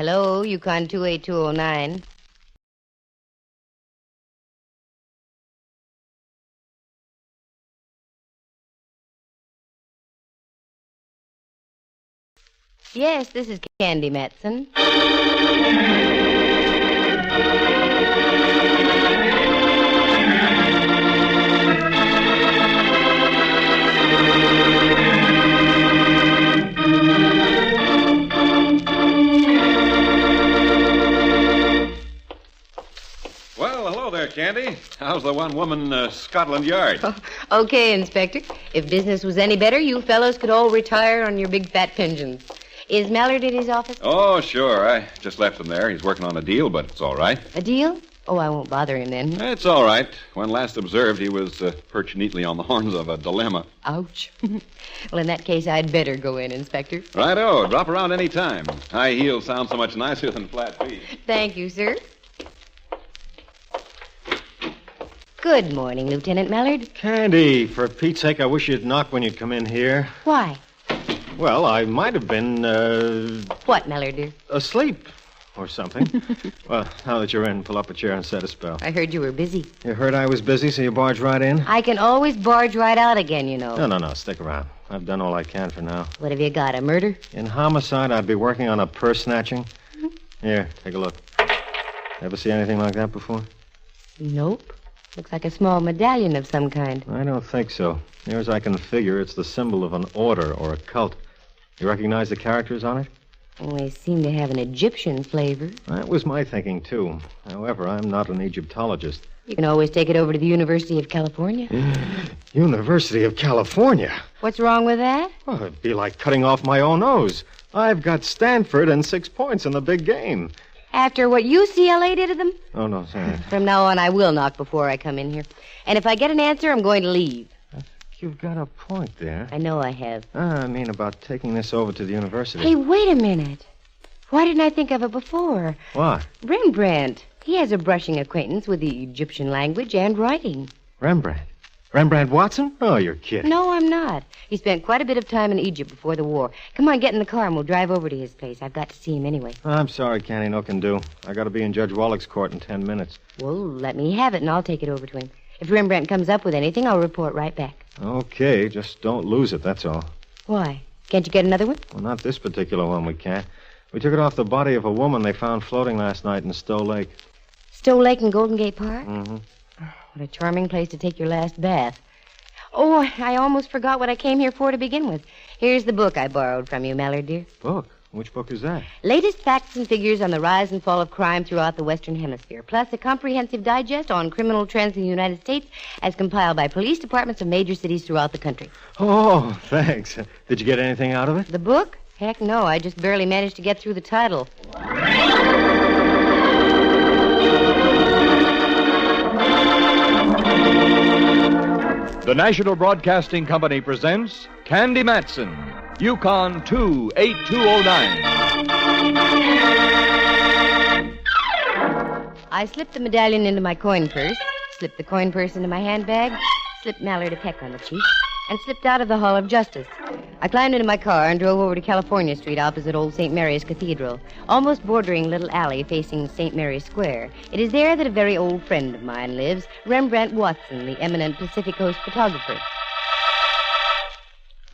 Hello, YUkon 28209. Yes, this is Candy Matson. Well, hello there, Candy. How's the one-woman Scotland Yard? Oh, okay, Inspector. If business was any better, you fellows could all retire on your big fat pensions. Is Mallard at his office? Oh, sure. I just left him there. He's working on a deal, but it's all right. A deal? Oh, I won't bother him then. It's all right. When last observed, he was perched neatly on the horns of a dilemma. Ouch. Well, in that case, I'd better go in, Inspector. Righto. Drop around any time. High heels sound so much nicer than flat feet. Thank you, sir. Good morning, Lieutenant Mallard. Candy, for Pete's sake, I wish you'd knock when you come in here. Why? Well, I might have been, What, Mallard, dear? asleep or something. Well, now that you're in, pull up a chair and set a spell. I heard you were busy. You heard I was busy, so you barged right in? I can always barge right out again, you know. No, stick around. I've done all I can for now. What have you got, a murder? In homicide, I'd be working on a purse snatching. Here, take a look. Ever see anything like that before? Nope. Looks like a small medallion of some kind. I don't think so. Near as I can figure, it's the symbol of an order or a cult. You recognize the characters on it? Well, they seem to have an Egyptian flavor. That was my thinking, too. However, I'm not an Egyptologist. You can always take it over to the University of California. University of California? What's wrong with that? Well, it'd be like cutting off my own nose. I've got Stanford and 6 points in the big game. After what UCLA did to them? Oh, no, sorry. From now on, I will knock before I come in here. And if I get an answer, I'm going to leave. You've got a point there. I know I have. I mean about taking this over to the university. Hey, wait a minute. Why didn't I think of it before? What? Rembrandt. He has a brushing acquaintance with the Egyptian language and writing. Rembrandt? Rembrandt Watson? Oh, you're kidding. No, I'm not. He spent quite a bit of time in Egypt before the war. Come on, get in the car and we'll drive over to his place. I've got to see him anyway. I'm sorry, Candy, no can do. I got to be in Judge Wallach's court in 10 minutes. Well, let me have it and I'll take it over to him. If Rembrandt comes up with anything, I'll report right back. Okay, just don't lose it, that's all. Why? Can't you get another one? Well, not this particular one, we can't. We took it off the body of a woman they found floating last night in Stowe Lake. Stowe Lake and Golden Gate Park? Mm-hmm. What a charming place to take your last bath. Oh, I almost forgot what I came here for to begin with. Here's the book I borrowed from you, Mallard, dear. Book? Which book is that? Latest facts and figures on the rise and fall of crime throughout the Western Hemisphere, plus a comprehensive digest on criminal trends in the United States as compiled by police departments of major cities throughout the country. Oh, thanks. Did you get anything out of it? The book? Heck no, I just barely managed to get through the title. The National Broadcasting Company presents Candy Matson, YUkon 28209. I slipped the medallion into my coin purse, slipped the coin purse into my handbag, slipped Mallard a peck on the cheek, and slipped out of the Hall of Justice. I climbed into my car and drove over to California Street opposite old St. Mary's Cathedral, almost bordering Little Alley facing St. Mary's Square. It is there that a very old friend of mine lives, Rembrandt Watson, the eminent Pacific Coast photographer.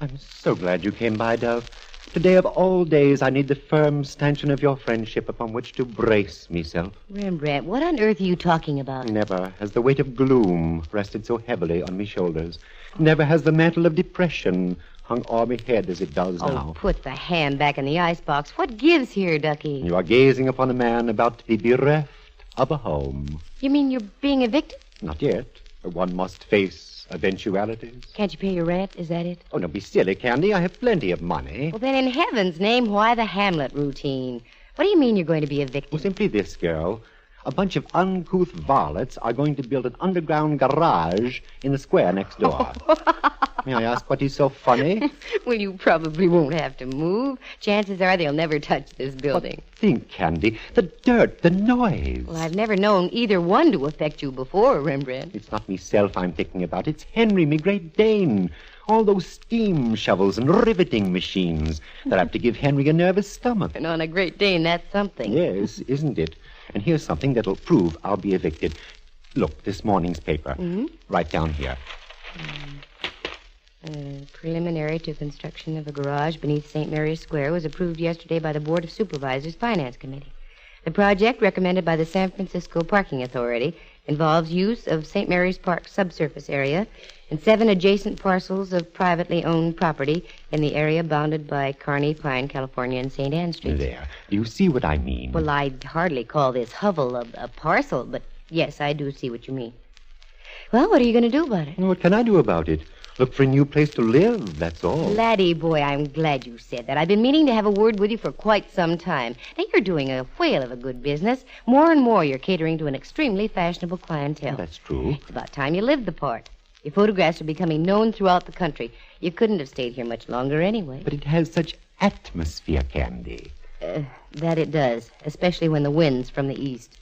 I'm so glad you came by, Dove. Today of all days, I need the firm stanchion of your friendship upon which to brace myself. Rembrandt, what on earth are you talking about? Never has the weight of gloom rested so heavily on me shoulders. Never has the mantle of depression hung o'er me head as it does now. Oh, put the hand back in the icebox. What gives here, Ducky? You are gazing upon a man about to be bereft of a home. You mean you're being evicted? Not yet. One must face eventualities. Can't you pay your rent? Is that it? Oh, don't be silly, Candy. I have plenty of money. Well, then in heaven's name, why the Hamlet routine? What do you mean you're going to be evicted? Well, simply this, girl. A bunch of uncouth varlets are going to build an underground garage in the square next door. May I ask what is so funny? Well, you probably won't have to move. Chances are they'll never touch this building. But think, Candy. The dirt, the noise. Well, I've never known either one to affect you before, Rembrandt. It's not myself I'm thinking about. It's Henry, me Great Dane. All those steam shovels and riveting machines that have to give Henry a nervous stomach. And on a Great Dane, that's something. Yes, isn't it? And here's something that'll prove I'll be evicted. Look, this morning's paper. Mm-hmm. Right down here. Preliminary to construction of a garage beneath St. Mary's Square was approved yesterday by the Board of Supervisors Finance Committee. The project, recommended by the San Francisco Parking Authority, involves use of St. Mary's Park subsurface area and 7 adjacent parcels of privately owned property in the area bounded by Kearney, Pine, California, and St. Anne Streets. There. Do you see what I mean? Well, I'd hardly call this hovel a parcel, but yes, I do see what you mean. Well, what are you going to do about it? What can I do about it? Look for a new place to live, that's all. Laddie boy, I'm glad you said that. I've been meaning to have a word with you for quite some time. Now, you're doing a whale of a good business. More and more, you're catering to an extremely fashionable clientele. That's true. It's about time you lived the part. Your photographs are becoming known throughout the country. You couldn't have stayed here much longer anyway. But it has such atmosphere, Candy. That it does, especially when the wind's from the east.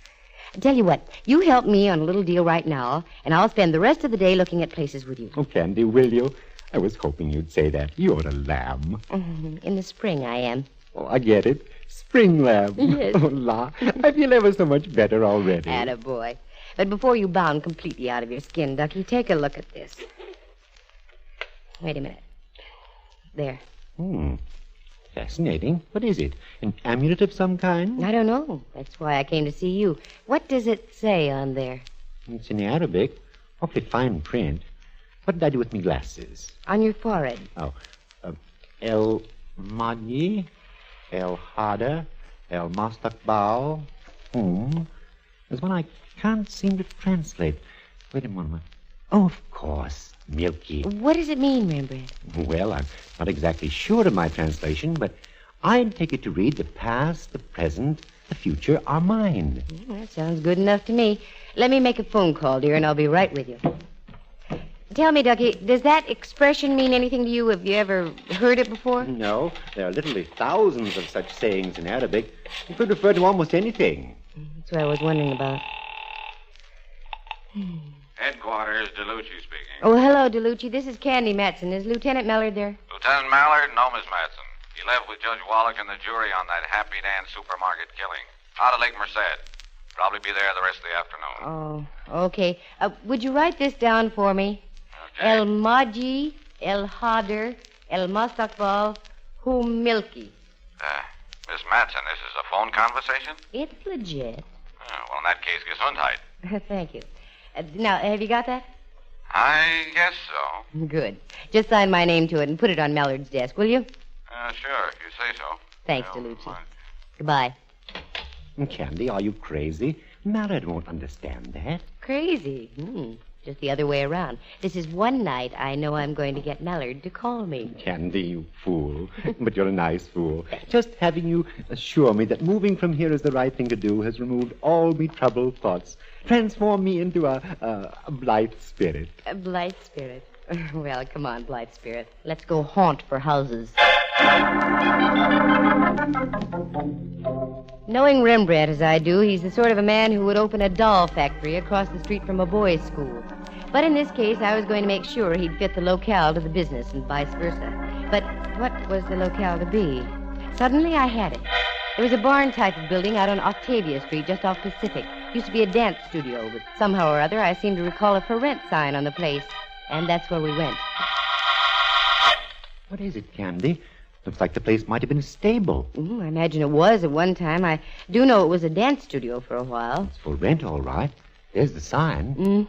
I tell you what, you help me on a little deal right now, and I'll spend the rest of the day looking at places with you. Oh, Candy, will you? I was hoping you'd say that. You're a lamb. In the spring, I am. Oh, I get it. Spring lamb. Yes. Oh, la. I feel ever so much better already. Attaboy. But before you bound completely out of your skin, Ducky, take a look at this. Wait a minute. There. Fascinating. What is it? An amulet of some kind? I don't know. That's why I came to see you. What does it say on there? It's in Arabic. Awfully fine print. What did I do with my glasses? On your forehead. Oh. El Madi, El Hada, El Mastakbal, Whom. There's one I can't seem to translate. Wait a moment. Oh, of course. Milky. What does it mean, Rembrandt? Well, I'm not exactly sure of my translation, but I'd take it to read the past, the present, the future are mine. That sounds good enough to me. Let me make a phone call, dear, and I'll be right with you. Tell me, Ducky, does that expression mean anything to you? Have you ever heard it before? No, there are literally thousands of such sayings in Arabic. It could refer to almost anything. That's what I was wondering about. Headquarters, DeLucci speaking. Oh, hello, DeLucci. This is Candy Matson. Is Lieutenant Mallard there? Lieutenant Mallard? No, Miss Matson. He left with Judge Wallach and the jury on that Happy Dan supermarket killing. Out of Lake Merced. Probably be there the rest of the afternoon. Oh, okay. Would you write this down for me? Okay. El Maji, El Hader, El Mastakbal, Hum Milky. Miss Matson, this is a phone conversation? It's legit. Well, in that case, Gesundheit. Thank you. Now, have you got that? I guess so. Good. Just sign my name to it and put it on Mallard's desk, will you? Sure, if you say so. Thanks, Well, DeLucci. fine. Goodbye. Candy, are you crazy? Mallard won't understand that. Crazy. Just the other way around. This is one night I know I'm going to get Mallard to call me. Candy, you fool. But you're a nice fool. Just having you assure me that moving from here is the right thing to do has removed all me troubled thoughts. Transformed me into a blithe spirit. A blithe spirit. Well, come on, blithe spirit. Let's go haunt for houses. Knowing Rembrandt as I do, he's the sort of a man who would open a doll factory across the street from a boys' school. But in this case, I was going to make sure he'd fit the locale to the business and vice versa. But what was the locale to be? Suddenly, I had it. There was a barn type of building out on Octavia Street, just off Pacific. Used to be a dance studio, but somehow or other, I seem to recall a for rent sign on the place. And that's where we went. What is it, Candy? Looks like the place might have been a stable. I imagine it was at one time. I do know it was a dance studio for a while. It's for rent, all right. There's the sign.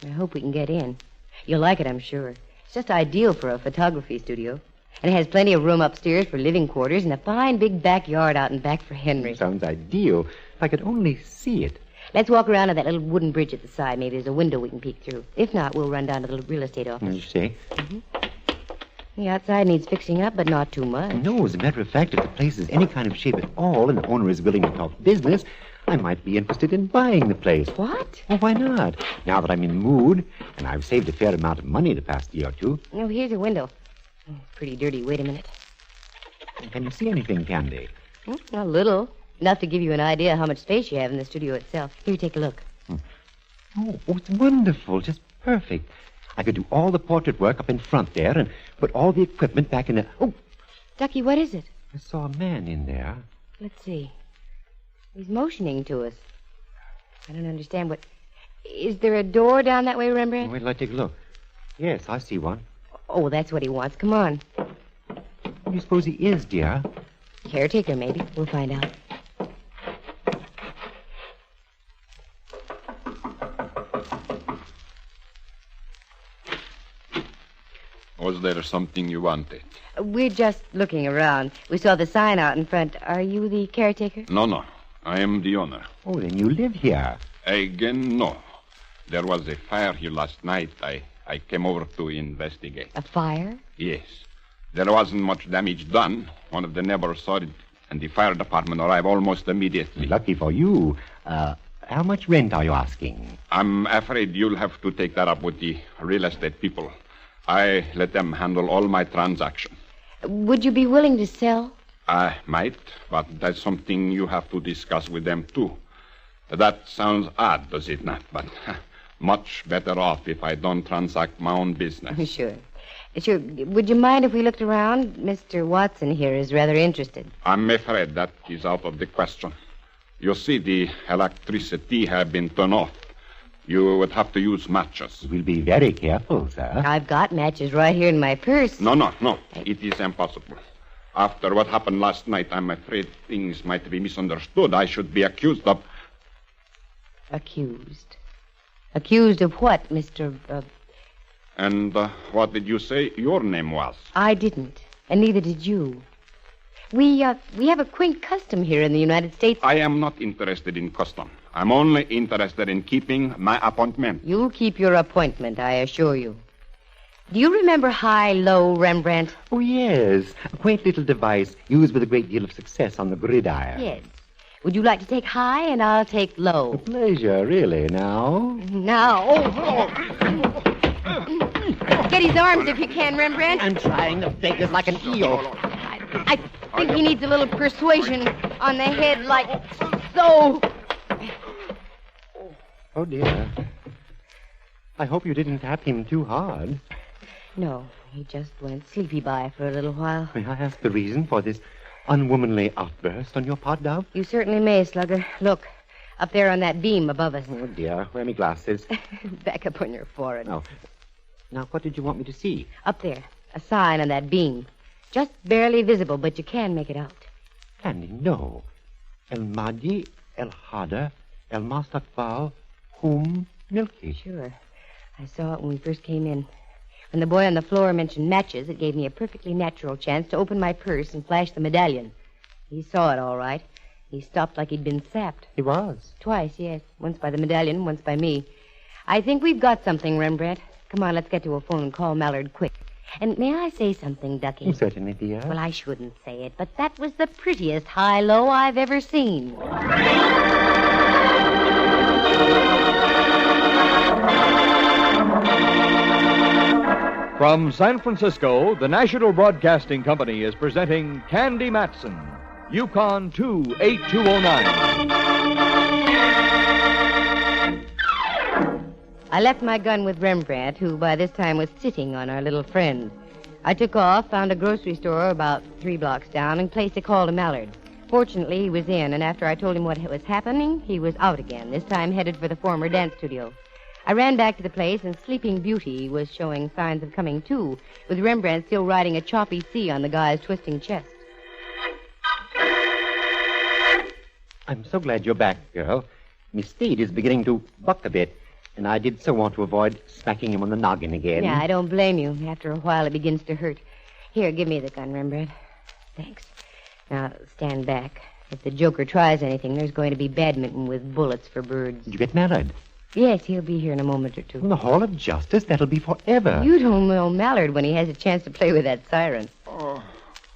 I hope we can get in. You'll like it, I'm sure. It's just ideal for a photography studio. And it has plenty of room upstairs for living quarters and a fine big backyard out in back for Henry. Sounds ideal. If I could only see it. Let's walk around to that little wooden bridge at the side. Maybe there's a window we can peek through. If not, we'll run down to the real estate office. You see? The outside needs fixing up, but not too much. No, as a matter of fact, if the place is any kind of shape at all and the owner is willing to talk business, I might be interested in buying the place. What? Well, why not? Now that I'm in the mood, and I've saved a fair amount of money the past year or two. Oh, here's a window. Pretty dirty. Wait a minute. Can you see anything, Candy? A little. Enough to give you an idea how much space you have in the studio itself. Here, take a look. Oh, it's wonderful. Just perfect. I could do all the portrait work up in front there and put all the equipment back in the... Oh, Ducky, what is it? I saw a man in there. Let's see. He's motioning to us. I don't understand what... Is there a door down that way, Rembrandt? Wait till I take a look. Yes, I see one. Oh, that's what he wants. Come on. Who do you suppose he is, dear? Caretaker, maybe. We'll find out. Was there something you wanted? We're just looking around. We saw the sign out in front. Are you the caretaker? No. I am the owner. Oh, then you live here. Again, no. There was a fire here last night. I came over to investigate. A fire? Yes. There wasn't much damage done. One of the neighbors saw it, and the fire department arrived almost immediately. Lucky for you. How much rent are you asking? I'm afraid you'll have to take that up with the real estate people. I let them handle all my transactions. Would you be willing to sell? I might, but that's something you have to discuss with them, too. That sounds odd, does it not? But much better off if I don't transact my own business. Sure. Would you mind if we looked around? Mr. Watson here is rather interested. I'm afraid that is out of the question. You see, the electricity has been turned off. You would have to use matches. We'll be very careful, sir. I've got matches right here in my purse. No. It is impossible. After what happened last night, I'm afraid things might be misunderstood. I should be accused of... Accused? Accused of what, Mr. And what did you say your name was? I didn't, and neither did you. We have a quaint custom here in the United States. I am not interested in custom. I'm only interested in keeping my appointment. You'll keep your appointment, I assure you. Do you remember high-low, Rembrandt? Oh, yes. A quaint little device used with a great deal of success on the gridiron. Yes. Would you like to take high, and I'll take low? A pleasure, really. Now? Now. Get his arms if you can, Rembrandt. I'm trying to fake this like an eel. I think he needs a little persuasion on the head, like so. Oh, dear. I hope you didn't tap him too hard. No, he just went sleepy by for a little while. May I ask the reason for this unwomanly outburst on your part, Dove? You certainly may, Slugger. Look, up there on that beam above us. Oh, dear. Where are my glasses? Back up on your forehead. Oh. Now, what did you want me to see? Up there, a sign on that beam. Just barely visible, but you can make it out. Annie, no. El Mahdi, El Hada, El Mastakbal, Milky. Sure. I saw it when we first came in. When the boy on the floor mentioned matches, it gave me a perfectly natural chance to open my purse and flash the medallion. He saw it all right. He stopped like he'd been sapped. He was? Twice, yes. Once by the medallion, once by me. I think we've got something, Rembrandt. Come on, let's get to a phone and call Mallard quick. And may I say something, Ducky? Oh, certainly, dear. Well, I shouldn't say it, but that was the prettiest high-low I've ever seen. From San Francisco, the National Broadcasting Company is presenting Candy Matson, YUkon 28209. I left my gun with Rembrandt, who by this time was sitting on our little friend. I took off, found a grocery store about 3 blocks down, and placed a call to Mallard. Fortunately, he was in, and after I told him what was happening, he was out again, this time headed for the former dance studio. I ran back to the place, and Sleeping Beauty was showing signs of coming to, with Rembrandt still riding a choppy sea on the guy's twisting chest. I'm so glad you're back, girl. Miss Steed is beginning to buck a bit, and I did so want to avoid smacking him on the noggin again. Yeah, I don't blame you. After a while, it begins to hurt. Here, give me the gun, Rembrandt. Thanks. Now, stand back. If the Joker tries anything, there's going to be badminton with bullets for birds. Did you get Mallard? Yes, he'll be here in a moment or two. In the Hall of Justice? That'll be forever. You don't know Mallard when he has a chance to play with that siren. Oh.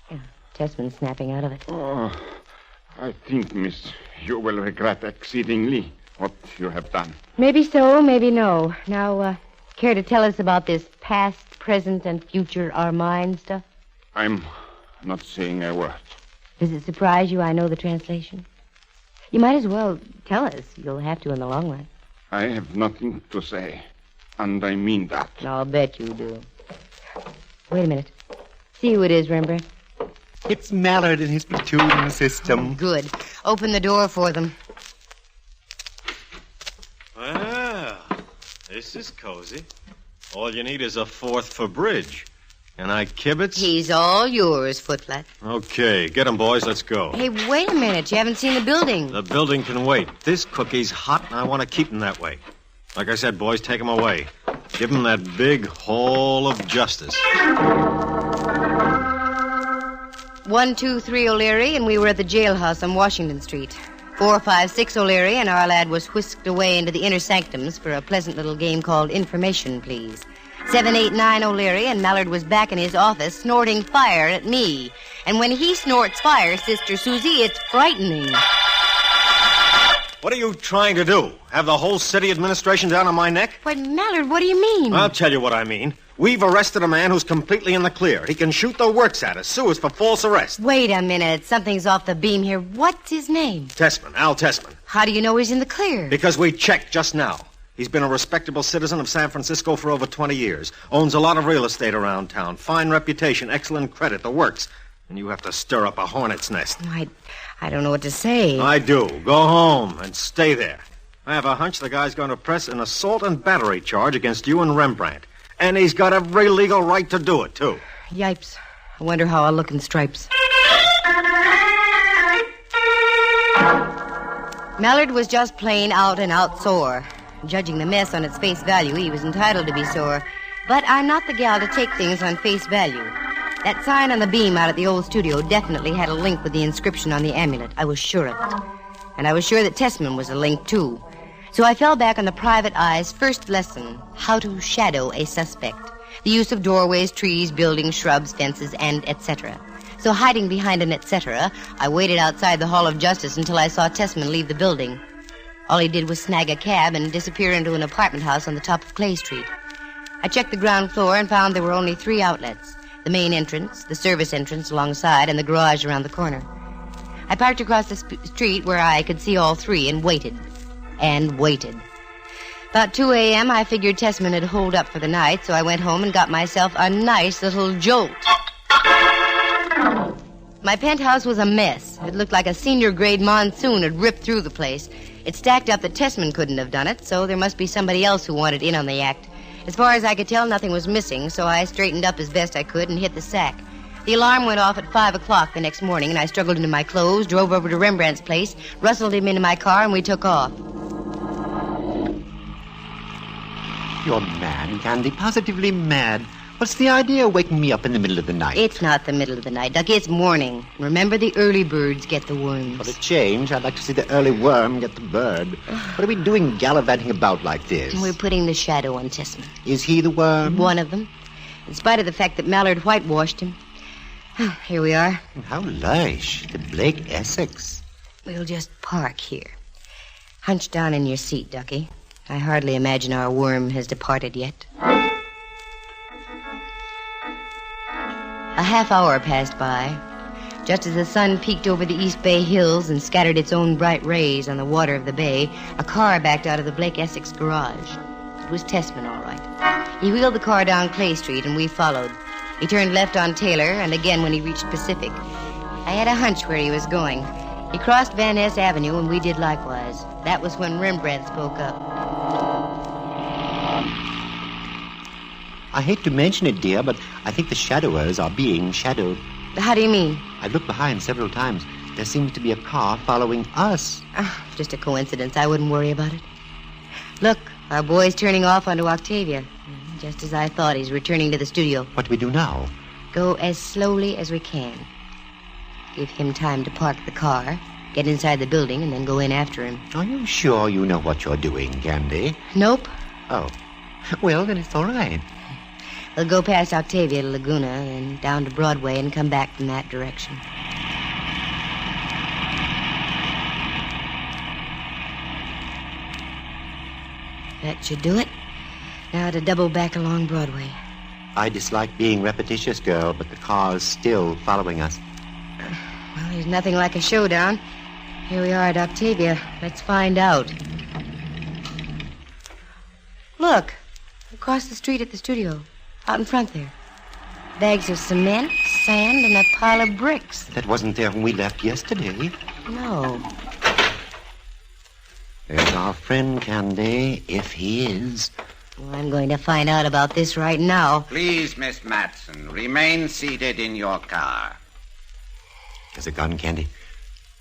Yeah, Tessman's snapping out of it. Oh, I think, miss, you will regret exceedingly what you have done. Maybe so, maybe no. Now, care to tell us about this past, present, and future are mine stuff? I'm not saying a word. Does it surprise you I know the translation? You might as well tell us. You'll have to in the long run. I have nothing to say. And I mean that. I'll bet you do. Wait a minute. See who it is, Rembrandt. It's Mallard and his platoon system. Good. Open the door for them. Well, this is cozy. All you need is a fourth for bridge. Can I kibitz? He's all yours, Footflat. Okay, get 'em, boys. Let's go. Hey, wait a minute. You haven't seen the building. The building can wait. This cookie's hot, and I want to keep him that way. Like I said, boys, take him away. Give him that big hall of justice. 123 O'Leary, and we were at the jailhouse on Washington Street. 456 O'Leary, and our lad was whisked away into the inner sanctums for a pleasant little game called Information, Please. 789 O'Leary, and Mallard was back in his office snorting fire at me. And when he snorts fire, Sister Susie, it's frightening. What are you trying to do? Have the whole city administration down on my neck? Why, Mallard, what do you mean? I'll tell you what I mean. We've arrested a man who's completely in the clear. He can shoot the works at us, sue us for false arrest. Wait a minute. Something's off the beam here. What's his name? Tessman, Al Tessman. How do you know he's in the clear? Because we checked just now. He's been a respectable citizen of San Francisco for over 20 years. Owns a lot of real estate around town. Fine reputation, excellent credit, the works. And you have to stir up a hornet's nest. I don't know what to say. I do. Go home and stay there. I have a hunch the guy's going to press an assault and battery charge against you and Rembrandt. And he's got every legal right to do it, too. Yipes. I wonder how I'll look in stripes. Mallard was just plain out-and-out sore. Judging the mess on its face value, he was entitled to be sore. But I'm not the gal to take things on face value. That sign on the beam out at the old studio definitely had a link with the inscription on the amulet. I was sure of it. And I was sure that Tessman was a link, too. So I fell back on the private eye's first lesson, how to shadow a suspect. The use of doorways, trees, buildings, shrubs, fences, and etc. So hiding behind an etc., I waited outside the Hall of Justice until I saw Tessman leave the building. All he did was snag a cab and disappear into an apartment house on the top of Clay Street. I checked the ground floor and found there were only 3 outlets. The main entrance, the service entrance alongside, and the garage around the corner. I parked across the street where I could see all 3 and waited. And waited. About 2 a.m., I figured Tessman had holed up for the night, so I went home and got myself a nice little jolt. My penthouse was a mess. It looked like a senior-grade monsoon had ripped through the place. It stacked up that Tessman couldn't have done it, so there must be somebody else who wanted in on the act. As far as I could tell, nothing was missing, so I straightened up as best I could and hit the sack. The alarm went off at 5 o'clock the next morning, and I struggled into my clothes, drove over to Rembrandt's place, rustled him into my car, and we took off. You're mad, Candy, positively mad. What's the idea of waking me up in the middle of the night? It's not the middle of the night, Ducky. It's morning. Remember, the early birds get the worms. For a change, I'd like to see the early worm get the bird. What are we doing gallivanting about like this? We're putting the shadow on Tessman. Is he the worm? One of them. In spite of the fact that Mallard whitewashed him. Here we are. How lush. The Blake Essex. We'll just park here. Hunch down in your seat, Ducky. I hardly imagine our worm has departed yet. A half hour passed by. Just as the sun peeked over the East Bay hills and scattered its own bright rays on the water of the bay, a car backed out of the Blake Essex garage. It was Tessman, all right. He wheeled the car down Clay Street, and we followed. He turned left on Taylor, and again when he reached Pacific. I had a hunch where he was going. He crossed Van Ness Avenue, and we did likewise. That was when Rembrandt spoke up. I hate to mention it, dear, but I think the shadowers are being shadowed. How do you mean? I've looked behind several times. There seems to be a car following us. Just a coincidence. I wouldn't worry about it. Look, our boy's turning off onto Octavia. Just as I thought, he's returning to the studio. What do we do now? Go as slowly as we can. Give him time to park the car, get inside the building, and then go in after him. Are you sure you know what you're doing, Candy? Nope. Oh. Well, then it's all right. We'll go past Octavia to Laguna and down to Broadway and come back from that direction. That should do it. Now to double back along Broadway. I dislike being repetitious, girl, but the car's still following us. Well, there's nothing like a showdown. Here we are at Octavia. Let's find out. Look, Across the street at the studio. Out in front there. Bags of cement, sand, and a pile of bricks. That wasn't there when we left yesterday. No. There's our friend Candy, if he is. Well, I'm going to find out about this right now. Please, Miss Matson, remain seated in your car. There's a gun, Candy.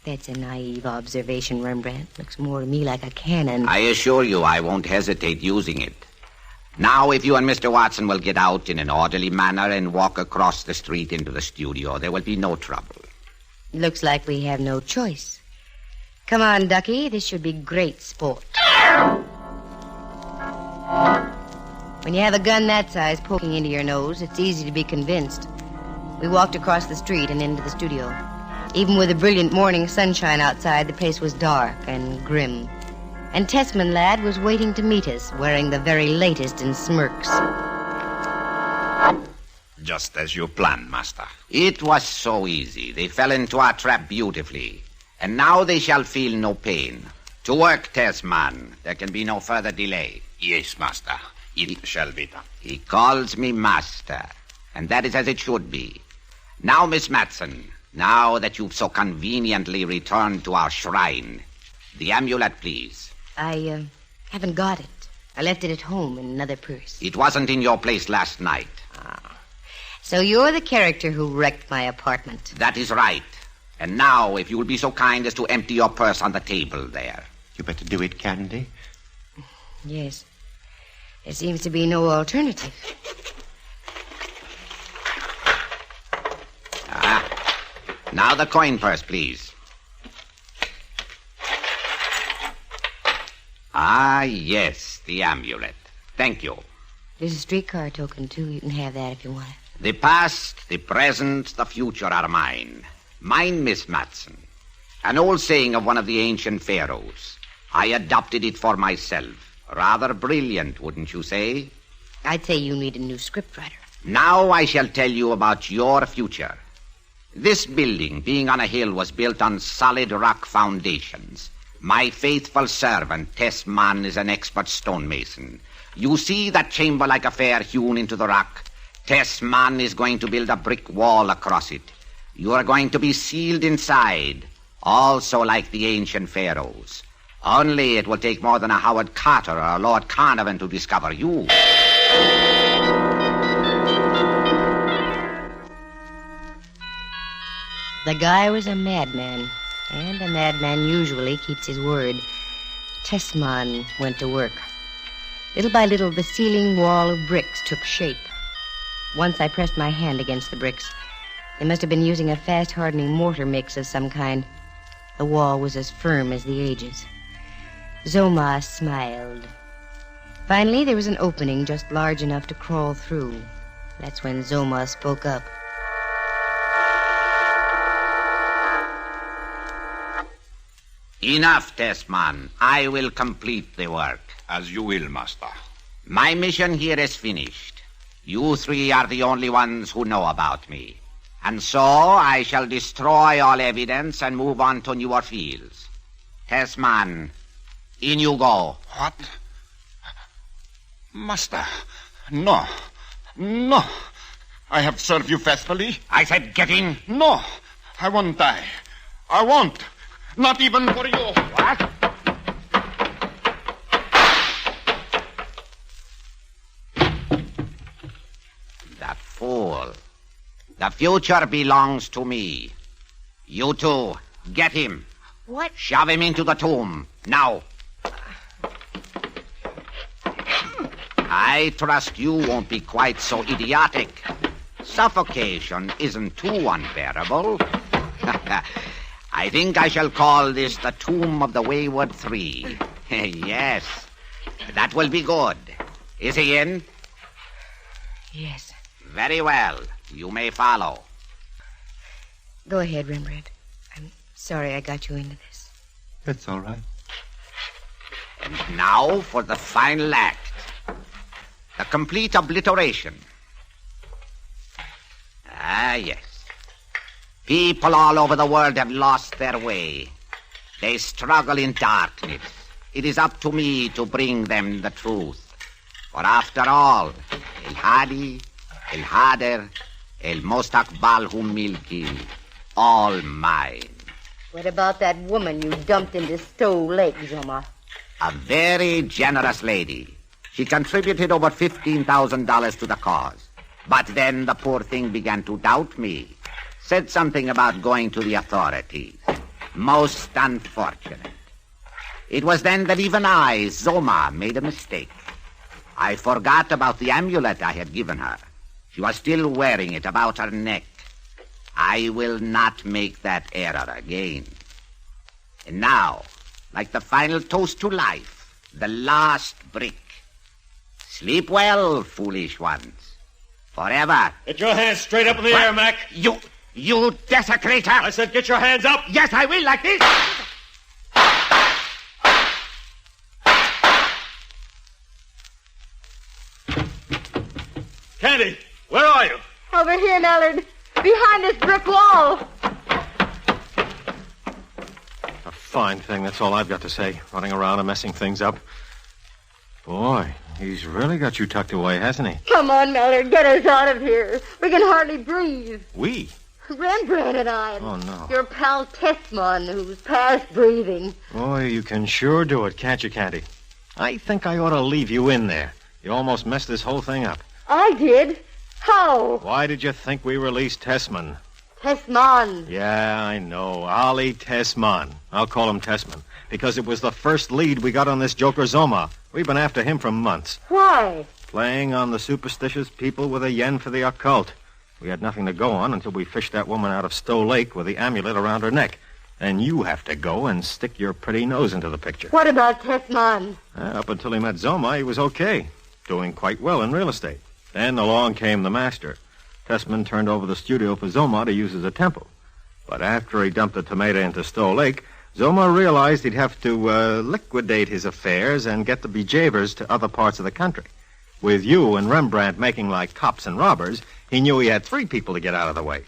That's a naive observation, Rembrandt. Looks more to me like a cannon. I assure you I won't hesitate using it. Now, if you and Mr. Watson will get out in an orderly manner and walk across the street into the studio, there will be no trouble. Looks like we have no choice. Come on, Ducky. This should be great sport. When you have a gun that size poking into your nose, it's easy to be convinced. We walked across the street and into the studio. Even with the brilliant morning sunshine outside, the place was dark and grim. And Tessman lad was waiting to meet us, wearing the very latest in smirks. Just as you planned, Master. It was so easy. They fell into our trap beautifully. And now they shall feel no pain. To work, Tessman. There can be no further delay. Yes, Master. It shall be done. He calls me Master. And that is as it should be. Now, Miss Matson, now that you've so conveniently returned to our shrine, the amulet, please. I haven't got it. I left it at home in another purse. It wasn't in your place last night. So you're the character who wrecked my apartment. That is right. And now, if you will be so kind as to empty your purse on the table there. You better do it, Candy. Yes. There seems to be no alternative. Now the coin purse, please. Yes, the amulet. Thank you. There's a streetcar token, too. You can have that if you want it. The past, the present, the future are mine. Mine, Miss Matson. An old saying of one of the ancient pharaohs. I adopted it for myself. Rather brilliant, wouldn't you say? I'd say you need a new scriptwriter. Now I shall tell you about your future. This building, being on a hill, was built on solid rock foundations. My faithful servant, Tessman, is an expert stonemason. You see that chamber-like affair hewn into the rock? Tessman is going to build a brick wall across it. You are going to be sealed inside, also like the ancient pharaohs. Only it will take more than a Howard Carter or a Lord Carnarvon to discover you. The guy was a madman, and a madman usually keeps his word. Tessman went to work. Little by little, the ceiling wall of bricks took shape. Once I pressed my hand against the bricks. They must have been using a fast-hardening mortar mix of some kind. The wall was as firm as the ages. Zoma smiled. Finally, there was an opening just large enough to crawl through. That's when Zoma spoke up. Enough, Tessman. I will complete the work. As you will, Master. My mission here is finished. You three are the only ones who know about me. And so I shall destroy all evidence and move on to newer fields. Tessman, in you go. What? Master, no. No. I have served you faithfully. I said get in. No, I won't die. I won't. Not even for you. What? That fool. The future belongs to me. You two, get him. What? Shove him into the tomb. Now. I trust you won't be quite so idiotic. Suffocation isn't too unbearable. I think I shall call this the Tomb of the Wayward Three. Yes, that will be good. Is he in? Yes. Very well. You may follow. Go ahead, Rembrandt. I'm sorry I got you into this. That's all right. And now for the final act. The complete obliteration. Yes. People all over the world have lost their way. They struggle in darkness. It is up to me to bring them the truth. For after all, el hadi, el hader, el mostakbal humilki, all mine. What about that woman you dumped into Stowe Lake, Zoma? A very generous lady. She contributed over $15,000 to the cause. But then the poor thing began to doubt me. Said something about going to the authorities. Most unfortunate. It was then that even I, Zoma, made a mistake. I forgot about the amulet I had given her. She was still wearing it about her neck. I will not make that error again. And now, like the final toast to life, the last brick. Sleep well, foolish ones. Forever. Get your hands straight up in the air, Mac. You desecrator! I said get your hands up. Yes, I will, like this. Candy, where are you? Over here, Mallard. Behind this brick wall. A fine thing, that's all I've got to say. Running around and messing things up. Boy, he's really got you tucked away, hasn't he? Come on, Mallard. Get us out of here. We can hardly breathe. We? Rembrandt and I. Oh, no. Your pal Tessman, who's past breathing. Boy, you can sure do it, can't you, Candy? I think I ought to leave you in there. You almost messed this whole thing up. I did? How? Why did you think we released Tessman? Tessman. Yeah, I know. Ali Tessman. I'll call him Tessman. Because it was the first lead we got on this joker Zoma. We've been after him for months. Why? Playing on the superstitious people with a yen for the occult. We had nothing to go on until we fished that woman out of Stowe Lake with the amulet around her neck. And you have to go and stick your pretty nose into the picture. What about Tessman? Up until he met Zoma, he was okay. Doing quite well in real estate. Then along came the master. Tessman turned over the studio for Zoma to use as a temple. But after he dumped the tomato into Stowe Lake, Zoma realized he'd have to liquidate his affairs and get the bejavers to other parts of the country. With you and Rembrandt making like cops and robbers, he knew he had 3 people to get out of the way.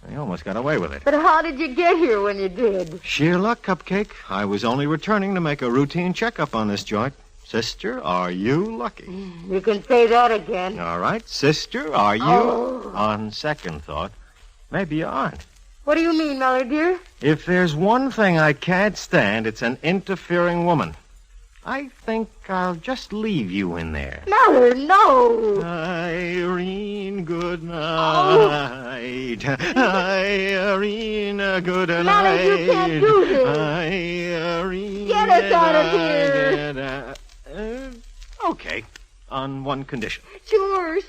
He almost got away with it. But how did you get here when you did? Sheer luck, Cupcake. I was only returning to make a routine checkup on this joint. Sister, are you lucky? You can say that again. All right. Sister, are you... Oh. On second thought, maybe you aren't. What do you mean, Mallard, dear? If there's one thing I can't stand, it's an interfering woman. I think I'll just leave you in there. Mallard, no. Irene, good night. Irene, good night. Mallard, you can't do this. Irene. Get us out of here. Okay, on one condition. Sure.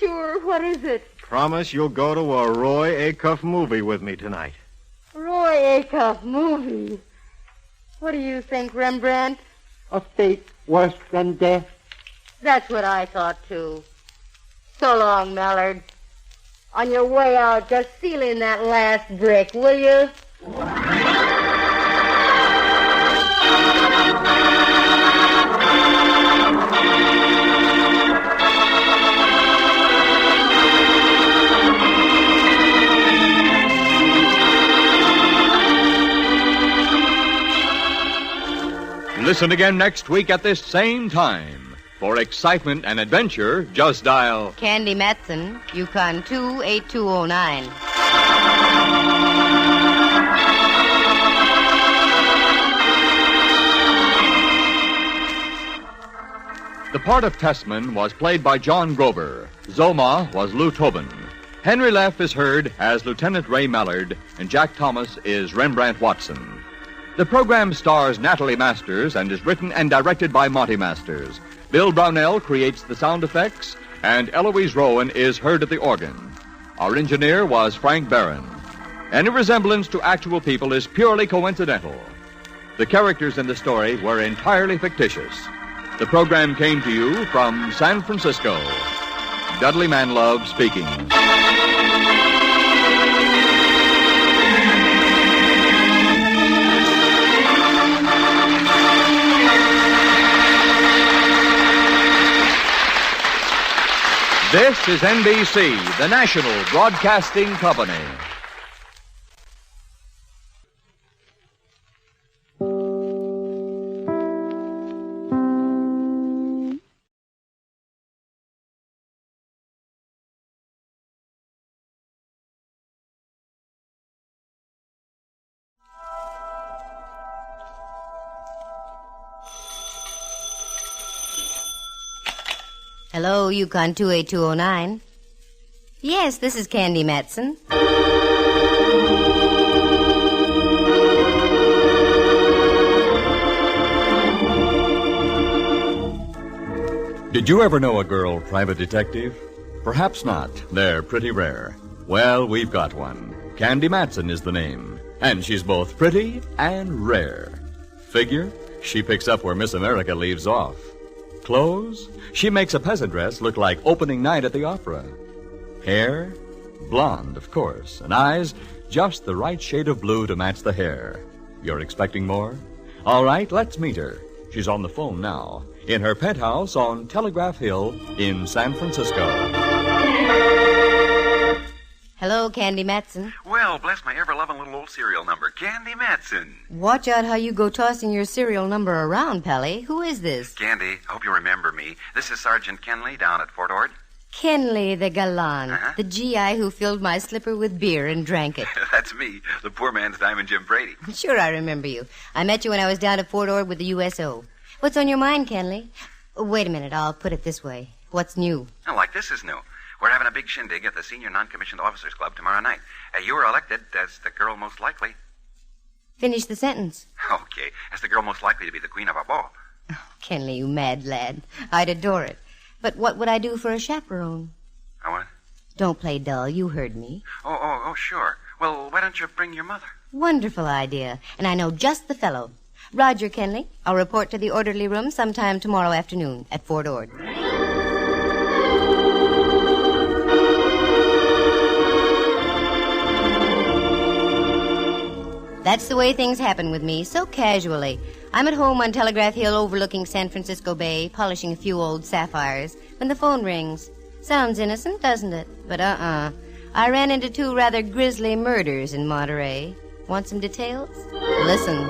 What is it? Promise you'll go to a Roy Acuff movie with me tonight. Roy Acuff movie. What do you think, Rembrandt? A fate worse than death. That's what I thought, too. So long, Mallard. On your way out, just seal in that last brick, will you? Listen again next week at this same time. For excitement and adventure, just dial Candy Matson, YUkon 28209. The part of Tessman was played by John Grover. Zoma was Lou Tobin. Henry Leff is heard as Lieutenant Ray Mallard, and Jack Thomas is Rembrandt Watson. The program stars Natalie Masters and is written and directed by Monty Masters. Bill Brownell creates the sound effects, and Eloise Rowan is heard at the organ. Our engineer was Frank Barron. Any resemblance to actual people is purely coincidental. The characters in the story were entirely fictitious. The program came to you from San Francisco. Dudley Manlove speaking. This is NBC, the national broadcasting company. Hello, YUkon 28209. Yes, this is Candy Matson. Did you ever know a girl private detective? Perhaps not. They're pretty rare. Well, we've got one. Candy Matson is the name. And she's both pretty and rare. Figure? She picks up where Miss America leaves off. Clothes? She makes a peasant dress look like opening night at the opera. Hair? Blonde, of course. And eyes? Just the right shade of blue to match the hair. You're expecting more? All right, let's meet her. She's on the phone now, in her penthouse on Telegraph Hill in San Francisco. Hello, Candy Matson. Well, bless my ever-loving little old serial number, Candy Matson. Watch out how you go tossing your serial number around, Pally. Who is this? Candy, hope you remember me. This is Sergeant Kenley down at Fort Ord. Kenley the Galan, the GI who filled my slipper with beer and drank it. That's me, the poor man's Diamond Jim Brady. Sure, I remember you. I met you when I was down at Fort Ord with the USO. What's on your mind, Kenley? Wait a minute, I'll put it this way. What's new? Oh, like this is new. We're having a big shindig at the Senior Non-Commissioned Officers Club tomorrow night. You were elected as the girl most likely. Finish the sentence. Okay, as the girl most likely to be the queen of our ball. Oh, Kenley, you mad lad. I'd adore it. But what would I do for a chaperone? Oh, what? Don't play dull. You heard me. Oh, sure. Well, why don't you bring your mother? Wonderful idea. And I know just the fellow. Roger, Kenley. I'll report to the orderly room sometime tomorrow afternoon at Fort Ord. That's the way things happen with me, so casually. I'm at home on Telegraph Hill overlooking San Francisco Bay, polishing a few old sapphires, when the phone rings. Sounds innocent, doesn't it? But I ran into 2 rather grisly murders in Monterey. Want some details? Listen.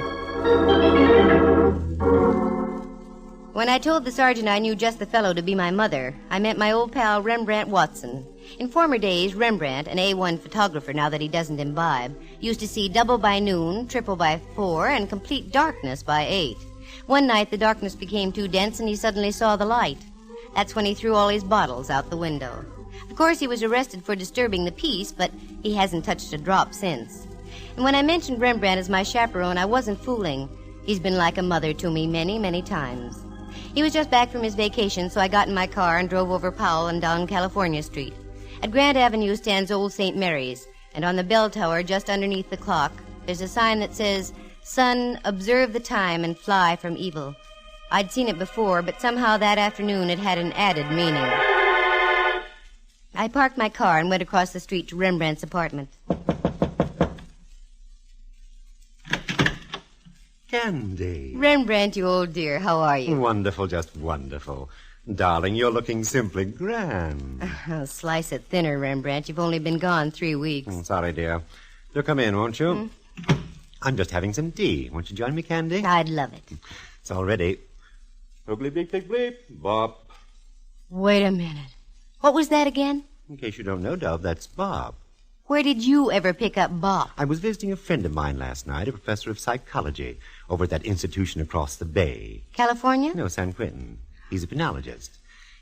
When I told the sergeant I knew just the fellow to be my mother, I meant my old pal Rembrandt Watson. In former days, Rembrandt, an A1 photographer now that he doesn't imbibe, used to see double by noon, triple by 4, and complete darkness by 8. One night the darkness became too dense and he suddenly saw the light. That's when he threw all his bottles out the window. Of course, he was arrested for disturbing the peace, but he hasn't touched a drop since. And when I mentioned Rembrandt as my chaperone, I wasn't fooling. He's been like a mother to me many, many times. He was just back from his vacation, so I got in my car and drove over Powell and down California Street. At Grant Avenue stands Old St. Mary's, and on the bell tower just underneath the clock, there's a sign that says, "Son, observe the time and fly from evil." I'd seen it before, but somehow that afternoon it had an added meaning. I parked my car and went across the street to Rembrandt's apartment. Candy. Rembrandt, you old dear, how are you? Wonderful, just wonderful. Darling, you're looking simply grand. Slice it thinner, Rembrandt. You've only been gone 3 weeks. Sorry, dear. Do come in, won't you? I'm just having some tea. Won't you join me, Candy? I'd love it. It's all ready. Bleep, bleep, bleep, bleep. Bop. Wait a minute. What was that again? In case you don't know, Dove, that's Bob. Where did you ever pick up Bob? I was visiting a friend of mine last night, a professor of psychology, over at that institution across the bay. California? No, San Quentin. He's a penologist.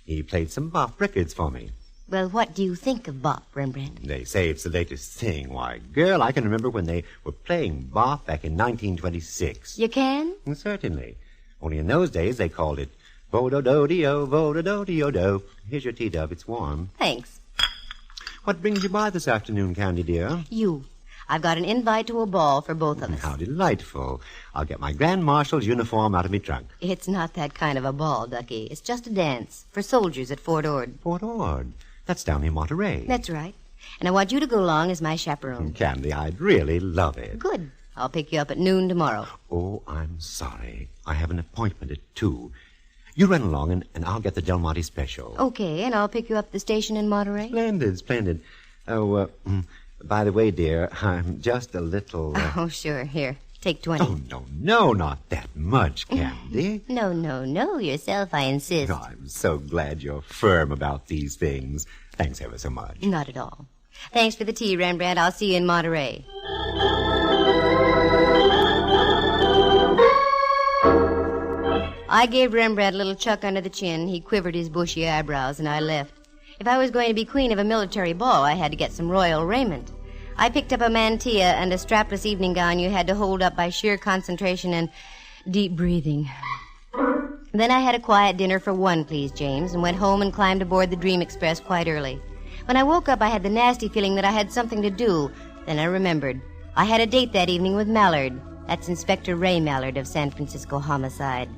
He played some bop records for me. Well, what do you think of bop, Rembrandt? They say it's the latest thing. Why, girl, I can remember when they were playing bop back in 1926. You can? Certainly. Only in those days they called it vo-do-do-de-o, vo-do-do-de-o-do. Here's your tea, Dove. It's warm. Thanks. What brings you by this afternoon, Candy, dear? You. I've got an invite to a ball for both of us. How delightful. I'll get my Grand Marshal's uniform out of me trunk. It's not that kind of a ball, Ducky. It's just a dance for soldiers at Fort Ord. Fort Ord? That's down in Monterey. That's right. And I want you to go along as my chaperone. Candy, I'd really love it. Good. I'll pick you up at noon tomorrow. Oh, I'm sorry. I have an appointment at 2. You run along, and I'll get the Del Monte special. Okay, and I'll pick you up at the station in Monterey. Splendid, splendid. Oh, by the way, dear, I'm just a little... Oh, sure. Here, take 20. Oh, no, not that much, Candy. No. Yourself, I insist. Oh, I'm so glad you're firm about these things. Thanks ever so much. Not at all. Thanks for the tea, Rembrandt. I'll see you in Monterey. I gave Rembrandt a little chuck under the chin. He quivered his bushy eyebrows, and I left. If I was going to be queen of a military ball, I had to get some royal raiment. I picked up a mantilla and a strapless evening gown you had to hold up by sheer concentration and deep breathing. Then I had a quiet dinner for one, please, James, and went home and climbed aboard the Dream Express quite early. When I woke up, I had the nasty feeling that I had something to do. Then I remembered. I had a date that evening with Mallard. That's Inspector Ray Mallard of San Francisco Homicide.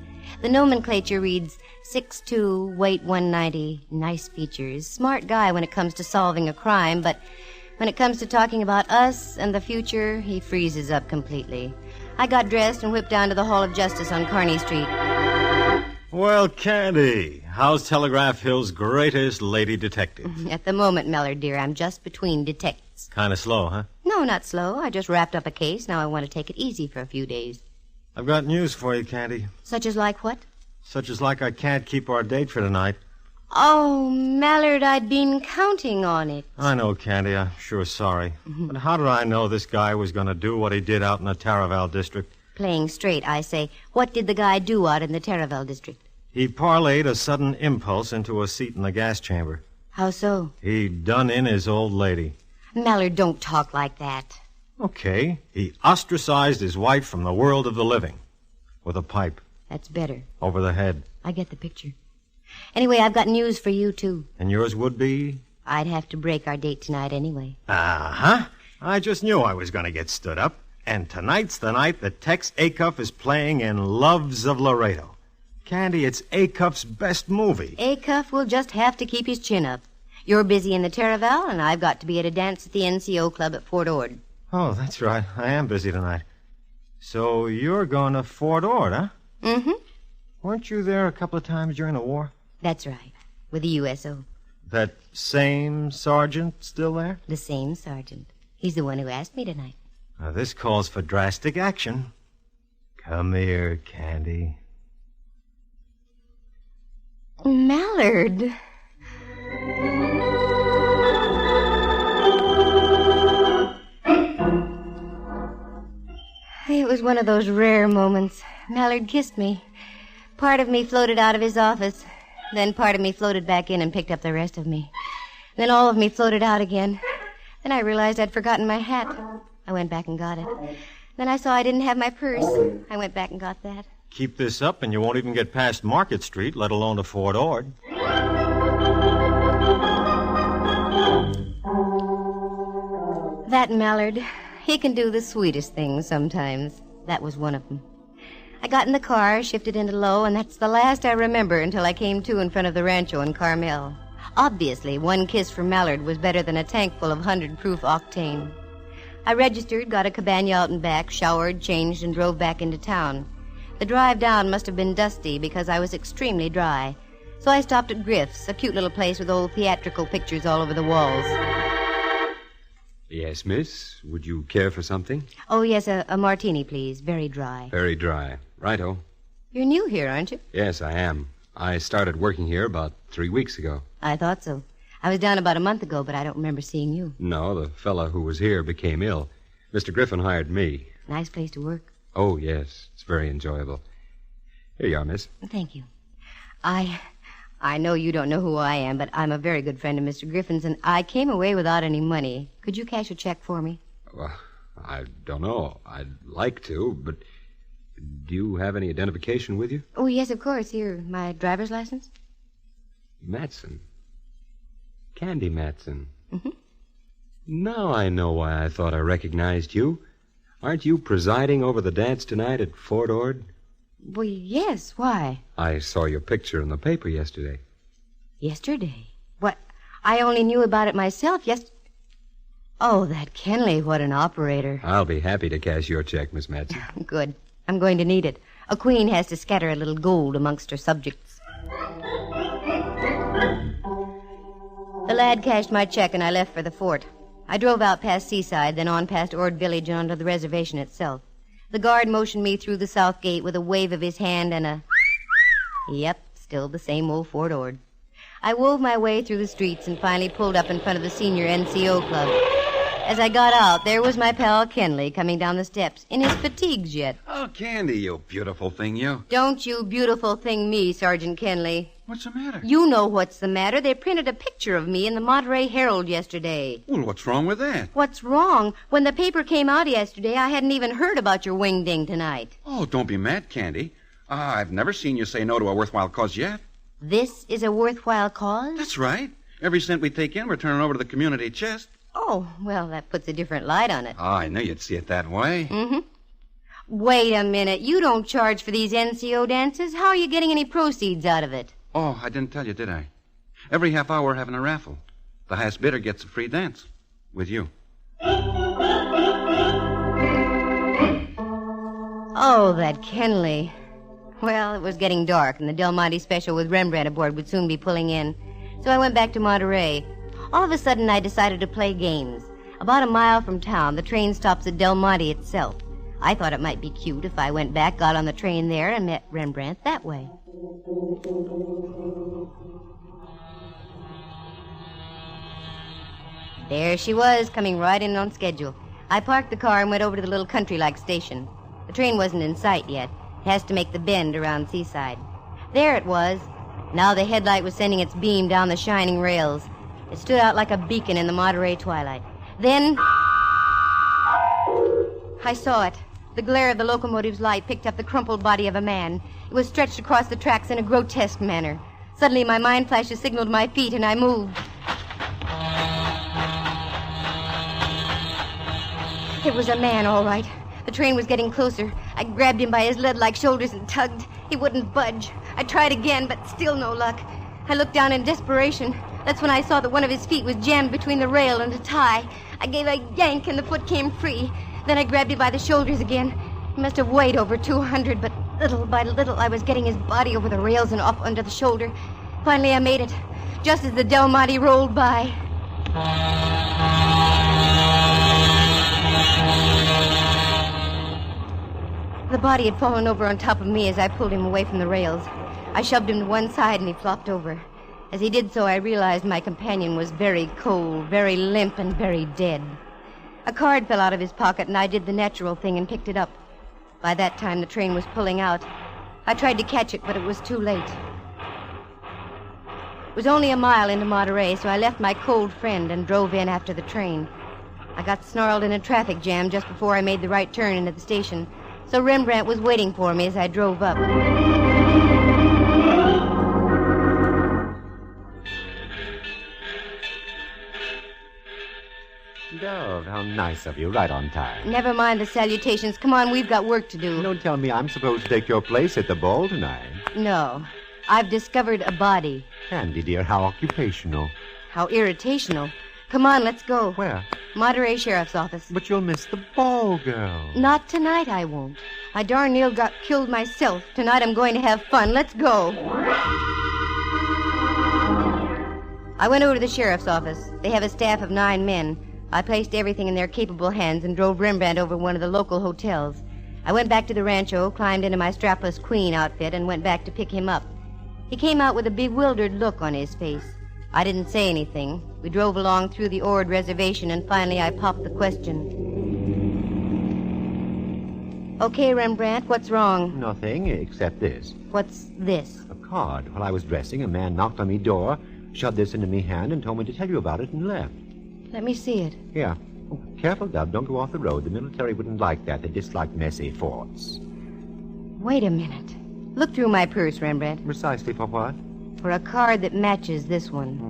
The nomenclature reads 6'2", weight 190, nice features, smart guy when it comes to solving a crime, but when it comes to talking about us and the future, he freezes up completely. I got dressed and whipped down to the Hall of Justice on Kearny Street. Well, Candy, how's Telegraph Hill's greatest lady detective? At the moment, Mallard, dear, I'm just between detectives. Kind of slow, huh? No, not slow. I just wrapped up a case. Now I want to take it easy for a few days. I've got news for you, Candy. Such as like what? Such as like I can't keep our date for tonight. Oh, Mallard, I'd been counting on it. I know, Candy. I'm sure sorry. But how did I know this guy was going to do what he did out in the Taraval district? Playing straight, I say. What did the guy do out in the Taraval district? He parlayed a sudden impulse into a seat in the gas chamber. How so? He done in his old lady. Mallard, don't talk like that. Okay. He ostracized his wife from the world of the living. With a pipe. That's better. Over the head. I get the picture. Anyway, I've got news for you, too. And yours would be? I'd have to break our date tonight anyway. Uh-huh. I just knew I was going to get stood up. And tonight's the night that Tex Acuff is playing in Loves of Laredo. Candy, it's Acuff's best movie. Acuff will just have to keep his chin up. You're busy in the Taraval, and I've got to be at a dance at the NCO Club at Fort Ord. Oh, that's right. I am busy tonight. So you're going to Fort Ord, huh? Mm-hmm. Weren't you there a couple of times during the war? That's right. With the USO. That same sergeant still there? The same sergeant. He's the one who asked me tonight. Now, this calls for drastic action. Come here, Candy. Mallard. It was one of those rare moments. Mallard kissed me. Part of me floated out of his office. Then part of me floated back in and picked up the rest of me. Then all of me floated out again. Then I realized I'd forgotten my hat. I went back and got it. Then I saw I didn't have my purse. I went back and got that. Keep this up and you won't even get past Market Street, let alone to Fort Ord. That Mallard, he can do the sweetest things sometimes. That was one of them. I got in the car, shifted into low, and that's the last I remember until I came to in front of the Rancho in Carmel. Obviously, one kiss from Mallard was better than a tank full of 100-proof octane. I registered, got a cabana out and back, showered, changed, and drove back into town. The drive down must have been dusty because I was extremely dry. So I stopped at Griff's, a cute little place with old theatrical pictures all over the walls. Yes, miss. Would you care for something? Oh, yes, a martini, please. Very dry. Very dry. Righto. You're new here, aren't you? Yes, I am. I started working here about 3 weeks ago. I thought so. I was down about a month ago, but I don't remember seeing you. No, the fellow who was here became ill. Mr. Griffin hired me. Nice place to work. Oh, yes. It's very enjoyable. Here you are, miss. Thank you. I know you don't know who I am, but I'm a very good friend of Mr. Griffin's, and I came away without any money. Could you cash a check for me? Well, I don't know. I'd like to, but do you have any identification with you? Oh, yes, of course. Here, my driver's license. Matson. Candy Matson. Mm-hmm. Now I know why I thought I recognized you. Aren't you presiding over the dance tonight at Fort Ord? Well, yes. Why? I saw your picture in the paper yesterday. Yesterday? What? I only knew about it myself Oh, that Kenley, what an operator. I'll be happy to cash your check, Miss Matson. Good. I'm going to need it. A queen has to scatter a little gold amongst her subjects. The lad cashed my check, and I left for the fort. I drove out past Seaside, then on past Ord Village and onto the reservation itself. The guard motioned me through the south gate with a wave of his hand and a... Yep, still the same old Fort Ord. I wove my way through the streets and finally pulled up in front of the senior NCO club. As I got out, there was my pal Kenley coming down the steps, in his fatigues yet. Oh, Candy, you beautiful thing, you. Don't you beautiful thing me, Sergeant Kenley. What's the matter? You know what's the matter. They printed a picture of me in the Monterey Herald yesterday. Well, what's wrong with that? What's wrong? When the paper came out yesterday, I hadn't even heard about your wing-ding tonight. Oh, don't be mad, Candy. I've never seen you say no to a worthwhile cause yet. This is a worthwhile cause? That's right. Every cent we take in, we're turning over to the community chest. Oh, well, that puts a different light on it. Oh, I knew you'd see it that way. Mm-hmm. Wait a minute. You don't charge for these NCO dances? How are you getting any proceeds out of it? Oh, I didn't tell you, did I? Every half hour we're having a raffle. The highest bidder gets a free dance. With you. Oh, that Kenley. Well, it was getting dark, and the Del Monte special with Rembrandt aboard would soon be pulling in. So I went back to Monterey. All of a sudden, I decided to play games. About a mile from town, the train stops at Del Monte itself. I thought it might be cute if I went back, got on the train there, and met Rembrandt that way. There she was, coming right in on schedule. I parked the car and went over to the little country-like station. The train wasn't in sight yet. It has to make the bend around Seaside. There it was. Now the headlight was sending its beam down the shining rails. It stood out like a beacon in the Monterey twilight. Then I saw it. The glare of the locomotive's light picked up the crumpled body of a man. It was stretched across the tracks in a grotesque manner. Suddenly my mind flashes signaled my feet, and I moved. It was a man, all right. The train was getting closer. I grabbed him by his lead-like shoulders and tugged. He wouldn't budge. I tried again, but still no luck. I looked down in desperation. That's when I saw that one of his feet was jammed between the rail and a tie. I gave a yank, and the foot came free. Then I grabbed him by the shoulders again. He must have weighed over 200, but little by little I was getting his body over the rails and off under the shoulder. Finally, I made it, just as the Del Monte rolled by. The body had fallen over on top of me as I pulled him away from the rails. I shoved him to one side, and he flopped over. As he did so, I realized my companion was very cold, very limp, and very dead. A card fell out of his pocket, and I did the natural thing and picked it up. By that time, the train was pulling out. I tried to catch it, but it was too late. It was only a mile into Monterey, so I left my cold friend and drove in after the train. I got snarled in a traffic jam just before I made the right turn into the station, so Rembrandt was waiting for me as I drove up. Dove, how nice of you, right on time. Never mind the salutations. Come on, we've got work to do. Don't tell me I'm supposed to take your place at the ball tonight. No. I've discovered a body. Candy, dear, how occupational. How irritational. Come on, let's go. Where? Monterey Sheriff's Office. But you'll miss the ball, girl. Not tonight, I won't. I darn near got killed myself. Tonight I'm going to have fun. Let's go. I went over to the sheriff's office. They have a staff of 9 men. I placed everything in their capable hands and drove Rembrandt over to one of the local hotels. I went back to the rancho, climbed into my strapless queen outfit, and went back to pick him up. He came out with a bewildered look on his face. I didn't say anything. We drove along through the Ord reservation, and finally I popped the question. Okay, Rembrandt, what's wrong? Nothing, except this. What's this? A card. While I was dressing, a man knocked on me door, shoved this into me hand, and told me to tell you about it, and left. Let me see it. Here. Oh, careful, Dove. Don't go off the road. The military wouldn't like that. They dislike messy forts. Wait a minute. Look through my purse, Rembrandt. Precisely for what? For a card that matches this one.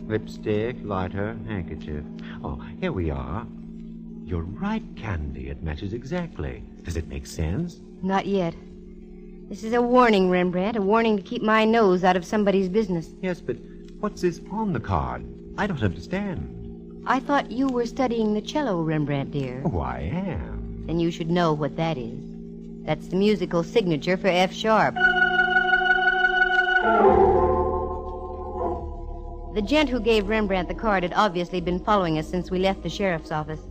Lipstick, lighter, handkerchief. Oh, here we are. You're right, Candy. It matches exactly. Does it make sense? Not yet. This is a warning, Rembrandt. A warning to keep my nose out of somebody's business. Yes, but what's this on the card? I don't understand. I thought you were studying the cello, Rembrandt, dear. Oh, I am. Then you should know what that is. That's the musical signature for F sharp. The gent who gave Rembrandt the card had obviously been following us since we left the sheriff's office.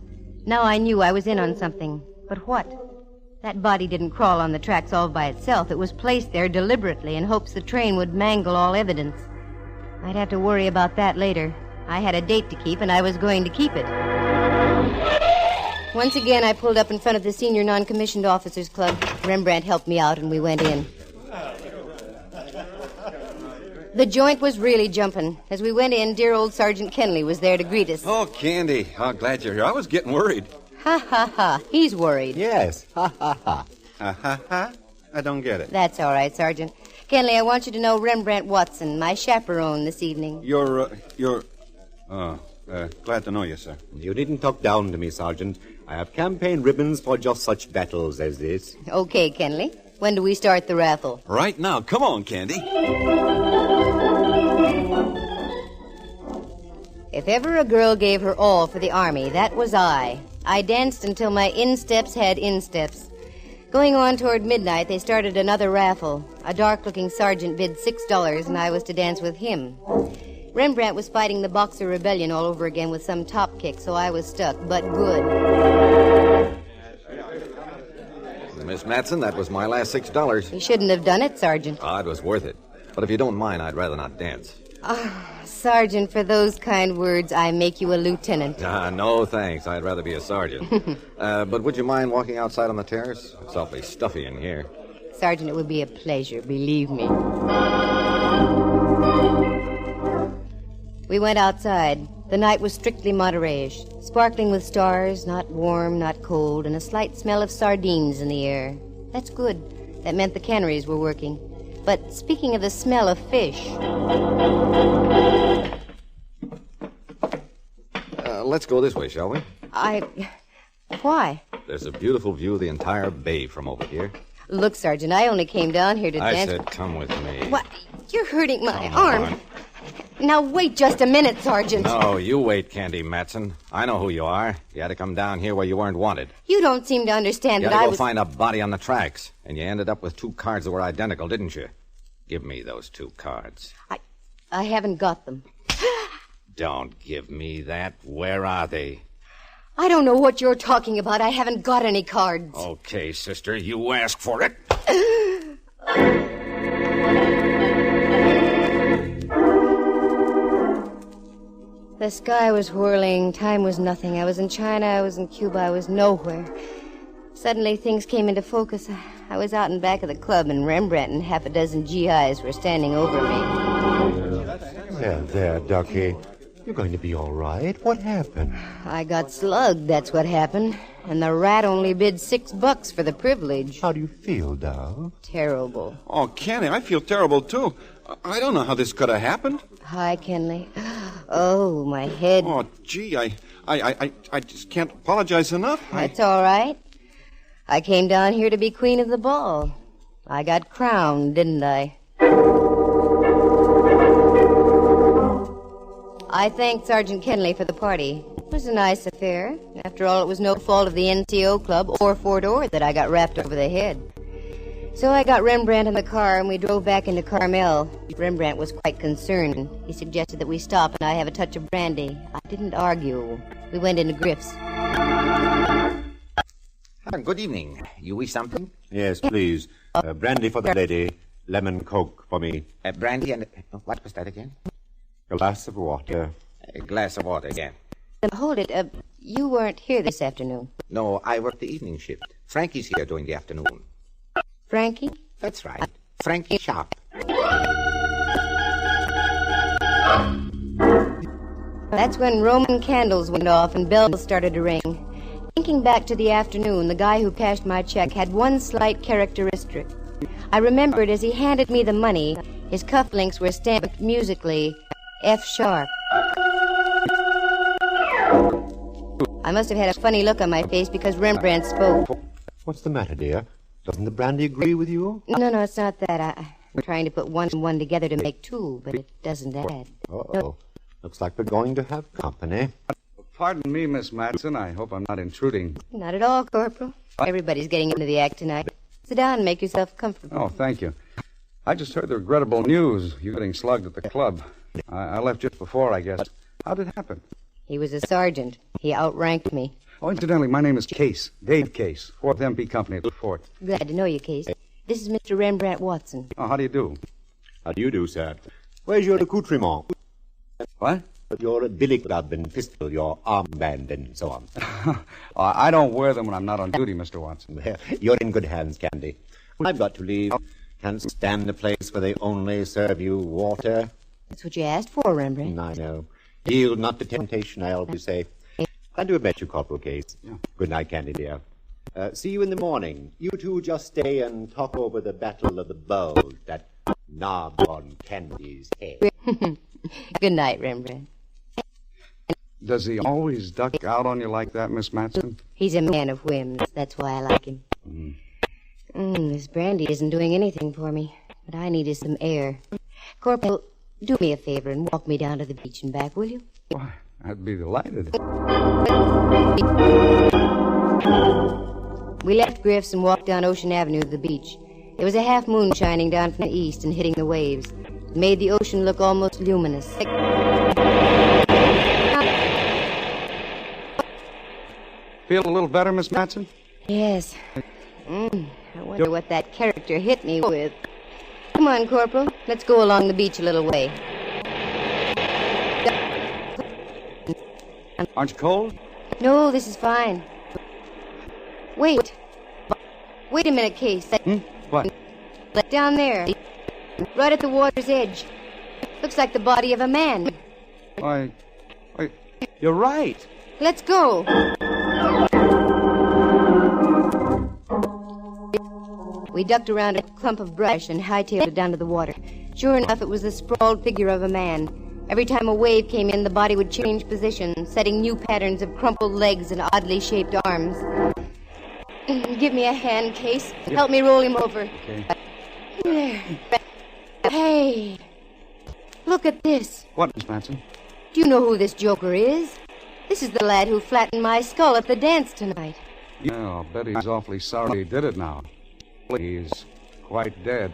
Now I knew I was in on something. But what? That body didn't crawl on the tracks all by itself. It was placed there deliberately in hopes the train would mangle all evidence. I'd have to worry about that later. I had a date to keep, and I was going to keep it. Once again, I pulled up in front of the Senior Non-Commissioned Officers Club. Rembrandt helped me out, and we went in. The joint was really jumping. As we went in, dear old Sergeant Kenley was there to greet us. Oh, Candy. Oh, glad you're here. I was getting worried. Ha, ha, ha. He's worried. Yes. Ha, ha, ha. Ha, ha, ha. I don't get it. That's all right, Sergeant. Kenley, I want you to know Rembrandt Watson, my chaperone this evening. Glad to know you, sir. You needn't talk down to me, Sergeant. I have campaign ribbons for just such battles as this. Okay, Kenley. When do we start the raffle? Right now. Come on, Candy. If ever a girl gave her all for the Army, that was I. I danced until my insteps had insteps. Going on toward midnight, they started another raffle. A dark-looking sergeant bid $6, and I was to dance with him. Rembrandt was fighting the Boxer Rebellion all over again with some top kick, so I was stuck, but good. Miss Matson, that was my last $6. You shouldn't have done it, Sergeant. It was worth it. But if you don't mind, I'd rather not dance. Sergeant, for those kind words, I make you a lieutenant. No, thanks. I'd rather be a sergeant. But would you mind walking outside on the terrace? It's awfully stuffy in here. Sergeant, it would be a pleasure, believe me. We went outside. The night was strictly Monterey-ish, sparkling with stars, not warm, not cold, and a slight smell of sardines in the air. That's good. That meant the canneries were working. But speaking of the smell of fish... Let's go this way, shall we? Why? There's a beautiful view of the entire bay from over here. Look, Sergeant, I only came down here to dance... I said come with me. What? You're hurting my arm. Now, wait just a minute, Sergeant. No, you wait, Candy Matson. I know who you are. You had to come down here where you weren't wanted. You don't seem to understand that I was... You had to go find a body on the tracks, and you ended up with 2 cards that were identical, didn't you? Give me those 2 cards. I haven't got them. Don't give me that. Where are they? I don't know what you're talking about. I haven't got any cards. Okay, sister, you asked for it. The sky was whirling. Time was nothing. I was in China. I was in Cuba. I was nowhere. Suddenly, things came into focus. I was out in back of the club, and Rembrandt and half a dozen GIs were standing over me. There, Ducky. You're going to be all right. What happened? I got slugged, that's what happened. And the rat only bid $6 for the privilege. How do you feel, Dove? Terrible. Oh, Kenny, I feel terrible, too. I don't know how this could have happened. Hi, Kenley. Oh, my head. Oh, gee, I just can't apologize enough. That's all right. I came down here to be queen of the ball. I got crowned, didn't I? I thanked Sergeant Kenley for the party. It was a nice affair. After all, it was no fault of the NCO club or Fort Ord that I got rapped over the head. So I got Rembrandt in the car, and we drove back into Carmel. Rembrandt was quite concerned. He suggested that we stop and I have a touch of brandy. I didn't argue. We went into Griff's. Good evening. You wish something? Yes, please. Brandy for the lady. Lemon Coke for me. Brandy and... what was that again? A glass of water. A glass of water again. Hold it. You weren't here this afternoon. No, I work the evening shift. Frankie's here during the afternoon. Frankie? That's right. Frankie Sharp. That's when Roman candles went off and bells started to ring. Thinking back to the afternoon, the guy who cashed my check had one slight characteristic. I remembered as he handed me the money, his cufflinks were stamped musically, F sharp. I must have had a funny look on my face because Rembrandt spoke. What's the matter, dear? Doesn't the brandy agree with you? No, it's not that. I'm trying to put 1 and 1 together to make 2, but it doesn't add. Uh-oh. Looks like we're going to have company. Pardon me, Miss Matson. I hope I'm not intruding. Not at all, Corporal. Everybody's getting into the act tonight. Sit down and make yourself comfortable. Oh, thank you. I just heard the regrettable news. You getting slugged at the club. I left just before, I guess. How did it happen? He was a sergeant. He outranked me. Oh, incidentally, my name is Case. Dave Case. 4th MP Company at the fort. Glad to know you, Case. This is Mr. Rembrandt Watson. Oh, how do you do? How do you do, sir? Where's your accoutrement? What? Your billy club and pistol, your armband, and so on. I don't wear them when I'm not on duty, Mr. Watson. You're in good hands, Candy. I've got to leave. Can't stand a place where they only serve you water. That's what you asked for, Rembrandt. I know. Yield not to temptation, I always say. I'll do a bet you, Corporal Case. Yeah. Good night, Candy, dear. See you in the morning. You two just stay and talk over the Battle of the Bulge, that knob on Candy's head. Good night, Rembrandt. Does he always duck out on you like that, Miss Matson? He's a man of whims. That's why I like him. This brandy isn't doing anything for me. What I need is some air. Corporal, do me a favor and walk me down to the beach and back, will you? Why, I'd be delighted. We left Griff's and walked down Ocean Avenue to the beach. There was a half moon shining down from the east and hitting the waves. It made the ocean look almost luminous. Feel a little better, Miss Matson? Yes. I wonder what that character hit me with. Come on, Corporal. Let's go along the beach a little way. Aren't you cold? No, this is fine. Wait. Wait a minute, Case. What? Down there. Right at the water's edge. Looks like the body of a man. Why, you're right. Let's go. We ducked around a clump of brush and hightailed it down to the water. Sure enough, it was the sprawled figure of a man. Every time a wave came in, the body would change position, setting new patterns of crumpled legs and oddly shaped arms. Give me a hand, Case. Help me roll him over. Okay. There. Hey, look at this. What, Miss Matson? Do you know who this joker is? This is the lad who flattened my skull at the dance tonight. Yeah, I'll bet he's awfully sorry he did it now. He's quite dead.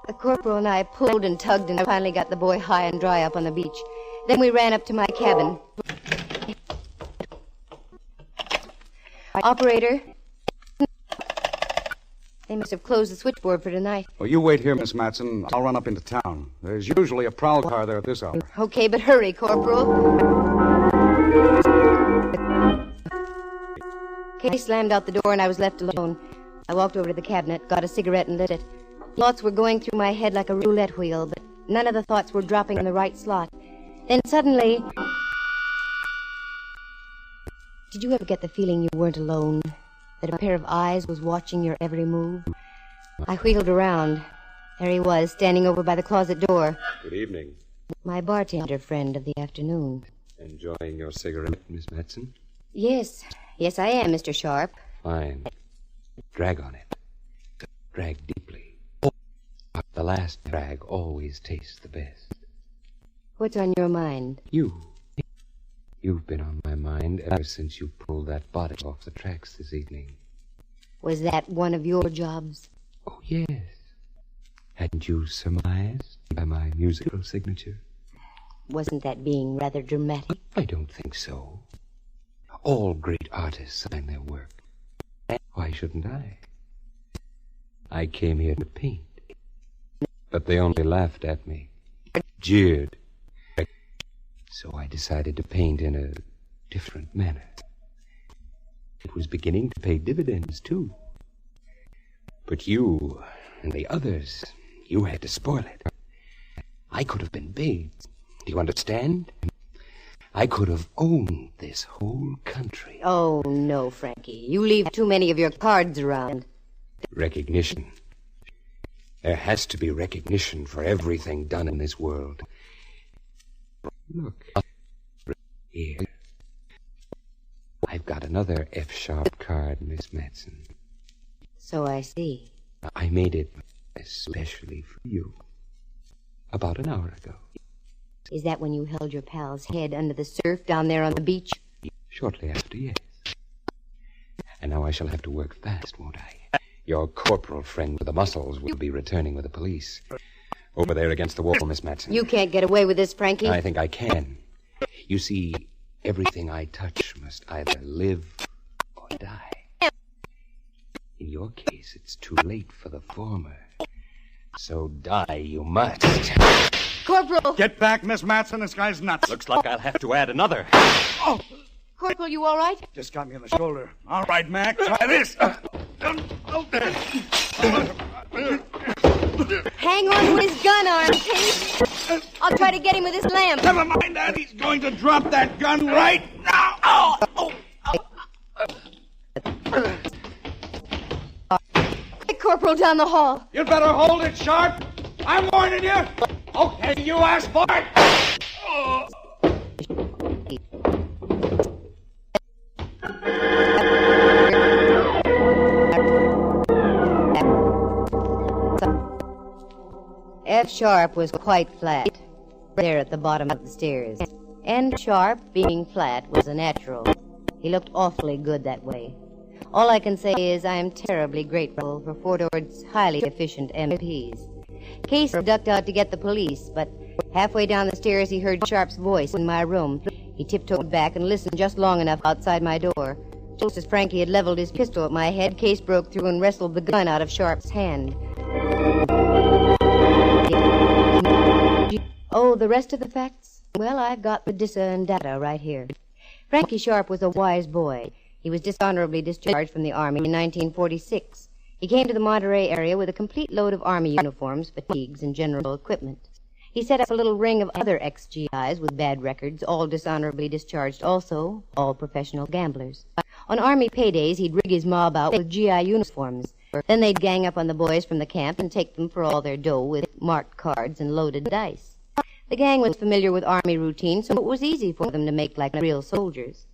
The corporal and I pulled and tugged and finally got the boy high and dry up on the beach. Then we ran up to my cabin. Operator. They must have closed the switchboard for tonight. Well, you wait here, Miss Matson. I'll run up into town. There's usually a prowl car there at this hour. Okay, but hurry, Corporal. Case slammed out the door and I was left alone. I walked over to the cabinet, got a cigarette and lit it. Thoughts were going through my head like a roulette wheel, but none of the thoughts were dropping in the right slot. Then suddenly... Did you ever get the feeling you weren't alone? That a pair of eyes was watching your every move? I wheeled around. There he was, standing over by the closet door. Good evening. My bartender friend of the afternoon. Enjoying your cigarette, Miss Matson? Yes. Yes, I am, Mr. Sharp. Fine. Drag on it. Drag deeply. The last drag always tastes the best. What's on your mind? You've been on my mind ever since you pulled that body off the tracks this evening. Was that one of your jobs? Oh, yes. Hadn't you surmised by my musical signature? Wasn't that being rather dramatic? I don't think so. All great artists sign their work. Why shouldn't I? I came here to paint. But they only laughed at me, jeered. So I decided to paint in a different manner. It was beginning to pay dividends, too. But you and the others, you had to spoil it. I could have been big. Do you understand? I could have owned this whole country. Oh, no, Frankie. You leave too many of your cards around. Recognition. There has to be recognition for everything done in this world. Look. Here. I've got another F-sharp card, Miss Matson. So I see. I made it especially for you. About an hour ago. Is that when you held your pal's head under the surf down there on the beach? Shortly after, yes. And now I shall have to work fast, won't I? Your corporal friend with the muscles will be returning with the police. Over there against the wall, Miss Matson. You can't get away with this, Frankie. I think I can. You see, everything I touch must either live or die. In your case, it's too late for the former. So die you must. Corporal! Get back, Miss Matson. This guy's nuts. Looks like I'll have to add another. Oh, Corporal, you all right? just got me on the shoulder. All right, Mac, try this. Hang on to his gun arm, Case. I'll try to get him with this lamp. Never mind that. He's going to drop that gun right now. Get Corporal down the hall. You'd better hold it sharp. I'm warning you. Okay, you asked for it. F sharp was quite flat, there at the bottom of the stairs. N sharp, being flat, was a natural. He looked awfully good that way. All I can say is I am terribly grateful for Fort Ord's highly efficient MPs. Case ducked out to get the police, but halfway down the stairs he heard Sharp's voice in my room. He tiptoed back and listened just long enough outside my door. Just as Frankie had leveled his pistol at my head, Case broke through and wrestled the gun out of Sharp's hand. Oh, the rest of the facts? Well, I've got the dissa and data right here. Frankie Sharp was a wise boy. He was dishonorably discharged from the Army in 1946. He came to the Monterey area with a complete load of Army uniforms, fatigues, and general equipment. He set up a little ring of other ex-GIs with bad records, all dishonorably discharged also, all professional gamblers. On Army paydays, he'd rig his mob out with GI uniforms. Then they'd gang up on the boys from the camp and take them for all their dough with marked cards and loaded dice. The gang was familiar with Army routine, so it was easy for them to make like real soldiers.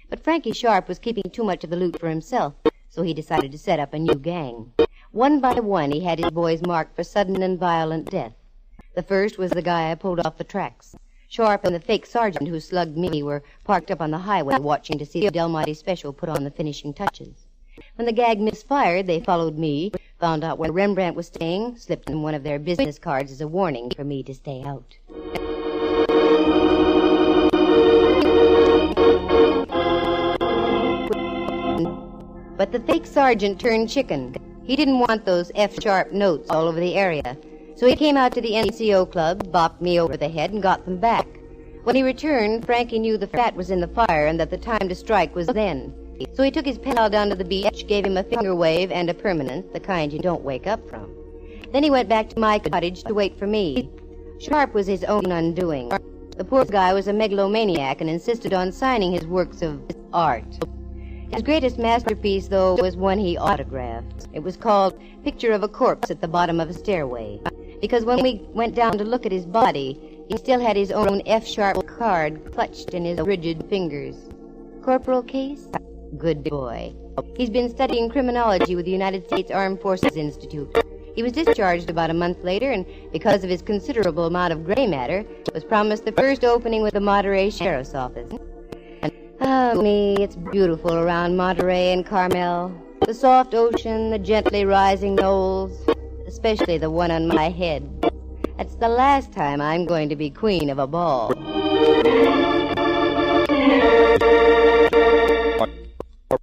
But Frankie Sharp was keeping too much of the loot for himself, so he decided to set up a new gang. One by one, he had his boys marked for sudden and violent death. The first was the guy I pulled off the tracks. Sharp and the fake sergeant who slugged me were parked up on the highway watching to see the Del Monte special put on the finishing touches. When the gag misfired, they followed me, found out where Rembrandt was staying, slipped in one of their business cards as a warning for me to stay out. But the fake sergeant turned chicken. He didn't want those F-sharp notes all over the area. So he came out to the NCO club, bopped me over the head, and got them back. When he returned, Frankie knew the fat was in the fire and that the time to strike was then. So he took his pal down to the beach, gave him a finger wave and a permanent, the kind you don't wake up from. Then he went back to my cottage to wait for me. Sharp was his own undoing. The poor guy was a megalomaniac and insisted on signing his works of art. His greatest masterpiece, though, was one he autographed. It was called Picture of a Corpse at the Bottom of a Stairway. Because when we went down to look at his body, he still had his own F-sharp card clutched in his rigid fingers. Corporal Case? Good boy. He's been studying criminology with the United States Armed Forces Institute. He was discharged about a month later, and because of his considerable amount of gray matter, was promised the first opening with the Monterey Sheriff's Office. Oh, me, it's beautiful around Monterey and Carmel. The soft ocean, the gently rising knolls, especially the one on my head. That's the last time I'm going to be queen of a ball.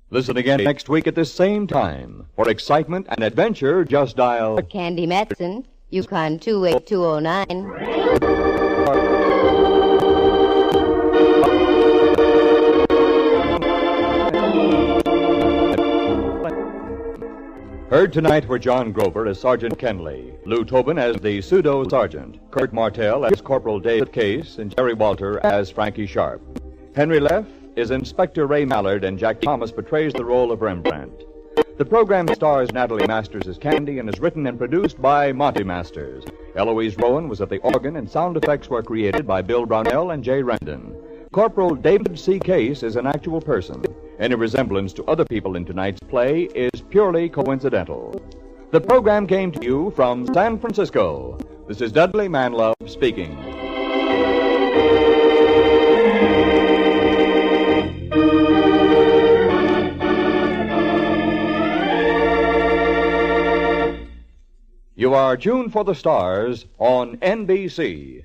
Listen again next week at this same time. For excitement and adventure, just dial Candy Matson, YUkon 28209. Heard tonight were John Grover as Sergeant Kenley, Lou Tobin as the pseudo-sergeant, Kurt Martell as Corporal David Case, and Jerry Walter as Frankie Sharp. Henry Leff is Inspector Ray Mallard, and Jack Thomas portrays the role of Rembrandt. The program stars Natalie Masters as Candy and is written and produced by Monty Masters. Eloise Rowan was at the organ, and sound effects were created by Bill Brownell and Jay Rendon. Corporal David C. Case is an actual person. Any resemblance to other people in tonight's play is purely coincidental. The program came to you from San Francisco. This is Dudley Manlove speaking. You are tuned for the stars on NBC.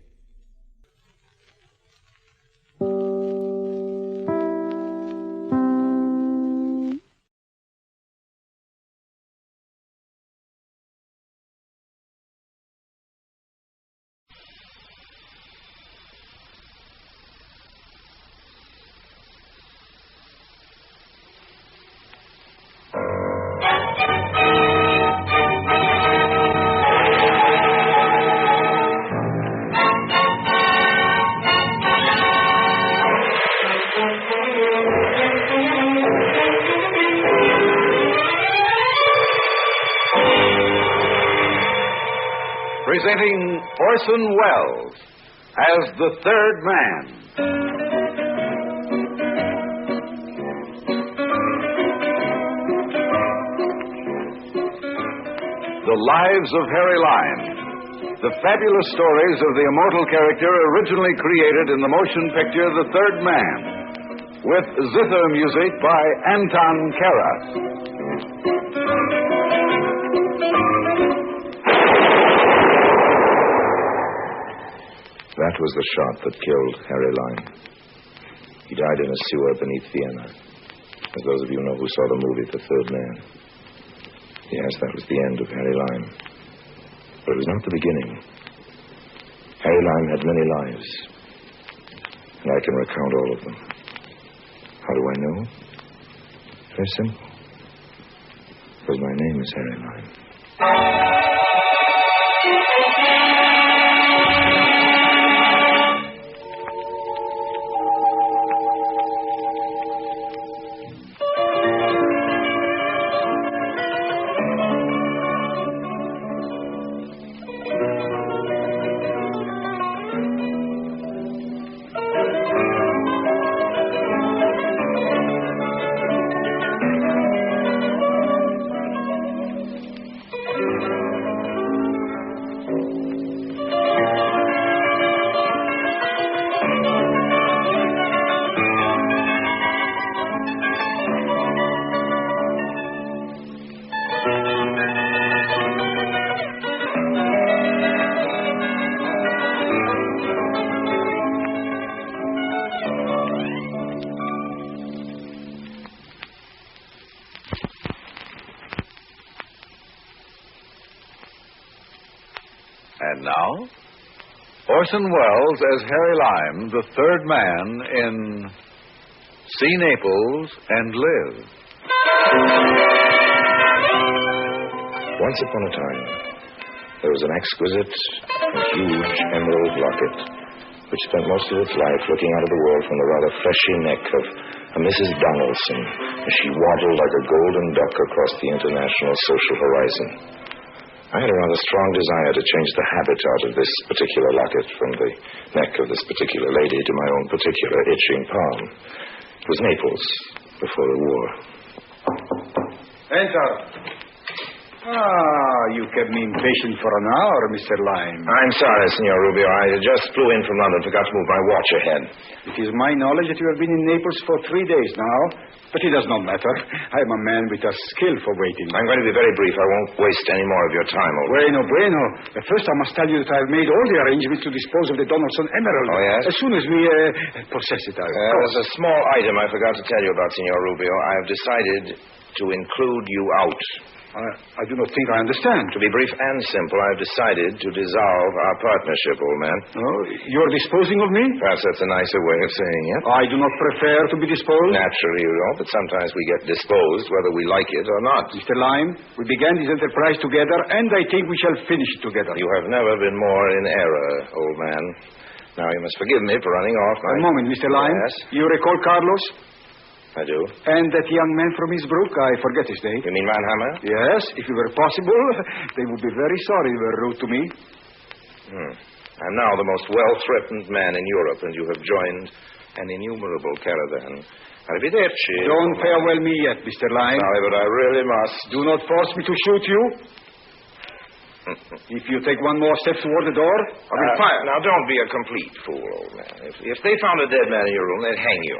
presenting Orson Welles as the Third Man. The Lives of Harry Lime. The fabulous stories of the immortal character originally created in the motion picture The Third Man, with zither music by Anton Karas. That was the shot that killed Harry Lime. He died in a sewer beneath Vienna. As those of you know who saw the movie The Third Man. Yes, that was the end of Harry Lime. But it was not the beginning. Harry Lime had many lives. And I can recount all of them. How do I know? Very simple. Because my name is Harry Lime. And now, Orson Welles as Harry Lime, the Third Man in See Naples and Live. Once upon a time, there was an exquisite and huge emerald locket which spent most of its life looking out of the world from the rather fleshy neck of a Mrs. Donaldson as she waddled like a golden duck across the international social horizon. I had a rather strong desire to change the habitat of this particular locket from the neck of this particular lady to my own particular itching palm. It was Naples before the war. Enter. You kept me impatient for an hour, Mr. Lime. I'm sorry, Signor Rubio. I just flew in from London. Forgot to move my watch ahead. It is my knowledge that you have been in Naples for 3 days now, but it does not matter. I am a man with a skill for waiting. I'm going to be very brief. I won't waste any more of your time. Bueno. First, I must tell you that I have made all the arrangements to dispose of the Donaldson Emerald. Oh, yes? As soon as we possess it, there's a small item I forgot to tell you about, Signor Rubio. I have decided to include you out. I do not think I understand. To be brief and simple, I have decided to dissolve our partnership, old man. Oh, you're disposing of me? Perhaps that's a nicer way of saying it. I do not prefer to be disposed. Naturally, you don't, but sometimes we get disposed whether we like it or not. Mr. Lime, we began this enterprise together, and I think we shall finish it together. You have never been more in error, old man. Now, you must forgive me for running off. A moment, Mr. Lime. Yes? You recall Carlos? I do. And that young man from Innsbruck, I forget his name. You mean Mannheimer? Yes, if it were possible, they would be very sorry you were rude to me. I'm now the most well-threatened man in Europe, and you have joined an innumerable caravan. Arrivederci. Don't farewell me yet, Mr. Lime. Sorry, but I really must. Do not force me to shoot you. If you take one more step toward the door, I will fire. Now, don't be a complete fool, old man. If they found a dead man in your room, they'd hang you.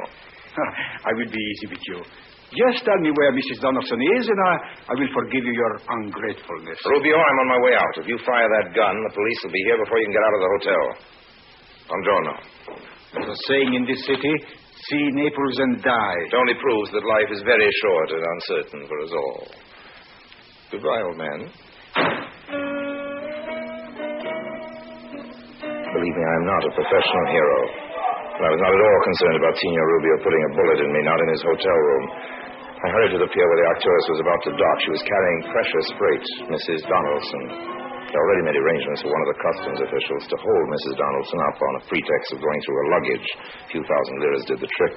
I will be easy with you. Just tell me where Mrs. Donaldson is, and I will forgive you your ungratefulness. Rubio, I'm on my way out. If you fire that gun, the police will be here before you can get out of the hotel. Buongiorno. There's a saying in this city, see Naples and die. It only proves that life is very short and uncertain for us all. Goodbye, old man. Believe me, I'm not a professional hero. But I was not at all concerned about Signor Rubio putting a bullet in me, not in his hotel room. I hurried to the pier where the Arcturus was about to dock. She was carrying precious freight, Mrs. Donaldson. I already made arrangements for one of the customs officials to hold Mrs. Donaldson up on a pretext of going through her luggage. A few thousand liras did the trick.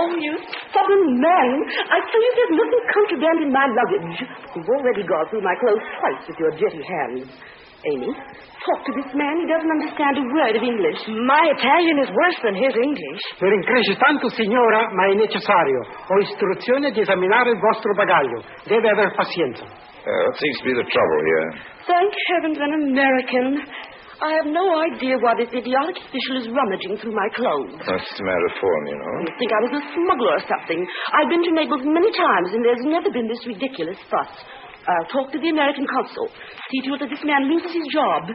Oh, you stubborn man. I tell you there's nothing contraband in my luggage. You've already gone through my clothes twice with your jetty hands. Amy, talk to this man. He doesn't understand a word of English. My Italian is worse than his English. Per incresce tanto, signora, ma è necessario. Ho istruzione di esaminare il vostro bagaglio. Deve aver pazienza. What seems to be the trouble here? Thank heavens, an American. I have no idea why this idiotic official is rummaging through my clothes. What's the matter for him, you know? You think I was a smuggler or something. I've been to Naples many times, and there's never been this ridiculous fuss. I'll talk to the American consul. See to it that this man loses his job.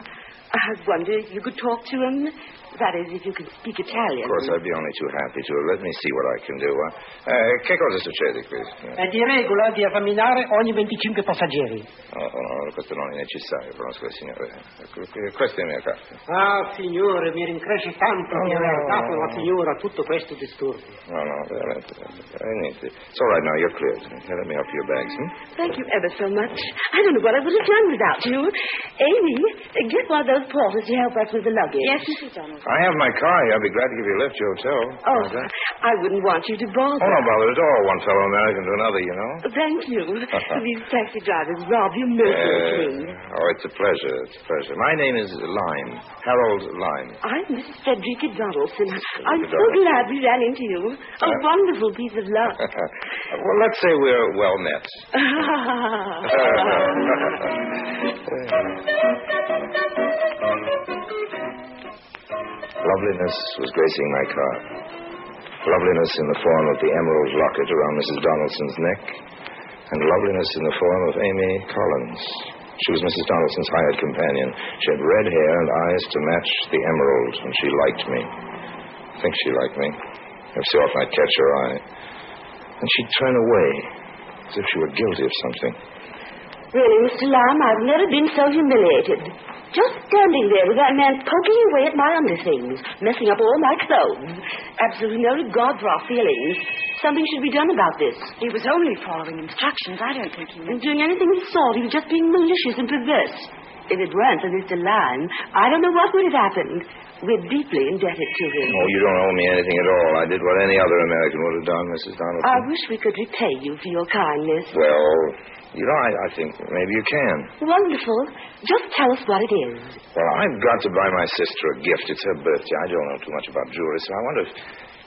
I wonder if you could talk to him. That is, if you could speak Italian. Of course, I'd be only too happy to. Let me see what I can do. Che cosa succede qui? È di regola di esaminare ogni 25 passeggeri. No, questo non è necessario, conosco il signore. Questa è la mia carta. Ah, signore, mi rincresce tanto di aver dato alla signora tutto questo disturbo. No, veramente. Niente. It's all right now, you're cleared. Let me help your bags, Thank you ever so much. I don't know what I would have done without you. Amy, get one of those porters to help us with the luggage. Yes, Mrs. Donaldson. I have my car here. I'll be glad to give you a lift to your hotel. Oh, I wouldn't want you to bother. Oh, no bother at all. One fellow American to another, you know. Thank you. These taxi drivers rob you mercilessly. It's a pleasure. It's a pleasure. My name is Lyme. Harold Lyme. I'm Mrs. Frederica Donaldson. I'm so glad we ran into you. A wonderful piece of luck. Well, let's say we're well met. Loveliness was gracing my car. Loveliness in the form of the emerald locket around Mrs. Donaldson's neck, and loveliness in the form of Amy Collins. She was Mrs. Donaldson's hired companion. She had red hair and eyes to match the emerald, and she liked me. I think she liked me. Every so often I'd catch her eye. And she'd turn away, as if she were guilty of something. Really, Mr. Lyme, I've never been so humiliated. Just standing there with that man poking away at my underthings, messing up all my clothes. Absolutely no regard for our feelings. Something should be done about this. He was only following instructions. I don't think he meant... Doing anything of the sort. He was just being malicious and perverse. If it weren't for Mr. Lyme, I don't know what would have happened. We're deeply indebted to him. Oh, you don't owe me anything at all. I did what any other American would have done, Mrs. Donaldson. I wish we could repay you for your kindness. Well, you know, I think maybe you can. Wonderful. Just tell us what it is. Well, I've got to buy my sister a gift. It's her birthday. I don't know too much about jewelry, so I wonder if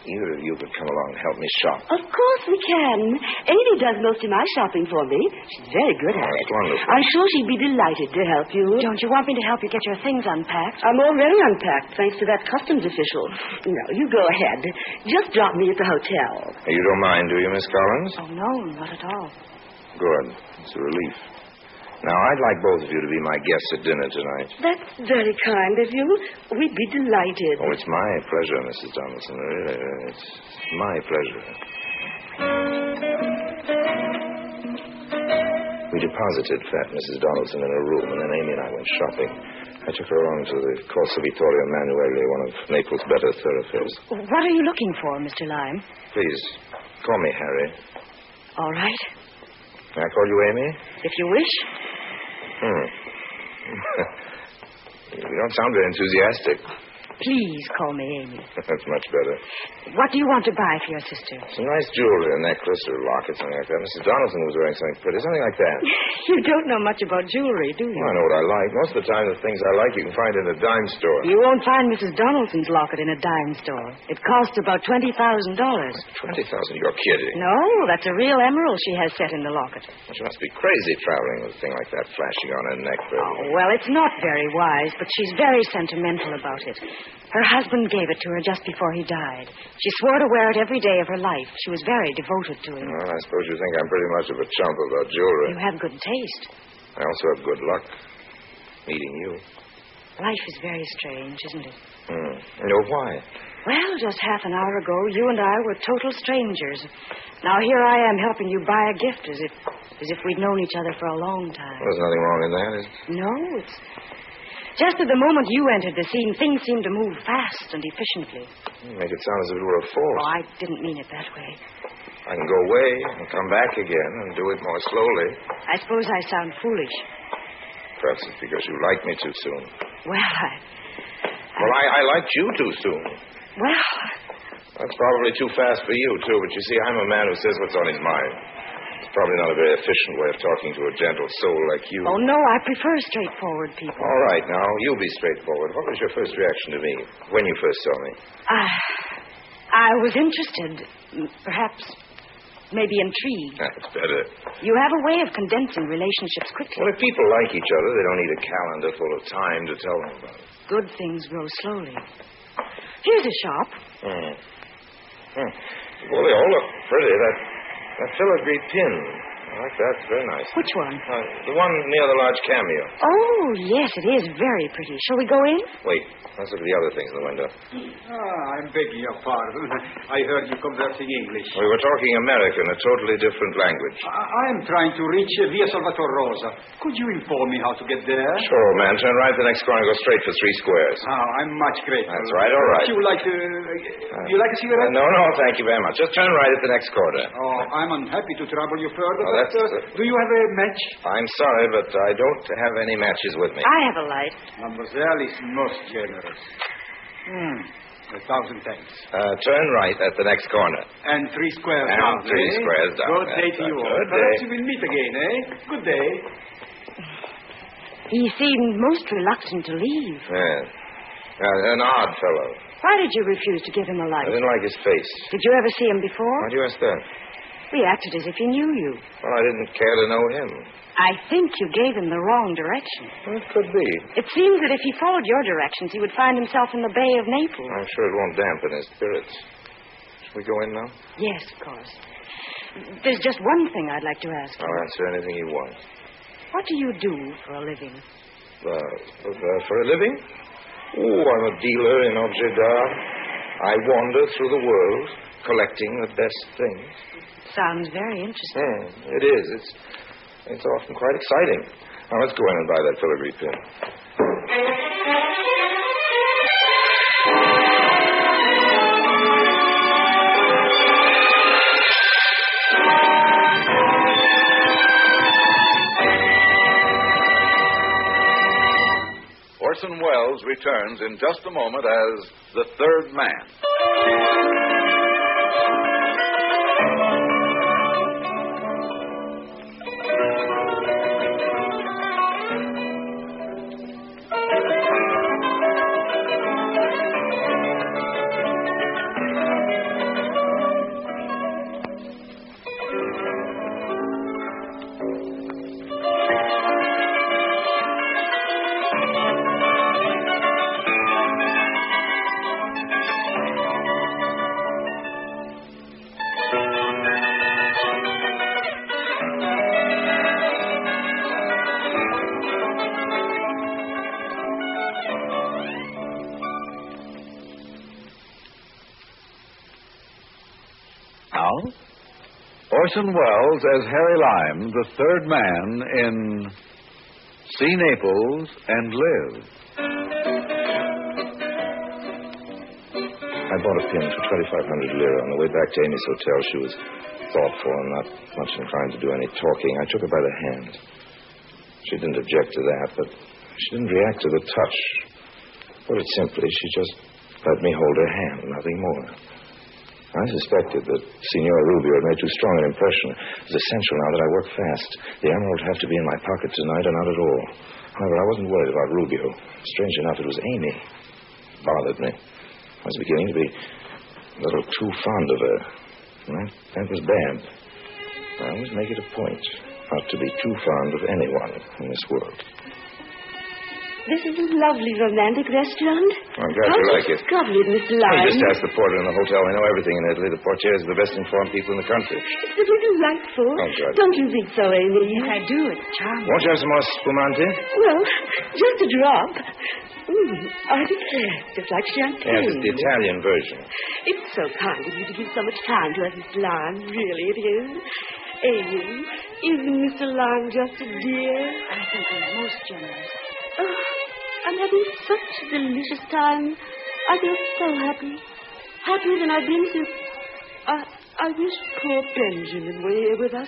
either of you could come along and help me shop. Of course we can. Amy does most of my shopping for me. She's very good at it. That's wonderful. I'm sure she'd be delighted to help you. Don't you want me to help you get your things unpacked? I'm already unpacked, thanks to that customs official. No, you go ahead. Just drop me at the hotel. You don't mind, do you, Miss Collins? Oh, no, not at all. Good. It's a relief. Now, I'd like both of you to be my guests at dinner tonight. That's very kind of you. We'd be delighted. Oh, it's my pleasure, Mrs. Donaldson. It's my pleasure. We deposited fat Mrs. Donaldson in her room, and then Amy and I went shopping. I took her along to the Corso Vittorio Emanuele, one of Naples' better thoroughfares. What are you looking for, Mr. Lyme? Please, call me Harry. All right. May I call you Amy? If you wish. You don't sound very enthusiastic. Please call me Amy. That's much better. What do you want to buy for your sister? Some nice jewelry, a necklace or a locket, something like that. Mrs. Donaldson was wearing something pretty, something like that. You don't know much about jewelry, do you? Well, I know what I like. Most of the time, the things I like you can find in a dime store. You won't find Mrs. Donaldson's locket in a dime store. It costs about $20,000. $20,000? You're kidding. No, that's a real emerald she has set in the locket. Well, she must be crazy traveling with a thing like that flashing on her neck. Oh, well, it's not very wise, but she's very sentimental about it. Her husband gave it to her just before he died. She swore to wear it every day of her life. She was very devoted to him. Well, I suppose you think I'm pretty much of a chump about jewelry. You have good taste. I also have good luck meeting you. Life is very strange, isn't it? You know why? Well, just half an hour ago, you and I were total strangers. Now here I am helping you buy a gift as if we'd known each other for a long time. Well, there's nothing wrong in that, is there? No, it's... Just at the moment you entered the scene, things seemed to move fast and efficiently. You make it sound as if it were a force. Oh, I didn't mean it that way. I can go away and come back again and do it more slowly. I suppose I sound foolish. Perhaps it's because you like me too soon. Well, I liked you too soon. Well... That's probably too fast for you, too, but you see, I'm a man who says what's on his mind. Probably not a very efficient way of talking to a gentle soul like you. Oh, no, I prefer straightforward people. All right, now, you be straightforward. What was your first reaction to me when you first saw me? I was interested. Perhaps, maybe intrigued. That's better. You have a way of condensing relationships quickly. Well, if people like each other, they don't need a calendar full of time to tell them about it. Good things grow slowly. Here's a shop. Well, they all look pretty. That filigree pin. I like that. It's very nice. Which one? The one near the large cameo. Oh, yes, it is very pretty. Shall we go in? Wait, let's look at the other things in the window. I'm begging your pardon. I heard you conversing English. We were talking American, a totally different language. I am trying to reach Via Salvatore Rosa. Could you inform me how to get there? Sure, man. Turn right the next corner and go straight for 3 squares. Oh, I'm much grateful. That's right, all right. Would you like to... you like a cigarette? No, thank you very much. Just turn right at the next corner. Oh, I'm unhappy to trouble you further. Oh, do you have a match? I'm sorry, but I don't have any matches with me. I have a light. Mademoiselle is most generous. 1,000 thanks. Turn right at the next corner. And 3 squares and down. 3 squares down. Good day to you all. Good Perhaps day. we will meet again, eh? Good day. He seemed most reluctant to leave. Yes. An odd fellow. Why did you refuse to give him a light? I didn't like his face. Did you ever see him before? Why do you ask that? He acted as if he knew you. Well, I didn't care to know him. I think you gave him the wrong direction. Well, it could be. It seems that if he followed your directions, he would find himself in the Bay of Naples. I'm sure it won't dampen his spirits. Shall we go in now? Yes, of course. There's just one thing I'd like to ask you. I'll answer anything you want. What do you do for a living? For a living? Oh, I'm a dealer in objets d'art. I wander through the world, collecting the best things. Sounds very interesting. It is. It's often quite exciting. Now, let's go in and buy that filigree pin. Orson Welles returns in just a moment as the third man. Orson Welles as Harry Lime, the third man in See Naples and Live. I bought a pin for 2,500 lira. On the way back to Amy's hotel, she was thoughtful and not much inclined to do any talking. I took her by the hand. She didn't object to that, but she didn't react to the touch. Put it simply, she just let me hold her hand, nothing more. I suspected that Signor Rubio had made too strong an impression. It was essential now that I work fast. The emerald would have to be in my pocket tonight or not at all. However, I wasn't worried about Rubio. Strange enough, it was Amy. It bothered me. I was beginning to be a little too fond of her. And that was bad. I always make it a point not to be too fond of anyone in this world. This is a lovely romantic restaurant. I'm glad you like it. Discovered it, Miss Lime. I just asked the porter in the hotel. They know everything in Italy. The portiers are the best informed people in the country. Isn't it delightful? Oh, good. Don't you think so, Amy? Yes, I do. It's charming. Won't you have some more spumante? Well, just a drop. I declare, just like champagne. Yes, it's the Italian version. It's so kind of you to give so much time to us, Miss Lime. Really, it is. Amy, isn't Mr. Lime just a dear? I think he's most generous. Oh, I'm having such a delicious time. I feel so happy. Happier than I've been since... I wish poor Benjamin were here with us.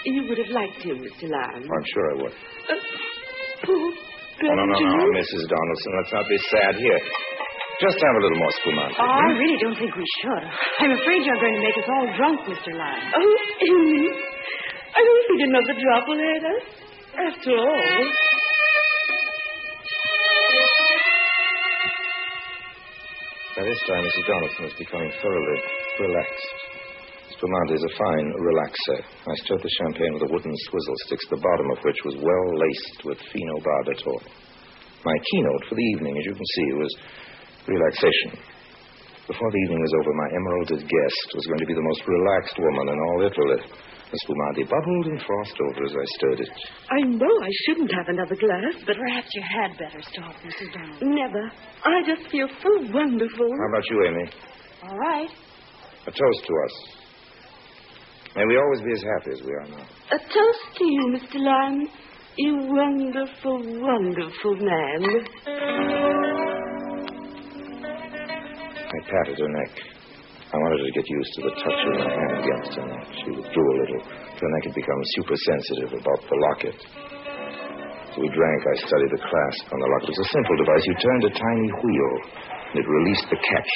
You would have liked him, Mr. Lime. I'm sure I would. Poor Benjamin. No, Mrs. Donaldson. Let's not be sad. Here. Just have a little more spumante. Oh, I really don't think we should. I'm afraid you're going to make us all drunk, Mr. Lime. Oh, Amy. I don't think another drop will hurt us. After all. By this time, Mrs. Donaldson was becoming thoroughly relaxed. Spumante is a fine relaxer. I stirred the champagne with a wooden swizzle sticks, the bottom of which was well laced with phenobarbital. My keynote for the evening, as you can see, was relaxation. Before the evening was over, my emeralded guest was going to be the most relaxed woman in all Italy. The spumante bubbled and frothed over as I stirred it. I know I shouldn't have another glass, but Perhaps you had better stop, Mrs. Donaldson. never. I just feel so wonderful. How about you, Amy? All right. A toast to us. May we always be as happy as we are now. A toast to you, Mr. Lyme. You wonderful, wonderful man. I patted her neck. I wanted her to get used to the touch of my hand against her neck. She withdrew a little. Her neck had become super sensitive about the locket. As we drank, I studied the clasp on the locket. It was a simple device. You turned a tiny wheel, and it released the catch.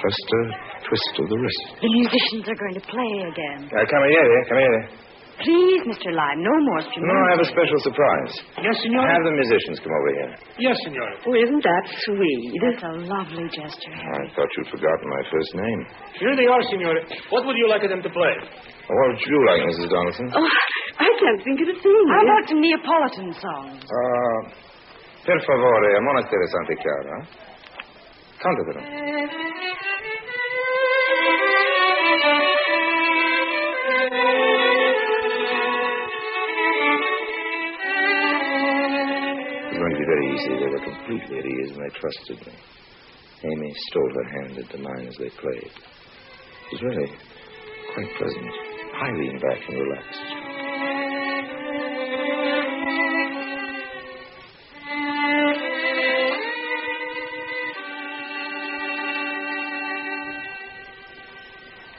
Just a twist of the wrist. The musicians are going to play again. Come here. Please, Mr. Lyme, no more spumante. No, I have a special surprise. Yes, Signora? Have the musicians come over here. Yes, Signora. Oh, isn't that sweet? That's a lovely gesture, I Harry. thought you'd forgotten my first name. Here they are, Signora. What would you like them to play? What would you like, Mrs. Donaldson? Oh, I can't think of a thing. How about some Neapolitan songs? Per favore, a monastere Santa Chiara. Cantatelo. It was going to be very easy. They were completely at ease, and they trusted me. Amy stole her hand into mine as they played. It was really quite pleasant. I leaned back and relaxed.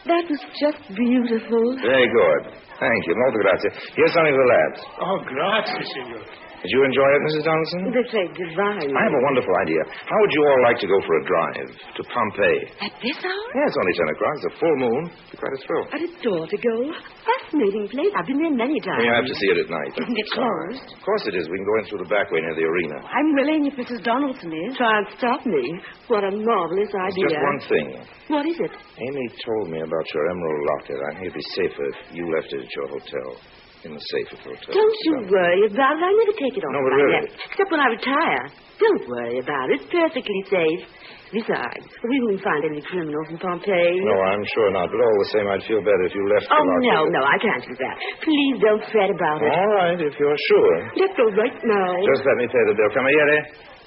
That was just beautiful. Very good. Thank you. Molto grazie. Here's something for the lads. Oh, grazie, Signor. Did you enjoy it, Mrs. Donaldson? They played divine. I have a wonderful idea. How would you all like to go for a drive to Pompeii? At this hour? Yeah, it's only 10 o'clock. It's a full moon. It'd be quite a thrill. I'd adore to go. Fascinating place. I've been there many times. You have to see it at night. Isn't it closed? Of course it is. We can go in through the back way near the arena. I'm willing if Mrs. Donaldson is. Try and stop me. What a marvelous There's idea. just one thing. What is it? Amy told me about your emerald locket. I think it'd be safer if you left it at your hotel. In the safe at the hotel. Don't you worry about it. I never take it off. No, but my really. neck, except when I retire. Don't worry about it. It's perfectly safe. Besides, we wouldn't find any criminals in Pompeii. No, I'm sure not. But all the same, I'd feel better if you left the Oh, locket. no, I can't do that. Please don't fret about it. All right, if you're sure. Let's go right now. Just let me pay the bill. Cameriere?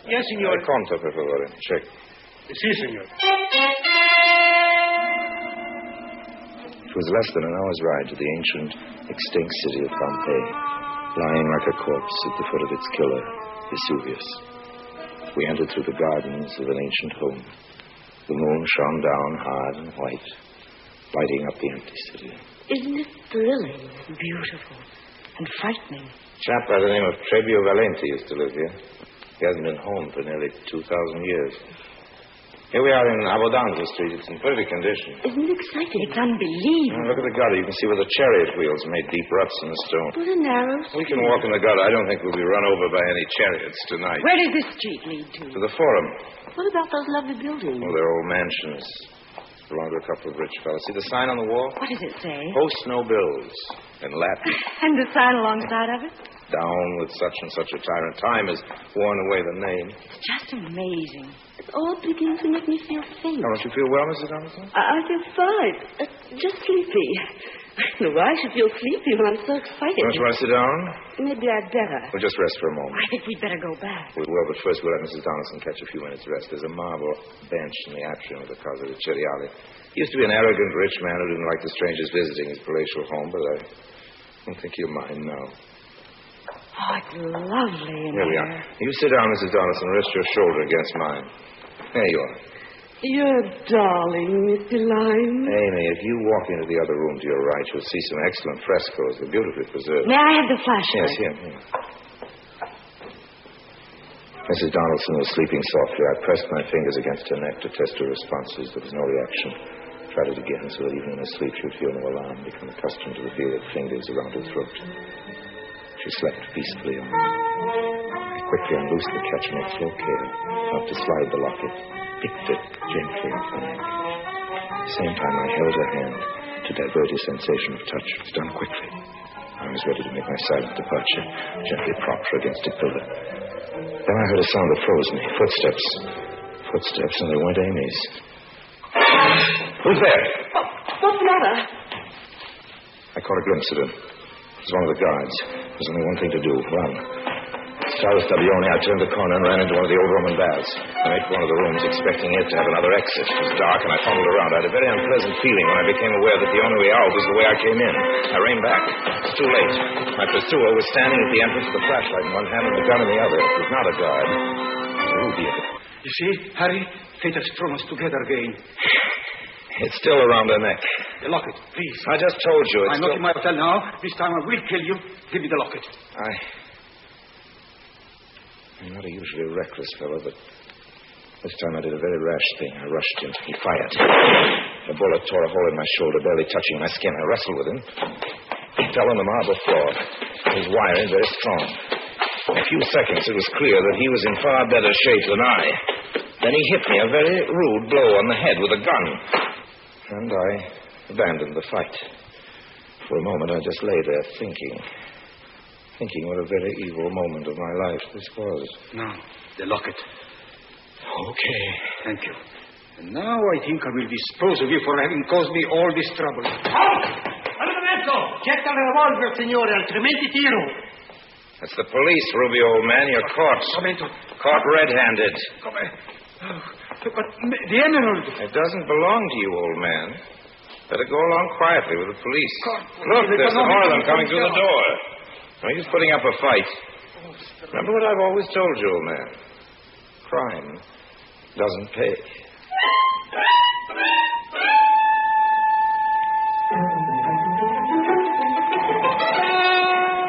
Yes, Signor. Conto, per favore. Check. Si, Signor. It was less than an hour's ride to the ancient, extinct city of Pompeii, lying like a corpse at the foot of its killer, Vesuvius. We entered through the gardens of an ancient home. The moon shone down hard and white, lighting up the empty city. Isn't it thrilling? Beautiful and frightening. A chap by the name of Trebio Valenti used to live here. He hasn't been home for nearly 2,000 years. Here we are in Abbondanza Street. It's in perfect condition. Isn't it exciting? It's unbelievable. Look at the gutter. You can see where the chariot wheels made deep ruts in the stone. What a narrow street. We can walk in the gutter. I don't think we'll be run over by any chariots tonight. Where does this street lead to? To the Forum. What about those lovely buildings? Oh, they're old mansions. Belong to a couple of rich fellows. See the sign on the wall? What does it say? Post no bills. In Latin. And the sign alongside of it? Down with such and such a tyrant. Time has worn away the name. It's just amazing. It all begins to make me feel faint. Don't you feel well, Mrs. Donaldson? I feel fine. Just sleepy. I don't know why I should feel sleepy when I'm so excited. Don't you want to sit down? Maybe I'd better. We'll just rest for a moment. I think we'd better go back. We will, but first we'll let Mrs. Donaldson catch a few minutes' rest. There's a marble bench in the atrium of the Casa de Ceriali. He used to be an arrogant rich man who didn't like the strangers visiting his palatial home, but I don't think he'll mind now. Oh, it's lovely in Here we are. You sit down, Mrs. Donaldson, and rest your shoulder against mine. There you are. You're darling, Mr. Lyme. Amy, if you walk into the other room to your right, you'll see some excellent frescoes. They're beautifully preserved. May I have the flashlight? Yes, here. Mrs. Donaldson was sleeping softly. I pressed my fingers against her neck to test her responses. There was no reaction. Tried it again so that even in her sleep she would feel no alarm, become accustomed to the feel of fingers around her throat. She slept peacefully on. I quickly unloosed the catch and with slow care, helped to slide the locket, picked it gently off her neck. At the same time, I held her hand to divert his sensation of touch. It was done quickly. I was ready to make my silent departure, gently propped her against a pillar. Then I heard a sound that froze me. Footsteps. Footsteps, and they weren't Amy's. Who's there? What's the matter? I caught a glimpse of him. It was one of the guards. There was only one thing to do, run. Silas Davione, I turned the corner and ran into one of the old Roman baths. I made for one of the rooms, expecting it to have another exit. It was dark, and I fumbled around. I had a very unpleasant feeling when I became aware that the only way out was the way I came in. I reined back. It was too late. My pursuer was standing at the entrance with a flashlight in one hand and the gun in the other. It was not a guard. It was a Rubio. You see, Harry, fate has thrown us together again. It's still around her neck. The locket, please. I just told you. I'm not in my hotel now. This time I will kill you. Give me the locket. I'm not a usually reckless fellow, but this time I did a very rash thing. I rushed him. He fired. The bullet tore a hole in my shoulder, barely touching my skin. I wrestled with him. He fell on the marble floor. His wiring very strong. In a few seconds, it was clear that he was in far better shape than I. Then he hit me a very rude blow on the head with a gun. And I abandoned the fight. For a moment, I just lay there thinking what a very evil moment of my life this was. Now, the locket. Okay. Thank you. And now I think I will dispose of you for having caused me all this trouble. Halt! Armamento! Getta il revolver, signore, altrimenti tiro. That's the police, Rubio, old man. You're caught. Caught red-handed. But the emerald... It doesn't belong to you, old man. Better go along quietly with the police. Look, there's some more of them coming through the door. No use putting up a fight. Remember what I've always told you, old man. Crime doesn't pay.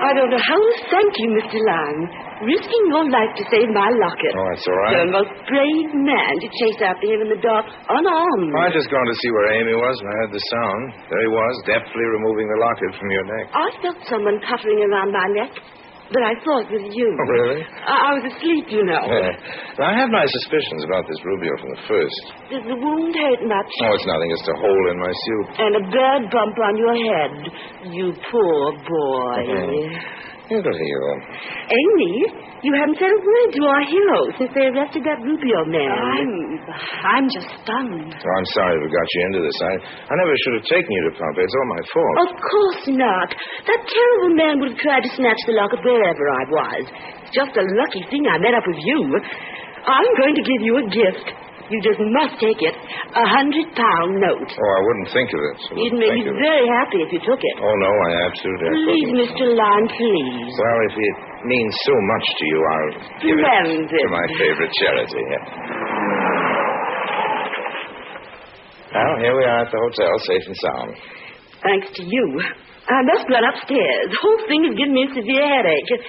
I don't know how to thank you, Mr. Lang. Risking your life to save my locket. Oh, that's all right. You're a most brave man to chase after him in the dark, unarmed. I just gone to see where Amy was, and I heard the sound. There he was, deftly removing the locket from your neck. I felt someone cuffing around my neck, but I thought it was you. Oh, really? I was asleep, you know. Yeah. Now, I had my suspicions about this Rubio from the first. Does the wound hurt much? Oh, it's nothing. It's a hole in my suit. And a bird bump on your head. You poor boy. You're the hero. Amy, you haven't said a word to our hero since they arrested that Rubio man. I'm just stunned. Oh, I'm sorry we got you into this. I never should have taken you to Pompeii. It's all my fault. Of course not. That terrible man would have tried to snatch the locket wherever I was. It's just a lucky thing I met up with you. I'm going to give you a gift. You just must take it. £100 note. Oh, I wouldn't think of it. You'd make me very happy if you took it. Oh, no, I absolutely... Please, Mr. Lyon, please. Well, if it means so much to you, I'll give it to my favorite charity. Well, here we are at the hotel, safe and sound. Thanks to you. I must run upstairs. The whole thing has given me a severe headache.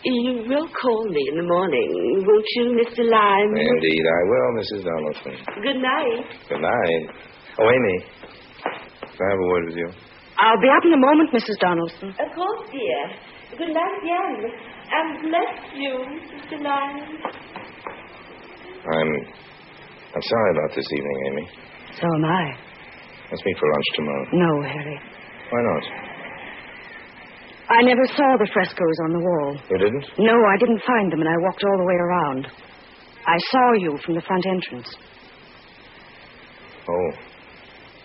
You will call me in the morning, won't you, Mr. Lyon? Indeed, I will, Mrs. Donaldson. Good night. Good night. Oh, Amy, can I have a word with you? I'll be up in a moment, Mrs. Donaldson. Of course, dear. Good night again. And bless you, Mr. Lyon. I'm sorry about this evening, Amy. So am I. Let's meet for lunch tomorrow. No, Harry. Why not? I never saw the frescoes on the wall. You didn't? No, I didn't find them, and I walked all the way around. I saw you from the front entrance. Oh.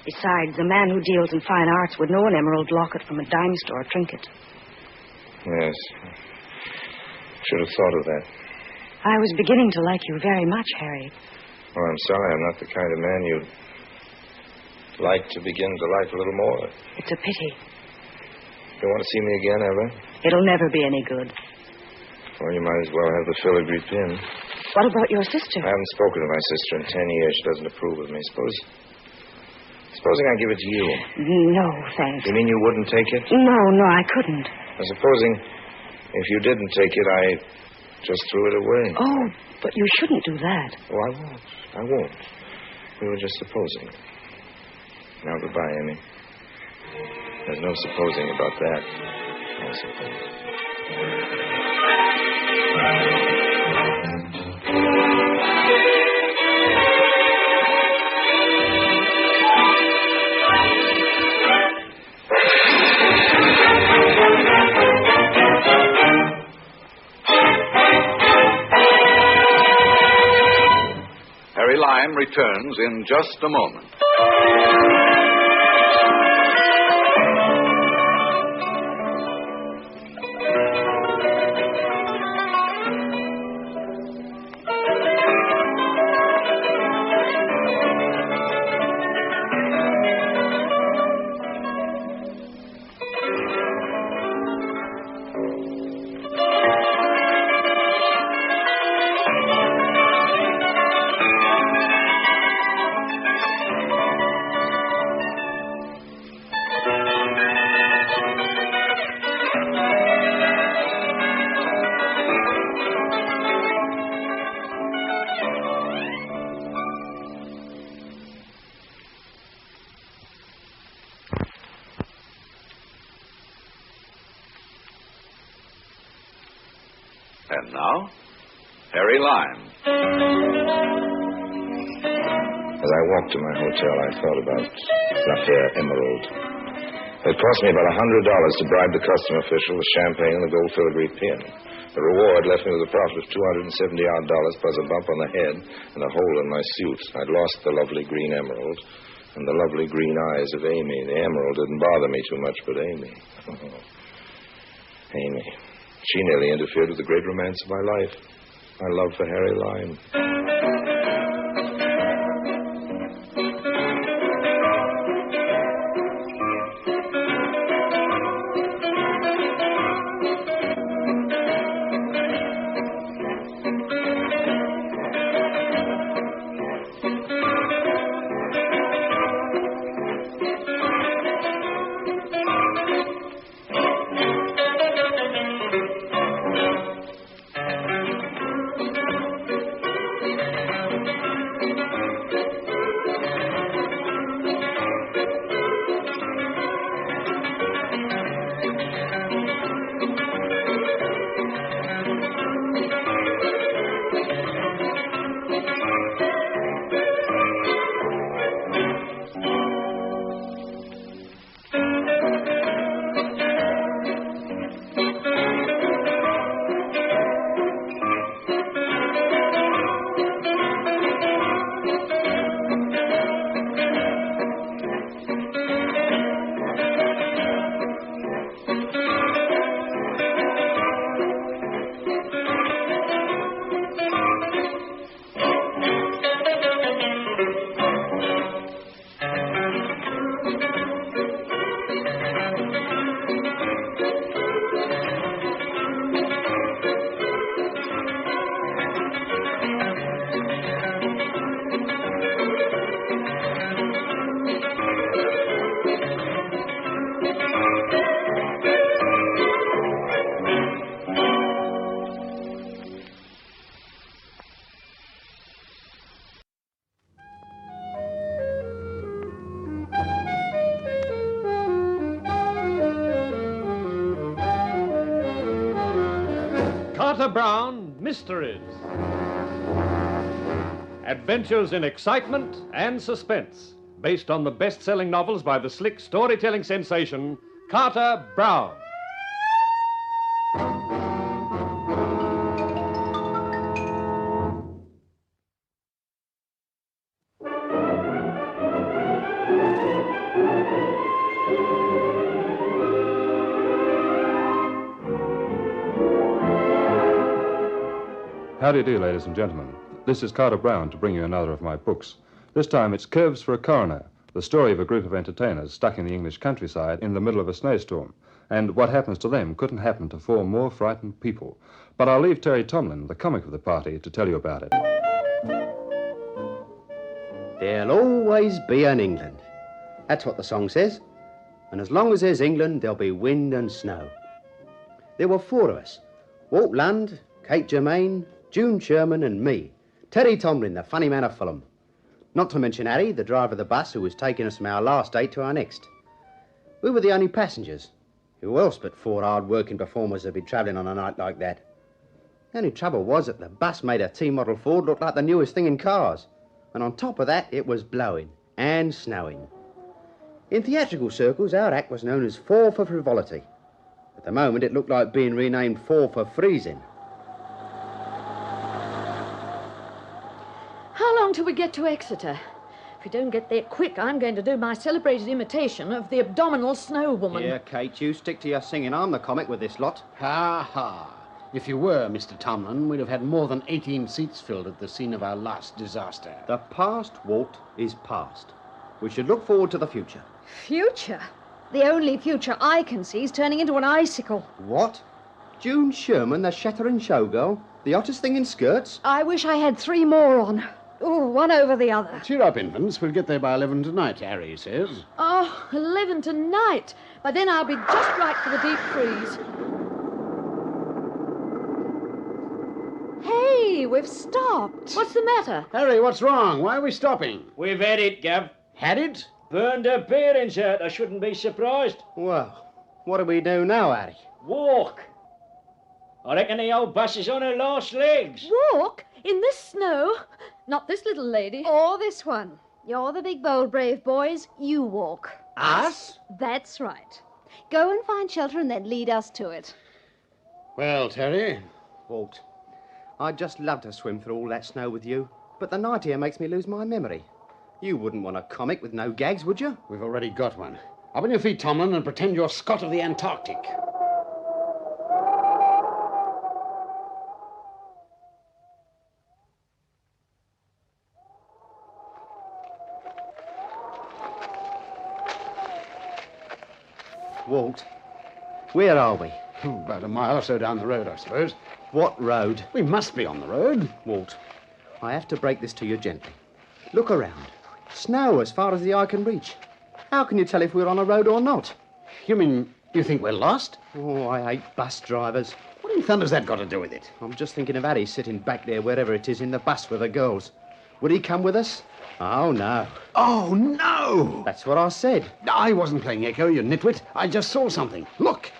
Besides, a man who deals in fine arts would know an emerald locket from a dime store trinket. Yes. Should have thought of that. I was beginning to like you very much, Harry. Oh, I'm sorry. I'm not the kind of man you'd like to begin to like a little more. It's a pity. You want to see me again, ever? It'll never be any good. Well, you might as well have the filigree pin. What about your sister? I haven't spoken to my sister in 10 years. She doesn't approve of me. Supposing I give it to you. No, thanks. You mean you wouldn't take it? No, I couldn't. Supposing if you didn't take it, I just threw it away. Oh, but you shouldn't do that. Oh, I won't. We were just supposing. Now, goodbye, Amy. There's no supposing about that, I suppose. Harry Lime returns in just a moment. And now, Harry Lime. As I walked to my hotel, I thought about Lafayette Emerald. It cost me about $100 to bribe the custom official with champagne and the gold filigree pin. The reward left me with a profit of $270-odd plus a bump on the head and a hole in my suit. I'd lost the lovely green emerald and the lovely green eyes of Amy. The emerald didn't bother me too much, but Amy. Amy. She nearly interfered with the great romance of my life. My love for Harry Lime. Carter Brown Mysteries. Adventures in excitement and suspense, based on the best-selling novels by the slick storytelling sensation, Carter Brown. How do you do, ladies and gentlemen? This is Carter Brown to bring you another of my books. This time it's Curves for a Coroner, the story of a group of entertainers stuck in the English countryside in the middle of a snowstorm. And what happens to them couldn't happen to four more frightened people. But I'll leave Terry Tomlin, the comic of the party, to tell you about it. There'll always be an England. That's what the song says. And as long as there's England, there'll be wind and snow. There were four of us. Walt Lund, Kate Germain, June Sherman and me. Terry Tomlin, the funny man of Fulham. Not to mention Harry, the driver of the bus, who was taking us from our last date to our next. We were the only passengers. Who else but 4 hard-working performers would be travelling on a night like that? The only trouble was that the bus made a T-model Ford look like the newest thing in cars. And on top of that, it was blowing and snowing. In theatrical circles, our act was known as 4 for frivolity. At the moment, it looked like being renamed 4 for freezing. How long till we get to Exeter? If we don't get there quick, I'm going to do my celebrated imitation of the abdominal snow woman. Here, Kate, you stick to your singing. I'm the comic with this lot. Ha ha. If you were, Mr. Tomlin, we'd have had more than 18 seats filled at the scene of our last disaster. The past, Walt, is past. We should look forward to the future. Future? The only future I can see is turning into an icicle. What? June Sherman, the Chesterton showgirl? The hottest thing in skirts? I wish I had 3 more on. Oh, one over the other. Cheer up, infants. We'll get there by 11 tonight, Harry says. Oh, 11 tonight. By then I'll be just right for the deep freeze. Hey, we've stopped. What's the matter? Harry, what's wrong? Why are we stopping? We've had it, Gav. Had it? Burned her parents out. I shouldn't be surprised. Well, what do we do now, Harry? Walk. I reckon the old bus is on her last legs. Walk? In this snow? Not this little lady. Or this one. You're the big, bold, brave boys. You walk. Us? That's right. Go and find shelter and then lead us to it. Well, Terry? Walt, I'd just love to swim through all that snow with you, but the night here makes me lose my memory. You wouldn't want a comic with no gags, would you? We've already got one. Up on your feet, Tomlin, and pretend you're Scott of the Antarctic. Walt, where are we? About a mile or so down the road, I suppose. What road? We must be on the road. Walt, I have to break this to you gently. Look around. Snow as far as the eye can reach. How can you tell if we're on a road or not? You mean you think we're lost? Oh, I hate bus drivers. What in thunder's that got to do with it? I'm just thinking of Harry sitting back there, wherever it is, in the bus with the girls. Would he come with us? Oh, no. Oh, no! That's what I said. I wasn't playing Echo, you nitwit. I just saw something. Look!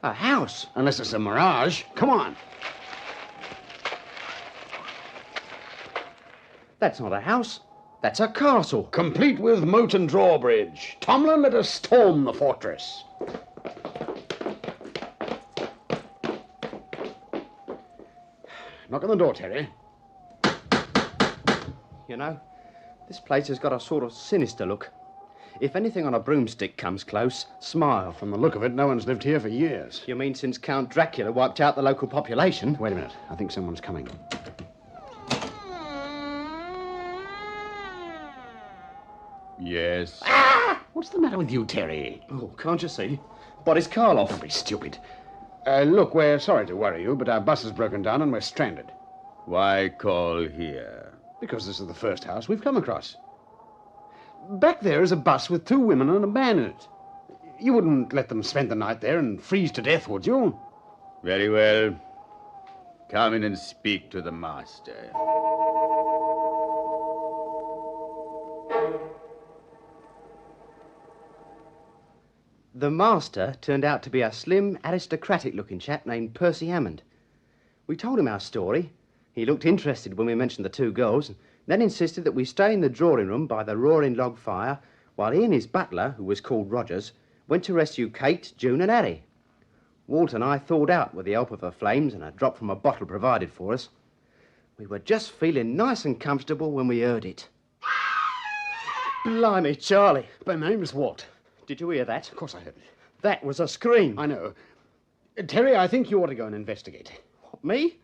A house. Unless it's a mirage. Come on. That's not a house. That's a castle. Complete with moat and drawbridge. Tomlin, let us storm the fortress. Knock on the door, Terry. You know, this place has got a sort of sinister look. If anything on a broomstick comes close, smile. From the look of it, no one's lived here for years. You mean since Count Dracula wiped out the local population? Wait a minute. I think someone's coming. Yes. Ah! What's the matter with you, Terry? Oh, can't you see? Boris Karloff. Don't be stupid. Look, we're sorry to worry you, but our bus has broken down and we're stranded. Why call here? Because this is the first house we've come across. Back there is a bus with 2 women and a man in it. You wouldn't let them spend the night there and freeze to death, would you? Very well. Come in and speak to the master. The master turned out to be a slim, aristocratic-looking chap named Percy Hammond. We told him our story. He looked interested when we mentioned the 2 girls, and then insisted that we stay in the drawing room by the roaring log fire while he and his butler, who was called Rogers, went to rescue Kate, June and Harry. Walt and I thawed out with the help of the flames and a drop from a bottle provided for us. We were just feeling nice and comfortable when we heard it. Blimey, Charlie. My name's Walt. Did you hear that? Of course I heard it. That was a scream. I know. Terry, I think you ought to go and investigate. What, me?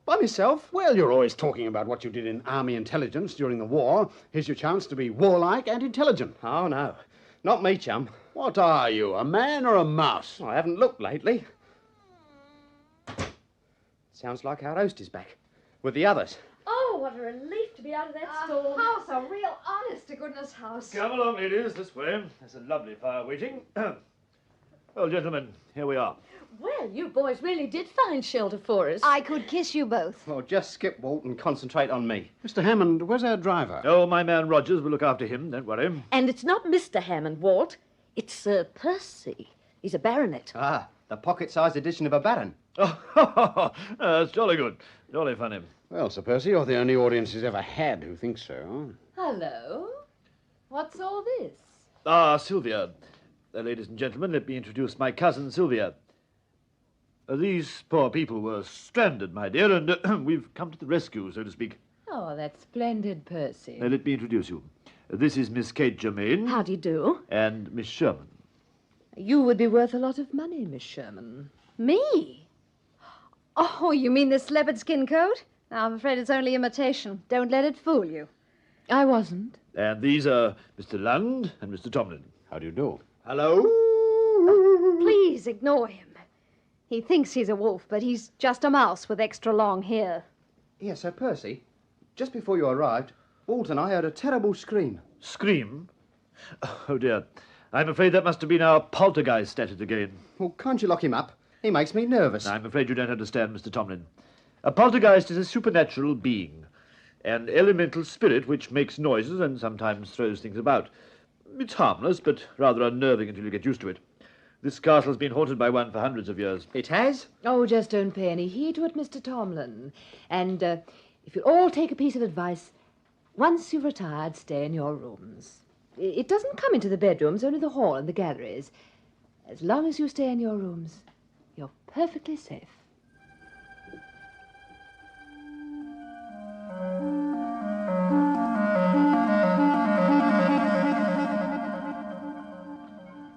By myself? Well, you're always talking about what you did in army intelligence during the war. Here's your chance to be warlike and intelligent. Oh, no. Not me, chum. What are you, a man or a mouse? I haven't looked lately. Sounds like our host is back. With the others. Oh, what a relief to be out of that storm. House, a real honest-to-goodness house. Come along, ladies, this way. There's a lovely fire waiting. Well, gentlemen, here we are. Well, you boys really did find shelter for us. I could kiss you both. Well, just skip Walt and concentrate on me. Mr. Hammond, where's our driver? Oh, my man Rogers will look after him, don't worry. And it's not Mr. Hammond, Walt. It's Sir Percy. He's a baronet. Ah, the pocket-sized edition of a baron. Oh, that's jolly good. Jolly funny. Well, Sir Percy, you're the only audience he's ever had who thinks so. Hello. What's all this? Ah, Sylvia. Ladies and gentlemen, let me introduce my cousin, Sylvia. These poor people were stranded, my dear, and we've come to the rescue, so to speak. Oh, that's splendid, Percy. Let me introduce you. This is Miss Kate Germain. How do you do? And Miss Sherman. You would be worth a lot of money, Miss Sherman. Me? Oh, you mean this leopard skin coat? I'm afraid it's only imitation. Don't let it fool you. I wasn't. And these are Mr. Lund and Mr. Tomlin. How do you do? Hello? Please ignore him. He thinks he's a wolf, but he's just a mouse with extra long hair. Yes, Sir Percy. Just before you arrived, Walt and I heard a terrible scream. Scream? Oh, dear. I'm afraid that must have been our poltergeist at it again. Well, can't you lock him up? He makes me nervous. I'm afraid you don't understand, Mr. Tomlin. A poltergeist is a supernatural being, an elemental spirit which makes noises and sometimes throws things about. It's harmless, but rather unnerving until you get used to it. This castle's been haunted by one for hundreds of years. It has? Oh, just don't pay any heed to it, Mr. Tomlin. And if you'll all take a piece of advice, once you've retired, stay in your rooms. It doesn't come into the bedrooms, only the hall and the galleries. As long as you stay in your rooms, you're perfectly safe.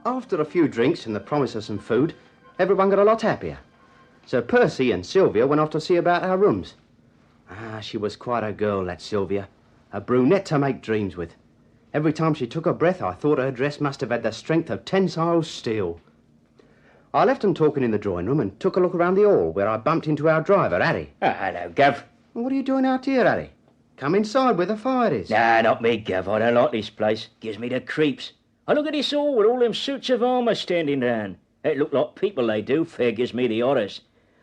After a few drinks and the promise of some food, everyone got a lot happier. So Percy and Sylvia went off to see about our rooms. Ah, she was quite a girl, that Sylvia. A brunette to make dreams with. Every time she took a breath, I thought her dress must have had the strength of tensile steel. I left them talking in the drawing room and took a look around the hall, where I bumped into our driver, Harry. Hello, Gav. Well, what are you doing out here, Harry? Come inside where the fire is. Nah, not me, Gav. I don't like this place. Gives me the creeps. I look at this hall with all them suits of armour standing round. They look like people, they do. Fair gives me the horrors.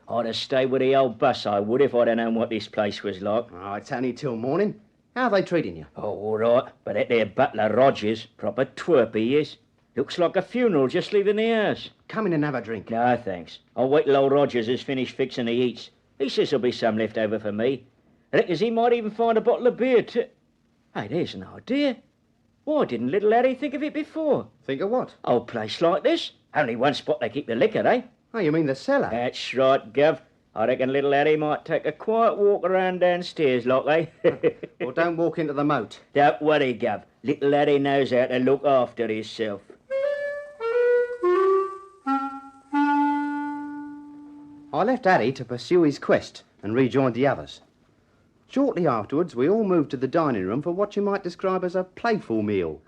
I'd have stayed with the old bus, I would, if I'd have known what this place was like. Oh, it's only till morning. How are they treating you? Oh, all right. But that there butler Rogers, proper twerp he is. Looks like a funeral just leaving the house. Come in and have a drink. No, thanks. I'll wait till old Rogers has finished fixing the eats. He says there'll be some left over for me. I reckons he might even find a bottle of beer, too. Hey, there's an idea. Why didn't little Harry think of it before? Think of what? Oh, a place like this. Only one spot they keep the liquor, eh? Oh, you mean the cellar? That's right, Gov. I reckon little Harry might take a quiet walk around downstairs, like, eh? Well, don't walk into the moat. Don't worry, Gov. Little Harry knows how to look after himself. I left Harry to pursue his quest and rejoined the others. Shortly afterwards, we all moved to the dining room for what you might describe as a playful meal.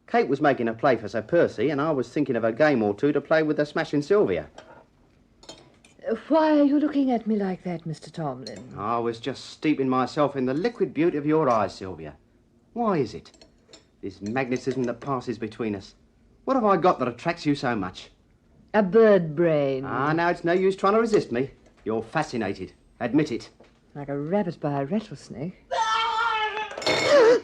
Kate was making a play for Sir Percy, and I was thinking of a game or two to play with the smashing Sylvia. Why are you looking at me like that, Mr. Tomlin? I was just steeping myself in the liquid beauty of your eyes, Sylvia. Why is it? This magnetism that passes between us. What have I got that attracts you so much? A bird brain. Ah, now it's no use trying to resist me. You're fascinated. Admit it. Like a rabbit by a rattlesnake.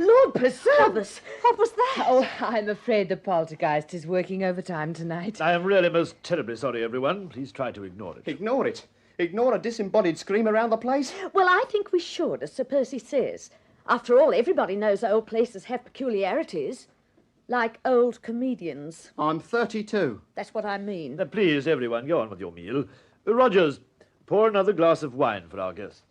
Lord preserve us! What was that? Oh, I'm afraid the poltergeist is working overtime tonight. I am really most terribly sorry, everyone. Please try to ignore it. Ignore it? Ignore a disembodied scream around the place? Well, I think we should, as Sir Percy says. After all, everybody knows old places have peculiarities. Like old comedians. I'm 32. That's what I mean. Please, everyone, go on with your meal. Rogers, pour another glass of wine for our guests.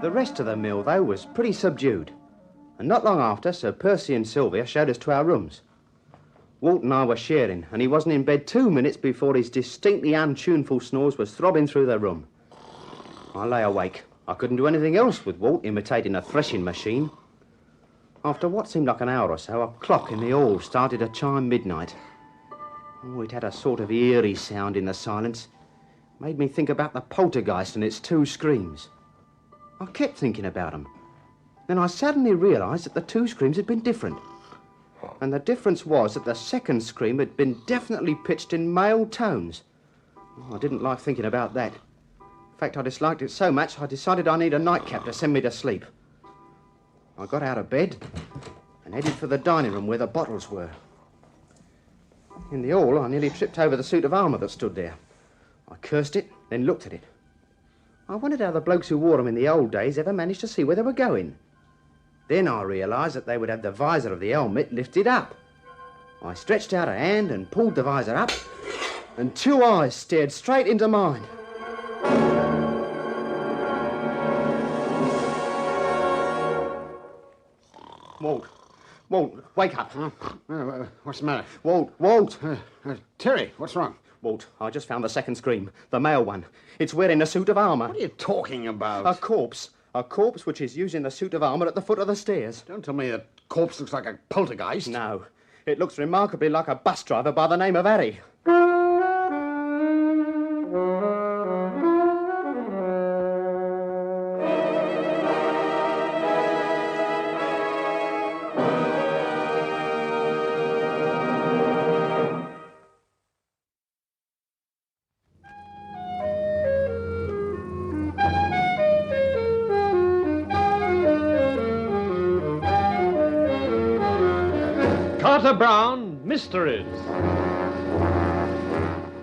The rest of the meal, though, was pretty subdued. And not long after, Sir Percy and Sylvia showed us to our rooms. Walt and I were sharing, and he wasn't in bed 2 minutes before his distinctly untuneful snores was throbbing through the room. I lay awake. I couldn't do anything else with Walt imitating a threshing machine. After what seemed like an hour or so, a clock in the hall started to chime midnight. Oh, it had a sort of eerie sound in the silence. Made me think about the poltergeist and its 2 screams. I kept thinking about them. Then I suddenly realised that the two screams had been different. And the difference was that the second scream had been definitely pitched in male tones. I didn't like thinking about that. In fact, I disliked it so much, I decided I need a nightcap to send me to sleep. I got out of bed and headed for the dining room where the bottles were. In the hall, I nearly tripped over the suit of armour that stood there. I cursed it, then looked at it. I wondered how the blokes who wore them in the old days ever managed to see where they were going. Then I realised that they would have the visor of the helmet lifted up. I stretched out a hand and pulled the visor up, and two eyes stared straight into mine. Walt, wake up. What's the matter? Walt. Terry, what's wrong? Walt, I just found the second scream, the male one. It's wearing a suit of armour. What are you talking about? A corpse. A corpse which is using the suit of armour at the foot of the stairs. Don't tell me that corpse looks like a poltergeist. No. It looks remarkably like a bus driver by the name of Harry. Carter Brown Mysteries.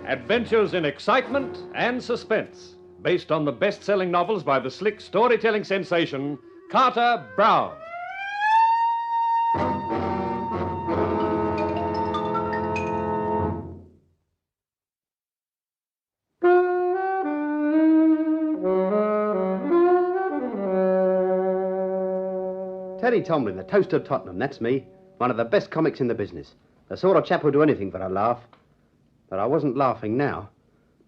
Adventures in excitement and suspense, based on the best-selling novels by the slick storytelling sensation, Carter Brown. Teddy Tomlin, the Toast of Tottenham, that's me. One of the best comics in the business. The sort of chap who'll do anything for a laugh. But I wasn't laughing now.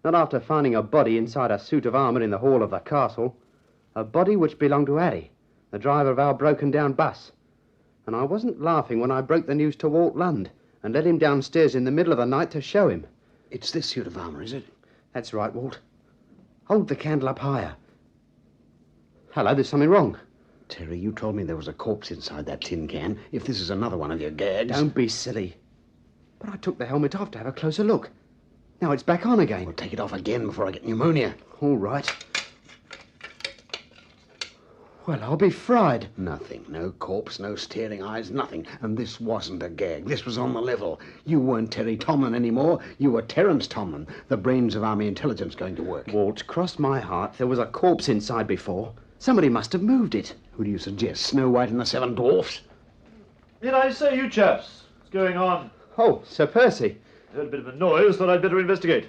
Not after finding a body inside a suit of armour in the hall of the castle. A body which belonged to Harry, the driver of our broken-down bus. And I wasn't laughing when I broke the news to Walt Lund and led him downstairs in the middle of the night to show him. It's this suit of armour, is it? That's right, Walt. Hold the candle up higher. Hello, there's something wrong. Terry, you told me there was a corpse inside that tin can. If this is another one of your gags... Don't be silly. But I took the helmet off to have a closer look. Now it's back on again. Well, take it off again before I get pneumonia. All right. Well, I'll be fried. Nothing. No corpse, no staring eyes, nothing. And this wasn't a gag. This was on the level. You weren't Terry Tomlin anymore. You were Terence Tomlin, the brains of Army intelligence going to work. Walt, cross my heart, there was a corpse inside before. Somebody must have moved it. Who do you suggest? Snow White and the Seven Dwarfs? Did I say, you chaps? What's going on? Oh, Sir Percy. Heard a bit of a noise, thought I'd better investigate.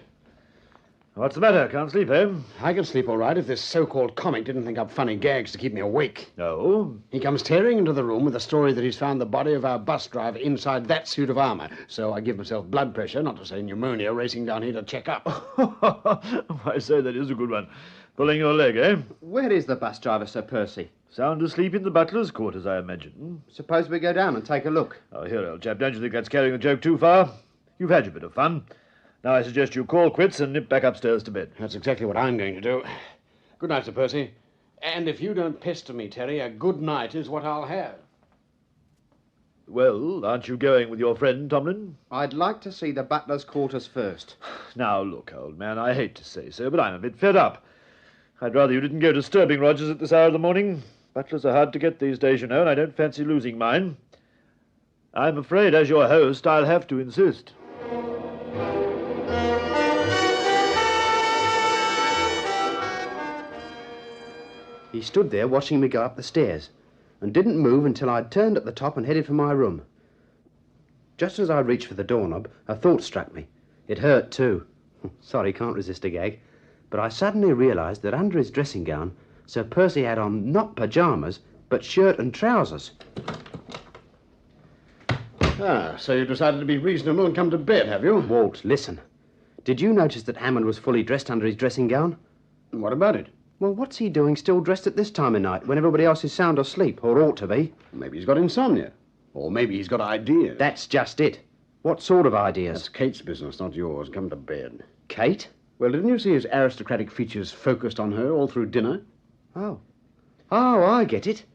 What's the matter? Can't sleep, eh? I could sleep all right if this so-called comic didn't think up funny gags to keep me awake. No? He comes tearing into the room with the story that he's found the body of our bus driver inside that suit of armour. So I give myself blood pressure, not to say pneumonia, racing down here to check up. I say, that is a good one. Pulling your leg, eh? Where is the bus driver, Sir Percy? Sound asleep in the butler's quarters, I imagine. Suppose we go down and take a look. Oh, here, old chap, don't you think that's carrying the joke too far? You've had your bit of fun. Now I suggest you call quits and nip back upstairs to bed. That's exactly what I'm going to do. Good night, Sir Percy. And if you don't pester me, Terry, a good night is what I'll have. Well, aren't you going with your friend, Tomlin? I'd like to see the butler's quarters first. Now, look, old man, I hate to say so, but I'm a bit fed up. I'd rather you didn't go disturbing Rogers at this hour of the morning. Butlers are hard to get these days, you know, and I don't fancy losing mine. I'm afraid, as your host, I'll have to insist. He stood there watching me go up the stairs and didn't move until I'd turned at the top and headed for my room. Just as I reached for the doorknob, a thought struck me. It hurt, too. Sorry, can't resist a gag. But I suddenly realised that under his dressing gown, Sir Percy had on not pyjamas, but shirt and trousers. Ah, so you decided to be reasonable and come to bed, have you? Walt, listen. Did you notice that Hammond was fully dressed under his dressing gown? What about it? Well, what's he doing still dressed at this time of night, when everybody else is sound asleep, or ought to be? Maybe he's got insomnia. Or maybe he's got ideas. That's just it. What sort of ideas? That's Kate's business, not yours. Come to bed. Kate? Well, didn't you see his aristocratic features focused on her all through dinner? Oh. Oh, I get it.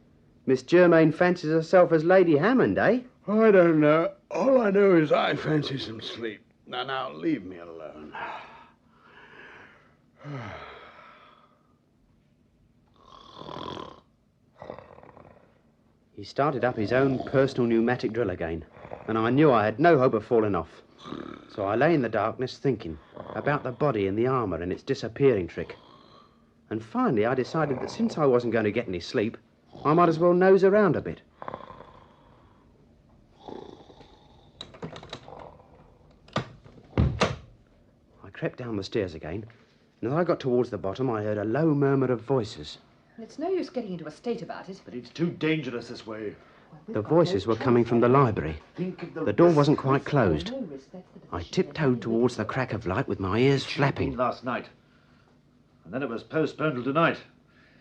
Miss Germaine fancies herself as Lady Hammond, eh? Oh, I don't know. All I know is I fancy some sleep. Now, leave me alone. He started up his own personal pneumatic drill again, and I knew I had no hope of falling off. So I lay in the darkness thinking about the body and the armour and its disappearing trick. And finally I decided that since I wasn't going to get any sleep, I might as well nose around a bit. I crept down the stairs again, and as I got towards the bottom, I heard a low murmur of voices. It's no use getting into a state about it. But it's too dangerous this way. The voices were coming from the library. The door wasn't quite closed. I tiptoed towards the crack of light with my ears flapping. Last night. And then it was postponed till tonight.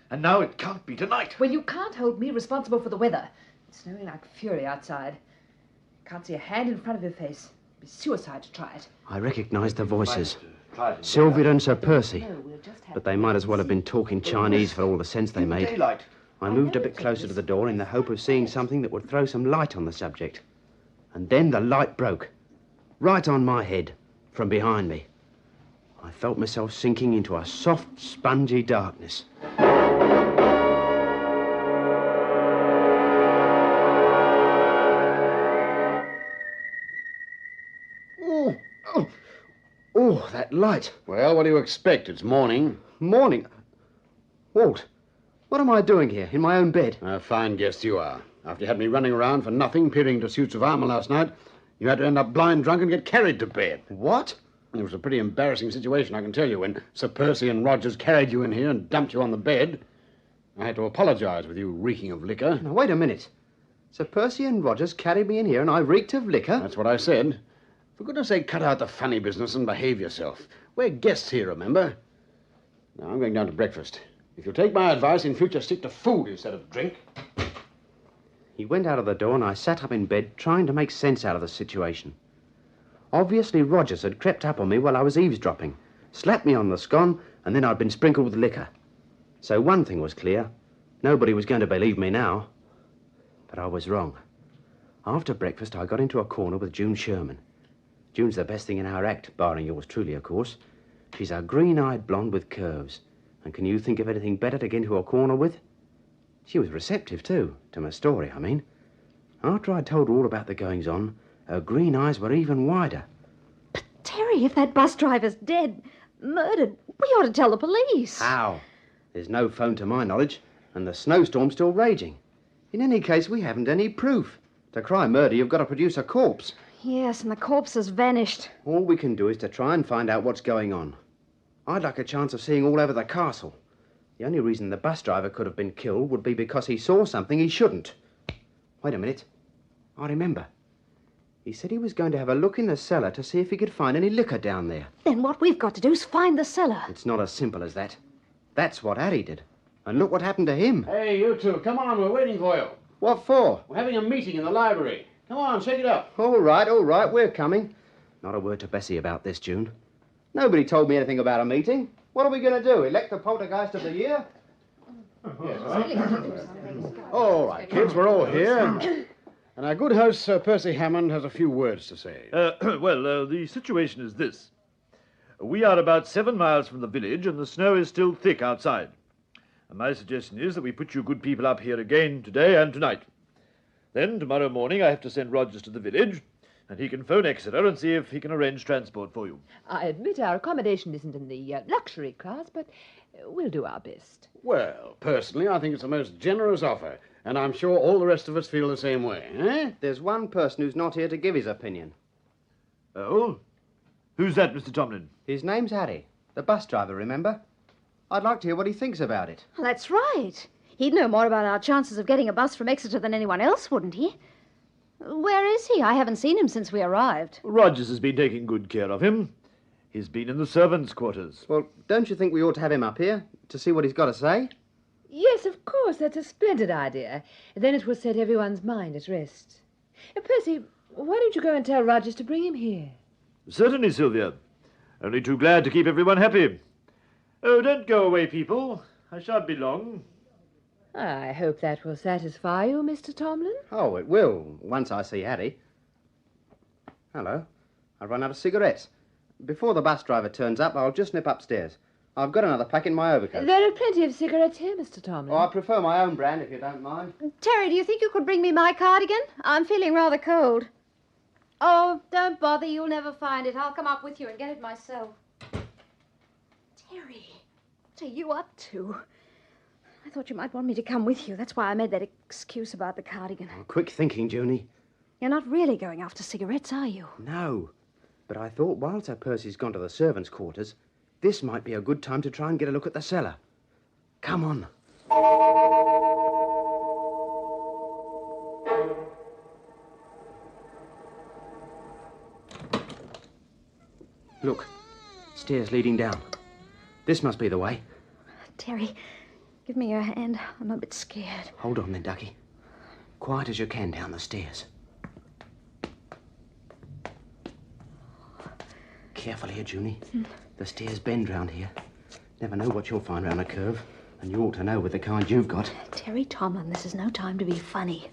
And now it can't be tonight. Well, you can't hold me responsible for the weather. It's snowing like fury outside. Can't see a hand in front of your face. It'd be suicide to try it. I recognised the voices. Sylvia and Sir Percy. But they might as well have been talking Chinese for all the sense they made. I moved a bit closer to the door in the hope of seeing something that would throw some light on the subject. And then the light broke. Right on my head, from behind me. I felt myself sinking into a soft, spongy darkness. Oh, that light. Well, what do you expect? It's morning. Morning? Walt, what am I doing here, in my own bed? A fine guest you are. After you had me running around for nothing, peering into suits of armour last night, you had to end up blind drunk and get carried to bed. What? It was a pretty embarrassing situation, I can tell you, when Sir Percy and Rogers carried you in here and dumped you on the bed. I had to apologise with you reeking of liquor. Now, wait a minute. Sir Percy and Rogers carried me in here and I reeked of liquor? That's what I said. For goodness sake, cut out the funny business and behave yourself. We're guests here, remember? Now, I'm going down to breakfast. If you'll take my advice, in future stick to food instead of drink. He went out of the door and I sat up in bed trying to make sense out of the situation. Obviously, Rogers had crept up on me while I was eavesdropping, slapped me on the scone, and then I'd been sprinkled with liquor. So one thing was clear. Nobody was going to believe me now. But I was wrong. After breakfast, I got into a corner with June Sherman. June's the best thing in our act, barring yours truly, of course. She's a green-eyed blonde with curves. And can you think of anything better to get into a corner with? She was receptive, too, to my story, I mean. After I'd told her all about the goings-on, her green eyes were even wider. But, Terry, if that bus driver's dead, murdered, we ought to tell the police. How? There's no phone to my knowledge, and the snowstorm's still raging. In any case, we haven't any proof. To cry murder, you've got to produce a corpse. Yes, and the corpse has vanished. All we can do is to try and find out what's going on. I'd like a chance of seeing all over the castle. The only reason the bus driver could have been killed would be because he saw something he shouldn't. Wait a minute. I remember. He said he was going to have a look in the cellar to see if he could find any liquor down there. Then what we've got to do is find the cellar. It's not as simple as that. That's what Harry did. And look what happened to him. Hey, you two, come on, we're waiting for you. What for? We're having a meeting in the library. Come on, shake it up. All right, we're coming. Not a word to Bessie about this, June. Nobody told me anything about a meeting. What are we going to do, elect the poltergeist of the year? Yes, all right, kids, we're all here. And our good host, Sir Percy Hammond, has a few words to say. The situation is this. We are about 7 miles from the village, and the snow is still thick outside. And my suggestion is that we put you good people up here again today and tonight. Then, tomorrow morning, I have to send Rogers to the village, and he can phone Exeter and see if he can arrange transport for you. I admit our accommodation isn't in the luxury class, but we'll do our best. Well, personally, I think it's a most generous offer, and I'm sure all the rest of us feel the same way, eh? There's one person who's not here to give his opinion. Oh? Who's that, Mr. Tomlin? His name's Harry, the bus driver, remember? I'd like to hear what he thinks about it. Well, that's right. He'd know more about our chances of getting a bus from Exeter than anyone else, wouldn't he? Where is he? I haven't seen him since we arrived. Rogers has been taking good care of him. He's been in the servants' quarters. Well, don't you think we ought to have him up here to see what he's got to say? Yes, of course. That's a splendid idea. Then it will set everyone's mind at rest. Percy, why don't you go and tell Rogers to bring him here? Certainly, Sylvia. Only too glad to keep everyone happy. Oh, don't go away, people. I shan't be long. I hope that will satisfy you, Mr. Tomlin. Oh, it will, once I see Hattie. Hello. I've run out of cigarettes. Before the bus driver turns up, I'll just nip upstairs. I've got another pack in my overcoat. There are plenty of cigarettes here, Mr. Tomlin. Oh, I prefer my own brand, if you don't mind. Terry, do you think you could bring me my cardigan? I'm feeling rather cold. Oh, don't bother. You'll never find it. I'll come up with you and get it myself. Terry, what are you up to? I thought you might want me to come with you. That's why I made that excuse about the cardigan. Oh, quick thinking, Junie. You're not really going after cigarettes, are you? No. But I thought while Sir Percy's gone to the servants' quarters, this might be a good time to try and get a look at the cellar. Come on. Look, stairs leading down. This must be the way. Terry, give me your hand. I'm a bit scared. Hold on then, Ducky. Quiet as you can down the stairs. Careful here, Junie. The stairs bend round here. Never know what you'll find round a curve. And you ought to know with the kind you've got. Terry Tomlin, this is no time to be funny.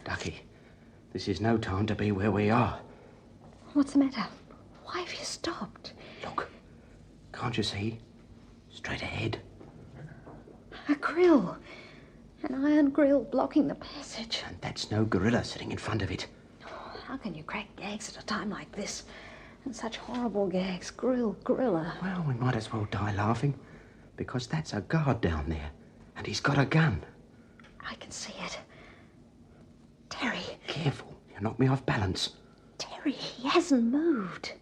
Ducky, this is no time to be where we are. What's the matter? Why have you stopped? Look, can't you see? Straight ahead. A grill. An iron grill blocking the passage. And that's no gorilla sitting in front of it. How can you crack gags at a time like this? And such horrible gags. Gorilla. Well, we might as well die laughing. Because that's a guard down there. And he's got a gun. I can see it. Terry. Careful. You knock me off balance. Terry, he hasn't moved.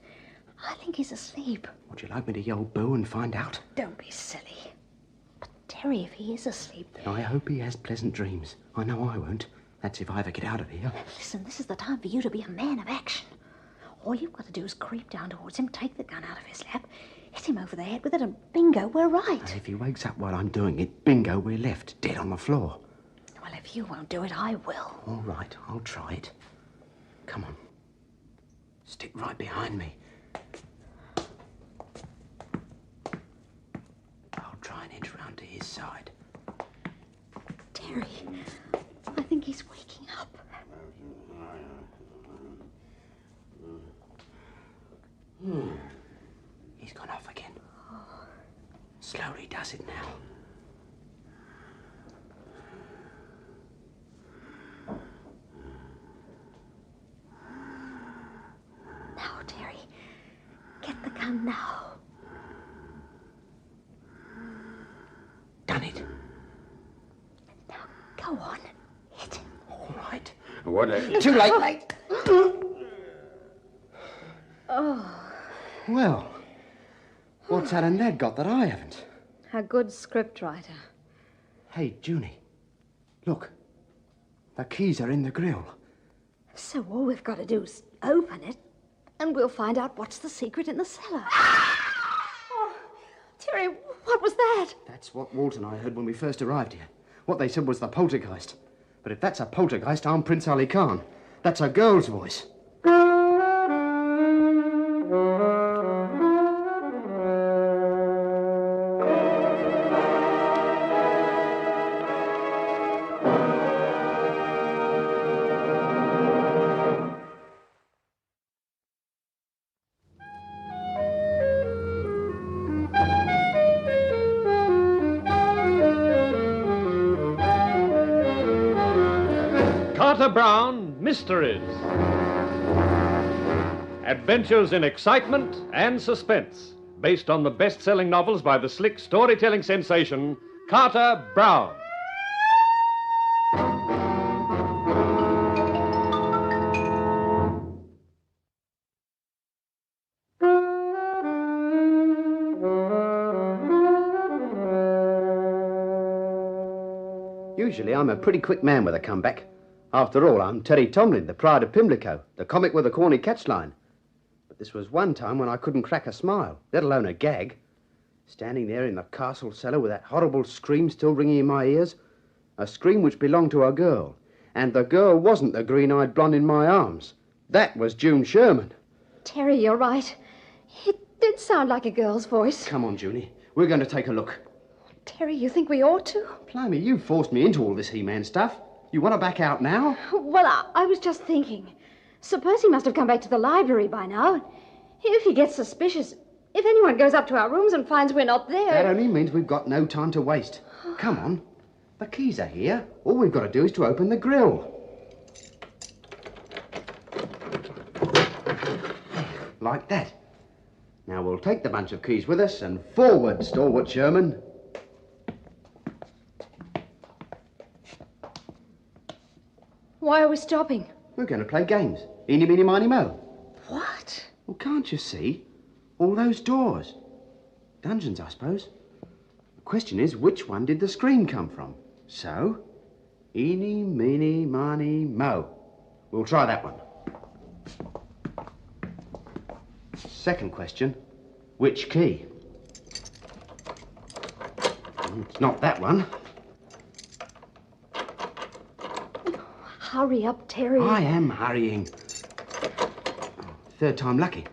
I think he's asleep. Would you like me to yell boo and find out? Don't be silly. But Terry, if he is asleep... Then I hope he has pleasant dreams. I know I won't. That's if I ever get out of here. Listen, this is the time for you to be a man of action. All you've got to do is creep down towards him, take the gun out of his lap, hit him over the head with it, and bingo, we're right. And if he wakes up while I'm doing it, bingo, we're left, dead on the floor. Well, if you won't do it, I will. All right, I'll try it. Come on. Stick right behind me. I'll try and inch round to his side. Terry, I think he's waking up. He's gone off again. Slowly does it now. Now, Terry, get the gun now. Done it. Now, go on. Hit him. All right. What? Too late. Oh. Well, what's Alan Ned got that I haven't? A good scriptwriter. Hey, Junie, look. The keys are in the grill. So all we've got to do is open it, and we'll find out what's the secret in the cellar. Oh, Terry, what was that? That's what Walt and I heard when we first arrived here. What they said was the poltergeist. But if that's a poltergeist, I'm Prince Ali Khan. That's a girl's voice. Brown Mysteries. Adventures in excitement and suspense, based on the best-selling novels by the slick storytelling sensation, Carter Brown. Usually I'm a pretty quick man with a comeback. After all, I'm Terry Tomlin, the pride of Pimlico, the comic with a corny catchline. But this was one time when I couldn't crack a smile, let alone a gag. Standing there in the castle cellar with that horrible scream still ringing in my ears. A scream which belonged to a girl. And the girl wasn't the green-eyed blonde in my arms. That was June Sherman. Terry, you're right. It did sound like a girl's voice. Come on, Junie. We're going to take a look. Terry, you think we ought to? Blimey, you forced me into all this He-Man stuff. You want to back out now? Well, I was just thinking. Sir Percy must have come back to the library by now. If he gets suspicious, if anyone goes up to our rooms and finds we're not there... That only means we've got no time to waste. Come on. The keys are here. All we've got to do is to open the grill. Like that. Now we'll take the bunch of keys with us and forward, stalwart Sherman. Why are we stopping? We're going to play games. Eeny, meeny, miny, mo. What? Well, can't you see? All those doors. Dungeons, I suppose. The question is, which one did the scream come from? So, eeny, meeny, miny, mo. We'll try that one. Second question, which key? It's not that one. Hurry up, Terry. I am hurrying. Third time lucky.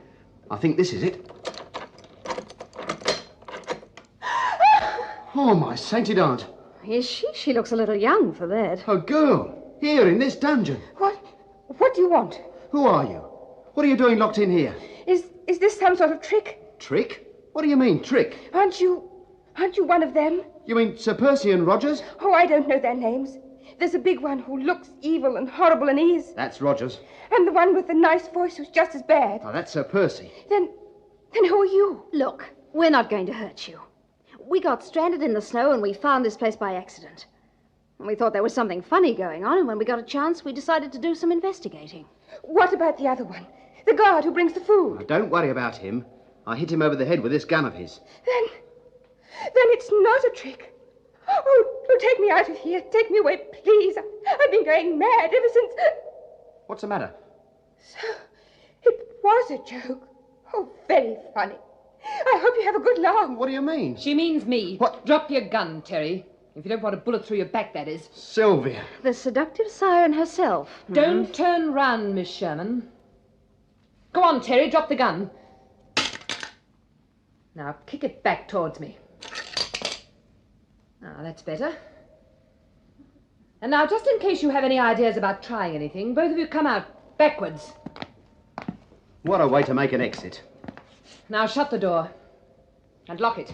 I think this is it. Oh, my sainted aunt. Is she? She looks a little young for that. A girl, here in this dungeon. What do you want? Who are you? What are you doing locked in here? Is this some sort of trick? Trick? What do you mean, trick? Aren't you one of them? You mean Sir Percy and Rogers? Oh, I don't know their names. There's a big one who looks evil and horrible and is. That's Rogers. And the one with the nice voice who's just as bad. Oh, that's Sir Percy. Then who are you? Look, we're not going to hurt you. We got stranded in the snow and we found this place by accident. And we thought there was something funny going on, and when we got a chance, we decided to do some investigating. What about the other one? The guard who brings the food? Oh, don't worry about him. I hit him over the head with this gun of his. Then it's not a trick. Oh, take me out of here. Take me away, please. I've been going mad ever since... What's the matter? So, it was a joke. Oh, very funny. I hope you have a good laugh. What do you mean? She means me. What? Drop your gun, Terry. If you don't want a bullet through your back, that is. Sylvia. The seductive siren herself. Don't turn round, Miss Sherman. Go on, Terry, drop the gun. Now, kick it back towards me. Ah, that's better. And now, just in case you have any ideas about trying anything, both of you come out backwards. What a way to make an exit. Now, shut the door. And lock it.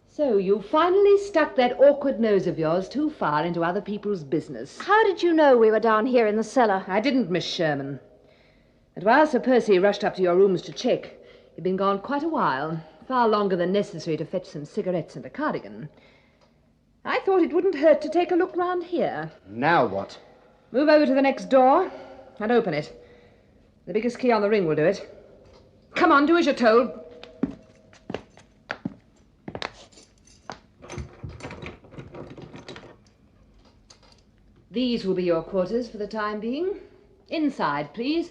So, you finally stuck that awkward nose of yours too far into other people's business. How did you know we were down here in the cellar? I didn't, Miss Sherman. And while Sir Percy rushed up to your rooms to check, he'd been gone quite a while, far longer than necessary to fetch some cigarettes and a cardigan. I thought it wouldn't hurt to take a look round here. Now what? Move over to the next door and open it. The biggest key on the ring will do it. Come on, do as you're told. These will be your quarters for the time being. Inside, please.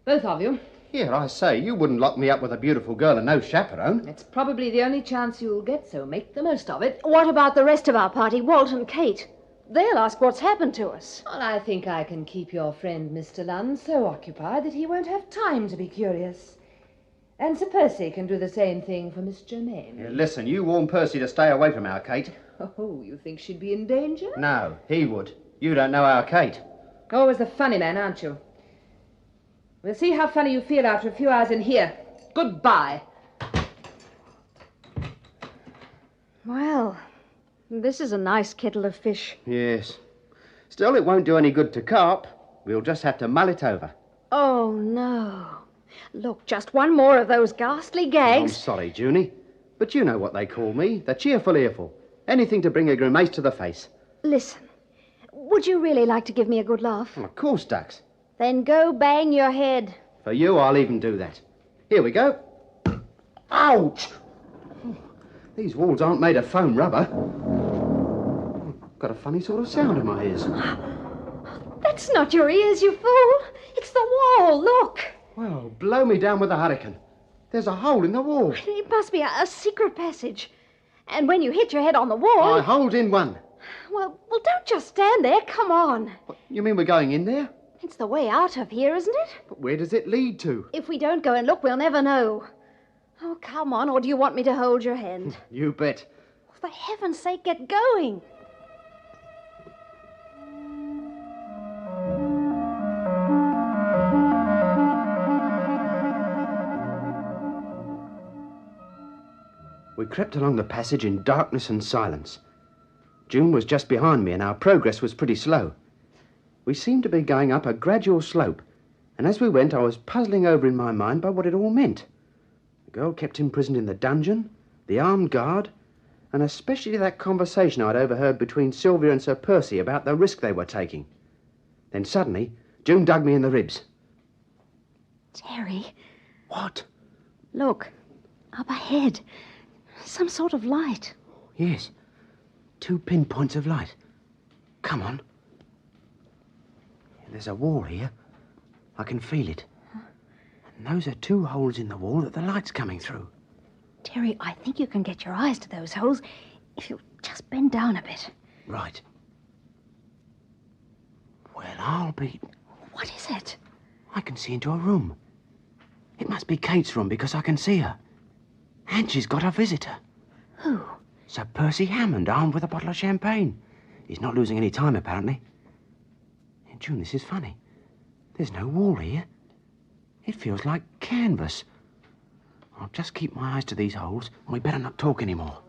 Both of you. Here, I say, you wouldn't lock me up with a beautiful girl and no chaperone. It's probably the only chance you'll get, so make the most of it. What about the rest of our party, Walt and Kate? They'll ask what's happened to us. Well, I think I can keep your friend Mr. Lunn so occupied that he won't have time to be curious. And Sir Percy can do the same thing for Miss Germaine. Here, listen, you warn Percy to stay away from our Kate. Oh, you think she'd be in danger? No, he would. You don't know our Kate. Always the funny man, aren't you? We'll see how funny you feel after a few hours in here. Goodbye. Well, this is a nice kettle of fish. Yes. Still, it won't do any good to carp. We'll just have to mull it over. Oh, no. Look, just one more of those ghastly gags. I'm sorry, Junie, but you know what they call me, the cheerful earful. Anything to bring a grimace to the face. Listen, would you really like to give me a good laugh? Well, of course, Ducks. Then go bang your head. For you, I'll even do that. Here we go. Ouch! These walls aren't made of foam rubber. Got a funny sort of sound in my ears. That's not your ears, you fool. It's the wall, look. Well, blow me down with a hurricane. There's a hole in the wall. It must be a secret passage. And when you hit your head on the wall... I hold in one. Well, don't just stand there. Come on. What, you mean we're going in there? It's the way out of here, isn't it? But where does it lead to? If we don't go and look, we'll never know. Oh, come on, or do you want me to hold your hand? You bet. For heaven's sake, get going. We crept along the passage in darkness and silence. June was just behind me, and our progress was pretty slow. We seemed to be going up a gradual slope, and as we went, I was puzzling over in my mind by what it all meant. The girl kept imprisoned in the dungeon, the armed guard, and especially that conversation I'd overheard between Sylvia and Sir Percy about the risk they were taking. Then suddenly, June dug me in the ribs. Terry. What? Look, up ahead. Some sort of light. Yes, 2 pinpoints of light. Come on. There's a wall here. I can feel it. And those are 2 holes in the wall that the light's coming through. Terry, I think you can get your eyes to those holes if you just bend down a bit. Right. Well, I'll be... What is it? I can see into a room. It must be Kate's room because I can see her. And she's got a visitor. Who? Sir Percy Hammond, armed with a bottle of champagne. He's not losing any time, apparently. And June, this is funny. There's no wall here. It feels like canvas. I'll just keep my eyes to these holes, and we better not talk any more.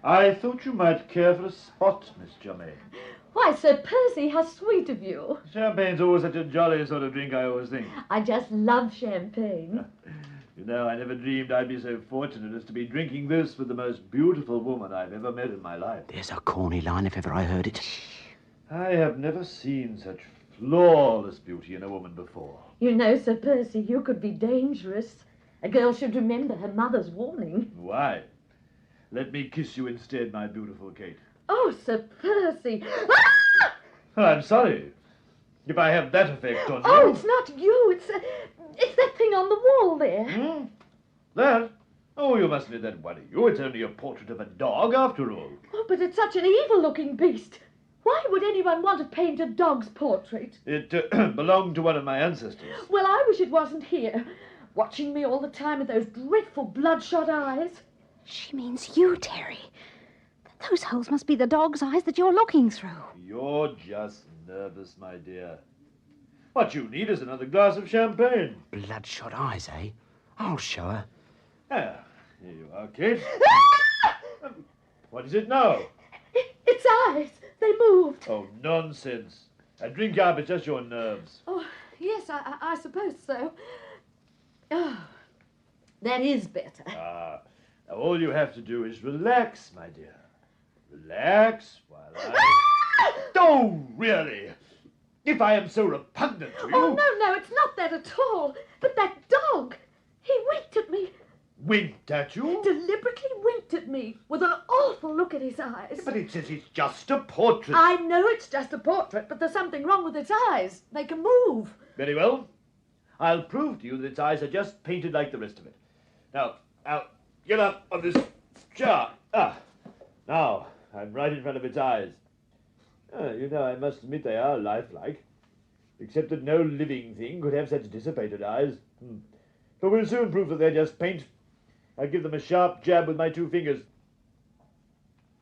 I thought you might care for a spot, Miss Germaine. Why, Sir Percy, how sweet of you. Champagne's always such a jolly sort of drink, I always think. I just love champagne. You know, I never dreamed I'd be so fortunate as to be drinking this with the most beautiful woman I've ever met in my life. There's a corny line if ever I heard it. I have never seen such flawless beauty in a woman before. You know, Sir Percy, you could be dangerous. A girl should remember her mother's warning. Why? Let me kiss you instead, my beautiful Kate. Oh, Sir Percy. Oh, I'm sorry if I have that effect on you. Oh, it's not you. It's that thing on the wall there. Hmm? That? Oh, you mustn't let that worry you. It's only a portrait of a dog, after all. Oh, but it's such an evil-looking beast. Why would anyone want to paint a dog's portrait? It belonged to one of my ancestors. Well, I wish it wasn't here, watching me all the time with those dreadful bloodshot eyes. She means you, Terry. Those holes must be the dog's eyes that you're looking through. You're just nervous, my dear. What you need is another glass of champagne. Bloodshot eyes, eh? I'll show her. Ah, here you are, Kate. What is it now? It's eyes. They moved. Oh, nonsense. A drink up, it's just your nerves. Oh, yes, I suppose so. Oh, that is better. Ah, now all you have to do is relax, my dear. Relax while I... Oh, really? If I am so repugnant to you... Oh, no, it's not that at all. But that dog, he winked at me. Winked at you? Deliberately winked at me with an awful look at his eyes. But it says it's just a portrait. I know it's just a portrait, but there's something wrong with its eyes. They can move. Very well. I'll prove to you that its eyes are just painted like the rest of it. Now, get up on this chair. Now, I'm right in front of its eyes. You know, I must admit they are lifelike. Except that no living thing could have such dissipated eyes. But we'll soon prove that they're just paint. I'll give them a sharp jab with my 2 fingers.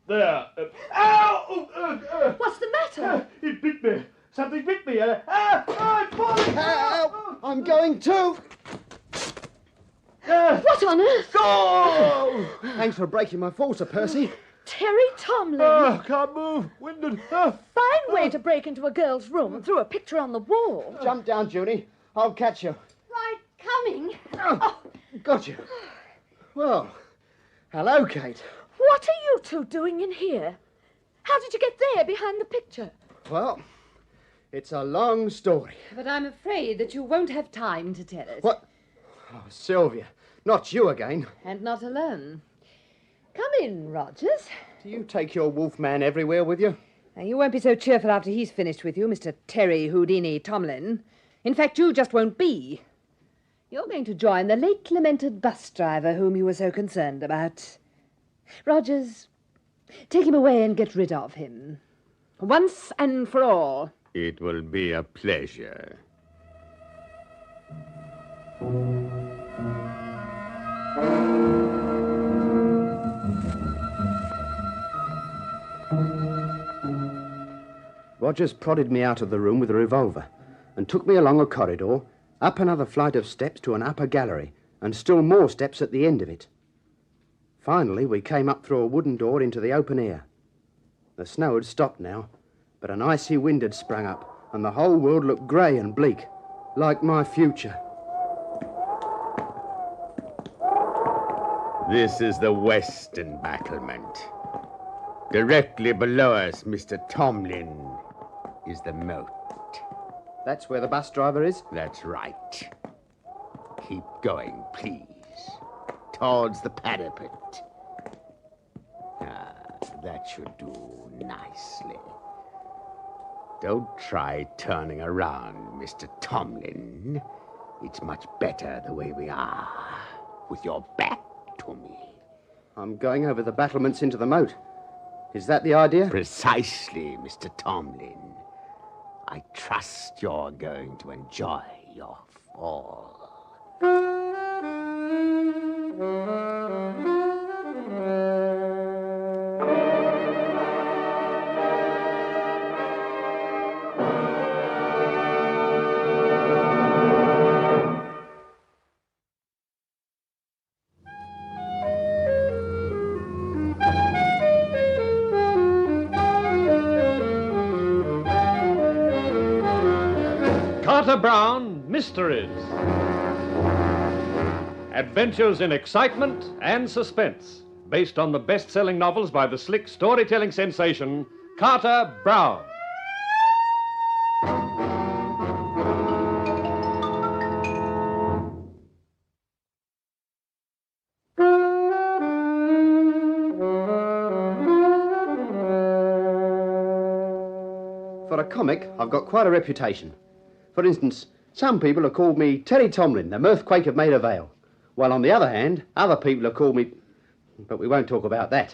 There. Ow! What's the matter? It bit me. Something bit me. I'm falling. Help! I'm going too. What on earth? Oh! Thanks for breaking my fall, Sir Percy. Terry Tomlin. Can't move. Winded. Fine way to break into a girl's room and throw a picture on the wall. Jump down, Junie. I'll catch you. Right, coming. Got you. Well, hello, Kate. What are you two doing in here? How did you get there behind the picture? Well, it's a long story. But I'm afraid that you won't have time to tell it. What? Oh, Sylvia, not you again. And not alone. Come in, Rogers. Do you take your wolfman everywhere with you? Now, you won't be so cheerful after he's finished with you, Mr. Terry Houdini Tomlin. In fact, you just won't be. You're going to join the late lamented bus driver whom you were so concerned about. Rogers, take him away and get rid of him. Once and for all. It will be a pleasure. Rogers prodded me out of the room with a revolver and took me along a corridor, up another flight of steps to an upper gallery, and still more steps at the end of it. Finally, we came up through a wooden door into the open air. The snow had stopped now, but an icy wind had sprung up, and the whole world looked grey and bleak, like my future. This is the western battlement. Directly below us, Mr. Tomlin, is the moat. That's where the bus driver is? That's right. Keep going, please. Towards the parapet. Ah, that should do nicely. Don't try turning around, Mr. Tomlin. It's much better the way we are, with your back to me. I'm going over the battlements into the moat. Is that the idea? Precisely, Mr. Tomlin. I trust you're going to enjoy your fall. Carter Brown Mysteries. Adventures in excitement and suspense, based on the best-selling novels by the slick storytelling sensation, Carter Brown. For a comic, I've got quite a reputation. For instance, some people have called me Terry Tomlin, the Mirthquake of Maida Vale. While on the other hand, other people have called me... But we won't talk about that.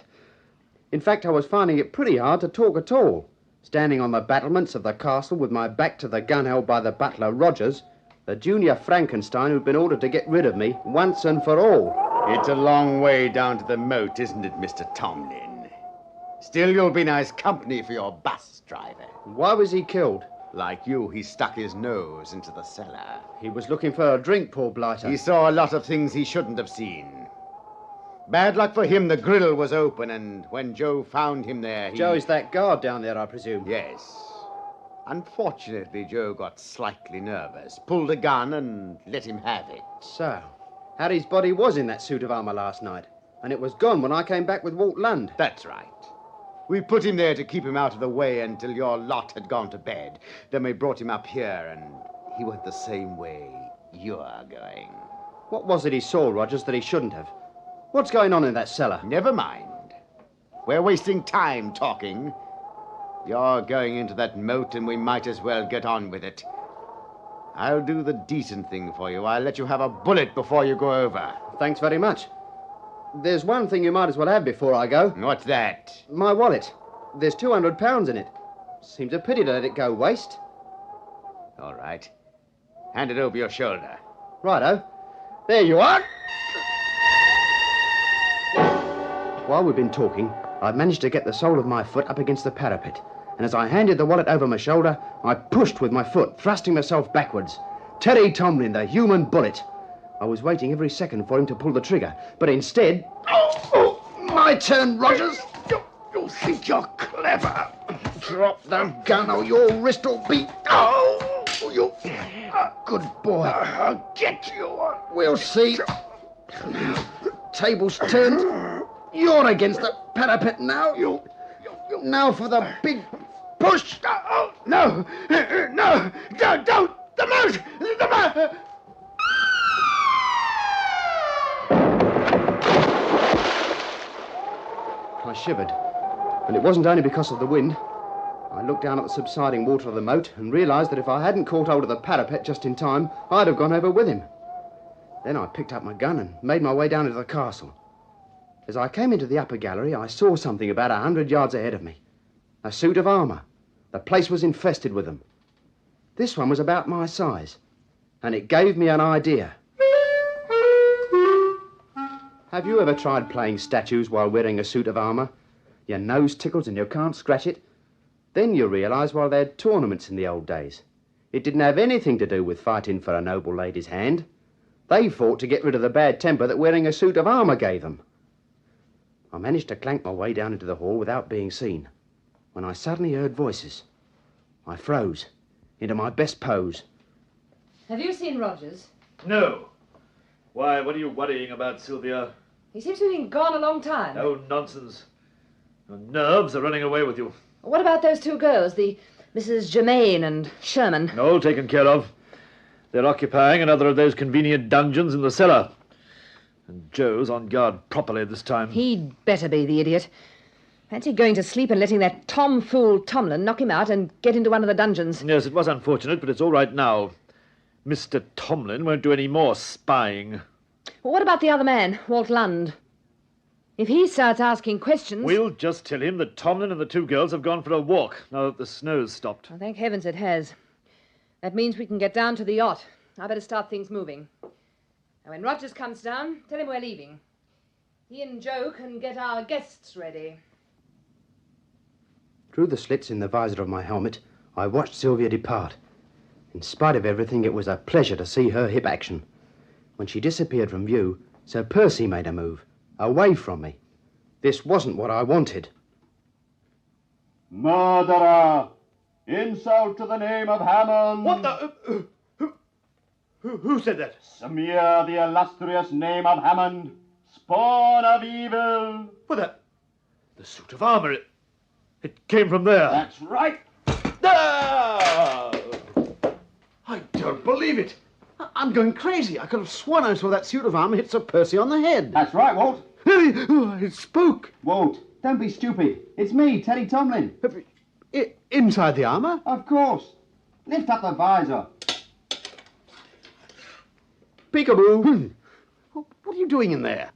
In fact, I was finding it pretty hard to talk at all. Standing on the battlements of the castle with my back to the gun held by the butler Rogers, the junior Frankenstein who'd been ordered to get rid of me once and for all. It's a long way down to the moat, isn't it, Mr. Tomlin? Still, you'll be nice company for your bus driver. Why was he killed? Like you, he stuck his nose into the cellar. He was looking for a drink, poor blighter. He saw a lot of things he shouldn't have seen. Bad luck for him, the grill was open, and when Joe found him there, he... Joe's that guard down there, I presume? Yes. Unfortunately, Joe got slightly nervous, pulled a gun, and let him have it. So, Harry's body was in that suit of armour last night, and it was gone when I came back with Walt Lund. That's right. We put him there to keep him out of the way until your lot had gone to bed. Then we brought him up here, and he went the same way you're going. What was it he saw, Rogers, that he shouldn't have? What's going on in that cellar? Never mind. We're wasting time talking. You're going into that moat, and we might as well get on with it. I'll do the decent thing for you. I'll let you have a bullet before you go over. Thanks very much. There's one thing you might as well have before I go. What's that? My wallet. There's £200 in it. Seems a pity to let it go waste. All right. Hand it over your shoulder. Righto. There you are. While we've been talking, I've managed to get the sole of my foot up against the parapet. And as I handed the wallet over my shoulder, I pushed with my foot, thrusting myself backwards. Terry Tomlin, the human bullet. I was waiting every second for him to pull the trigger, but instead... Oh, my turn, Rogers. You think you're clever. Drop the gun or your wrist will be... Oh, you... Good boy. I'll get you. We'll see. Table's turned. You're against the parapet now. Now for the big push. Oh, no. No. Don't. The moat. The moat. I shivered, and it wasn't only because of the wind. I looked down at the subsiding water of the moat and realised that if I hadn't caught hold of the parapet just in time, I'd have gone over with him. Then I picked up my gun and made my way down into the castle. As I came into the upper gallery, I saw something about 100 yards ahead of me. A suit of armour. The place was infested with them. This one was about my size, and it gave me an idea. Have you ever tried playing statues while wearing a suit of armour? Your nose tickles and you can't scratch it? Then you realise why they had tournaments in the old days. It didn't have anything to do with fighting for a noble lady's hand. They fought to get rid of the bad temper that wearing a suit of armour gave them. I managed to clank my way down into the hall without being seen, when I suddenly heard voices. I froze into my best pose. Have you seen Rogers? No. Why, what are you worrying about, Sylvia? He seems to have been gone a long time. No nonsense. Your nerves are running away with you. What about those two girls, the Mrs. Germain and Sherman? All taken care of. They're occupying another of those convenient dungeons in the cellar. And Joe's on guard properly this time. He'd better be, the idiot. Fancy going to sleep and letting that tomfool Tomlin knock him out and get into one of the dungeons. Yes, it was unfortunate, but it's all right now. Mr. Tomlin won't do any more spying. Well, what about the other man, Walt Lund? If he starts asking questions... We'll just tell him that Tomlin and the two girls have gone for a walk, now that the snow's stopped. Well, thank heavens it has. That means we can get down to the yacht. I better start things moving. Now, when Rogers comes down, tell him we're leaving. He and Joe can get our guests ready. Through the slits in the visor of my helmet, I watched Sylvia depart. In spite of everything, it was a pleasure to see her hip action. When she disappeared from view, Sir Percy made a move, away from me. This wasn't what I wanted. Murderer! Insult to the name of Hammond! What the... Who said that? Smear the illustrious name of Hammond, spawn of evil! Well, the suit of armour, it came from there. That's right. Ah! I don't believe it. I'm going crazy. I could have sworn I saw that suit of armour hit Sir Percy on the head. That's right, Walt. It spoke. Walt, don't be stupid. It's me, Teddy Tomlin. Inside the armour? Of course. Lift up the visor. Peekaboo. What are you doing in there?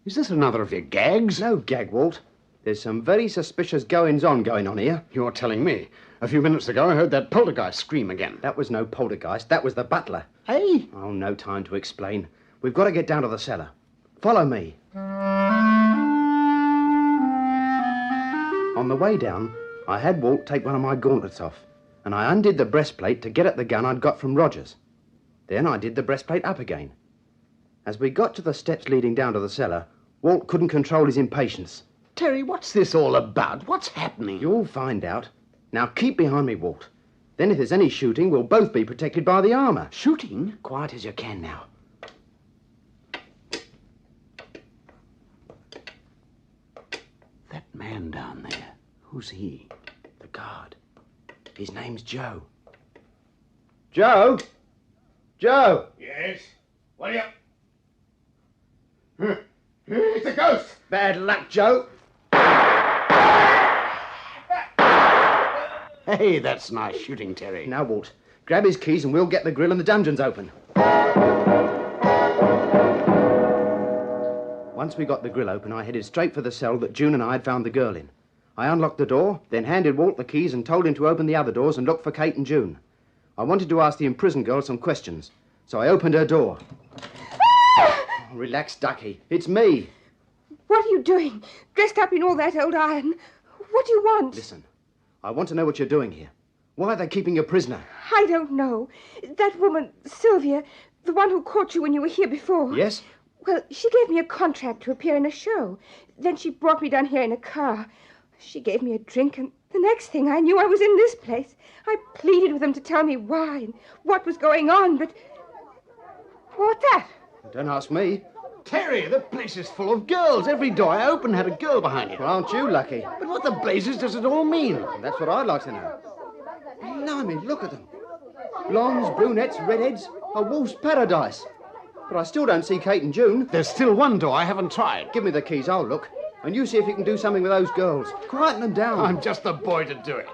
Is this another of your gags? No gag, Walt. There's some very suspicious goings-on going on here. You're telling me. A few minutes ago, I heard that poltergeist scream again. That was no poltergeist. That was the butler. Hey? Oh, no time to explain. We've got to get down to the cellar. Follow me. On the way down, I had Walt take one of my gauntlets off, and I undid the breastplate to get at the gun I'd got from Rogers. Then I did the breastplate up again. As we got to the steps leading down to the cellar, Walt couldn't control his impatience. Terry, what's this all about? What's happening? You'll find out. Now keep behind me, Walt. Then if there's any shooting, we'll both be protected by the armour. Shooting? Quiet as you can now. That man down there, who's he? The guard. His name's Joe. Joe? Joe! Yes? What are you... It's a ghost! Bad luck, Joe. Hey, that's nice shooting, Terry. Now, Walt, grab his keys and we'll get the grill and the dungeons open. Once we got the grill open, I headed straight for the cell that June and I had found the girl in. I unlocked the door, then handed Walt the keys and told him to open the other doors and look for Kate and June. I wanted to ask the imprisoned girl some questions, so I opened her door. Relax, Ducky. It's me. What are you doing? Dressed up in all that old iron. What do you want? Listen, I want to know what you're doing here. Why are they keeping you prisoner? I don't know. That woman, Sylvia, the one who caught you when you were here before. Yes? Well, she gave me a contract to appear in a show. Then she brought me down here in a car. She gave me a drink, and the next thing I knew, I was in this place. I pleaded with them to tell me why and what was going on, but... What's that? Don't ask me. Terry, the place is full of girls. Every door I opened had a girl behind it. Well, aren't you lucky? But what the blazes does it all mean? That's what I'd like to know. Blimey, look at them. Blondes, brunettes, redheads, a wolf's paradise. But I still don't see Kate and June. There's still one door I haven't tried. Give me the keys, I'll look. And you see if you can do something with those girls. Quieten them down. I'm just the boy to do it.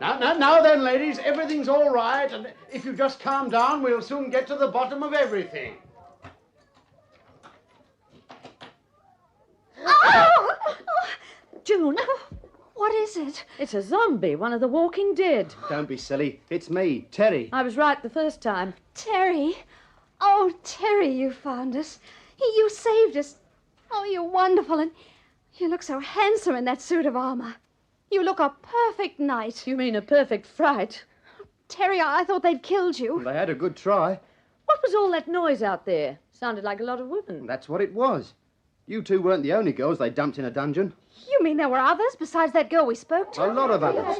Now then, ladies, everything's all right. And if you just calm down, we'll soon get to the bottom of everything. Oh! June, what is it? It's a zombie, one of the walking dead. Don't be silly. It's me, Terry. I was right the first time. Terry. Oh, Terry, you found us. You saved us. Oh, you're wonderful, and you look so handsome in that suit of armour. You look a perfect knight. You mean a perfect fright? Terry, I thought they'd killed you. They had a good try. What was all that noise out there? Sounded like a lot of women. That's what it was. You two weren't the only girls they dumped in a dungeon. You mean there were others besides that girl we spoke to? A lot of others.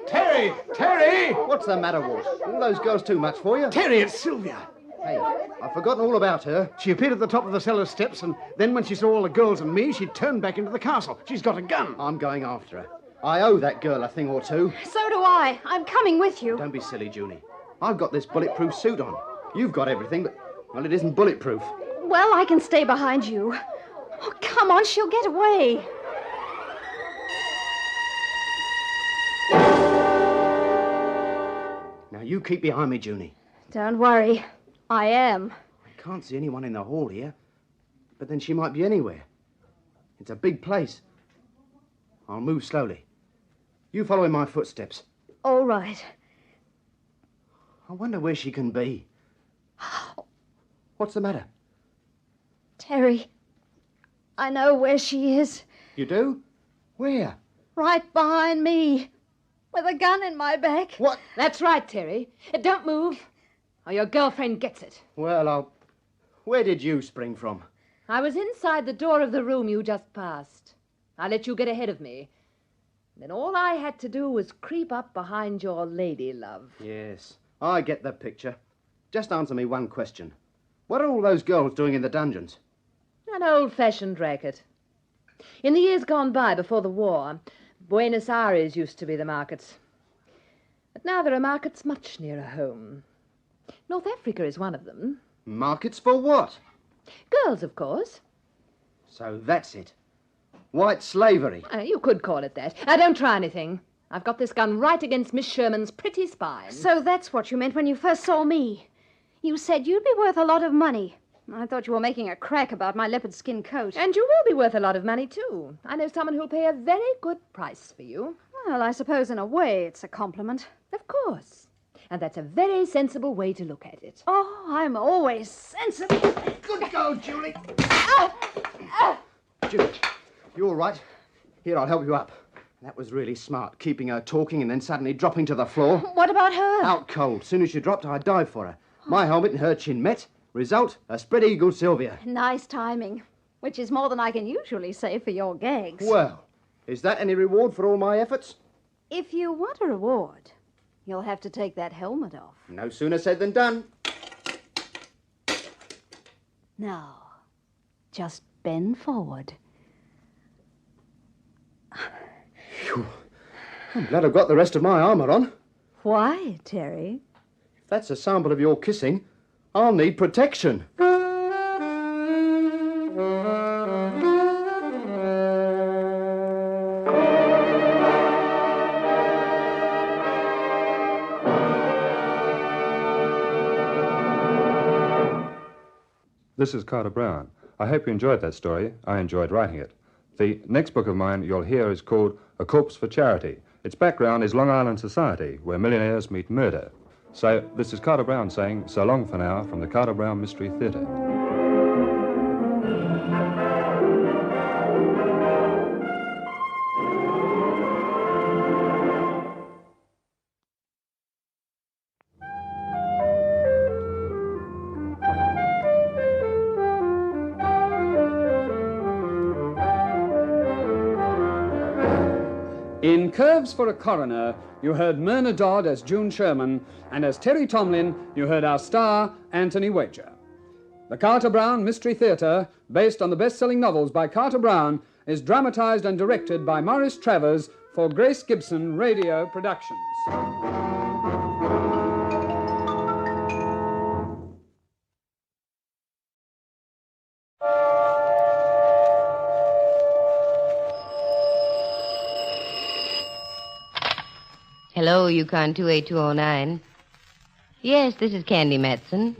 Terry! Terry! What's the matter, Walt? All those girls too much for you? Terry, it's Sylvia. Hey, I've forgotten all about her. She appeared at the top of the cellar steps, and then when she saw all the girls and me, she turned back into the castle. She's got a gun. I'm going after her. I owe that girl a thing or two. So do I. I'm coming with you. Don't be silly, Junie. I've got this bulletproof suit on. You've got everything, but, well, it isn't bulletproof. Well, I can stay behind you. Oh, come on, she'll get away. Now, you keep behind me, Junie. Don't worry. I am. I can't see anyone in the hall here, but then she might be anywhere. It's a big place. I'll move slowly. You follow in my footsteps. All right. I wonder where she can be. What's the matter? Terry, I know where she is. You do? Where? Right behind me. With a gun in my back. What? That's right, Terry. Don't move, or your girlfriend gets it. Well, where did you spring from? I was inside the door of the room you just passed. I let you get ahead of me. Then all I had to do was creep up behind your lady love. Yes, I get the picture. Just answer me one question. What are all those girls doing in the dungeons? An old-fashioned racket. In the years gone by, before the war, Buenos Aires used to be the markets. But now there are markets much nearer home. North Africa is one of them. Markets for what? Girls, of course. So that's it. White slavery. You could call it that. Don't try anything. I've got this gun right against Miss Sherman's pretty spine. So that's what you meant when you first saw me. You said you'd be worth a lot of money. I thought you were making a crack about my leopard skin coat. And you will be worth a lot of money, too. I know someone who'll pay a very good price for you. Well, I suppose in a way it's a compliment. Of course. And that's a very sensible way to look at it. Oh, I'm always sensible. Good go, Julie. Julie, you all right? Here, I'll help you up. That was really smart, keeping her talking and then suddenly dropping to the floor. What about her? Out cold. Soon as she dropped, I dived for her. My helmet and her chin met. Result, a spread eagle Sylvia. Nice timing, which is more than I can usually say for your gags. Well, is that any reward for all my efforts? If you want a reward, you'll have to take that helmet off. No sooner said than done. Now, just bend forward. Phew. I'm glad I've got the rest of my armor on. Why, Terry? If that's a sample of your kissing, I'll need protection. This is Carter Brown. I hope you enjoyed that story. I enjoyed writing it. The next book of mine you'll hear is called A Corpse for Charity. Its background is Long Island society, where millionaires meet murder. So this is Carter Brown saying so long for now from the Carter Brown Mystery Theatre. In Curves for a Coroner, you heard Myrna Dodd as June Sherman, and as Terry Tomlin, you heard our star, Anthony Wager. The Carter Brown Mystery Theatre, based on the best-selling novels by Carter Brown, is dramatized and directed by Maurice Travers for Grace Gibson Radio Productions. Hello, YUkon 28209. Yes, this is Candy Matson.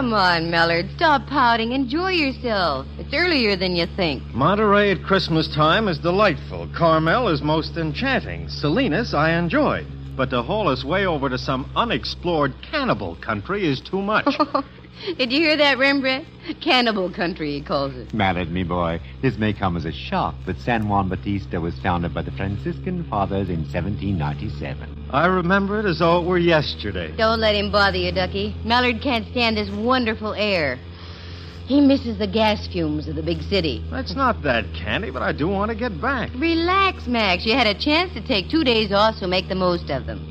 Come on, Mallard. Stop pouting. Enjoy yourself. It's earlier than you think. Monterey at Christmas time is delightful. Carmel is most enchanting. Salinas I enjoyed. But to haul us way over to some unexplored cannibal country is too much. Did you hear that, Rembrandt? Cannibal country, he calls it. Mallard, me boy, this may come as a shock, but San Juan Bautista was founded by the Franciscan Fathers in 1797. I remember it as though it were yesterday. Don't let him bother you, Ducky. Mallard can't stand this wonderful air. He misses the gas fumes of the big city. It's not that candy, but I do want to get back. Relax, Max. You had a chance to take 2 days off, so make the most of them.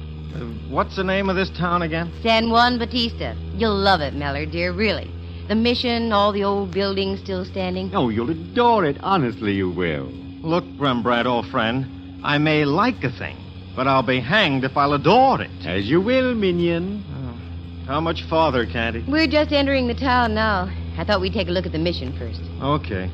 What's the name of this town again? San Juan Bautista. You'll love it, Mallard, dear, really. The mission, all the old buildings still standing. Oh, you'll adore it. Honestly, you will. Look, Rembrandt, old friend, I may like a thing, but I'll be hanged if I'll adore it. As you will, minion. How much farther, Candy? We're just entering the town now. I thought we'd take a look at the mission first. Okay.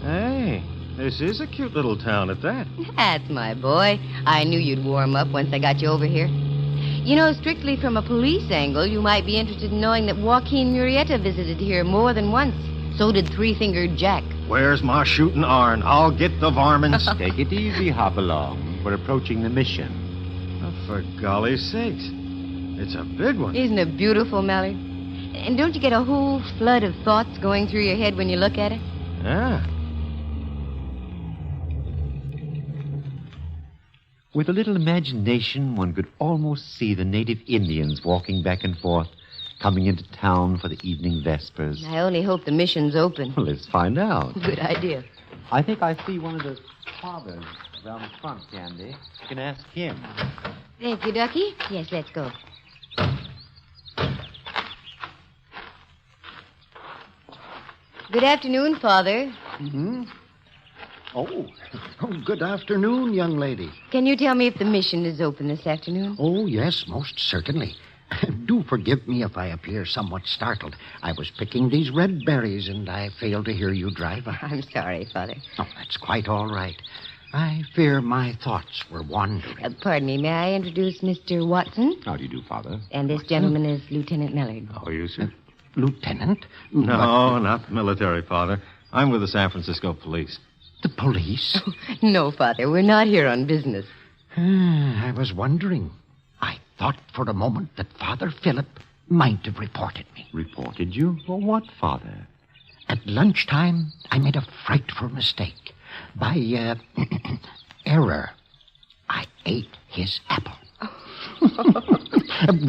Hey, this is a cute little town at that. That's my boy. I knew you'd warm up once I got you over here. You know, strictly from a police angle, you might be interested in knowing that Joaquin Murrieta visited here more than once. So did Three-Fingered Jack. Where's my shooting iron? I'll get the varmints. Take it easy, Hopalong. We're approaching the mission. Oh, for golly's sakes. It's a big one. Isn't it beautiful, Mallard? And don't you get a whole flood of thoughts going through your head when you look at it? Yeah. With a little imagination, one could almost see the native Indians walking back and forth, coming into town for the evening vespers. I only hope the mission's open. Well, let's find out. Good idea. I think I see one of the fathers around the front, Candy. You can ask him. Thank you, Ducky. Yes, let's go. Good afternoon, Father. Mm-hmm. Oh, good afternoon, young lady. Can you tell me if the mission is open this afternoon? Oh, yes, most certainly. Do forgive me if I appear somewhat startled. I was picking these red berries, and I failed to hear you drive. I'm sorry, Father. Oh, that's quite all right. I fear my thoughts were wandering. Pardon me, may I introduce Mr. Watson? How do you do, Father? And this gentleman is Lieutenant Mallard. How are you, sir? Lieutenant? No, not military, Father. I'm with the San Francisco police. The police? No, Father, we're not here on business. I was wondering. I thought for a moment that Father Philip might have reported me. Reported you? For what, Father? At lunchtime, I made a frightful mistake. By error, I ate his apple.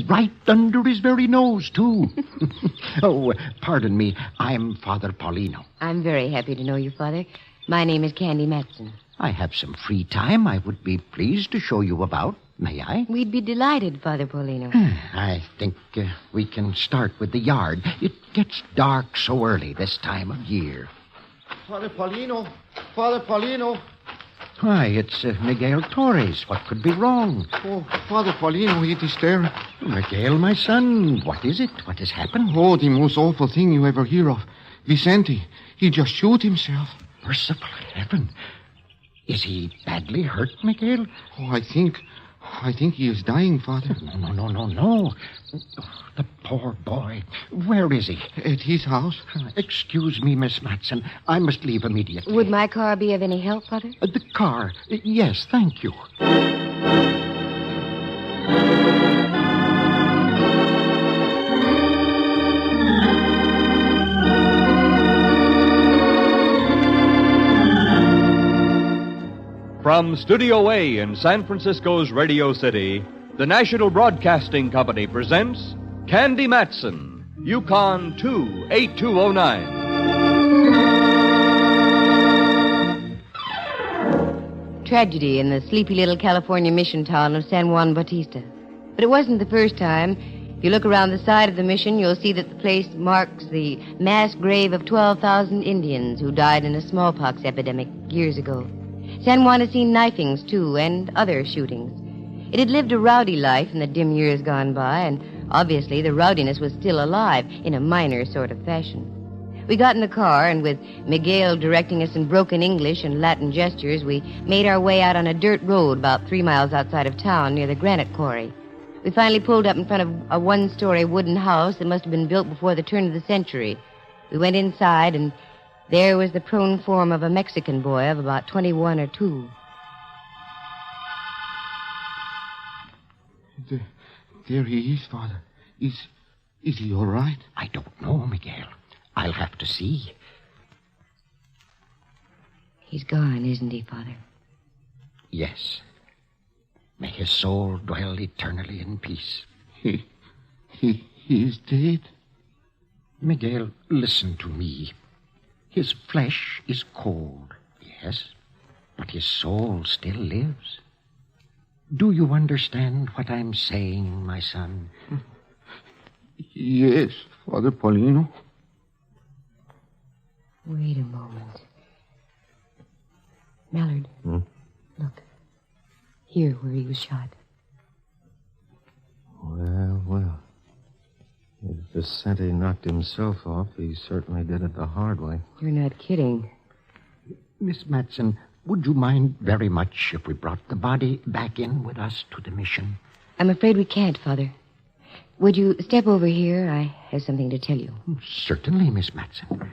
Right under his very nose, too. Oh, pardon me. I'm Father Paulino. I'm very happy to know you, Father. My name is Candy Matson. I have some free time. I would be pleased to show you about. May I? We'd be delighted, Father Paulino. I think we can start with the yard. It gets dark so early this time of year. Father Paulino! Father Paulino! Why, it's Miguel Torres. What could be wrong? Oh, Father Paulino, it is there. Miguel, my son, what is it? What has happened? Oh, the most awful thing you ever hear of. Vicente, he just shoot himself. Merciful heaven. Is he badly hurt, Miguel? Oh, I think he is dying, Father. No. The poor boy. Where is he? At his house. Excuse me, Miss Matson. I must leave immediately. Would my car be of any help, Father? The car? Yes, thank you. From Studio A in San Francisco's Radio City, the National Broadcasting Company presents Candy Matson, YUkon 28209. Tragedy in the sleepy little California mission town of San Juan Bautista. But it wasn't the first time. If you look around the side of the mission, you'll see that the place marks the mass grave of 12,000 Indians who died in a smallpox epidemic years ago. San Juan had seen knifings, too, and other shootings. It had lived a rowdy life in the dim years gone by, and obviously the rowdiness was still alive in a minor sort of fashion. We got in the car, and with Miguel directing us in broken English and Latin gestures, we made our way out on a dirt road about 3 miles outside of town near the granite quarry. We finally pulled up in front of a one-story wooden house that must have been built before the turn of the century. We went inside, and there was the prone form of a Mexican boy of about 21 or 2. There he is, Father. Is he all right? I don't know, Miguel. I'll have to see. He's gone, isn't he, Father? Yes. May his soul dwell eternally in peace. He is dead? Miguel, listen to me. His flesh is cold, yes, but his soul still lives. Do you understand what I'm saying, my son? Yes, Father Paulino. Wait a moment. Mallard. Look. Here, where he was shot. Well. If Vicente knocked himself off, he certainly did it the hard way. You're not kidding. Miss Matson, would you mind very much if we brought the body back in with us to the mission? I'm afraid we can't, Father. Would you step over here? I have something to tell you. Certainly, Miss Matson.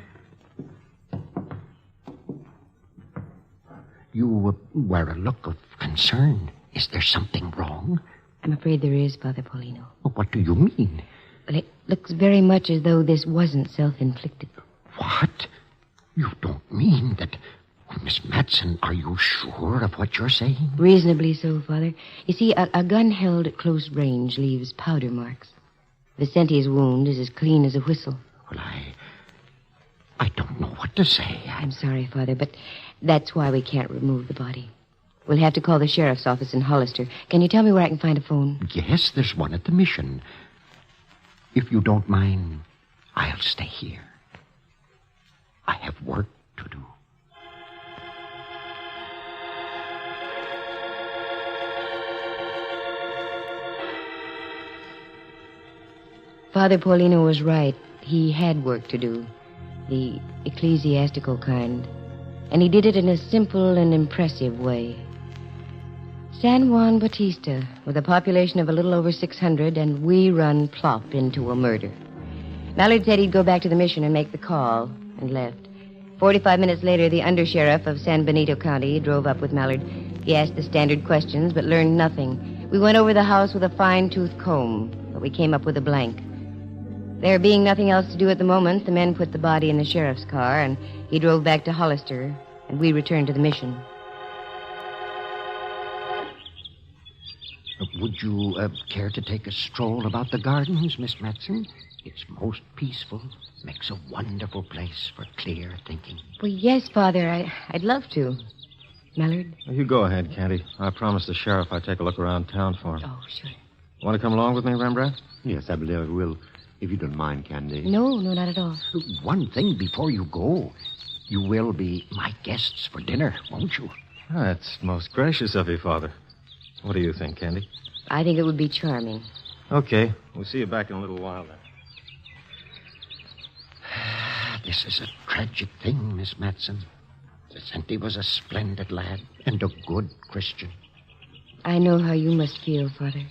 You wear a look of concern. Is there something wrong? I'm afraid there is, Father Paulino. What do you mean? Well, it looks very much as though this wasn't self-inflicted. What? You don't mean that... Miss Matson, are you sure of what you're saying? Reasonably so, Father. You see, a gun held at close range leaves powder marks. Vicente's wound is as clean as a whistle. Well, I don't know what to say. I'm sorry, Father, but that's why we can't remove the body. We'll have to call the sheriff's office in Hollister. Can you tell me where I can find a phone? Yes, there's one at the mission. If you don't mind, I'll stay here. I have work to do. Father Paulino was right. He had work to do. The ecclesiastical kind. And he did it in a simple and impressive way. San Juan Bautista, with a population of a little over 600, and we run plop into a murder. Mallard said he'd go back to the mission and make the call, and left. 45 minutes later, the undersheriff of San Benito County drove up with Mallard. He asked the standard questions, but learned nothing. We went over the house with a fine-tooth comb, but we came up with a blank. There being nothing else to do at the moment, the men put the body in the sheriff's car, and he drove back to Hollister, and we returned to the mission. Would you care to take a stroll about the gardens, Miss Matson? It's most peaceful. Makes a wonderful place for clear thinking. Well, yes, Father, I'd love to. Mallard? You go ahead, Candy. I promised the sheriff I'd take a look around town for him. Oh, sure. Want to come along with me, Rembrandt? Yes, I believe I will. If you don't mind, Candy. No, not at all. One thing before you go. You will be my guests for dinner, won't you? That's most gracious of you, Father. What do you think, Candy? I think it would be charming. Okay. We'll see you back in a little while, then. This is a tragic thing, Miss Matson. Vicente was a splendid lad and a good Christian. I know how you must feel, Father.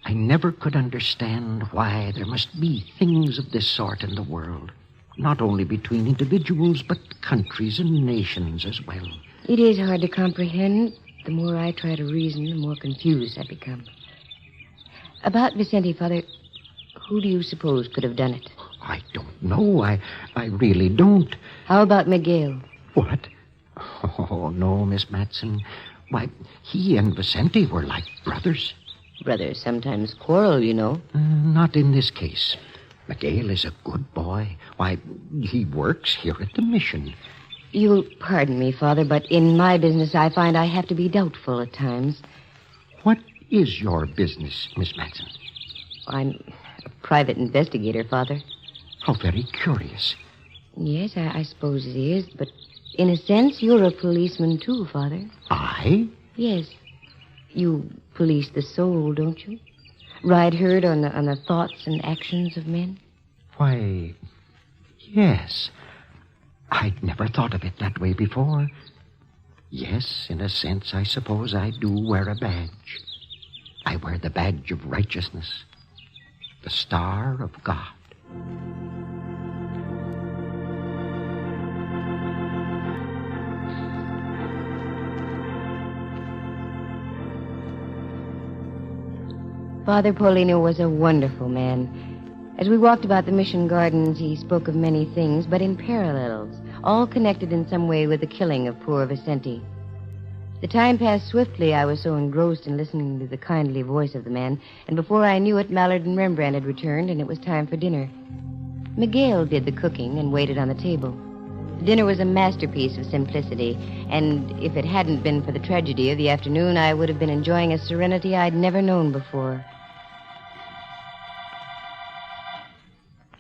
I never could understand why there must be things of this sort in the world. Not only between individuals, but countries and nations as well. It is hard to comprehend. The more I try to reason, the more confused I become. About Vicente, Father, who do you suppose could have done it? I don't know. I really don't. How about Miguel? What? Oh, no, Miss Matson. Why, he and Vicente were like brothers. Brothers sometimes quarrel, you know. Not in this case. Miguel is a good boy. Why, he works here at the mission. You'll pardon me, Father, but in my business I find I have to be doubtful at times. What is your business, Miss Matson? I'm a private investigator, Father. How very curious. Yes, I suppose it is, but in a sense, you're a policeman too, Father. I? Yes. You police the soul, don't you? Ride herd on the thoughts and actions of men? Why, yes. I'd never thought of it that way before. Yes, in a sense, I suppose I do wear a badge. I wear the badge of righteousness, the star of God. Father Paulino was a wonderful man. As we walked about the mission gardens, he spoke of many things, but in parallels, all connected in some way with the killing of poor Vicente. The time passed swiftly. I was so engrossed in listening to the kindly voice of the man, and before I knew it, Mallard and Rembrandt had returned, and it was time for dinner. Miguel did the cooking and waited on the table. The dinner was a masterpiece of simplicity, and if it hadn't been for the tragedy of the afternoon, I would have been enjoying a serenity I'd never known before.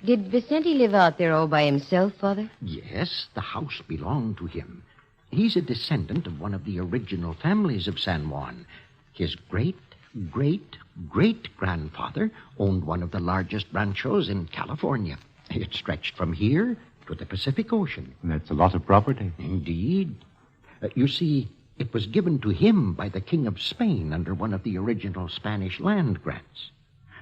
Did Vicente live out there all by himself, Father? Yes, the house belonged to him. He's a descendant of one of the original families of San Juan. His great-great-great-grandfather owned one of the largest ranchos in California. It stretched from here to the Pacific Ocean. That's a lot of property. Indeed. You see, it was given to him by the King of Spain under one of the original Spanish land grants.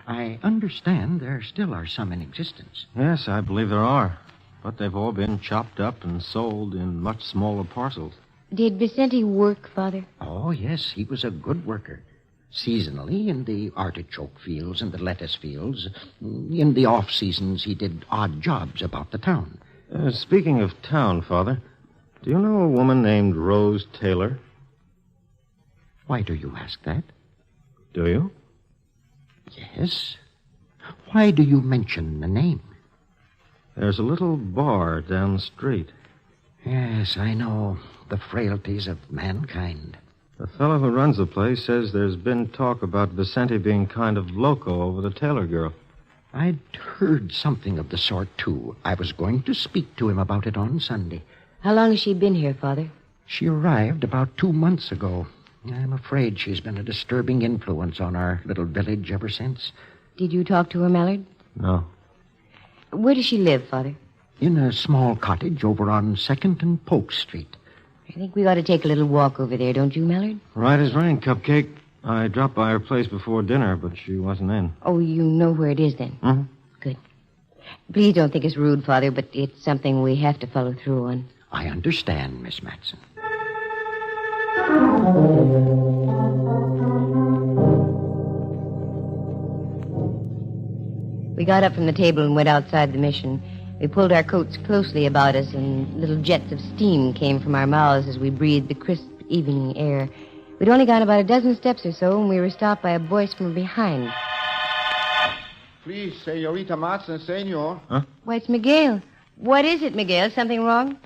I understand there still are some in existence. Yes, I believe there are. But they've all been chopped up and sold in much smaller parcels. Did Vicente work, Father? Oh, yes, he was a good worker. Seasonally, in the artichoke fields and the lettuce fields. In the off-seasons, he did odd jobs about the town. Speaking of town, Father, do you know a woman named Rose Taylor? Why do you ask that? Do you? Yes. Why do you mention the name? There's a little bar down the street. Yes, I know. The frailties of mankind. The fellow who runs the place says there's been talk about Vicente being kind of loco over the Taylor girl. I'd heard something of the sort, too. I was going to speak to him about it on Sunday. How long has she been here, Father? She arrived about 2 months ago. I'm afraid she's been a disturbing influence on our little village ever since. Did you talk to her, Mallard? No. Where does she live, Father? In a small cottage over on 2nd and Polk Street. I think we ought to take a little walk over there, don't you, Mallard? Right as rain, Cupcake. I dropped by her place before dinner, but she wasn't in. Oh, you know where it is, then? Mm-hmm. Good. Please don't think it's rude, Father, but it's something we have to follow through on. I understand, Miss Matson. We got up from the table and went outside the mission. We pulled our coats closely about us, and little jets of steam came from our mouths as we breathed the crisp evening air. We'd only gone about a dozen steps or so, and we were stopped by a voice from behind. Please, Senorita Matson, senor. Huh? Why, it's Miguel. What is it, Miguel? Something wrong?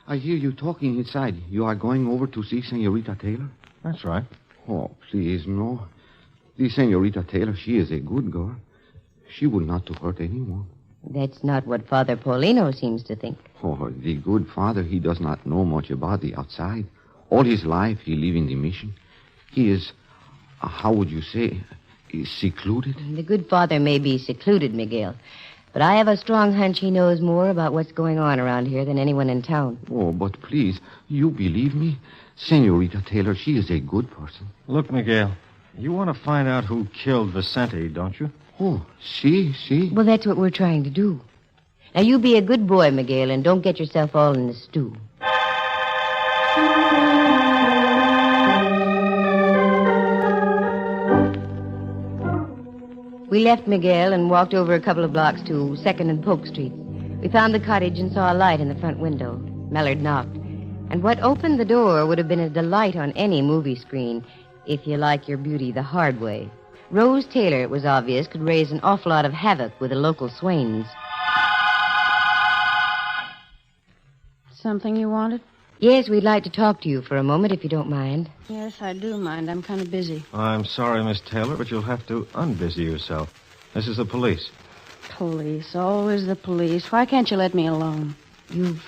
I hear you talking inside. You are going over to see Senorita Taylor? That's right. Oh, please, no. The Senorita Taylor, she is a good girl. She would not to hurt anyone. That's not what Father Paulino seems to think. Oh, the good father, he does not know much about the outside. All his life, he live in the mission. He is, how would you say, is secluded. The good father may be secluded, Miguel, but I have a strong hunch he knows more about what's going on around here than anyone in town. Oh, but please, you believe me? Senorita Taylor, she is a good person. Look, Miguel, you want to find out who killed Vicente, don't you? Oh, see? Well, that's what we're trying to do. Now, you be a good boy, Miguel, and don't get yourself all in the stew. We left Miguel and walked over a couple of blocks to 2nd and Polk Street. We found the cottage and saw a light in the front window. Mallard knocked. And what opened the door would have been a delight on any movie screen, if you like your beauty the hard way. Rose Taylor, it was obvious, could raise an awful lot of havoc with the local swains. Something you wanted? Yes, we'd like to talk to you for a moment, if you don't mind. Yes, I do mind. I'm kind of busy. I'm sorry, Miss Taylor, but you'll have to unbusy yourself. This is the police. Police. Always the police. Why can't you let me alone? You've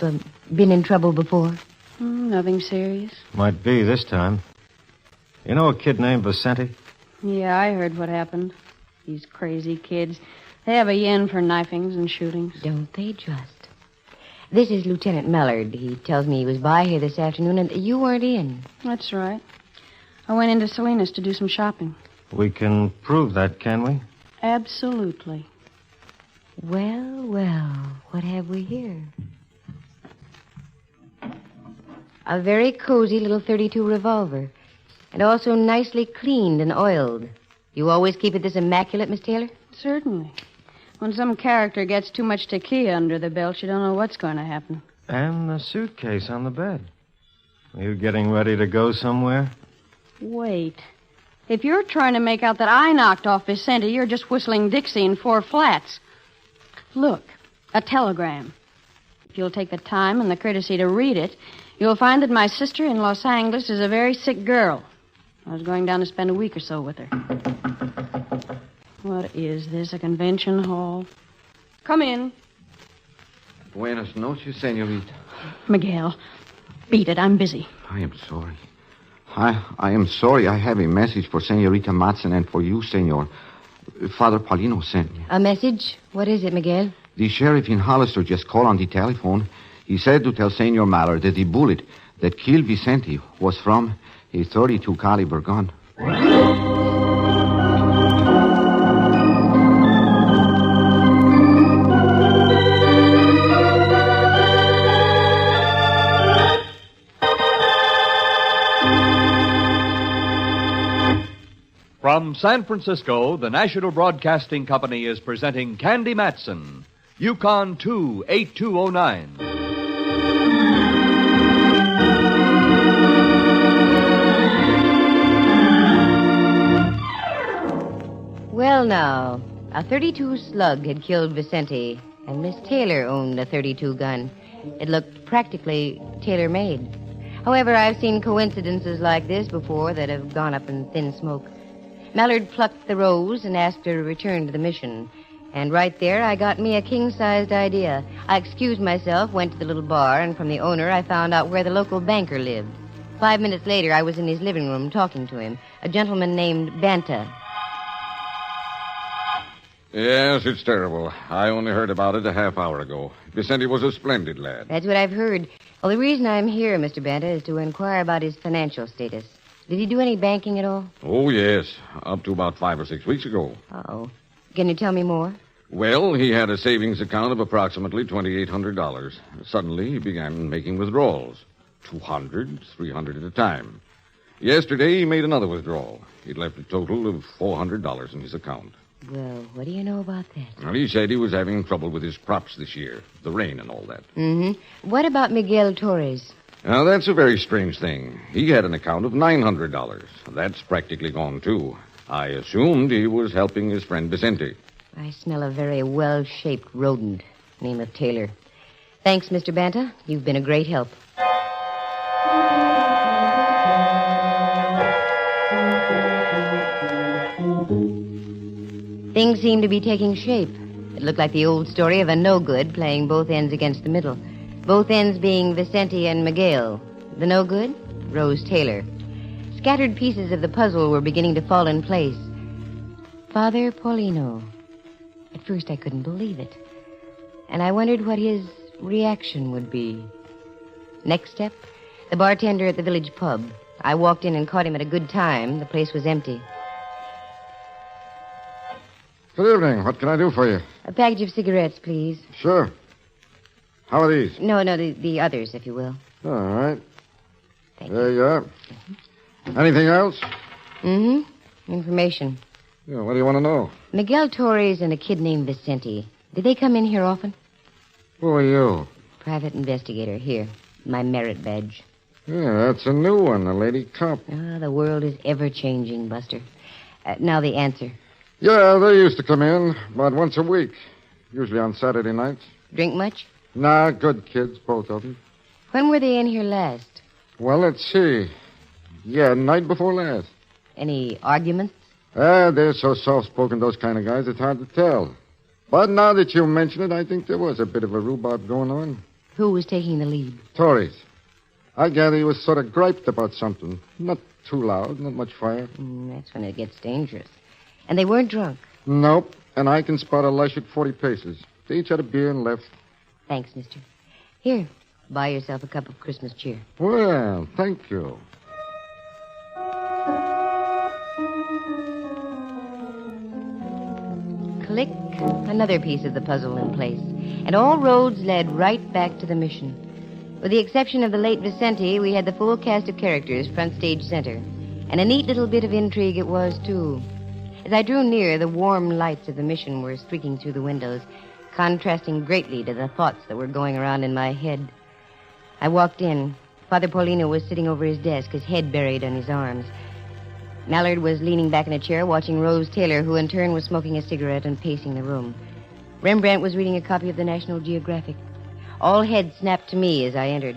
been in trouble before? Nothing serious. Might be this time. You know a kid named Vicente? Yeah, I heard what happened. These crazy kids. They have a yen for knifings and shootings. Don't they just? This is Lieutenant Mallard. He tells me he was by here this afternoon and you weren't in. That's right. I went into Salinas to do some shopping. We can prove that, can we? Absolutely. Well, what have we here? A very cozy little .32 revolver, and also nicely cleaned and oiled. You always keep it this immaculate, Miss Taylor? Certainly. When some character gets too much tequila under the belt, you don't know what's going to happen. And the suitcase on the bed. Are you getting ready to go somewhere? Wait. If you're trying to make out that I knocked off Vicente, you're just whistling Dixie in 4 flats. Look, a telegram. If you'll take the time and the courtesy to read it, you'll find that my sister in Los Angeles is a very sick girl. I was going down to spend a week or so with her. What is this, a convention hall? Come in. Buenas noches, senorita. Miguel, beat it. I'm busy. I am sorry. I am sorry. I have a message for Senorita Matson and for you, senor. Father Paulino sent me. A message? What is it, Miguel? The sheriff in Hollister just called on the telephone. He said to tell Senor Mallard that the bullet that killed Vicente was from a .32 caliber gun. From San Francisco, the National Broadcasting Company is presenting Candy Matson, YUkon 28209. Well, now, a .32 slug had killed Vicente, and Miss Taylor owned a .32 gun. It looked practically tailor-made. However, I've seen coincidences like this before that have gone up in thin smoke. Mallard plucked the rose and asked her to return to the mission. And right there, I got me a king-sized idea. I excused myself, went to the little bar, and from the owner, I found out where the local banker lived. 5 minutes later, I was in his living room talking to him, a gentleman named Banter. Yes, it's terrible. I only heard about it a half hour ago. Vicente was a splendid lad. That's what I've heard. Well, the reason I'm here, Mr. Banter, is to inquire about his financial status. Did he do any banking at all? Oh, yes. Up to about 5 or 6 weeks ago. Uh-oh. Can you tell me more? Well, he had a savings account of approximately $2,800. Suddenly, he began making withdrawals. 200, 300 at a time. Yesterday, he made another withdrawal. He'd left a total of $400 in his account. Well, what do you know about that? Well, he said he was having trouble with his crops this year. The rain and all that. Mm-hmm. What about Miguel Torres? Now, that's a very strange thing. He had an account of $900. That's practically gone, too. I assumed he was helping his friend Vicente. I smell a very well-shaped rodent. Name of Taylor. Thanks, Mr. Banta. You've been a great help. Things seem to be taking shape. It looked like the old story of a no-good playing both ends against the middle. Both ends being Vicente and Miguel. The no-good? Rose Taylor. Scattered pieces of the puzzle were beginning to fall in place. Father Paulino. At first I couldn't believe it. And I wondered what his reaction would be. Next step, the bartender at the village pub. I walked in and caught him at a good time. The place was empty. Good evening. What can I do for you? A package of cigarettes, please. Sure. How are these? No, the others, if you will. All right. Thank There you are. Anything else? Mm-hmm. Information. Yeah, what do you want to know? Miguel Torres and a kid named Vicente. Did they come in here often? Who are you? Private investigator. Here. My merit badge. Yeah, that's a new one, a lady cop. Ah, the world is ever-changing, Buster. Now the answer. Yeah, they used to come in about once a week. Usually on Saturday nights. Drink much? Nah, good kids, both of them. When were they in here last? Well, let's see. Yeah, night before last. Any arguments? They're so soft-spoken, those kind of guys, it's hard to tell. But now that you mention it, I think there was a bit of a rhubarb going on. Who was taking the lead? Torres. I gather he was sort of griped about something. Not too loud, not much fire. That's when it gets dangerous. And they weren't drunk? Nope. And I can spot a lush at 40 paces. They each had a beer and left. Thanks, mister. Here, buy yourself a cup of Christmas cheer. Well, thank you. click, another piece of the puzzle in place, and all roads led right back to the mission. With the exception of the late Vicente, we had the full cast of characters front stage center. And a neat little bit of intrigue it was, too. As I drew near, the warm lights of the mission were streaking through the windows, contrasting greatly to the thoughts that were going around in my head. I walked in. Father Paulino was sitting over his desk, his head buried on his arms. Mallard was leaning back in a chair watching Rose Taylor, who in turn was smoking a cigarette and pacing the room. Rembrandt was reading a copy of the National Geographic. All heads snapped to me as I entered.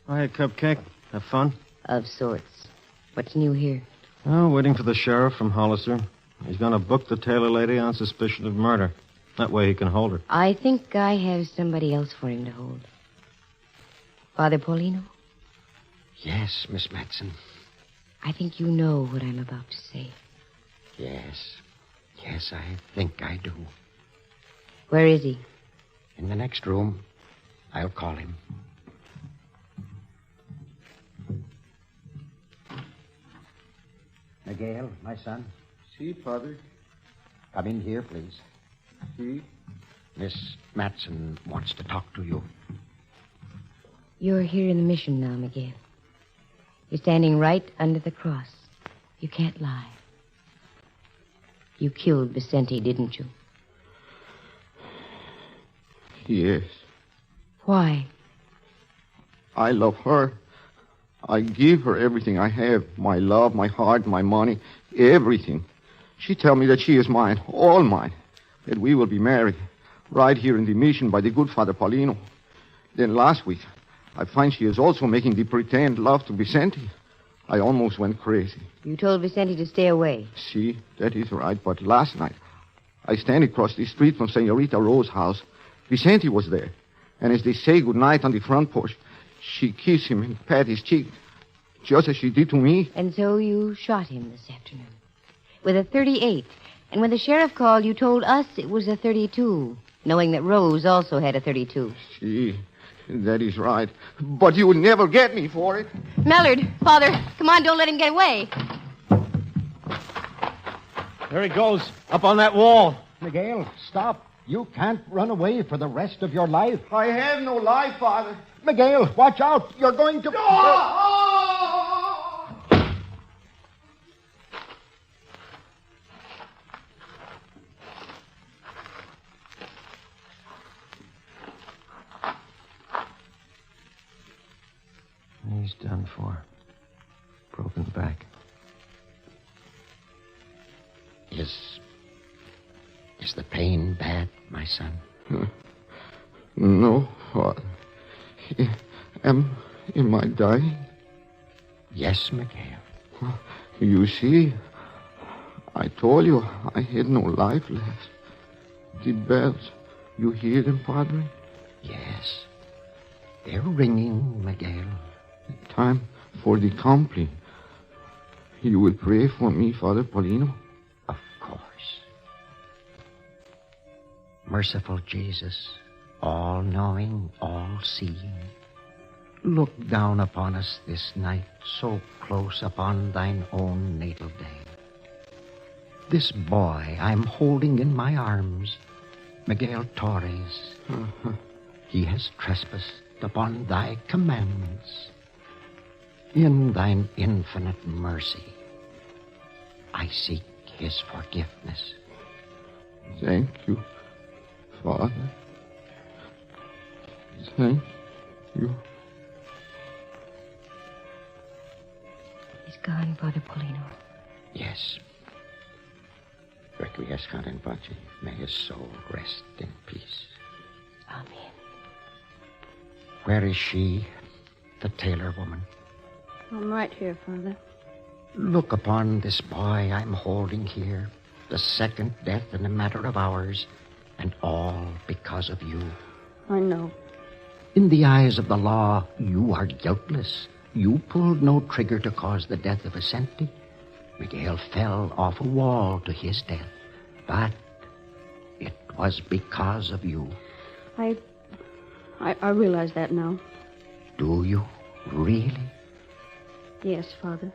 Hi, Cupcake. Have fun? Of sorts. What's new here? Oh, waiting for the sheriff from Hollister. He's going to book the Taylor lady on suspicion of murder. That way he can hold her. I think I have somebody else for him to hold. Father Paulino? Yes, Miss Matson. I think you know what I'm about to say. Yes. Yes, I think I do. Where is he? In the next room. I'll call him. Miguel, my son. Si, Father. Come in here, please. Si. Miss Matson wants to talk to you. You're here in the mission now, Miguel. You're standing right under the cross. You can't lie. You killed Vicente, didn't you? Yes. Why? I love her. I give her everything I have. My love, my heart, my money, everything. She tells me that she is mine, all mine. That we will be married right here in the mission by the good Father Paulino. Then last week, I find she is also making the pretend love to Vicente. I almost went crazy. You told Vicente to stay away. See, that is right. But last night, I stand across the street from Senorita Rose's house. Vicente was there. And as they say goodnight on the front porch, she kissed him and pat his cheek, just as she did to me. And so you shot him this afternoon. With a .38. And when the sheriff called, you told us it was a .32, knowing that Rose also had a .32. See, that is right. But you will never get me for it. Mallard, Father, come on, don't let him get away. There he goes, up on that wall. Miguel, stop. You can't run away for the rest of your life. I have no life, Father. Miguel, watch out. You're going to... He's done for. Broken back. Is the pain bad, my son? No, Father. Am I dying? Yes, Miguel. You see, I told you I had no life left. The bells, you hear them, Padre? Yes. They're ringing, Miguel. Time for the compline. You will pray for me, Father Paulino? Of course. Merciful Jesus, all-knowing, all-seeing, look down upon us this night, so close upon thine own natal day. This boy I'm holding in my arms, Miguel Torres, he has trespassed upon thy commandments. In thine infinite mercy, I seek his forgiveness. Thank you, Father. Thank you. He's gone, Father Paulino. Yes. Requiescat in pace. May his soul rest in peace. Amen. Where is she, the Taylor woman? I'm right here, Father. Look upon this boy I'm holding here, the second death in a matter of hours, and all because of you. I know. In the eyes of the law, you are guiltless. You pulled no trigger to cause the death of Vicente. Miguel fell off a wall to his death. But it was because of you. I realize that now. Do you? Really? Yes, Father.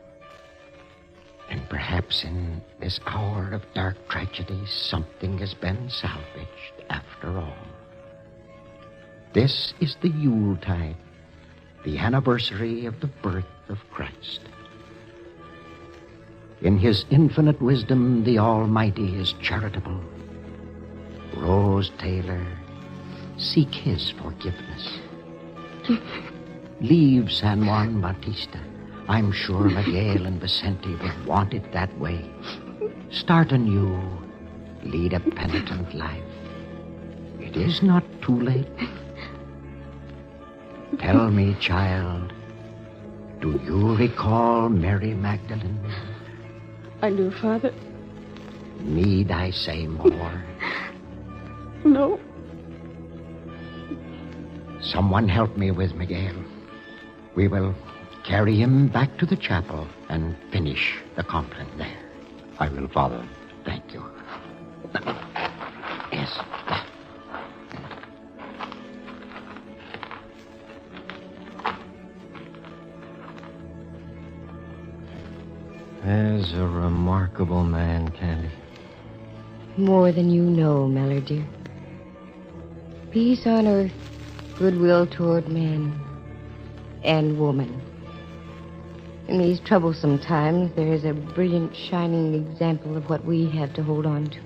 And perhaps in this hour of dark tragedy, something has been salvaged after all. This is the Yuletide, the anniversary of the birth of Christ. In his infinite wisdom, the Almighty is charitable. Rose Taylor, seek his forgiveness. Leave San Juan Bautista. I'm sure Miguel and Vicente would want it that way. Start anew. Lead a penitent life. It is not too late. Tell me, child, do you recall Mary Magdalene? I do, Father. Need I say more? No. Someone help me with Miguel. We will carry him back to the chapel and finish the compline there. I will, Father. Thank you. Yes. There's a remarkable man, Candy. More than you know, Mellor, dear. Peace on earth, goodwill toward man and woman. In these troublesome times, there is a brilliant, shining example of what we have to hold on to.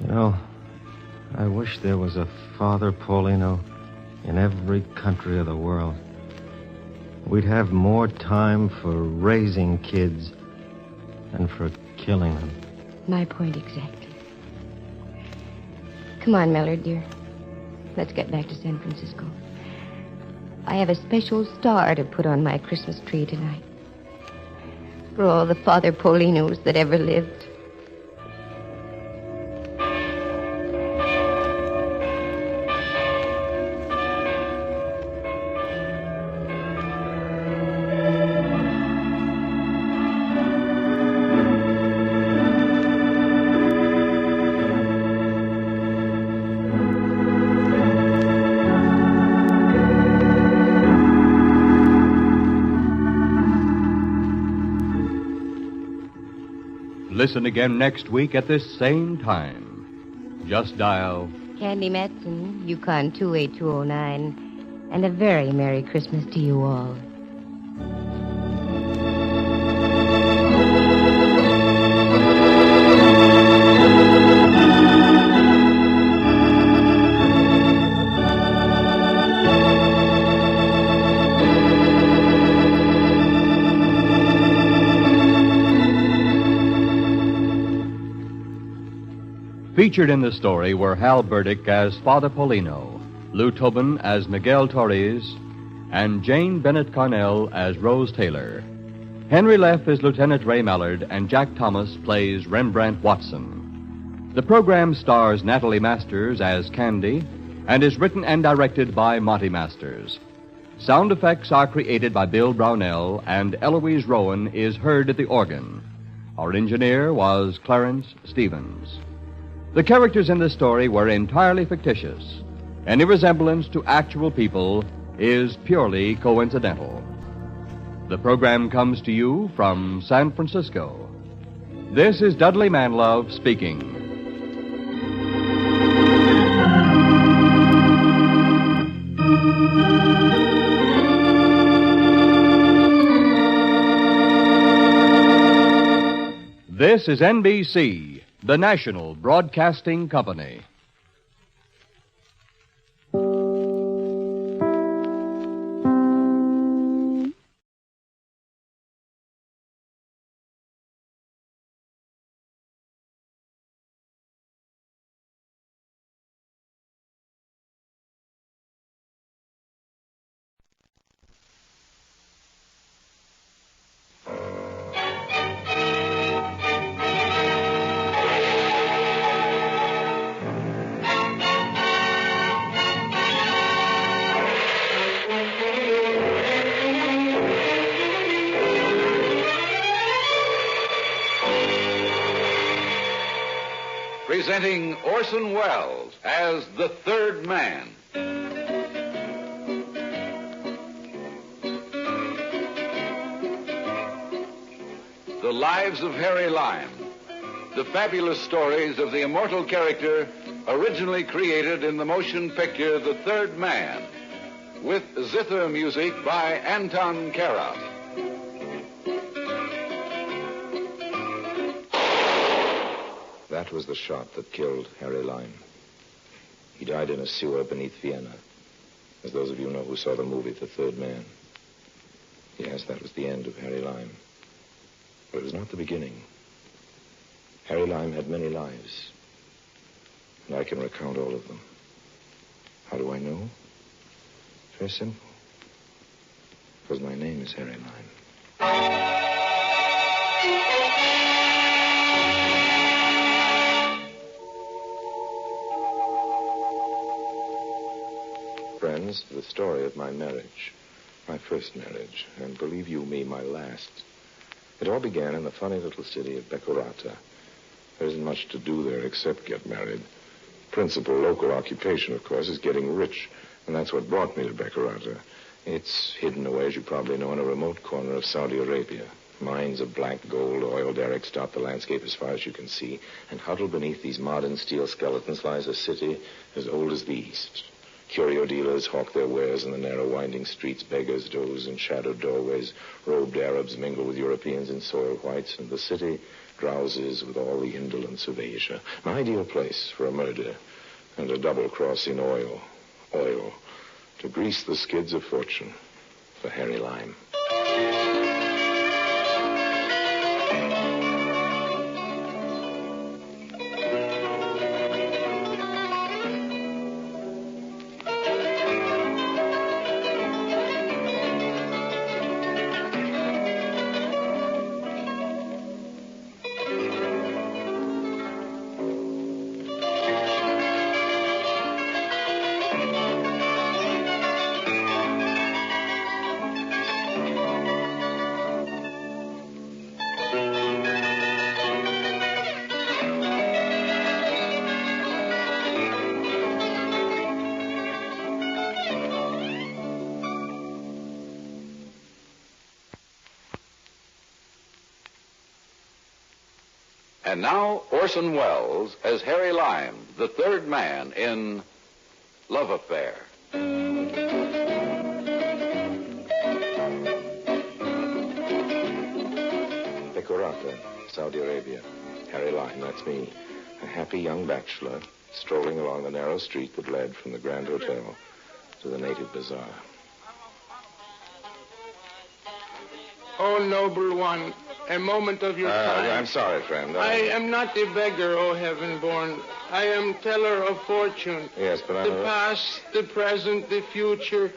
You know, I wish there was a Father Paulino in every country of the world. We'd have more time for raising kids than for killing them. My point exactly. Come on, Mellor, dear. Let's get back to San Francisco. I have a special star to put on my Christmas tree tonight. For all the Father Paulinos that ever lived. Listen again next week at this same time. Just dial Candy Matson, YUkon 28209, and a very Merry Christmas to you all. Featured in the story were Hal Burdick as Father Paulino, Lou Tobin as Miguel Torres, and Jane Bennett Carnell as Rose Taylor. Henry Leff is Lieutenant Ray Mallard, and Jack Thomas plays Rembrandt Watson. The program stars Natalie Masters as Candy and is written and directed by Monty Masters. Sound effects are created by Bill Brownell, and Eloise Rowan is heard at the organ. Our engineer was Clarence Stevens. The characters in this story were entirely fictitious. Any resemblance to actual people is purely coincidental. The program comes to you from San Francisco. This is Dudley Manlove speaking. This is NBC, the National Broadcasting Company. Presenting Orson Welles as the Third Man. The Lives of Harry Lime. The fabulous stories of the immortal character originally created in the motion picture The Third Man, with zither music by Anton Kara. That was the shot that killed Harry Lime. He died in a sewer beneath Vienna, as those of you know who saw the movie The Third Man. Yes, that was the end of Harry Lime. But it was not the beginning. Harry Lime had many lives, and I can recount all of them. How do I know? Very simple. Because my name is Harry Lime. Friends, the story of my marriage. My first marriage, and believe you me, my last. It all began in the funny little city of Beccarata. There isn't much to do there except get married. Principal local occupation, of course, is getting rich, and that's what brought me to Beccarata. It's hidden away, as you probably know, in a remote corner of Saudi Arabia. Mines of black gold, oil derricks dot the landscape as far as you can see, and huddled beneath these modern steel skeletons lies a city as old as the East. Curio dealers hawk their wares in the narrow winding streets. Beggars doze in shadowed doorways. Robed Arabs mingle with Europeans in soiled whites. And the city drowses with all the indolence of Asia. An ideal place for a murder and a double-crossing oil. Oil to grease the skids of fortune for Harry Lime. And now, Orson Welles as Harry Lime, the third man in Love Affair. Beccarata, Saudi Arabia. Harry Lime, that's me. A happy young bachelor strolling along the narrow street that led from the Grand Hotel to the native bazaar. Oh, noble one, a moment of your time. I'm sorry, friend. I am not a beggar, O heaven-born. I am teller of fortune. Yes, but I'm... The past, the present, the future.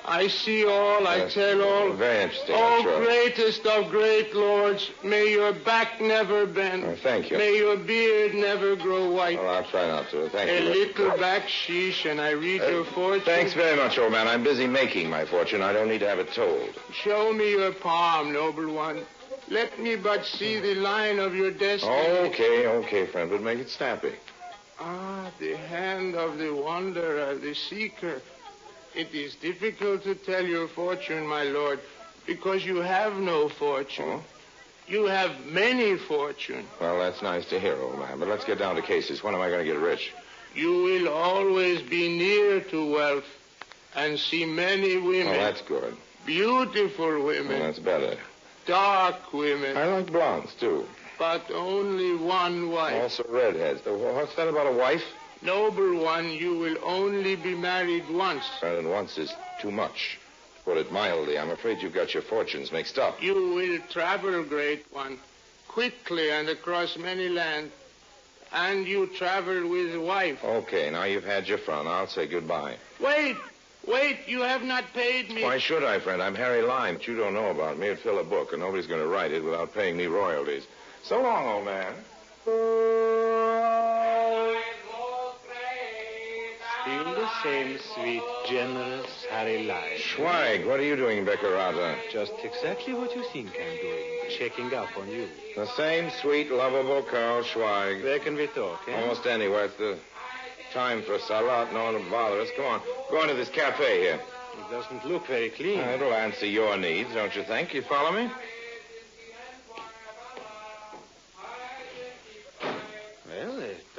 I see all, I tell all. Very interesting, Oh, I'm sure. greatest of great lords, may your back never bend. Oh, thank you. May your beard never grow white. Well, I'll try not to. Thank you. A little backsheesh, and I read your fortune. Thanks very much, old man. I'm busy making my fortune. I don't need to have it told. Show me your palm, noble one. Let me but see the line of your destiny. Okay, friend, but make it snappy. Ah, the hand of the wanderer, the seeker. It is difficult to tell your fortune, my lord, because you have no fortune. Oh? You have many fortune. Well, that's nice to hear, old man, but let's get down to cases. When am I going to get rich? You will always be near to wealth and see many women. Oh, that's good. Beautiful women. Well, that's better. Dark women. I like blondes, too. But only one wife. Also redheads. What's that about a wife? Noble one, you will only be married once. And once is too much. To put it mildly, I'm afraid you've got your fortunes mixed up. You will travel, great one, quickly and across many lands. And you travel with a wife. Okay, now you've had your fun. I'll say goodbye. Wait, you have not paid me. Why should I, friend? I'm Harry Lime. But you don't know about me. It'd fill a book, and nobody's going to write it without paying me royalties. So long, old man. Still the same sweet, generous Harry Lime. Schweig, what are you doing, Beccarata? Just exactly what you think I'm doing. Checking up on you. The same sweet, lovable Carl Schweig. Where can we talk, eh? Almost anywhere. It's the time for salat. No one will bother us. Come on. Go into this cafe here. It doesn't look very clean. It'll answer your needs, don't you think? You follow me?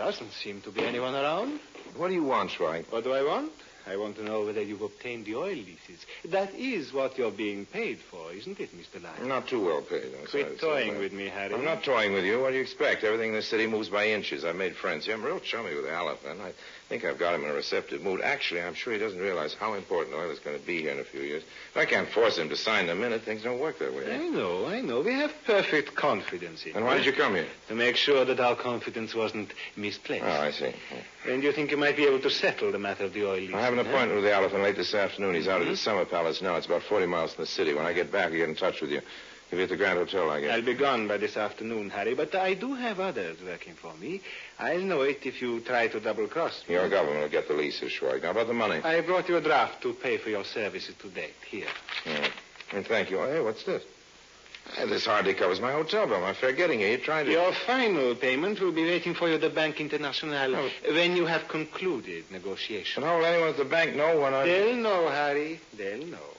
Doesn't seem to be anyone around. What do you want, Schweig? What do I want? I want to know whether you've obtained the oil leases. That is what you're being paid for, isn't it, Mr. Lyon? Not too well paid. Quit toying with me, Harry. I'm not toying with you. What do you expect? Everything in this city moves by inches. I've made friends here. I'm real chummy with the elephant. I think I've got him in a receptive mood. Actually, I'm sure he doesn't realize how important oil is going to be here in a few years. If I can't force him to sign the minute, things don't work that way. I know. We have perfect confidence in you. And why did you come here? To make sure that our confidence wasn't misplaced. Oh, I see. And you think you might be able to settle the matter of the oil lease? I have an appointment with the elephant late this afternoon. He's out at the Summer Palace now. It's about 40 miles from the city. When I get back, I'll get in touch with you. He'll be at the Grand Hotel, I guess. I'll be gone by this afternoon, Harry, but I do have others working for me. I'll know it if you try to double-cross me. Your government will get the leases, Schweig. Now, about the money. I brought you a draft to pay for your services to date. Here. Yeah. And thank you. Hey, what's this? This hardly covers my hotel bill. My fare getting here. You're trying to... Your final payment will be waiting for you at the Banque Internationale when you have concluded negotiations. And how will anyone at the bank know when I... They'll know, Harry. They'll know.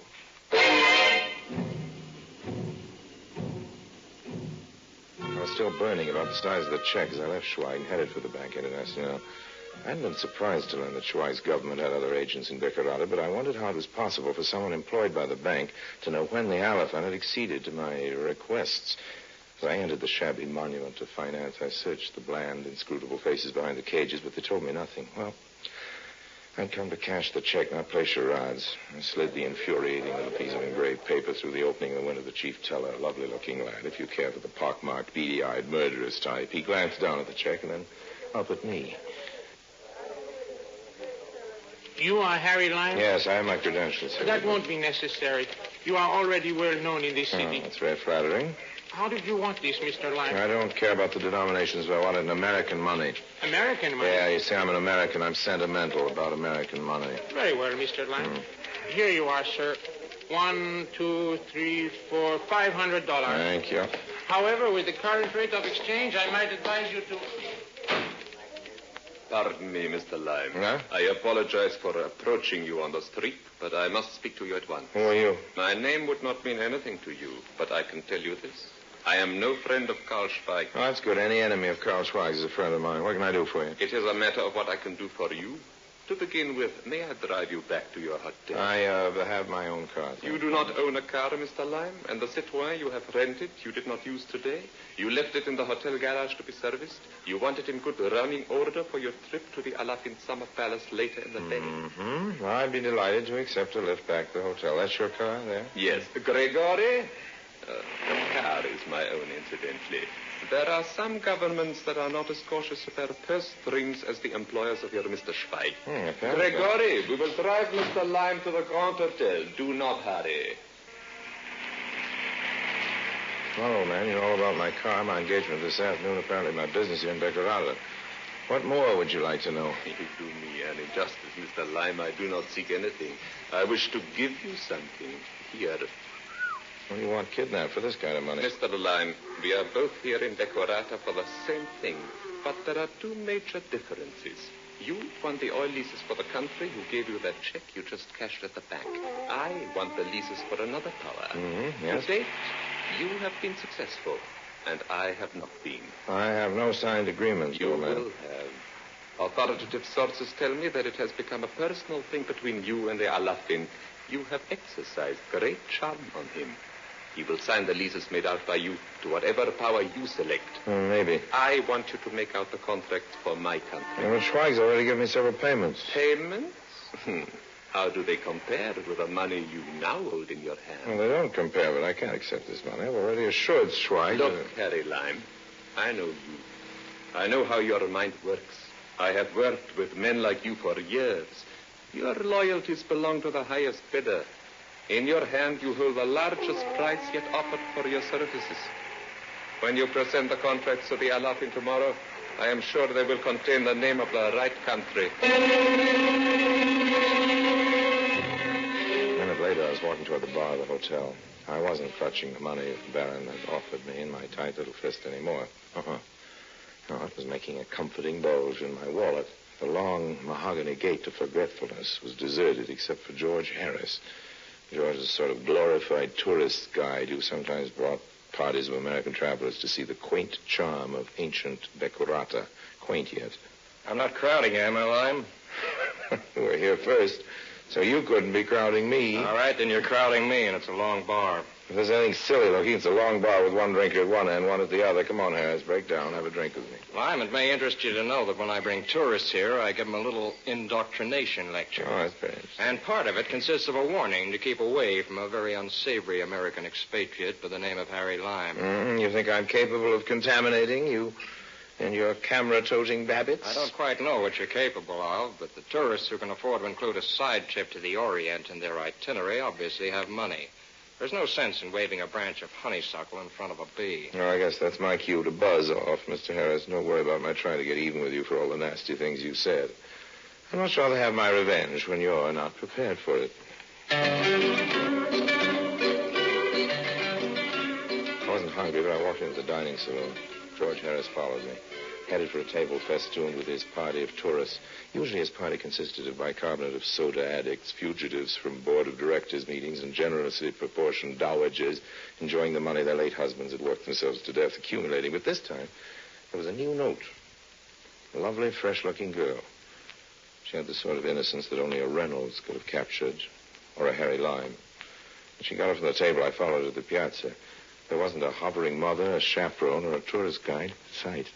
I was still burning about the size of the check as I left Schweig and headed for the Banque Internationale. I hadn't been surprised to learn that Schweig's government had other agents in Beccarata, but I wondered how it was possible for someone employed by the bank to know when the elephant had acceded to my requests. As I entered the shabby monument of finance, I searched the bland, inscrutable faces behind the cages, but they told me nothing. Well, I'd come to cash the check, not play charades. I slid the infuriating little piece of engraved paper through the opening of the window of the chief teller, a lovely-looking lad, if you care for the pockmarked, beady-eyed, murderous type. He glanced down at the check and then up at me. You are Harry Lyon? Yes, I have my credentials. That won't be necessary. You are already well known in this city. That's very flattering. How did you want this, Mr. Lyon? I don't care about the denominations, but I wanted American money. American money? Yeah, you see, I'm an American. I'm sentimental about American money. Very well, Mr. Lyon. Here you are, sir. 1, 2, 3, 4, $500. Thank you. However, with the current rate of exchange, I might advise you to... Pardon me, Mr. Lime. Huh? I apologize for approaching you on the street, but I must speak to you at once. Who are you? My name would not mean anything to you, but I can tell you this. I am no friend of Karl Schweig. Oh, that's good. Any enemy of Karl Schweig is a friend of mine. What can I do for you? It is a matter of what I can do for you. To begin with, may I drive you back to your hotel? I have my own car. You do not own a car, Mr. Lime, and the Citroën you have rented you did not use today. You left it in the hotel garage to be serviced. You want it in good running order for your trip to the Alafin Summer Palace later in the day. Mm-hmm. I'd be delighted to accept a lift back to the hotel. That's your car there? Yes. Gregory? The car is my own, incidentally. There are some governments that are not as cautious of their purse strings as the employers of your Mr. Schweig. Gregory, we will drive Mr. Lime to the Grand Hotel. Do not hurry. Well, old man, you know all about my car, my engagement this afternoon, apparently my business here in Beccarata. What more would you like to know? You do me an injustice, Mr. Lime. I do not seek anything. I wish to give you something. Here. What do you want kidnapped for this kind of money? Mr. Lime, we are both here in Beccarata for the same thing, but there are two major differences. You want the oil leases for the country who gave you that check you just cashed at the bank. I want the leases for another power. Mm-hmm, yes. To date, you have been successful, and I have not been. I have no signed agreements, You old man. will have. Authoritative sources tell me that it has become a personal thing between you and the Alafin. You have exercised great charm on him. He will sign the leases made out by you to whatever power you select. Maybe. I want you to make out the contracts for my country. Yeah, well, Schweig's already given me several payments. Payments? How do they compare with the money you now hold in your hand? Well, they don't compare, but I can't accept this money. I've already assured Schweig. Look, Harry Lime, I know you. I know how your mind works. I have worked with men like you for years. Your loyalties belong to the highest bidder. In your hand, you hold the largest price yet offered for your services. When you present the contracts to the Alafin tomorrow, I am sure they will contain the name of the right country. A minute later, I was walking toward the bar of the hotel. I wasn't clutching the money the Baron had offered me in my tight little fist anymore. No, it was making a comforting bulge in my wallet. The long mahogany gate to forgetfulness was deserted except for George Harris. George is a sort of glorified tourist guide who sometimes brought parties of American travelers to see the quaint charm of ancient Beccarata. Quaint yet I'm not crowding, am I, Lime? You were here first, so you couldn't be crowding me. All right, then you're crowding me, and it's a long bar. If there's anything silly looking, it's a long bar with one drinker at one end, one at the other. Come on, Harris, break down. Have a drink with me. Lime, it may interest you to know that when I bring tourists here, I give them a little indoctrination lecture. Oh, that's very And part of it consists of a warning to keep away from a very unsavory American expatriate by the name of Harry Lime. You think I'm capable of contaminating you and your camera-toting Babbitts? I don't quite know what you're capable of, but the tourists who can afford to include a side trip to the Orient in their itinerary obviously have money. There's no sense in waving a branch of honeysuckle in front of a bee. No, I guess that's my cue to buzz off, Mr. Harris. Don't worry about my trying to get even with you for all the nasty things you said. I'd much rather have my revenge when you're not prepared for it. I wasn't hungry, but I walked into the dining saloon. George Harris followed me, headed for a table festooned with his party of tourists. Usually his party consisted of bicarbonate of soda addicts, fugitives from board of directors meetings, and generously proportioned dowagers enjoying the money their late husbands had worked themselves to death accumulating. But this time, there was a new note. A lovely, fresh-looking girl. She had the sort of innocence that only a Reynolds could have captured, or a Harry Lime. When she got up from the table, I followed her to the piazza. There wasn't a hovering mother, a chaperone, or a tourist guide in sight.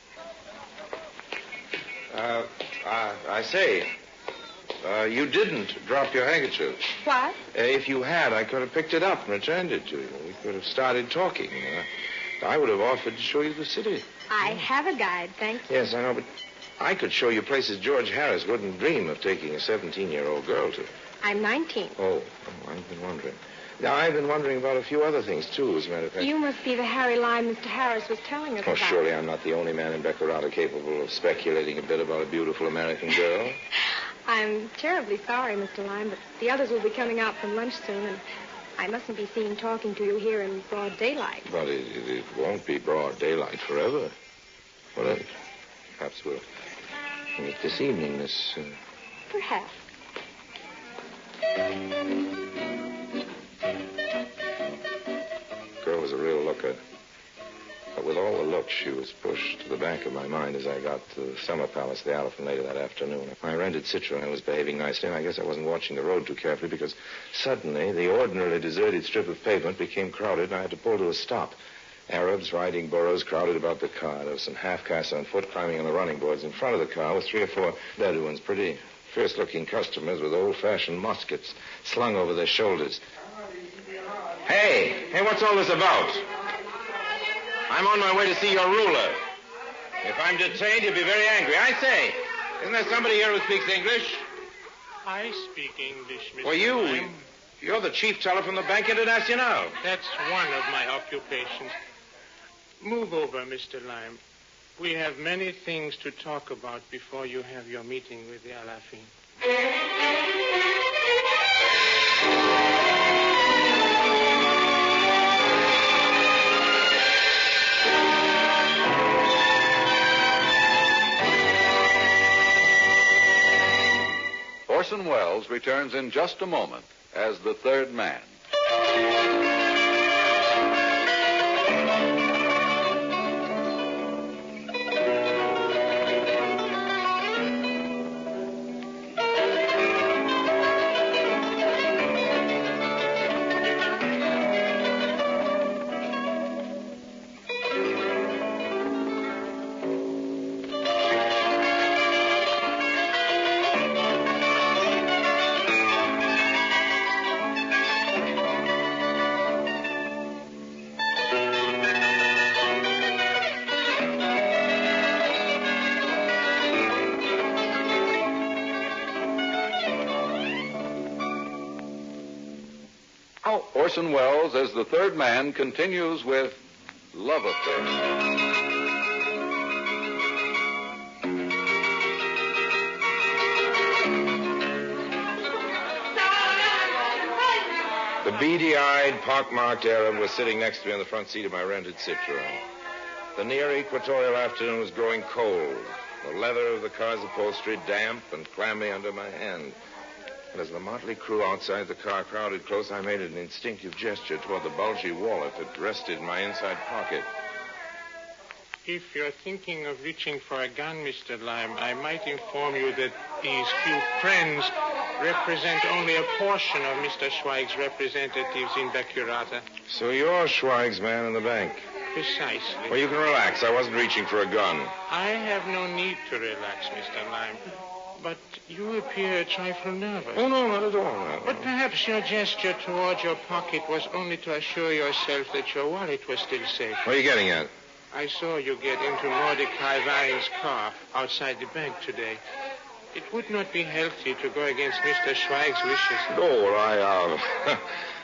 I say, you didn't drop your handkerchief. What? If you had, I could have picked it up and returned it to you. We could have started talking. I would have offered to show you the city. I have a guide, thank you. Yes, I know, but I could show you places George Harris wouldn't dream of taking a 17-year-old girl to. I'm 19. Oh, I've been wondering. Now, I've been wondering about a few other things, too, as a matter of fact. You must be the Harry Lime Mr. Harris was telling us Oh, about. surely I'm not the only man in Beckerata capable of speculating a bit about a beautiful American girl. I'm terribly sorry, Mr. Lime, but the others will be coming out from lunch soon, and I mustn't be seen talking to you here in broad daylight. But it won't be broad daylight forever. Well, perhaps we'll meet this evening, Miss... Perhaps. The girl was a real looker. But with all the looks, she was pushed to the back of my mind as I got to the summer palace, the Elephant, later that afternoon. I rented Citroen. I was behaving nicely, and I guess I wasn't watching the road too carefully because suddenly the ordinarily deserted strip of pavement became crowded, and I had to pull to a stop. Arabs riding burros crowded about the car. There were some half-castes on foot climbing on the running boards. In front of the car were 3 or 4 Bedouins, pretty fierce-looking customers with old-fashioned muskets slung over their shoulders. Hey, what's all this about? I'm on my way to see your ruler. If I'm detained, you'll be very angry. I say, isn't there somebody here who speaks English? I speak English, Mr. Well, Lime. you're the chief teller from the Bank International. That's one of my occupations. Move over, Mr. Lime. We have many things to talk about before you have your meeting with the Alafin. Orson Welles returns in just a moment as the third man. Orson Welles as the third man continues with Love Affair. The beady-eyed, pockmarked Arab was sitting next to me on the front seat of my rented Citroen. The near equatorial afternoon was growing cold. The leather of the car's upholstery damp and clammy under my hand. And as the motley crew outside the car crowded close, I made an instinctive gesture toward the bulgy wallet that rested in my inside pocket. If you're thinking of reaching for a gun, Mr. Lime, I might inform you that these few friends represent only a portion of Mr. Schweig's representatives in Becurata. So you're Schweig's man in the bank? Precisely. Well, you can relax. I wasn't reaching for a gun. I have no need to relax, Mr. Lime. But you appear a trifle nervous. Oh, no, not at all. No. But perhaps your gesture toward your pocket was only to assure yourself that your wallet was still safe. What are you getting at? I saw you get into Mordecai Varing's car outside the bank today. It would not be healthy to go against Mr. Schweig's wishes. Oh, well, I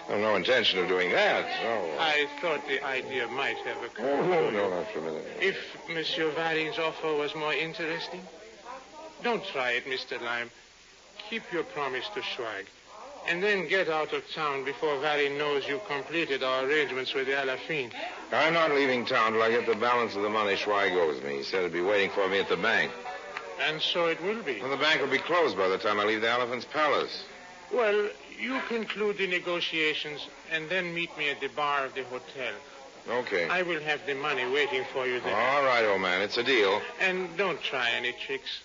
have no intention of doing that. No. I thought the idea might have occurred. Oh, no, not for a minute. If Monsieur Varing's offer was more interesting? Don't try it, Mr. Lime. Keep your promise to Schweig. And then get out of town before Varing knows you've completed our arrangements with the Alafine. I'm not leaving town till I get the balance of the money Schweig owes me. He said he'd be waiting for me at the bank. And so it will be. Well, the bank will be closed by the time I leave the Elephant's Palace. Well, you conclude the negotiations and then meet me at the bar of the hotel. Okay. I will have the money waiting for you there. All right, old man. It's a deal. And don't try any tricks.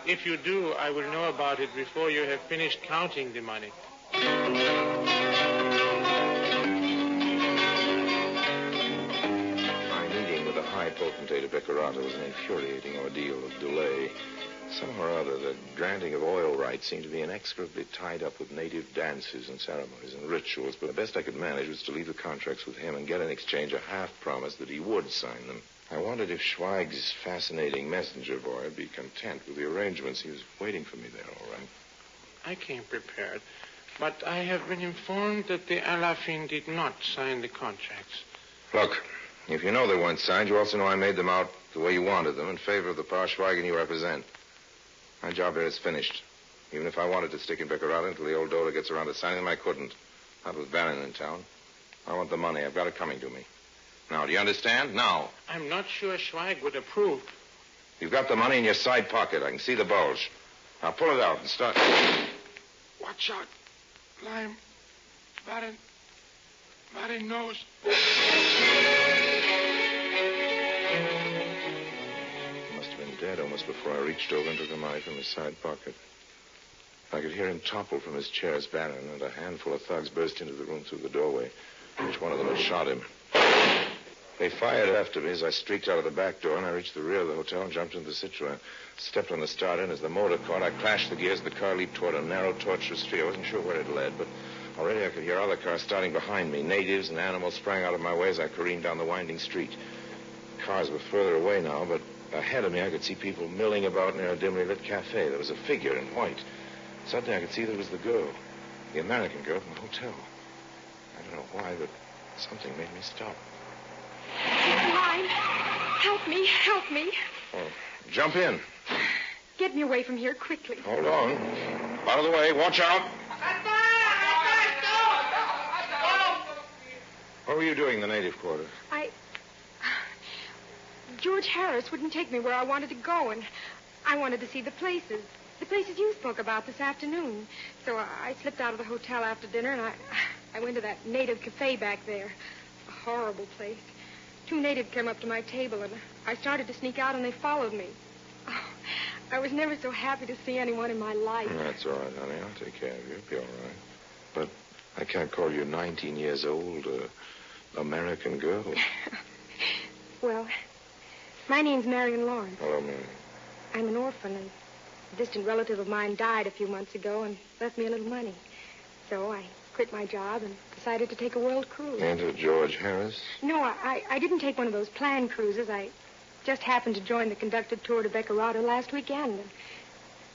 If you do, I will know about it before you have finished counting the money. My meeting with the high potentate of Becurata was an infuriating ordeal of delay. Somehow or other, the granting of oil rights seemed to be inexorably tied up with native dances and ceremonies and rituals, but the best I could manage was to leave the contracts with him and get in exchange a half promise that he would sign them. I wondered if Schweig's fascinating messenger boy would be content with the arrangements. He was waiting for me there, all right. I came prepared, but I have been informed that the Alafine did not sign the contracts. Look, if you know they weren't signed, you also know I made them out the way you wanted them in favor of the power Schweig and you represent. My job here is finished. Even if I wanted to stick in Becurata until the old Dodo gets around to signing them, I couldn't. Not with Barron in town. I want the money. I've got it coming to me. Now, do you understand? Now. I'm not sure Schweig would approve. You've got the money in your side pocket. I can see the bulge. Now, pull it out and start. Watch out, Lime. Barron knows. He must have been dead almost before I reached over and took the money from his side pocket. I could hear him topple from his chair as Barron and a handful of thugs burst into the room through the doorway. Each one of them had shot him. They fired after me as I streaked out of the back door, and I reached the rear of the hotel and jumped into the Citroën. Stepped on the starter, and as the motor caught, I clashed the gears. The car leaped toward a narrow, tortuous street. I wasn't sure where it led, but already I could hear other cars starting behind me. Natives and animals sprang out of my way as I careened down the winding street. Cars were further away now, but ahead of me I could see people milling about near a dimly lit cafe. There was a figure in white. Suddenly I could see that it was the girl, the American girl from the hotel. I don't know why, but something made me stop. Lime, help me. Oh, jump in. Get me away from here quickly. Hold on. Out of the way. Watch out. What were you doing in the native quarters? George Harris wouldn't take me where I wanted to go, and I wanted to see the places you spoke about this afternoon. So I slipped out of the hotel after dinner, and I went to that native cafe back there. A horrible place. 2 natives came up to my table, and I started to sneak out, and they followed me. Oh, I was never so happy to see anyone in my life. That's all right, honey. I'll take care of you. You'll be all right. But I can't call you 19 years old, American girl. Well, my name's Marion Lawrence. Hello, Mary. I'm an orphan, and a distant relative of mine died a few months ago and left me a little money. So I quit my job and decided to take a world cruise. And George Harris? No, I didn't take one of those planned cruises. I just happened to join the conducted tour to Becurata last weekend. And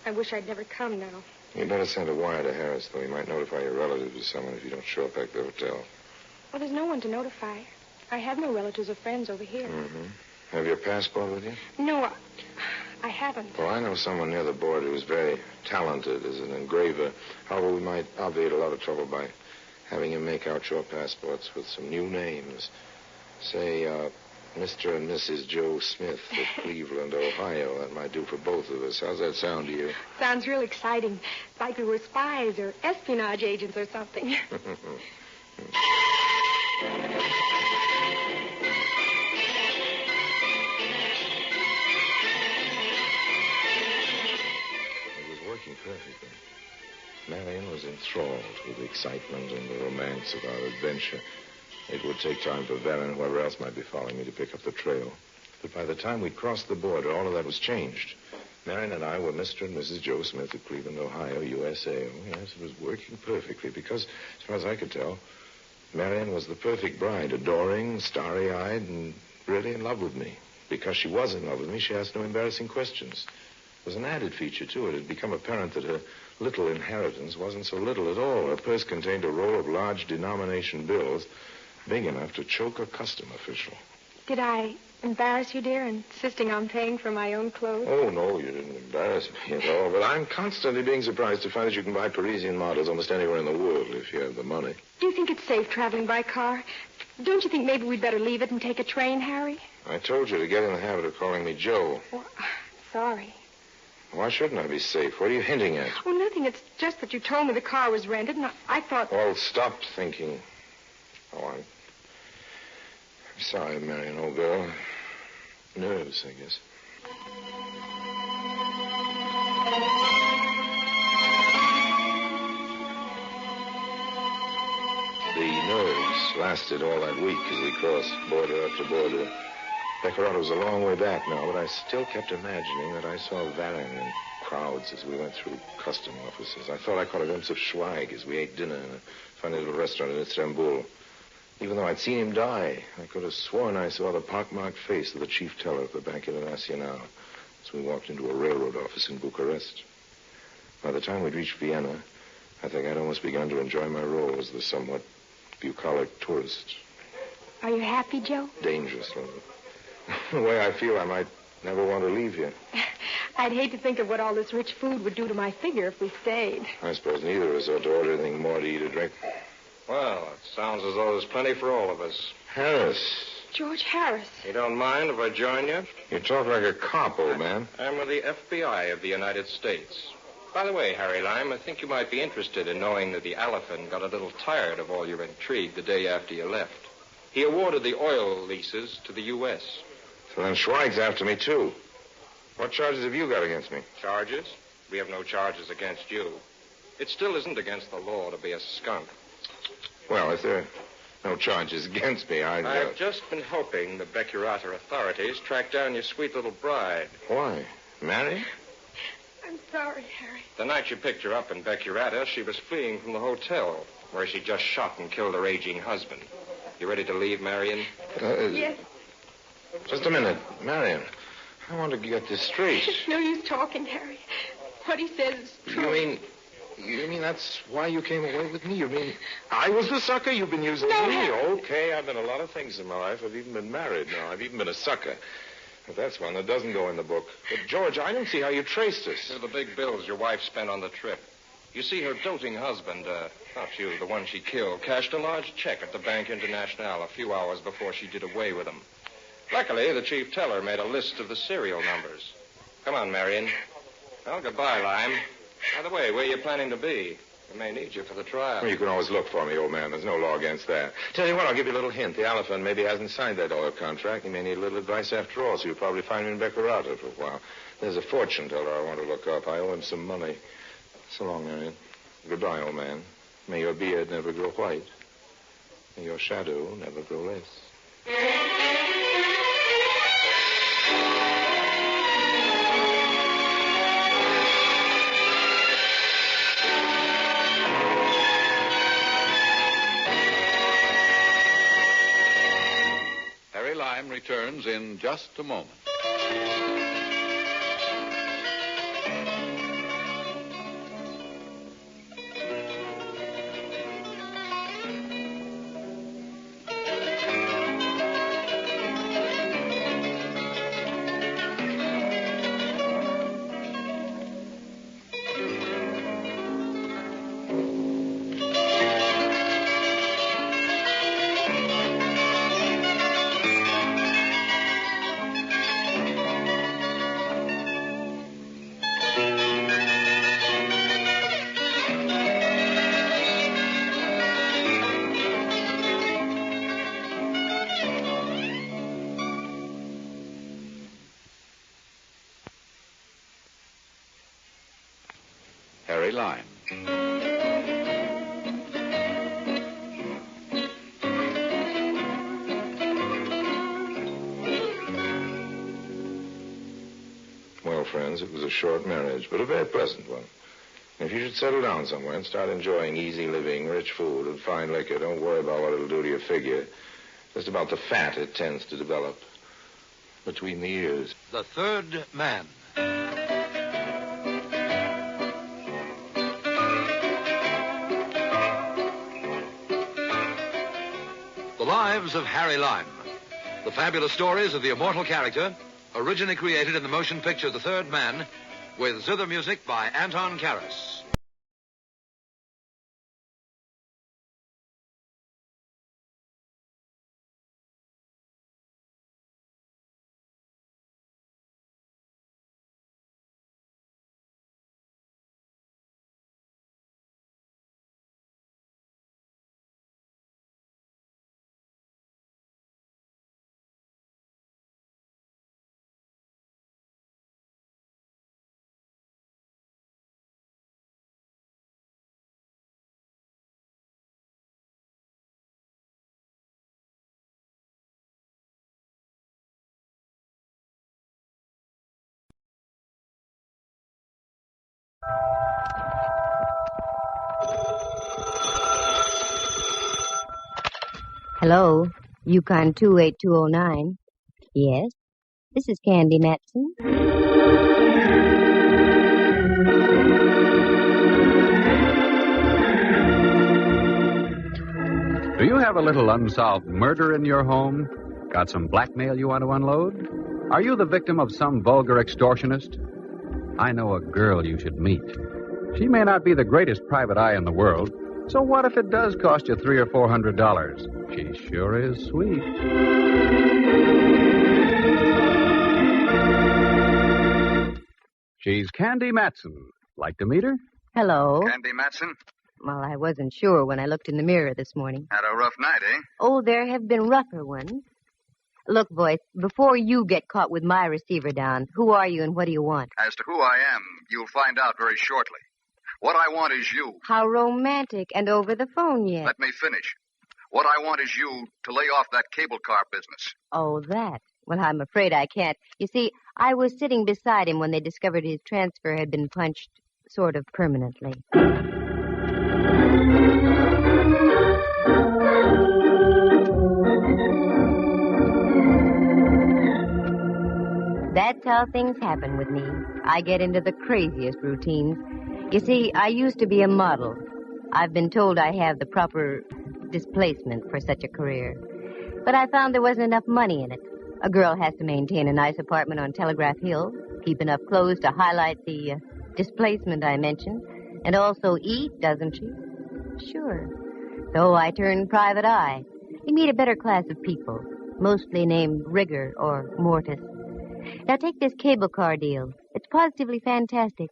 I wish I'd never come now. You better send a wire to Harris, though. He might notify your relatives or someone if you don't show up back at the hotel. Well, there's no one to notify. I have no relatives or friends over here. Mm-hmm. Have your passport with you? No, I haven't. Well, I know someone near the border who's very talented as an engraver. However, we might obviate a lot of trouble by having him make out your passports with some new names. Say, Mr. and Mrs. Joe Smith of Cleveland, Ohio. That might do for both of us. How's that sound to you? Sounds real exciting. Like we were spies or espionage agents or something. excitement and the romance of our adventure. It would take time for Vera and whoever else might be following me to pick up the trail. But by the time we'd crossed the border, all of that was changed. Marion and I were Mr. and Mrs. Joe Smith of Cleveland, Ohio, USA. Oh, yes, it was working perfectly because, as far as I could tell, Marion was the perfect bride, adoring, starry-eyed, and really in love with me. Because she was in love with me, she asked no embarrassing questions. There was an added feature to it. It had become apparent that her little inheritance wasn't so little at all. Her purse contained a roll of large denomination bills big enough to choke a custom official. Did I embarrass you, dear, insisting on paying for my own clothes? Oh, no, you didn't embarrass me at all. But I'm constantly being surprised to find that you can buy Parisian models almost anywhere in the world if you have the money. Do you think it's safe traveling by car? Don't you think maybe we'd better leave it and take a train, Harry? I told you to get in the habit of calling me Joe. Well, sorry. Why shouldn't I be safe? What are you hinting at? Oh, nothing. It's just that you told me the car was rented, and I thought... Oh, stop thinking. Oh, I'm sorry, Marion, old girl. Nerves, I guess. The nerves lasted all that week as we crossed border after border. Pecoraro was a long way back now, but I still kept imagining that I saw Varin in crowds as we went through custom offices. I thought I caught a glimpse of Schweig as we ate dinner in a funny little restaurant in Istanbul. Even though I'd seen him die, I could have sworn I saw the pockmarked face of the chief teller of the Bank International as we walked into a railroad office in Bucharest. By the time we'd reached Vienna, I think I'd almost begun to enjoy my role as the somewhat bucolic tourist. Are you happy, Joe? Dangerously. The way I feel, I might never want to leave here. I'd hate to think of what all this rich food would do to my figure if we stayed. I suppose neither of us ought to order anything more to eat or drink. Well, it sounds as though there's plenty for all of us. Harris. George Harris. You don't mind if I join you? You talk like a cop, old man. I'm with the FBI of the United States. By the way, Harry Lime, I think you might be interested in knowing that the elephant got a little tired of all your intrigue the day after you left. He awarded the oil leases to the U.S. So then Schweig's after me, too. What charges have you got against me? Charges? We have no charges against you. It still isn't against the law to be a skunk. Well, if there are no charges against me, I've just been hoping the Becurata authorities track down your sweet little bride. Why? Marry? I'm sorry, Harry. The night you picked her up in Becurata, she was fleeing from the hotel, where she just shot and killed her aging husband. You ready to leave, Marion? Yes. Just a minute. Marion, I want to get this straight. It's no use talking, Harry. What he says is true. You mean that's why you came away with me? You mean I was the sucker? You've been using No, me? Harry. Okay, I've been a lot of things in my life. I've even been married now. I've even been a sucker. But that's one that doesn't go in the book. But, George, I don't see how you traced us. They're the big bills your wife spent on the trip. You see, her doting husband, not you, the one she killed, cashed a large check at the Bank International a few hours before she did away with him. Luckily, the chief teller made a list of the serial numbers. Come on, Marion. Well, goodbye, Lime. By the way, where are you planning to be? We may need you for the trial. Well, you can always look for me, old man. There's no law against that. Tell you what, I'll give you a little hint. The elephant maybe hasn't signed that oil contract. He may need a little advice after all, so you'll probably find him in Becurata for a while. There's a fortune teller I want to look up. I owe him some money. So long, Marion. Goodbye, old man. May your beard never grow white. May your shadow never grow less. Harry Lime returns in just a moment. Harry Lime. friends, it was a short marriage, but a very pleasant one. If you should settle down somewhere and start enjoying easy living, rich food, and fine liquor, don't worry about what it'll do to your figure. Just about the fat it tends to develop between the ears. The Third Man. The Lives of Harry Lime. The fabulous stories of the immortal character, originally created in the motion picture The Third Man, with zither music by Anton Karas. Hello, YUkon 28209. Yes, this is Candy Matson. Do you have a little unsolved murder in your home? Got some blackmail you want to unload? Are you the victim of some vulgar extortionist? I know a girl you should meet. She may not be the greatest private eye in the world, so what if it does cost you $300 or $400? She sure is sweet. She's Candy Matson. Like to meet her? Hello. Candy Matson? Well, I wasn't sure when I looked in the mirror this morning. Had a rough night, eh? Oh, there have been rougher ones. Look, voice, before you get caught with my receiver down, who are you and what do you want? As to who I am, you'll find out very shortly. What I want is you. How romantic, and over the phone yet. Let me finish. What I want is you to lay off that cable car business. Oh, that. Well, I'm afraid I can't. You see, I was sitting beside him when they discovered his transfer had been punched sort of permanently. That's how things happen with me. I get into the craziest routines. You see, I used to be a model. I've been told I have the proper displacement for such a career. But I found there wasn't enough money in it. A girl has to maintain a nice apartment on Telegraph Hill, keep enough clothes to highlight the displacement I mentioned, and also eat, doesn't she? Sure. So I turned private eye. You meet a better class of people, mostly named Rigger or Mortis. Now take this cable car deal. It's positively fantastic.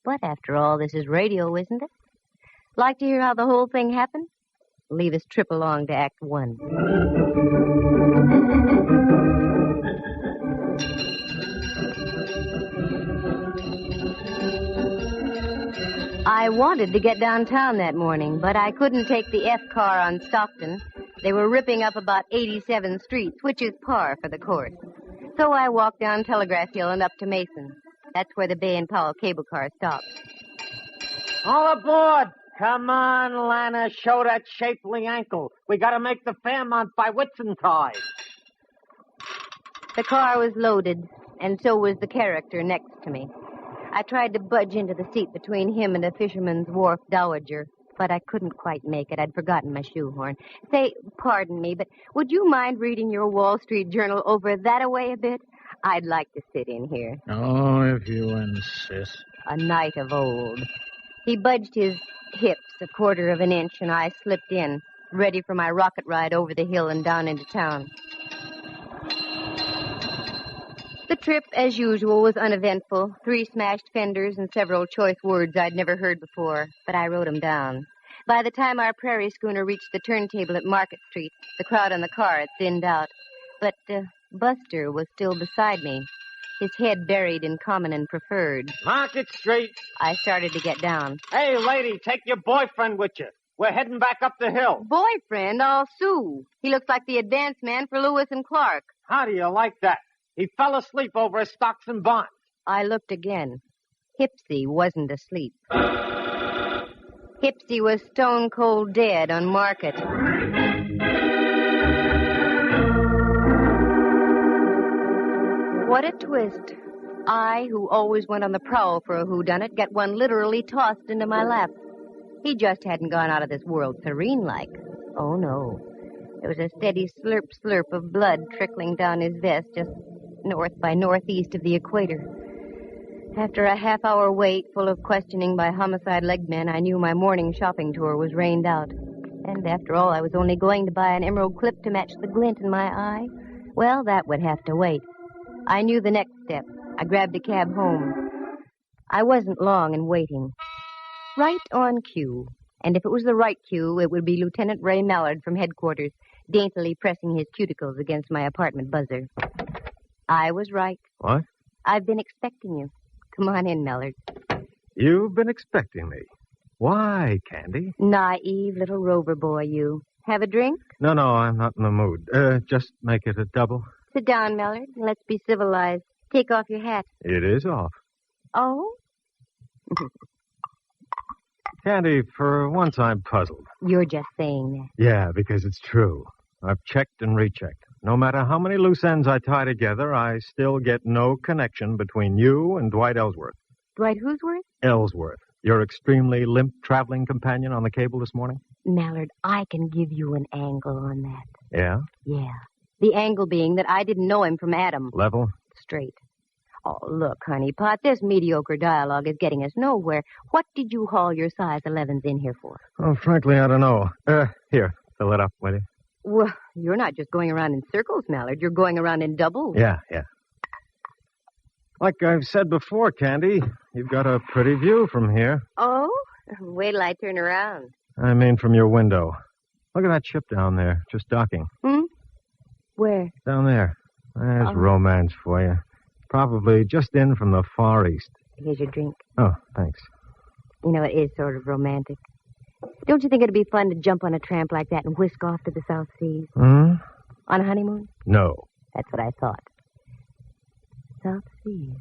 But after all, this is radio, isn't it? Like to hear how the whole thing happened? Leave us trip along to Act 1. I wanted to get downtown that morning, but I couldn't take the F car on Stockton. They were ripping up about 87th Street, which is par for the course. So I walked down Telegraph Hill and up to Mason. That's where the Bay and Powell cable car stops. All aboard! Come on, Lana, show that shapely ankle. We gotta make the Fairmont by Whitsuntide. The car was loaded, and so was the character next to me. I tried to budge into the seat between him and a fisherman's wharf dowager, but I couldn't quite make it. I'd forgotten my shoehorn. Say, pardon me, but would you mind reading your Wall Street Journal over that-a-way a bit? I'd like to sit in here. Oh, if you insist. A knight of old. He budged his hips a quarter of an inch, and I slipped in, ready for my rocket ride over the hill and down into town. The trip, as usual, was uneventful. 3 smashed fenders and several choice words I'd never heard before, but I wrote them down. By the time our prairie schooner reached the turntable at Market Street, the crowd on the car had thinned out. But Buster was still beside me, his head buried in common and preferred. Market Street. I started to get down. Hey, lady, take your boyfriend with you. We're heading back up the hill. Boyfriend? I'll sue. He looks like the advance man for Lewis and Clark. How do you like that? He fell asleep over his stocks and bonds. I looked again. Hipsy wasn't asleep. Hipsy was stone cold dead on Market. What a twist. I, who always went on the prowl for a whodunit, get one literally tossed into my lap. He just hadn't gone out of this world serene-like. Oh, no. There was a steady slurp of blood trickling down his vest just north by northeast of the equator. After a half-hour wait full of questioning by homicide legmen, I knew my morning shopping tour was rained out. And after all, I was only going to buy an emerald clip to match the glint in my eye. Well, that would have to wait. I knew the next step. I grabbed a cab home. I wasn't long in waiting. Right on cue. And if it was the right cue, it would be Lieutenant Ray Mallard from headquarters, daintily pressing his cuticles against my apartment buzzer. I was right. What? I've been expecting you. Come on in, Mallard. You've been expecting me. Why, Candy? Naive little rover boy, you. Have a drink? No, I'm not in the mood. Just make it a double. Sit down, Mallard, and let's be civilized. Take off your hat. It is off. Oh? Candy, for once I'm puzzled. You're just saying that. Yeah, because it's true. I've checked and rechecked. No matter how many loose ends I tie together, I still get no connection between you and Dwight Ellsworth. Dwight who'sworth? Ellsworth, your extremely limp traveling companion on the cable this morning? Mallard, I can give you an angle on that. Yeah? Yeah. The angle being that I didn't know him from Adam. Level? Straight. Oh, look, honeypot, this mediocre dialogue is getting us nowhere. What did you haul your size 11s in here for? Oh, frankly, I don't know. Here, fill it up, will you? Well, you're not just going around in circles, Mallard. You're going around in doubles. Yeah. Like I've said before, Candy, you've got a pretty view from here. Oh? Wait till I turn around. I mean from your window. Look at that ship down there, just docking. Where? Down there. There's romance for you. Probably just in from the Far East. Here's your drink. Oh, thanks. You know, it is sort of romantic. Don't you think it'd be fun to jump on a tramp like that and whisk off to the South Seas? On a honeymoon? No. That's what I thought. South Seas.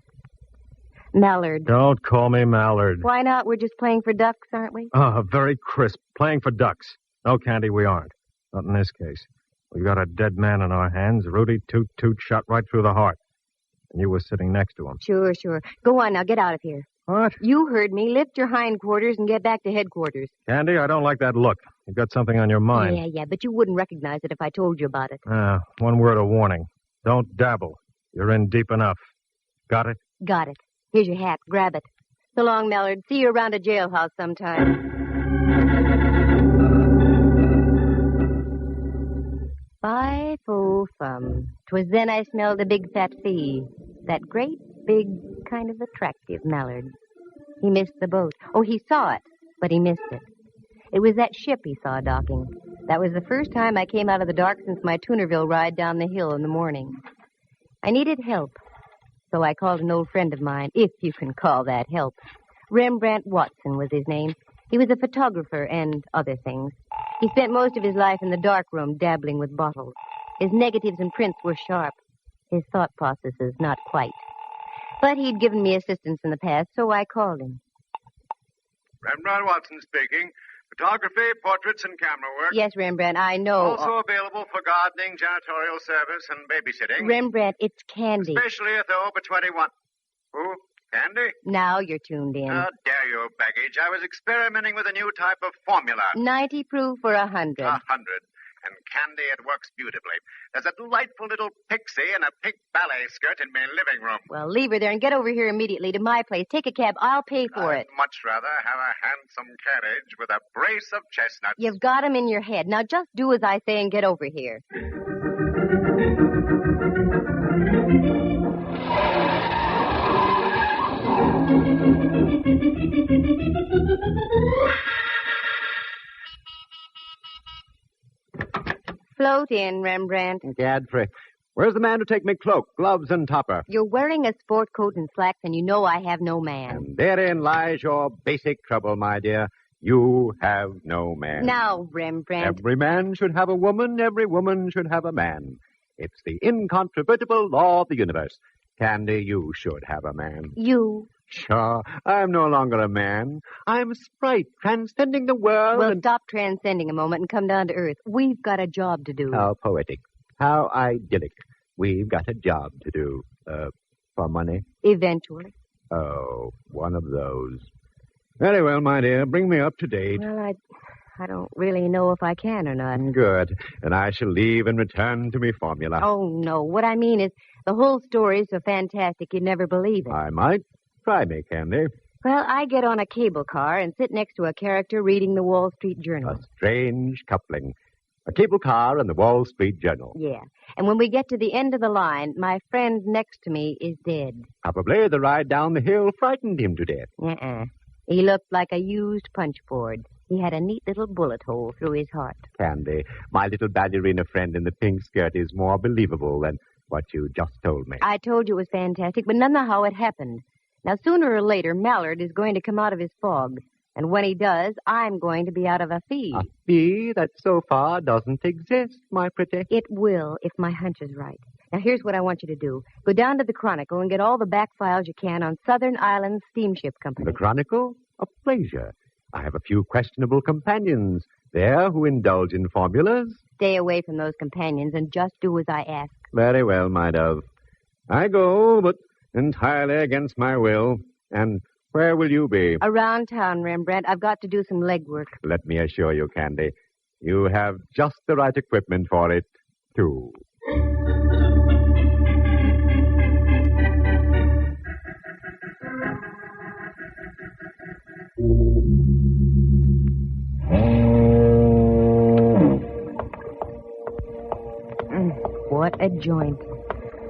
Mallard. Don't call me Mallard. Why not? We're just playing for ducks, aren't we? Oh, very crisp. Playing for ducks. No, Candy, we aren't. Not in this case. We've got a dead man in our hands. Rudy Toot shot right through the heart. And you were sitting next to him. Sure. Go on now. Get out of here. What? You heard me. Lift your hindquarters and get back to headquarters. Candy, I don't like that look. You've got something on your mind. Yeah, but you wouldn't recognize it if I told you about it. One word of warning. Don't dabble. You're in deep enough. Got it? Got it. Here's your hat. Grab it. So long, Mallard. See you around a jailhouse sometime. Femme. 'Twas then I smelled a big fat fee. That great, big, kind of attractive Mallard. He missed the boat. Oh, he saw it, but he missed it. It was that ship he saw docking. That was the first time I came out of the dark since my Tunerville ride down the hill in the morning. I needed help, so I called an old friend of mine, if you can call that help. Rembrandt Watson was his name. He was a photographer and other things. He spent most of his life in the darkroom dabbling with bottles. His negatives and prints were sharp. His thought processes, not quite. But he'd given me assistance in the past, so I called him. Rembrandt Watson speaking. Photography, portraits, and camera work. Yes, Rembrandt, I know. Also available for gardening, janitorial service, and babysitting. Rembrandt, it's Candy. Especially if they're over 21. Who? Candy? Now you're tuned in. How dare you, baggage. I was experimenting with a new type of formula. 90 proof for 100. 100. And Candy, it works beautifully. There's a delightful little pixie in a pink ballet skirt in my living room. Well, leave her there and get over here immediately to my place. Take a cab. I'll pay for it. I'd much rather have a handsome carriage with a brace of chestnuts. You've got 'em in your head. Now just do as I say and get over here. Float in, Rembrandt. Gadfrey. Where's the man to take me cloak, gloves, and topper? You're wearing a sport coat and slacks, and you know I have no man. And therein lies your basic trouble, my dear. You have no man. Now, Rembrandt. Every man should have a woman. Every woman should have a man. It's the incontrovertible law of the universe. Candy, you should have a man. You. Sure, I'm no longer a man. I'm a sprite, transcending the world. Well, stop transcending a moment and come down to earth. We've got a job to do. How poetic. How idyllic. We've got a job to do. For money? Eventually. Oh, one of those. Very well, my dear. Bring me up to date. Well, I don't really know if I can or not. Good. And I shall leave and return to me formula. Oh, no. What I mean is, the whole story is so fantastic you'd never believe it. I might. Try me, Candy. Well, I get on a cable car and sit next to a character reading the Wall Street Journal. A strange coupling. A cable car and the Wall Street Journal. Yeah. And when we get to the end of the line, my friend next to me is dead. Probably the ride down the hill frightened him to death. He looked like a used punch board. He had a neat little bullet hole through his heart. Candy, my little ballerina friend in the pink skirt is more believable than what you just told me. I told you it was fantastic, but none of how it happened. Now, sooner or later, Mallard is going to come out of his fog. And when he does, I'm going to be out of a fee. A fee that so far doesn't exist, my pretty. It will, if my hunch is right. Now, here's what I want you to do. Go down to the Chronicle and get all the back files you can on Southern Islands Steamship Company. The Chronicle? A pleasure. I have a few questionable companions there who indulge in formulas. Stay away from those companions and just do as I ask. Very well, my dove. I go, but entirely against my will. And where will you be? Around town, Rembrandt. I've got to do some legwork. Let me assure you, Candy, you have just the right equipment for it, too. What a joint.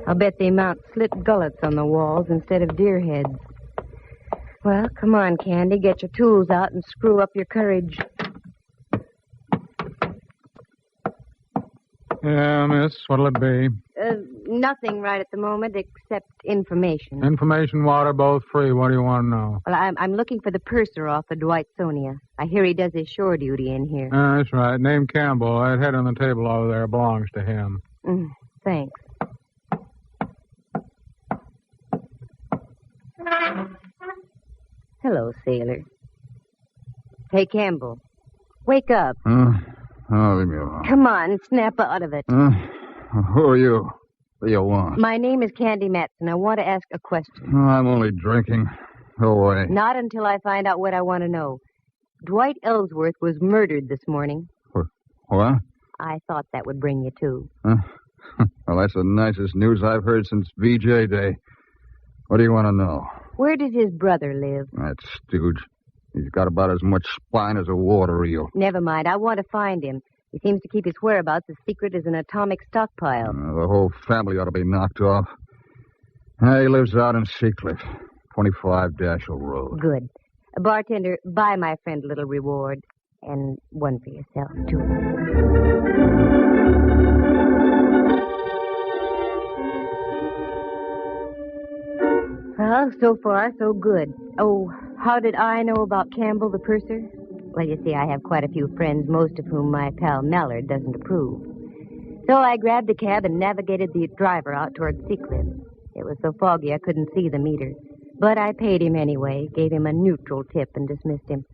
I'll bet they mount slit gullets on the walls instead of deer heads. Well, come on, Candy. Get your tools out and screw up your courage. Yeah, miss, what'll it be? Nothing right at the moment except information. Information, water, both free. What do you want to know? Well, I'm looking for the purser off the Dwight-Sonia. I hear he does his shore duty in here. That's right. Name Campbell. That head on the table over there belongs to him. Thanks. Hello, sailor. Hey, Campbell. Wake up. Oh, leave me alone. Come on, snap out of it. Who are you? What do you want? My name is Candy Matson. I want to ask a question. I'm only drinking. Go away. Not until I find out what I want to know. Dwight Ellsworth was murdered this morning. What? I thought that would bring you to. Well, that's the nicest news I've heard since VJ Day. What do you want to know? Where does his brother live? That stooge. He's got about as much spine as a water eel. Never mind. I want to find him. He seems to keep his whereabouts as secret as an atomic stockpile. The whole family ought to be knocked off. He lives out in Seacliff, 25 Dashel Road. Good. Bartender, buy my friend a little reward. And one for yourself, too. Well, so far, so good. Oh, how did I know about Campbell, the purser? Well, you see, I have quite a few friends, most of whom my pal Mallard doesn't approve. So I grabbed a cab and navigated the driver out toward Seacliff. It was so foggy I couldn't see the meter. But I paid him anyway, gave him a neutral tip, and dismissed him.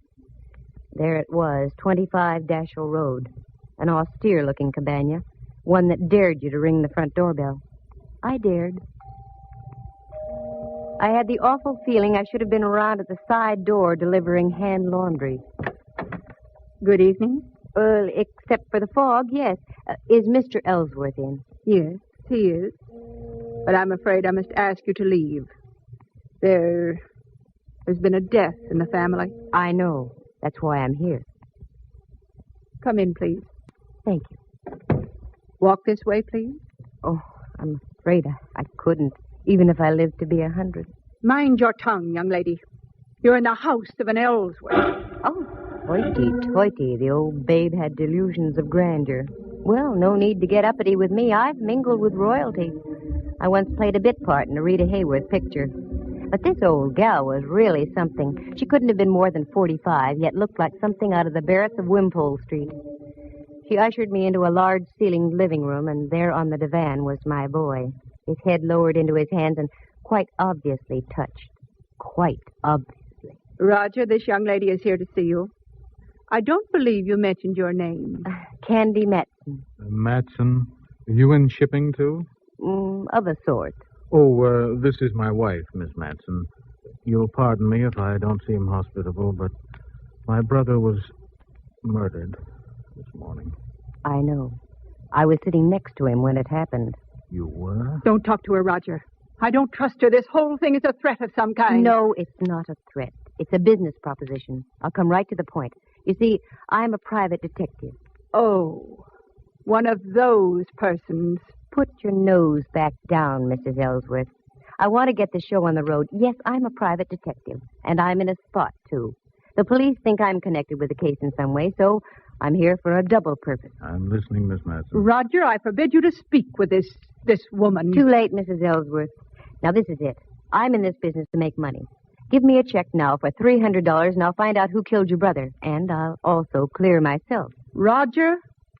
There it was, 25 Dashel Road. An austere-looking cabana, one that dared you to ring the front doorbell. I dared. I had the awful feeling I should have been around at the side door delivering hand laundry. Good evening. Well, except for the fog, yes. Is Mr. Ellsworth in? Yes, he is. But I'm afraid I must ask you to leave. There's been a death in the family. I know. That's why I'm here. Come in, please. Thank you. Walk this way, please. Oh, I'm afraid I couldn't, even if I lived to be 100. Mind your tongue, young lady. You're in the house of an Ellsworth. Oh, hoity-toity. The old babe had delusions of grandeur. Well, no need to get uppity with me. I've mingled with royalty. I once played a bit part in a Rita Hayworth picture. But this old gal was really something. She couldn't have been more than 45, yet looked like something out of the barracks of Wimpole Street. She ushered me into a large-ceilinged living room, and there on the divan was my boy. his head lowered into his hands and quite obviously touched. Quite obviously. Roger, this young lady is here to see you. I don't believe you mentioned your name. Candy Matson. Matson. You in shipping, too? Of a sort. Oh, this is my wife, Miss Matson. You'll pardon me if I don't seem hospitable, but my brother was murdered this morning. I know. I was sitting next to him when it happened. You were? Don't talk to her, Roger. I don't trust her. This whole thing is a threat of some kind. No, it's not a threat. It's a business proposition. I'll come right to the point. You see, I'm a private detective. Oh, one of those persons. Put your nose back down, Mrs. Ellsworth. I want to get the show on the road. Yes, I'm a private detective, and I'm in a spot, too. The police think I'm connected with the case in some way, so I'm here for a double purpose. I'm listening, Miss Matson. Roger, I forbid you to speak with this woman. Too late, Mrs. Ellsworth. Now, this is it. I'm in this business to make money. Give me a check now for $300, and I'll find out who killed your brother. And I'll also clear myself. Roger,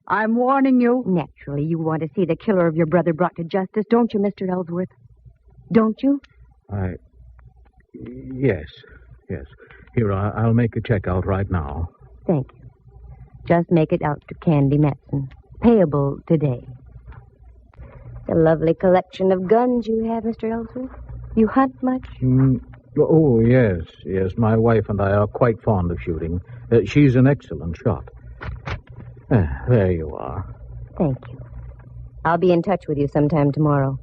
I'm warning you. Naturally, you want to see the killer of your brother brought to justice, don't you, Mr. Ellsworth? Don't you? Yes. Here, I'll make a check out right now. Thank you. Just make it out to Candy Matson. Payable today. A lovely collection of guns you have, Mr. Ellsworth. You hunt much? Oh, yes. My wife and I are quite fond of shooting. She's an excellent shot. There you are. Thank you. I'll be in touch with you sometime tomorrow.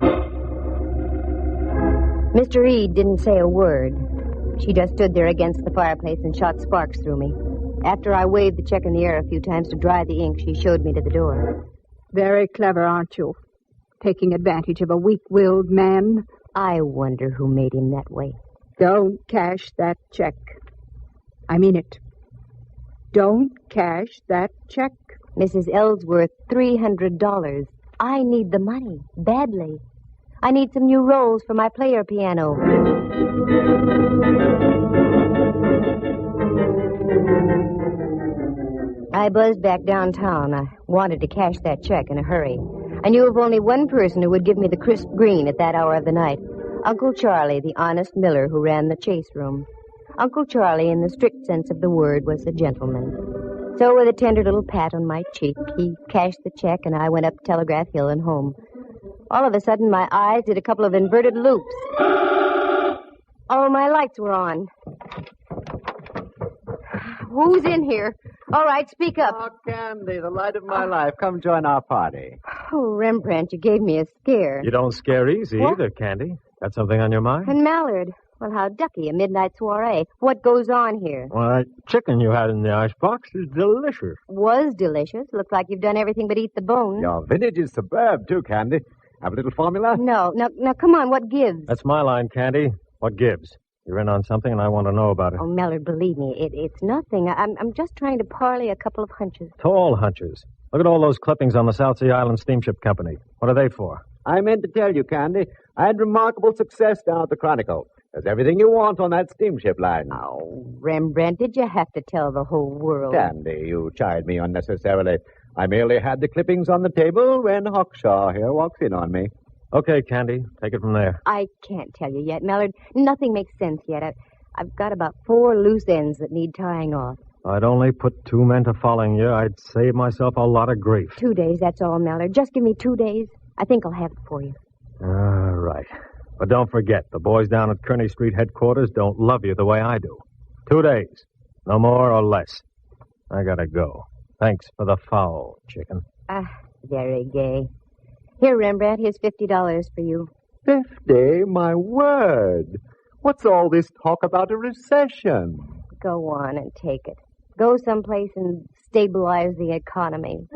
Mr. Reed didn't say a word. She just stood there against the fireplace and shot sparks through me. After I waved the check in the air a few times to dry the ink, she showed me to the door. Very clever, aren't you? Taking advantage of a weak-willed man. I wonder who made him that way. Don't cash that check. I mean it. Don't cash that check. Mrs. Ellsworth, $300. I need the money, badly. I need some new rolls for my player piano. I buzzed back downtown. I wanted to cash that check in a hurry. I knew of only one person who would give me the crisp green at that hour of the night. Uncle Charlie, the honest miller who ran the chase room. Uncle Charlie, in the strict sense of the word, was a gentleman. So with a tender little pat on my cheek, he cashed the check, and I went up Telegraph Hill and home. All of a sudden, my eyes did a couple of inverted loops. Oh, my lights were on. Who's in here? All right, speak up. Oh, Candy, the light of my life. Come join our party. Oh, Rembrandt, you gave me a scare. You don't scare easy either, Candy. Got something on your mind? And Mallard. Well, how ducky, a midnight soiree. What goes on here? Well, that chicken you had in the icebox is delicious. Was delicious. Looks like you've done everything but eat the bones. Your vintage is superb, too, Candy. Have a little formula? No. Now, come on, what gives? That's my line, Candy. What gives? You're in on something, and I want to know about it. Oh, Mallard, believe me, it's nothing. I'm just trying to parlay a couple of hunches. Tall hunches. Look at all those clippings on the South Sea Island Steamship Company. What are they for? I meant to tell you, Candy, I had remarkable success down at the Chronicle. There's everything you want on that steamship line. Oh, Rembrandt, did you have to tell the whole world? Candy, you chide me unnecessarily. I merely had the clippings on the table when Hawkshaw here walks in on me. Okay, Candy, take it from there. I can't tell you yet, Mallard. Nothing makes sense yet. I've got about 4 loose ends that need tying off. I'd only put 2 men to following you. I'd save myself a lot of grief. 2 days, that's all, Mallard. Just give me 2 days. I think I'll have it for you. All right. But don't forget, the boys down at Kearney Street headquarters don't love you the way I do. 2 days. No more or less. I gotta go. Thanks for the fowl, chicken. Very gay. Here, Rembrandt, here's $50 for you. 50? My word. What's all this talk about a recession? Go on and take it. Go someplace and stabilize the economy.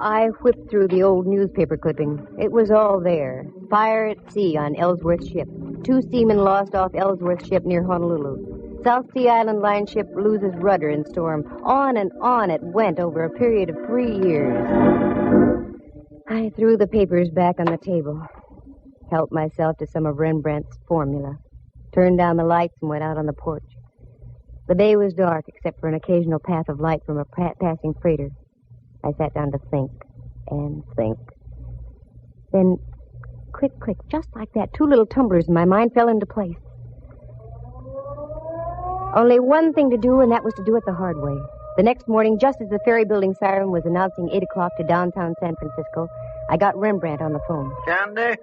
I whipped through the old newspaper clipping. It was all there. Fire at sea on Ellsworth's ship. 2 seamen lost off Ellsworth's ship near Honolulu. South Sea Island line ship loses rudder in storm. On and on it went over a period of 3 years. I threw the papers back on the table. Helped myself to some of Rembrandt's formula. Turned down the lights and went out on the porch. The bay was dark, except for an occasional path of light from a passing freighter. I sat down to think and think. Then, quick, just like that, 2 little tumblers in my mind fell into place. Only one thing to do, and that was to do it the hard way. The next morning, just as the ferry building siren was announcing 8 o'clock to downtown San Francisco, I got Rembrandt on the phone. Candy,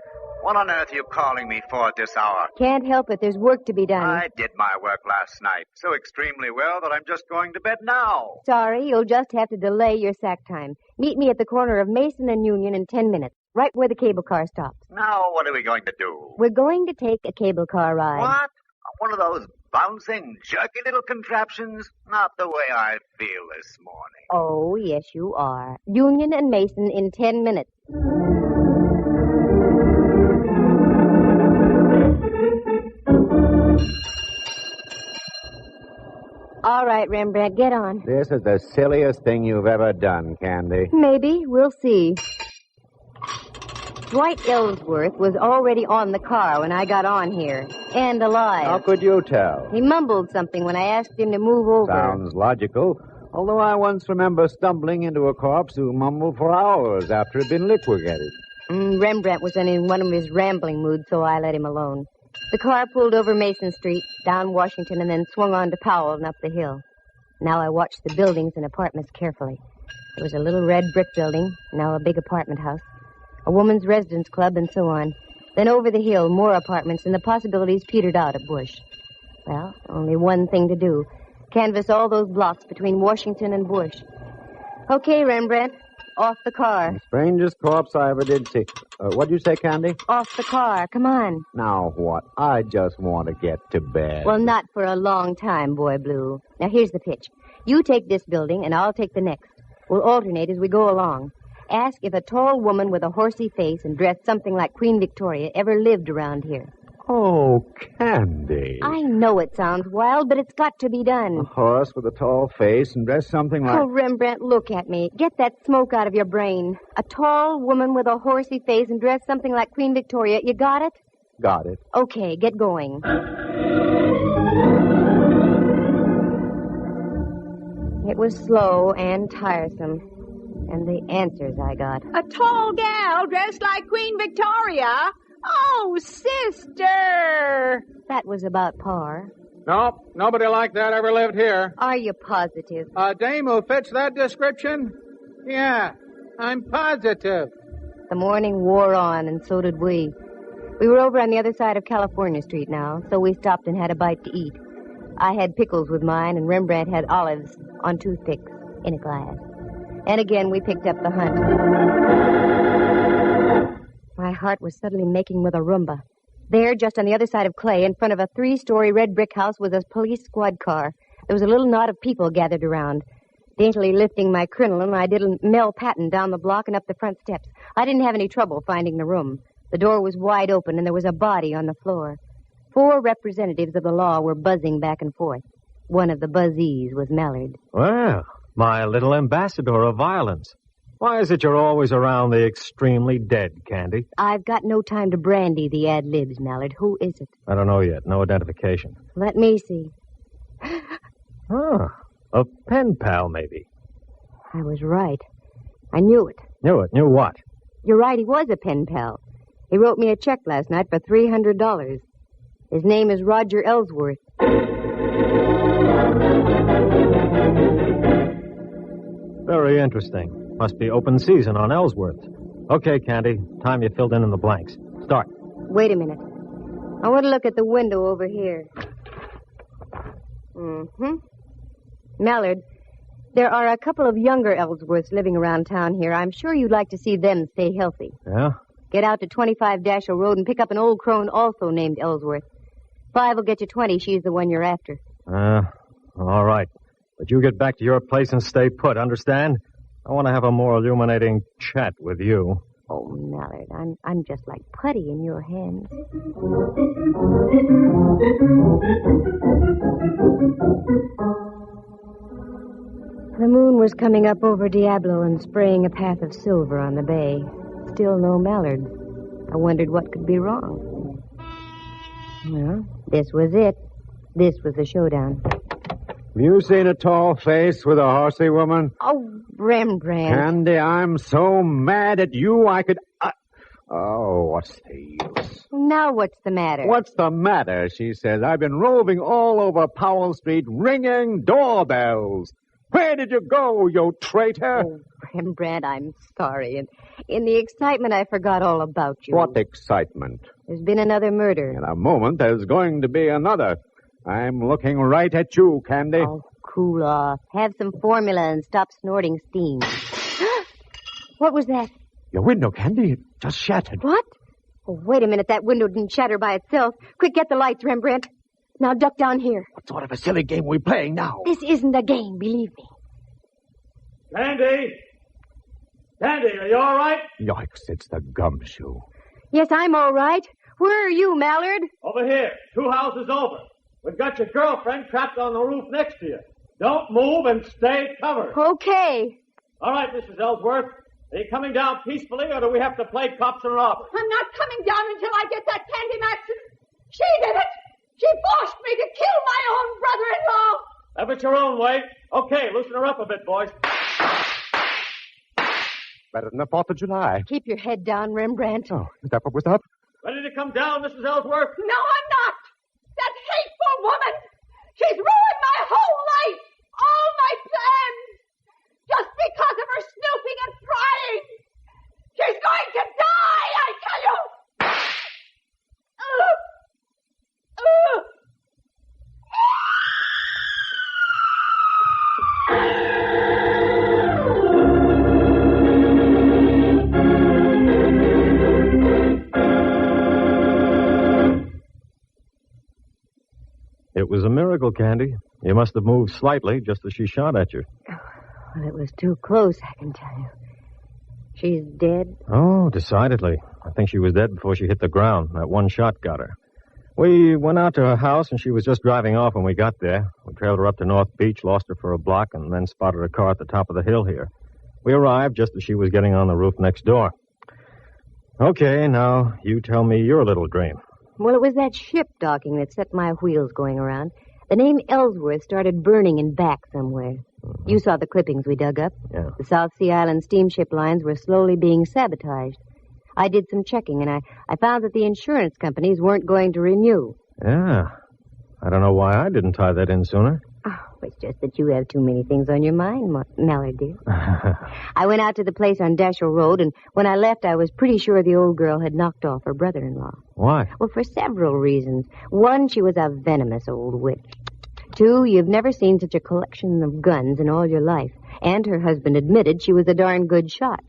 what on earth are you calling me for at this hour? Can't help it. There's work to be done. I did my work last night so extremely well that I'm just going to bed now. Sorry, you'll just have to delay your sack time. Meet me at the corner of Mason and Union in 10 minutes, right where the cable car stops. Now, what are we going to do? We're going to take a cable car ride. What? One of those bouncing, jerky little contraptions? Not the way I feel this morning. Oh, yes, you are. Union and Mason in 10 minutes. All right, Rembrandt, get on. This is the silliest thing you've ever done, Candy. Maybe. We'll see. Dwight Ellsworth was already on the car when I got on here, and alive. How could you tell? He mumbled something when I asked him to move over. Sounds logical. Although I once remember stumbling into a corpse who mumbled for hours after it had been liquidated. Rembrandt was in one of his rambling moods, so I let him alone. The car pulled over Mason Street, down Washington, and then swung on to Powell and up the hill. Now I watched the buildings and apartments carefully. There was a little red brick building, now a big apartment house, a woman's residence club, and so on. Then over the hill, more apartments, and the possibilities petered out at Bush. Well, only one thing to do. Canvass all those blocks between Washington and Bush. Okay, Rembrandt. Off the car. The strangest corpse I ever did see. What'd you say, Candy? Off the car. Come on. Now what? I just want to get to bed. Well, not for a long time, Boy Blue. Now, here's the pitch. You take this building, and I'll take the next. We'll alternate as we go along. Ask if a tall woman with a horsey face and dressed something like Queen Victoria ever lived around here. Oh, Candy. I know it sounds wild, but it's got to be done. A horse with a tall face and dressed something like... Oh, Rembrandt, look at me. Get that smoke out of your brain. A tall woman with a horsey face and dressed something like Queen Victoria. You got it? Got it. Okay, get going. It was slow and tiresome. And the answers I got. A tall gal dressed like Queen Victoria? Oh, sister! That was about par. Nope, nobody like that ever lived here. Are you positive? A dame who fits that description? Yeah, I'm positive. The morning wore on, and so did we. We were over on the other side of California Street now, so we stopped and had a bite to eat. I had pickles with mine, and Rembrandt had olives on toothpicks in a glass. And again, we picked up the hunt. My heart was suddenly making with a rumba. There, just on the other side of Clay, in front of a 3-story red brick house, was a police squad car. There was a little knot of people gathered around. Daintily lifting my crinoline, I did a Mel Patton down the block and up the front steps. I didn't have any trouble finding the room. The door was wide open, and there was a body on the floor. 4 representatives of the law were buzzing back and forth. One of the buzzees was Mallard. Well, my little ambassador of violence. Why is it you're always around the extremely dead, Candy? I've got no time to brandy the ad-libs, Mallard. Who is it? I don't know yet. No identification. Let me see. A pen pal, maybe. I was right. I knew it. Knew it? Knew what? You're right, he was a pen pal. He wrote me a check last night for $300. His name is Roger Ellsworth. Very interesting. Must be open season on Ellsworth. Okay, Candy. Time you filled in the blanks. Start. Wait a minute. I want to look at the window over here. Mallard, there are a couple of younger Ellsworths living around town here. I'm sure you'd like to see them stay healthy. Yeah? Get out to 25 Dashiell Road and pick up an old crone also named Ellsworth. 5 will get you 20. She's the one you're after. All right. But you get back to your place and stay put, understand? I want to have a more illuminating chat with you. Oh, Mallard, I'm just like putty in your hands. The moon was coming up over Diablo and spraying a path of silver on the bay. Still no Mallard. I wondered what could be wrong. Well, this was it. This was the showdown. Have you seen a tall face with a horsey woman? Oh, Rembrandt. Candy, I'm so mad at you I could... Oh, what's the use? Now what's the matter? What's the matter, she says. I've been roving all over Powell Street ringing doorbells. Where did you go, you traitor? Oh, Rembrandt, I'm sorry. And in the excitement, I forgot all about you. What excitement? There's been another murder. In a moment, there's going to be another. I'm looking right at you, Candy. Oh, cool off. Have some formula and stop snorting steam. What was that? Your window, Candy. It just shattered. What? Oh, wait a minute. That window didn't shatter by itself. Quick, get the lights, Rembrandt. Now duck down here. What sort of a silly game are we playing now? This isn't a game, believe me. Candy! Candy, are you all right? Yikes, it's the gumshoe. Yes, I'm all right. Where are you, Mallard? Over here, 2 houses over. We've got your girlfriend trapped on the roof next to you. Don't move and stay covered. Okay. All right, Mrs. Ellsworth. Are you coming down peacefully, or do we have to play cops and robbers? I'm not coming down until I get that Candy Matson. She did it. She forced me to kill my own brother-in-law. Have it your own way. Okay, loosen her up a bit, boys. Better than the 4th of July. Keep your head down, Rembrandt. Oh, is that what was up? Ready to come down, Mrs. Ellsworth? No, I'm not. That hateful woman. She's ruined my whole life. All my plans. Just because of her snooping and prying. She's going to die, I tell you. It was a miracle, Candy. You must have moved slightly just as she shot at you. Well, it was too close, I can tell you. She's dead? Oh, decidedly. I think she was dead before she hit the ground. That one shot got her. We went out to her house, and she was just driving off when we got there. We trailed her up to North Beach, lost her for a block, and then spotted her car at the top of the hill here. We arrived just as she was getting on the roof next door. Okay, now you tell me your little dream. Well, it was that ship docking that set my wheels going around. The name Ellsworth started burning in back somewhere. Mm-hmm. You saw the clippings we dug up. Yeah. The South Sea Island steamship lines were slowly being sabotaged. I did some checking, and I found that the insurance companies weren't going to renew. Yeah. I don't know why I didn't tie that in sooner. Oh, it's just that you have too many things on your mind, Mallard, dear. I went out to the place on Dashiell Road, and when I left, I was pretty sure the old girl had knocked off her brother-in-law. Why? Well, for several reasons. One, she was a venomous old witch. Two, you've never seen such a collection of guns in all your life. And her husband admitted she was a darn good shot.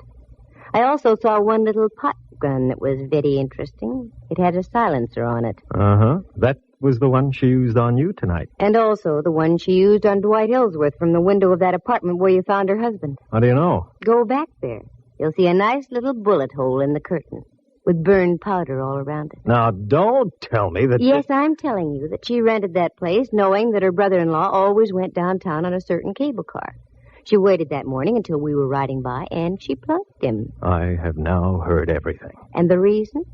I also saw one little pot gun that was very interesting. It had a silencer on it. Uh-huh. That was the one she used on you tonight. And also the one she used on Dwight Ellsworth from the window of that apartment where you found her husband. How do you know? Go back there. You'll see a nice little bullet hole in the curtain with burned powder all around it. Now, don't tell me that... Yes, I'm telling you that she rented that place knowing that her brother-in-law always went downtown on a certain cable car. She waited that morning until we were riding by, and she plunked him. I have now heard everything. And the reason?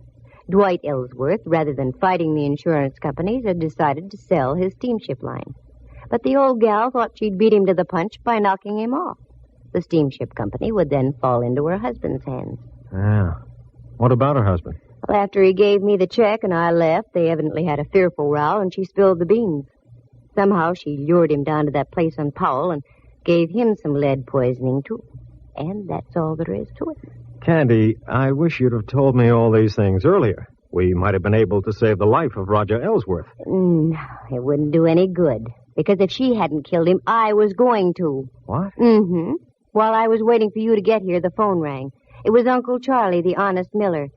Dwight Ellsworth, rather than fighting the insurance companies, had decided to sell his steamship line. But the old gal thought she'd beat him to the punch by knocking him off. The steamship company would then fall into her husband's hands. Yeah. What about her husband? Well, after he gave me the check and I left, they evidently had a fearful row, and she spilled the beans. Somehow she lured him down to that place on Powell and gave him some lead poisoning, too. And that's all there is to it. Candy, I wish you'd have told me all these things earlier. We might have been able to save the life of Roger Ellsworth. No, it wouldn't do any good. Because if she hadn't killed him, I was going to. What? Mm-hmm. While I was waiting for you to get here, the phone rang. It was Uncle Charlie, the honest miller.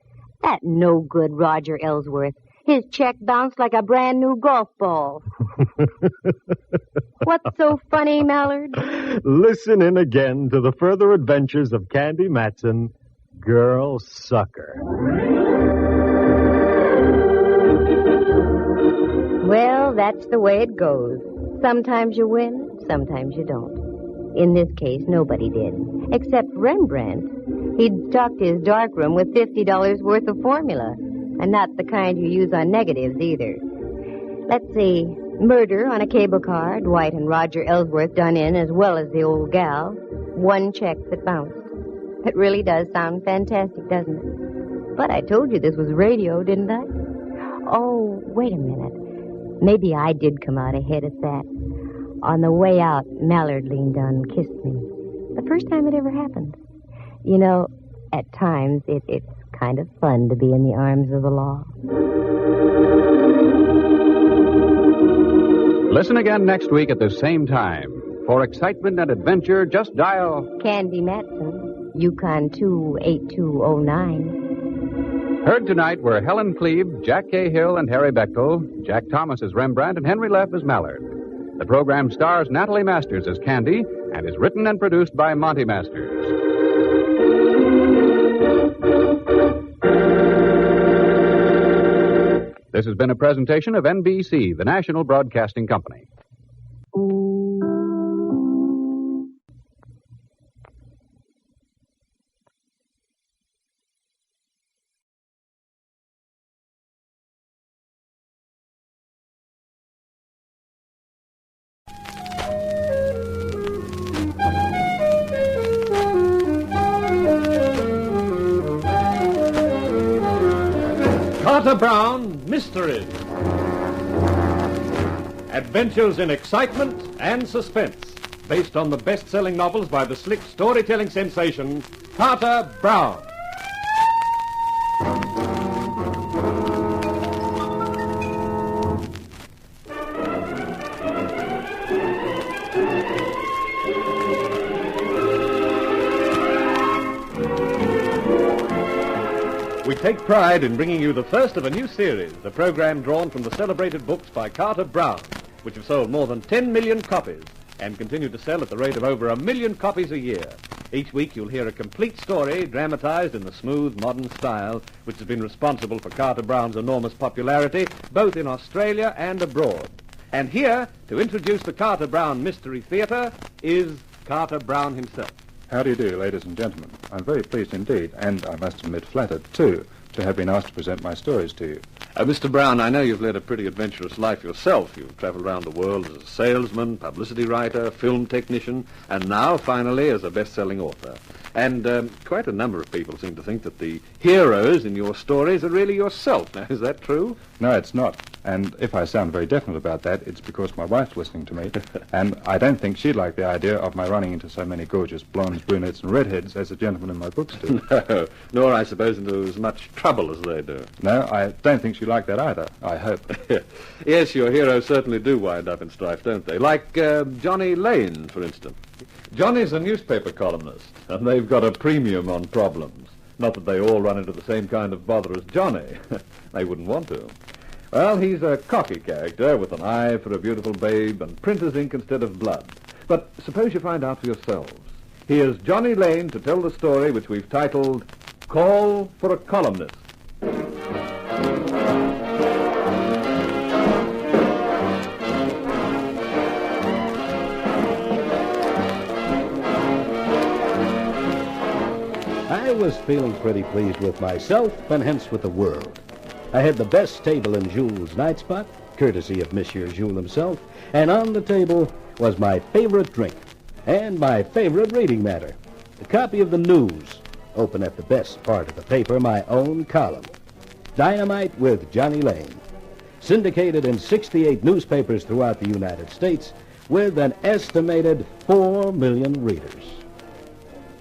That no-good Roger Ellsworth. His check bounced like a brand-new golf ball. What's so funny, Mallard? Listen in again to the further adventures of Candy Matson, Girl Sucker. Well, that's the way it goes. Sometimes you win, sometimes you don't. In this case, nobody did, except Rembrandt. He'd stocked his darkroom with $50 worth of formula, and not the kind you use on negatives either. Let's see. Murder on a cable car, Dwight and Roger Ellsworth done in as well as the old gal. One check that bounced. It really does sound fantastic, doesn't it? But I told you this was radio, didn't I? Oh, wait a minute. Maybe I did come out ahead at that. On the way out, Mallard leaned down and kissed me. The first time it ever happened. You know, at times it's kind of fun to be in the arms of the law. Listen again next week at the same time. For excitement and adventure, just dial Candy Matson, YUkon 28209. Heard tonight were Helen Cleve, Jack Cahill, and Harry Bechtel, Jack Thomas as Rembrandt, and Henry Leff as Mallard. The program stars Natalie Masters as Candy and is written and produced by Monty Masters. This has been a presentation of NBC, the National Broadcasting Company. Carter Brown Mysteries. Adventures in excitement and suspense, based on the best-selling novels by the slick storytelling sensation, Carter Brown. We take pride in bringing you the first of a new series, a program drawn from the celebrated books by Carter Brown, which have sold more than 10 million copies and continue to sell at the rate of over 1 million copies a year. Each week you'll hear a complete story dramatized in the smooth, modern style which has been responsible for Carter Brown's enormous popularity both in Australia and abroad. And here, to introduce the Carter Brown Mystery Theater, is Carter Brown himself. How do you do, ladies and gentlemen? I'm very pleased indeed, and I must admit flattered, too, to have been asked to present my stories to you. Mr. Brown, I know you've led a pretty adventurous life yourself. You've traveled around the world as a salesman, publicity writer, film technician, and now, finally, as a best-selling author. And quite a number of people seem to think that the heroes in your stories are really yourself. Now, is that true? No, it's not. And if I sound very definite about that, it's because my wife's listening to me, and I don't think she'd like the idea of my running into so many gorgeous blondes, brunettes, and redheads as the gentlemen in my books do. No, nor, I suppose, into as much trouble as they do. No, I don't think she'd like that either, I hope. Yes, your heroes certainly do wind up in strife, don't they? Like Johnny Lane, for instance. Johnny's a newspaper columnist, and they've got a premium on problems. Not that they all run into the same kind of bother as Johnny. They wouldn't want to. Well, he's a cocky character with an eye for a beautiful babe and printer's ink instead of blood. But suppose you find out for yourselves. Here's Johnny Lane to tell the story which we've titled Call for a Columnist. I was feeling pretty pleased with myself and hence with the world. I had the best table in Jules' night spot, courtesy of Monsieur Jules himself, and on the table was my favorite drink and my favorite reading matter, a copy of the news, open at the best part of the paper, my own column, Dynamite with Johnny Lane, syndicated in 68 newspapers throughout the United States with an estimated 4 million readers.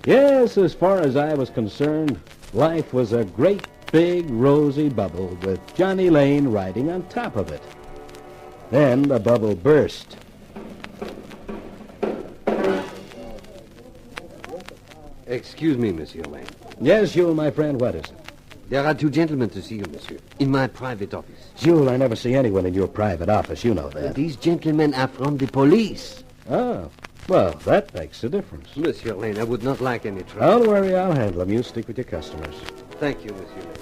Yes, as far as I was concerned, life was a great big rosy bubble with Johnny Lane riding on top of it. Then the bubble burst. Excuse me, Monsieur Lane. Yes, Jules, my friend, what is it? There are 2 gentlemen to see you, monsieur, in my private office. Jules, I never see anyone in your private office, you know that. These gentlemen are from the police. Oh, well, that makes a difference. Monsieur Lane, I would not like any trouble. Don't worry, I'll handle them. You stick with your customers. Thank you, Monsieur Lane.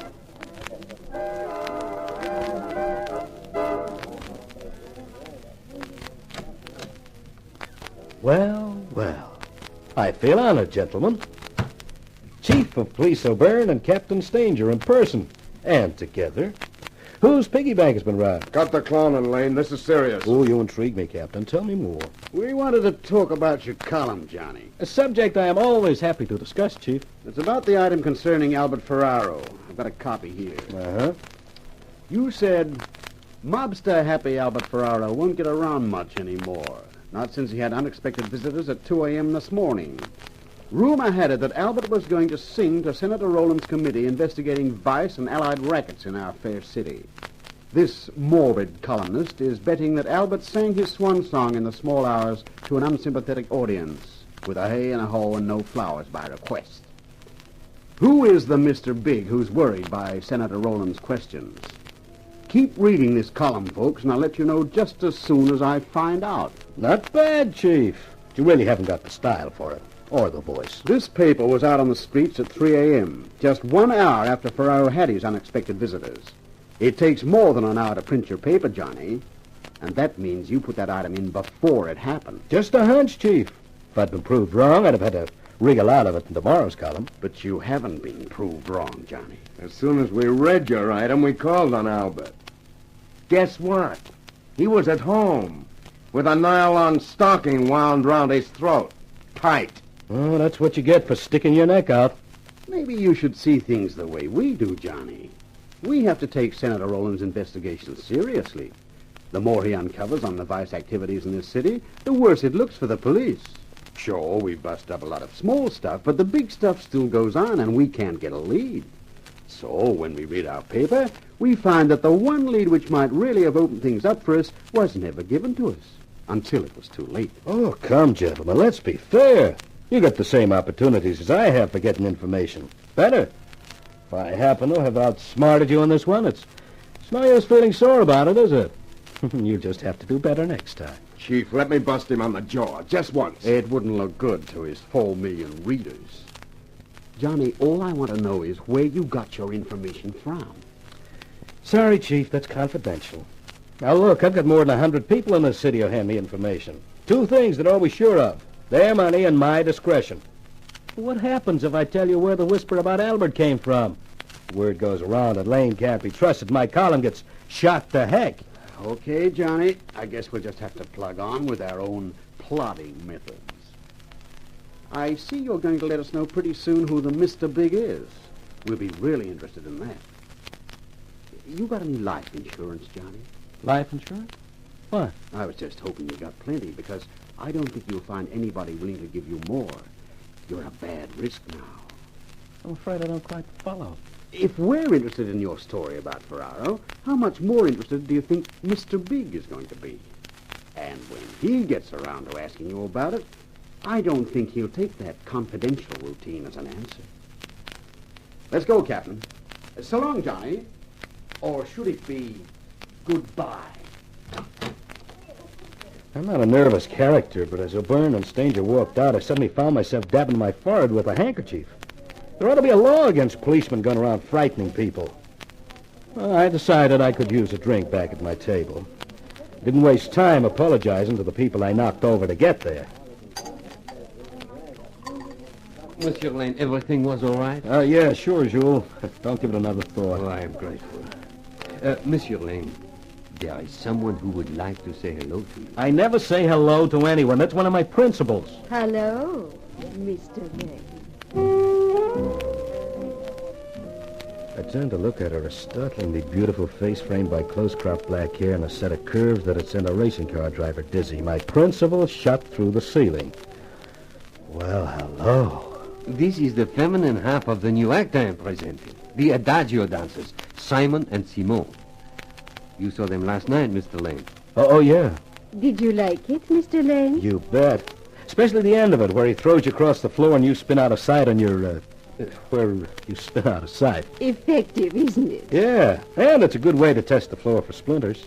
Well, well. I feel honored, gentlemen. Chief of Police O'Byrne and Captain Stanger in person. And together. Whose piggy bank has been robbed? Cut the clowning, Lane. This is serious. Oh, you intrigue me, Captain. Tell me more. We wanted to talk about your column, Johnny. A subject I am always happy to discuss, Chief. It's about the item concerning Albert Ferraro. I've got a copy here. Uh-huh. You said, mobster Happy Albert Ferraro won't get around much anymore. Not since he had unexpected visitors at 2 a.m. this morning. Rumor had it that Albert was going to sing to Senator Rowland's committee investigating vice and allied rackets in our fair city. This morbid columnist is betting that Albert sang his swan song in the small hours to an unsympathetic audience, with a hey and a ho and no flowers by request. Who is the Mr. Big who's worried by Senator Rowland's questions? Keep reading this column, folks, and I'll let you know just as soon as I find out. Not bad, Chief. You really haven't got the style for it. Or the voice. This paper was out on the streets at 3 a.m., just 1 hour after Ferraro had his unexpected visitors. It takes more than an hour to print your paper, Johnny, and that means you put that item in before it happened. Just a hunch, Chief. If I'd been proved wrong, I'd have had to wriggle out of it in tomorrow's column. But you haven't been proved wrong, Johnny. As soon as we read your item, we called on Albert. Guess what? He was at home, with a nylon stocking wound round his throat. Tight. Oh, that's what you get for sticking your neck out. Maybe you should see things the way we do, Johnny. We have to take Senator Rowland's investigation seriously. The more he uncovers on the vice activities in this city, the worse it looks for the police. Sure, we bust up a lot of small stuff, but the big stuff still goes on, and we can't get a lead. So, when we read our paper, we find that the one lead which might really have opened things up for us was never given to us, until it was too late. Oh, come, gentlemen, let's be fair. You got the same opportunities as I have for getting information. Better. If I happen to have outsmarted you on this one, it's no use feeling sore about it, is it? You'll just have to do better next time. Chief, let me bust him on the jaw, just once. It wouldn't look good to his 4 million readers. Johnny, all I want to know is where you got your information from. Sorry, Chief, that's confidential. Now, look, I've got more than 100 people in this city who hand me information. 2 things that are always sure of. Their money and my discretion. What happens if I tell you where the whisper about Albert came from? Word goes around that Lane can't be trusted. My column gets shot to heck. Okay, Johnny. I guess we'll just have to plug on with our own plotting methods. I see you're going to let us know pretty soon who the Mr. Big is. We'll be really interested in that. You got any life insurance, Johnny? Life insurance? What? I was just hoping you got plenty, because I don't think you'll find anybody willing to give you more. You're a bad risk now. I'm afraid I don't quite follow. If we're interested in your story about Ferraro, how much more interested do you think Mr. Big is going to be? And when he gets around to asking you about it, I don't think he'll take that confidential routine as an answer. Let's go, Captain. So long, Johnny. Or should it be goodbye? I'm not a nervous character, but as O'Byrne and Stanger walked out, I suddenly found myself dabbing my forehead with a handkerchief. There ought to be a law against policemen going around frightening people. Well, I decided I could use a drink back at my table. Didn't waste time apologizing to the people I knocked over to get there. Monsieur Lane, everything was all right? Yeah, sure, Jules. Don't give it another thought. Oh, I am grateful. Monsieur Lane, there is someone who would like to say hello to you. I never say hello to anyone. That's one of my principles. Hello, Mr. Lane. I turned to look at her, a startlingly beautiful face framed by close-cropped black hair and a set of curves that'd send a racing car driver dizzy. My principal shot through the ceiling. Well, hello. This is the feminine half of the new act I am presenting. The Adagio dancers, Simon and Simone. You saw them last night, Mr. Lane. Oh, yeah. Did you like it, Mr. Lane? You bet. Especially the end of it, where he throws you across the floor and you spin out of sight on your, where you spin out of sight. Effective, isn't it? Yeah, and it's a good way to test the floor for splinters.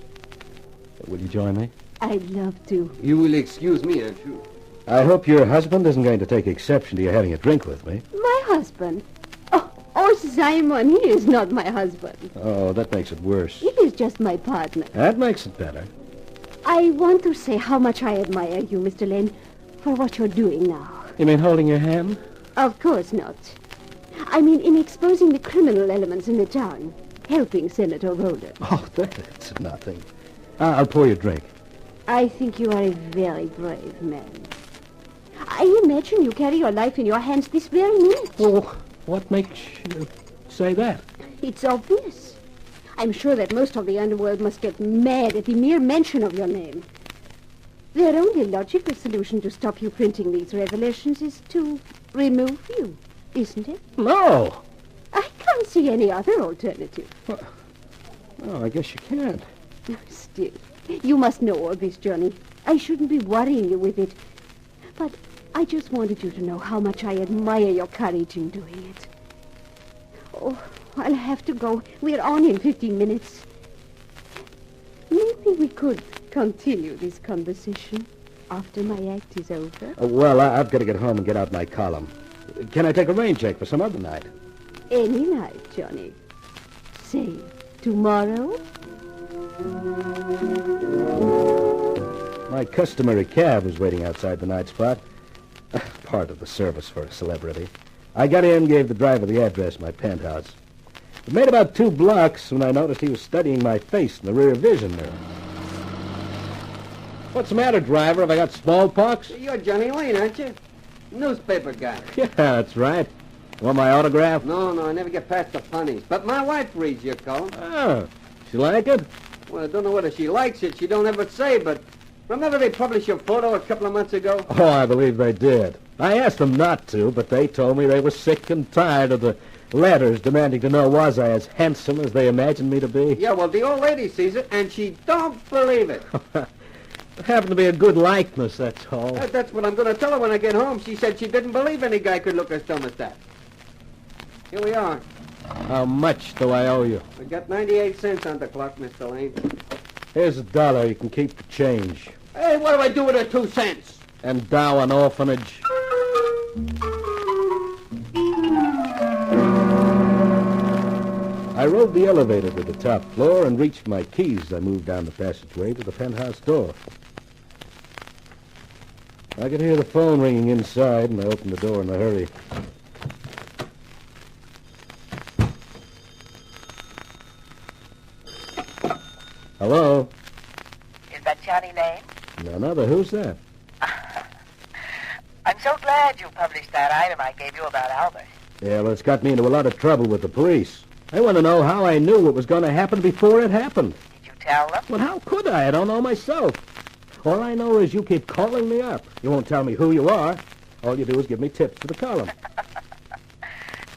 Will you join me? I'd love to. You will excuse me, aren't you? I hope your husband isn't going to take exception to you having a drink with me. My husband? Oh, Simon, he is not my husband. Oh, that makes it worse. He is just my partner. That makes it better. I want to say how much I admire you, Mr. Lane, for what you're doing now. You mean holding your hand? Of course not. I mean in exposing the criminal elements in the town. helping Senator Rhoda. Oh, that's nothing. I'll pour you a drink. I think you are a very brave man. I imagine you carry your life in your hands this very minute. Well, what makes you say that? It's obvious. I'm sure that most of the underworld must get mad at the mere mention of your name. Their only logical solution to stop you printing these revelations is to remove you, isn't it? No! I can't see any other alternative. Well, I guess you can't. Still, you must know all this, Johnny. I shouldn't be worrying you with it. But I just wanted you to know how much I admire your courage in doing it. Oh, I'll have to go. We're on in 15 minutes. Maybe we could continue this conversation after my act is over. Well, I've got to get home and get out my column. Can I take a rain check for some other night? Any night, Johnny. Say, tomorrow? My customary cab was waiting outside the night spot. Part of the service for a celebrity. I got in, gave the driver the address of my penthouse. It made about 2 blocks when I noticed he was studying my face in the rear vision mirror. What's the matter, driver? Have I got smallpox? You're Johnny Lane, aren't you? Newspaper guy. Yeah, that's right. Want my autograph? No, I never get past the funnies. But my wife reads your column. Oh, she like it? Well, I don't know whether she likes it. She don't ever say, but remember they published your photo a couple of months ago? Oh, I believe they did. I asked them not to, but they told me they were sick and tired of the letters demanding to know was I as handsome as they imagined me to be. Yeah, well, the old lady sees it, and she don't believe it. It happened to be a good likeness, that's all. That's what I'm going to tell her when I get home. She said she didn't believe any guy could look as dumb as that. Here we are. How much do I owe you? We got 98 cents on the clock, Mr. Lane. Here's $1. You can keep the change. Hey, what do I do with the 2 cents? Endow an orphanage. I rode the elevator to the top floor and reached my keys as I moved down the passageway to the penthouse door. I could hear the phone ringing inside, and I opened the door in a hurry. Hello? Is that Johnny Lane? No, but who's that? I'm so glad you published that item I gave you about Albert. Yeah, well, it's got me into a lot of trouble with the police. They want to know how I knew what was going to happen before it happened. Did you tell them? Well, how could I? I don't know myself. All I know is you keep calling me up. You won't tell me who you are. All you do is give me tips for the column.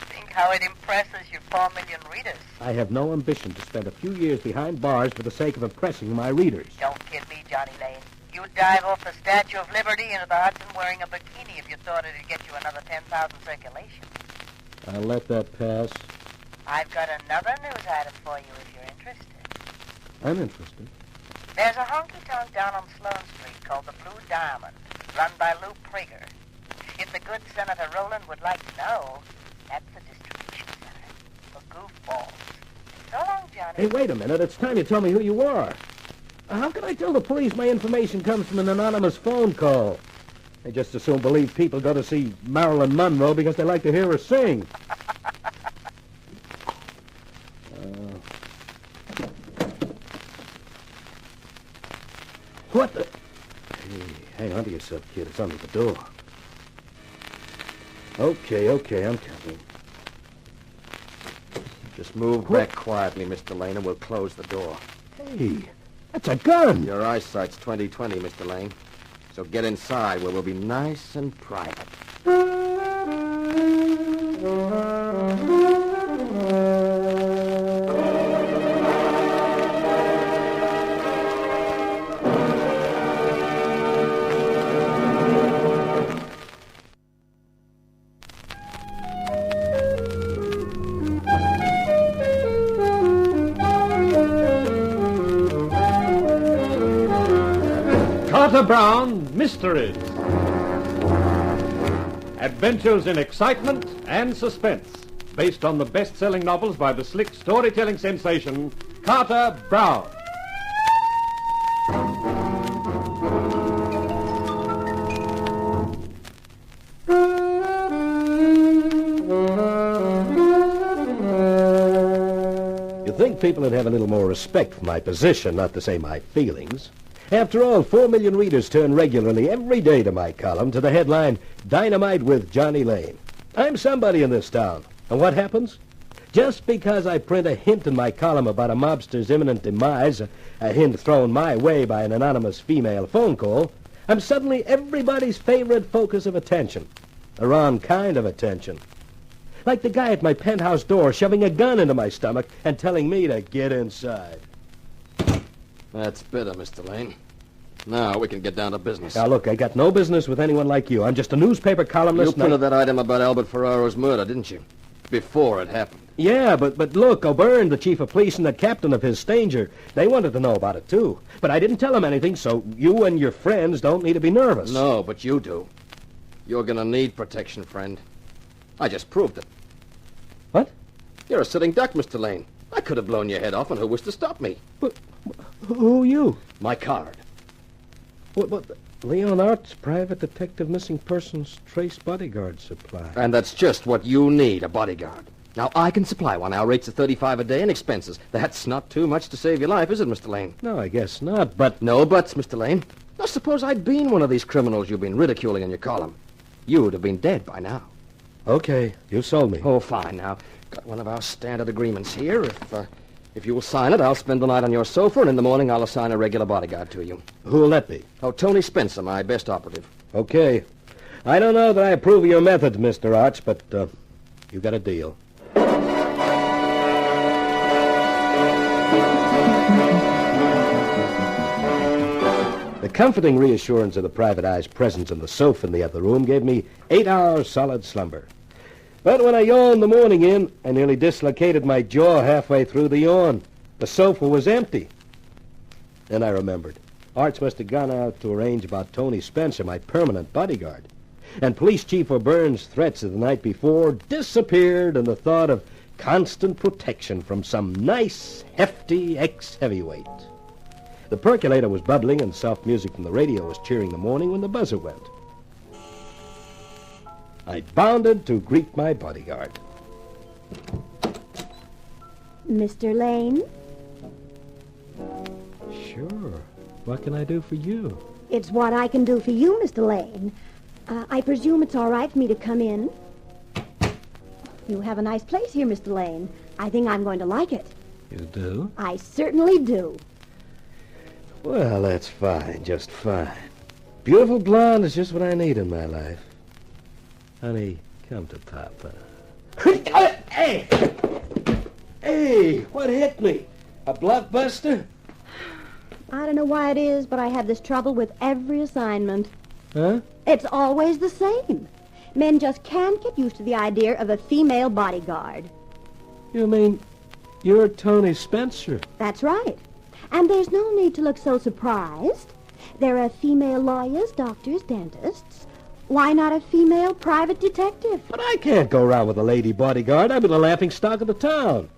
Think how it impresses your 4 million readers. I have no ambition to spend a few years behind bars for the sake of impressing my readers. Don't kid me, Johnny Lane. You'd dive off the Statue of Liberty into the Hudson wearing a bikini if you thought it'd get you another 10,000 circulation. I'll let that pass. I've got another news item for you if you're interested. I'm interested. There's a honky-tonk down on Sloane Street called the Blue Diamond, run by Lou Prager. If the good Senator Rowland would like to know, that's the distribution center for goofballs. So long, Johnny. Hey, wait a minute. It's time you tell me who you are. How can I tell the police my information comes from an anonymous phone call? They just as soon believe people go to see Marilyn Monroe because they like to hear her sing. What the... Hey, hang on to yourself, kid. It's under the door. Okay, I'm coming. Just move back quietly, Mr. Lane, and we'll close the door. Hey, that's a gun. Your eyesight's 20/20, Mr. Lane. So get inside where we'll be nice and private. Carter Brown Mysteries. Adventures in excitement and suspense, based on the best-selling novels by the slick storytelling sensation, Carter Brown. think people would have a little more respect for my position, not to say my feelings. After all, 4 million readers turn regularly every day to my column to the headline, Dynamite with Johnny Lane. I'm somebody in this town. And what happens? Just because I print a hint in my column about a mobster's imminent demise, a hint thrown my way by an anonymous female phone call, I'm suddenly everybody's favorite focus of attention. The wrong kind of attention. Like the guy at my penthouse door shoving a gun into my stomach and telling me to get inside. That's better, Mr. Lane. Now we can get down to business. Now, look, I got no business with anyone like you. I'm just a newspaper columnist. You printed that item about Albert Ferraro's murder, didn't you? Before it happened. Yeah, but look, O'Byrne, the chief of police, and the captain of his Stanger, they wanted to know about it, too. But I didn't tell them anything, so you and your friends don't need to be nervous. No, but you do. You're going to need protection, friend. I just proved it. What? You're a sitting duck, Mr. Lane. I could have blown your head off, and who was to stop me? But who are you? My card. What? Leon Arts, private detective, missing persons, trace bodyguard supply. And that's just what you need, a bodyguard. Now, I can supply one. Our rates are $35 a day and expenses. That's not too much to save your life, is it, Mr. Lane? No, I guess not, but... No buts, Mr. Lane. Now, suppose I'd been one of these criminals you've been ridiculing in your column. You would have been dead by now. Okay, you sold me. Oh, fine. Now, got one of our standard agreements here. If you will sign it, I'll spend the night on your sofa, and in the morning I'll assign a regular bodyguard to you. Who'll that be? Oh, Tony Spencer, my best operative. Okay. I don't know that I approve of your methods, Mr. Arch, but you got a deal. The comforting reassurance of the private eye's presence on the sofa in the other room gave me 8 hours solid slumber. But when I yawned the morning in, I nearly dislocated my jaw halfway through the yawn. The sofa was empty. Then I remembered. Arch must have gone out to arrange about Tony Spencer, my permanent bodyguard. And Police Chief O'Byrne's threats of the night before disappeared in the thought of constant protection from some nice, hefty ex-heavyweight. The percolator was bubbling and soft music from the radio was cheering the morning when the buzzer went. I bounded to greet my bodyguard. Mr. Lane? Sure. What can I do for you? It's what I can do for you, Mr. Lane. I presume it's all right for me to come in? You have a nice place here, Mr. Lane. I think I'm going to like it. You do? I certainly do. Well, that's fine, just fine. Beautiful blonde is just what I need in my life. Honey, come to Papa. Hey! Hey, what hit me? A blockbuster? I don't know why it is, but I have this trouble with every assignment. Huh? It's always the same. Men just can't get used to the idea of a female bodyguard. You mean you're Tony Spencer? That's right. And there's no need to look so surprised. There are female lawyers, doctors, dentists. Why not a female private detective? But I can't go around with a lady bodyguard. I've been the laughing stock of the town.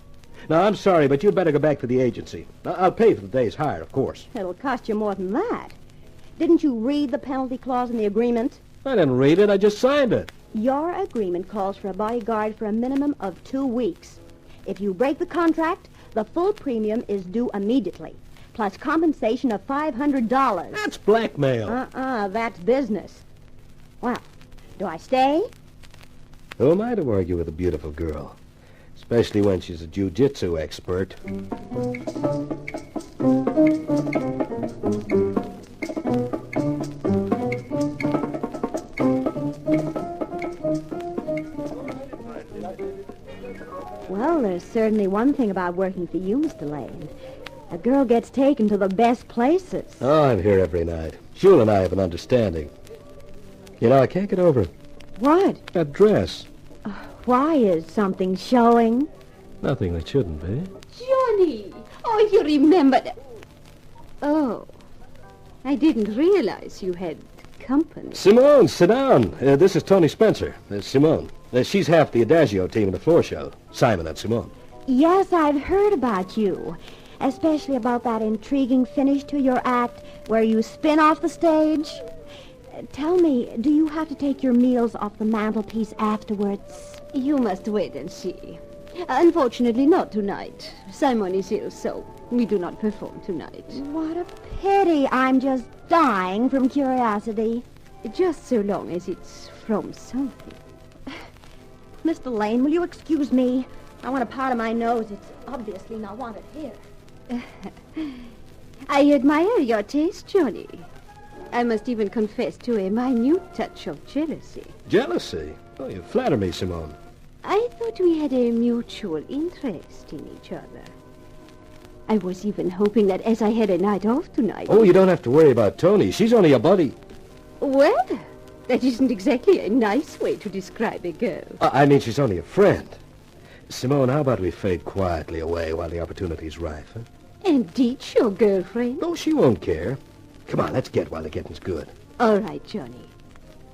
Now, I'm sorry, but you'd better go back to the agency. I'll pay for the day's hire, of course. It'll cost you more than that. Didn't you read the penalty clause in the agreement? I didn't read it. I just signed it. Your agreement calls for a bodyguard for a minimum of 2 weeks. If you break the contract, the full premium is due immediately, plus compensation of $500. That's blackmail. That's business. Well, do I stay? Who am I to argue with a beautiful girl? Especially when she's a jiu-jitsu expert. Well, there's certainly one thing about working for you, Mr. Lane. A girl gets taken to the best places. Oh, I'm here every night. Jule and I have an understanding. You know, I can't get over it. What? That dress. Why is something showing? Nothing that shouldn't be. Johnny! Oh, you remembered. Oh, I didn't realize you had company. Simone, sit down. This is Tony Spencer. Simone. She's half the Adagio team in the floor show. Simon and Simone. Yes, I've heard about you. Especially about that intriguing finish to your act where you spin off the stage. Tell me, do you have to take your meals off the mantelpiece afterwards? You must wait and see. Unfortunately, not tonight. Simon is ill, so we do not perform tonight. What a pity. I'm just dying from curiosity. Just so long as it's from something. Mr. Lane, will you excuse me? I want a part of my nose. It's obviously not wanted here. I admire your taste, Johnny. I must even confess to a minute touch of jealousy. Jealousy? Oh, you flatter me, Simone. I thought we had a mutual interest in each other. I was even hoping that as I had a night off tonight... Oh, you don't have to worry about Tony. She's only a buddy. Well, that isn't exactly a nice way to describe a girl. I mean, she's only a friend. Simone, how about we fade quietly away while the opportunity's rife, huh? And teach your girlfriend? Oh, she won't care. Come on, let's get while the getting's good. All right, Johnny.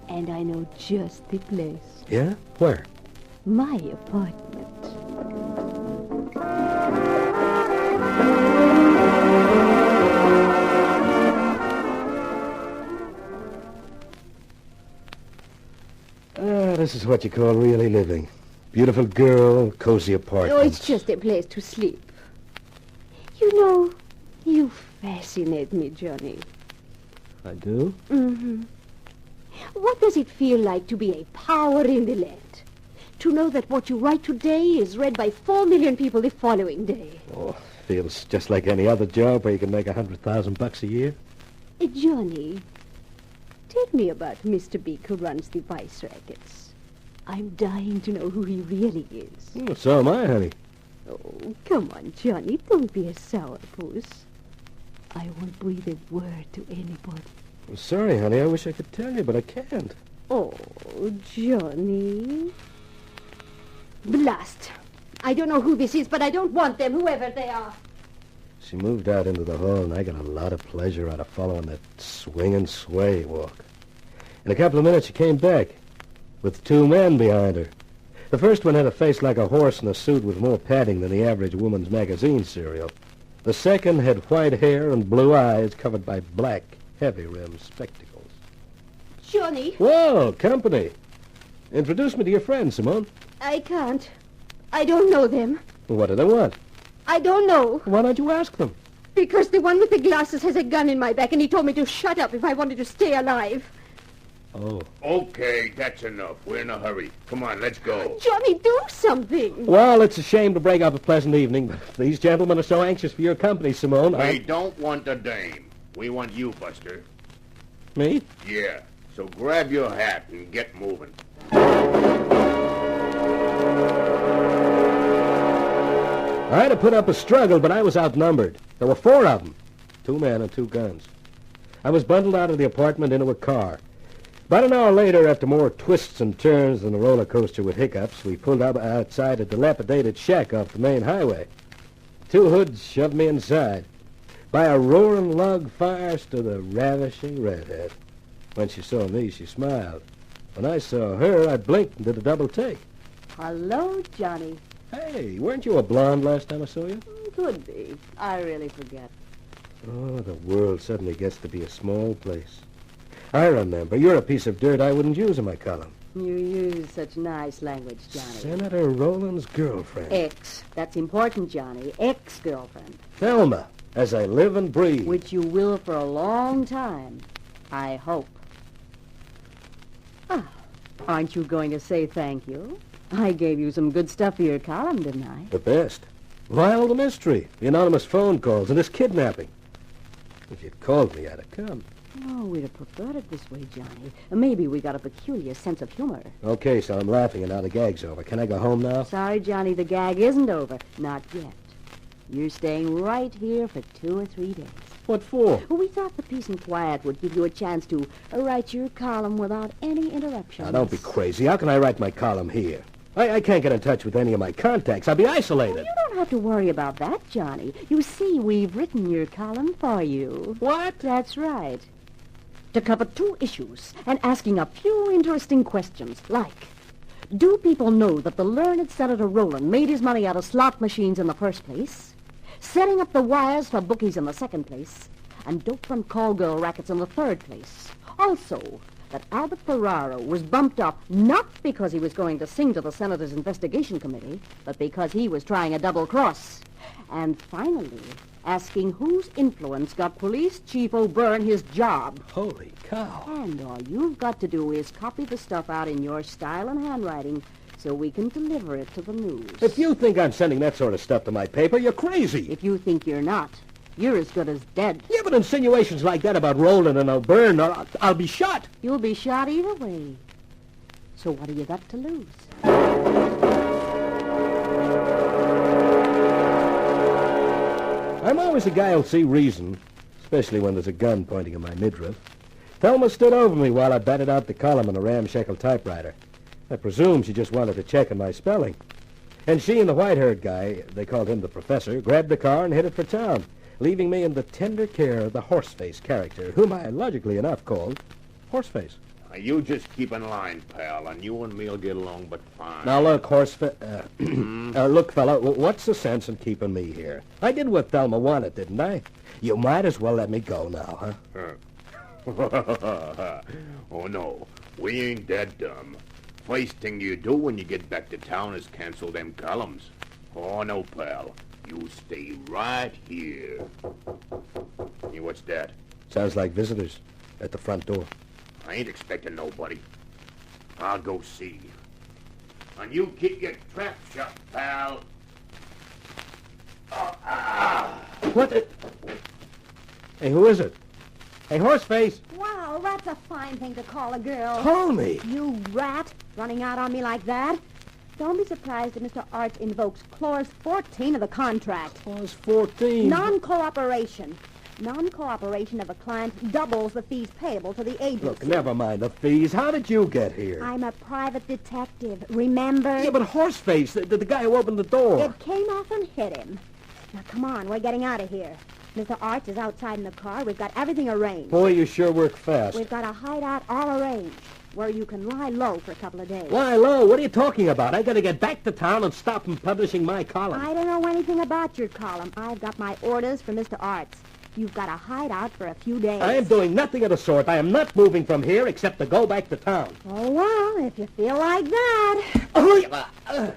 And I know just the place. Yeah? Where? My apartment. This is what you call really living. Beautiful girl, cozy apartment. Oh, it's just a place to sleep. You know, you fascinate me, Johnny. I do? Mm-hmm. What does it feel like to be a power in the land? To know that what you write today is read by 4 million people the following day. Oh, feels just like any other job where you can make $100,000 a year. Johnny, tell me about Mr. Beak who runs the vice rackets. I'm dying to know who he really is. Oh, so am I, honey. Oh, come on, Johnny. Don't be a sourpuss. I won't breathe a word to anybody. I'm sorry, honey. I wish I could tell you, but I can't. Oh, Johnny. Blast. I don't know who this is, but I don't want them, whoever they are. She moved out into the hall, and I got a lot of pleasure out of following that swing and sway walk. In a couple of minutes, she came back with 2 men behind her. The first one had a face like a horse in a suit with more padding than the average woman's magazine serial. The second had white hair and blue eyes covered by black, heavy-rimmed spectacles. Johnny. Whoa, company. Introduce me to your friends, Simone. I can't. I don't know them. What do they want? I don't know. Why don't you ask them? Because the one with the glasses has a gun in my back, and he told me to shut up if I wanted to stay alive. Oh. Okay, that's enough. We're in a hurry. Come on, let's go. Johnny, do something. Well, it's a shame to break up a pleasant evening, but if these gentlemen are so anxious for your company, Simone, We don't want the dame. We want you, Buster. Me? Yeah. So grab your hat and get moving. I had to put up a struggle, but I was outnumbered. There were 4 of them. 2 men and 2 guns. I was bundled out of the apartment into a car. About an hour later, after more twists and turns than a roller coaster with hiccups, we pulled up outside a dilapidated shack off the main highway. 2 hoods shoved me inside. By a roaring log fire stood a ravishing redhead. When she saw me, she smiled. When I saw her, I blinked and did a double take. Hello, Johnny. Hey, weren't you a blonde last time I saw you? Could be. I really forget. Oh, the world suddenly gets to be a small place. I remember. You're a piece of dirt I wouldn't use in my column. You use such nice language, Johnny. Senator Rowland's girlfriend. Ex. That's important, Johnny. Ex-girlfriend. Thelma, as I live and breathe. Which you will for a long time. I hope. Ah, aren't you going to say thank you? I gave you some good stuff for your column, didn't I? The best. Lyle the mystery, the anonymous phone calls, and this kidnapping. If you'd called me, I'd have come. Oh, we'd have preferred it this way, Johnny. Maybe we got a peculiar sense of humor. Okay, so I'm laughing and now the gag's over. Can I go home now? Sorry, Johnny, the gag isn't over. Not yet. You're staying right here for 2 or 3 days. What for? Well, we thought the peace and quiet would give you a chance to write your column without any interruptions. Now, don't be crazy. How can I write my column here? I can't get in touch with any of my contacts. I'll be isolated. Well, you don't have to worry about that, Johnny. You see, we've written your column for you. What? That's right. To cover 2 issues and asking a few interesting questions, like, do people know that the learned Senator Rowland made his money out of slot machines in the first place, setting up the wires for bookies in the second place, and dope from call girl rackets in the third place? Also, that Albert Ferraro was bumped up not because he was going to sing to the Senator's investigation committee, but because he was trying a double cross. And finally, asking whose influence got Police Chief O'Byrne his job. Holy cow. And all you've got to do is copy the stuff out in your style and handwriting so we can deliver it to the news. If you think I'm sending that sort of stuff to my paper, you're crazy. If you think you're not, you're as good as dead. Yeah, but insinuations like that about Rowland and O'Byrne, I'll be shot. You'll be shot either way. So what do you got to lose? I'm always a guy who'll see reason, especially when there's a gun pointing at my midriff. Thelma stood over me while I batted out the column on a ramshackle typewriter. I presume she just wanted to check on my spelling. And she and the white-haired guy, they called him the professor, grabbed the car and headed for town, leaving me in the tender care of the Horseface character, whom I logically enough called Horseface. You just keep in line, pal, and you and me'll get along but fine. Now, look, look, fella, what's the sense in keeping me here? I did what Thelma wanted, didn't I? You might as well let me go now, huh? Oh, no, we ain't that dumb. First thing you do when you get back to town is cancel them columns. Oh, no, pal. You stay right here. Hey, what's that? Sounds like visitors at the front door. I ain't expecting nobody. I'll go see. And you keep your trap shut, pal. What the... Hey, who is it? Hey, Horseface! Wow, that's a fine thing to call a girl. Homie! You rat, running out on me like that. Don't be surprised if Mr. Arts invokes Clause 14 of the contract. Clause 14? Non-cooperation. Non-cooperation of a client doubles the fees payable to the agency. Look, never mind the fees. How did you get here? I'm a private detective, remember? Yeah, but Horseface, the guy who opened the door. It came off and hit him. Now, come on, we're getting out of here. Mr. Arts is outside in the car. We've got everything arranged. Boy, you sure work fast. We've got a hideout all arranged, where you can lie low for a couple of days. Lie low? What are you talking about? I gotta get back to town and stop him publishing my column. I don't know anything about your column. I've got my orders from Mr. Arts. You've got a hideout for a few days. I am doing nothing of the sort. I am not moving from here except to go back to town. Oh, well, if you feel like that.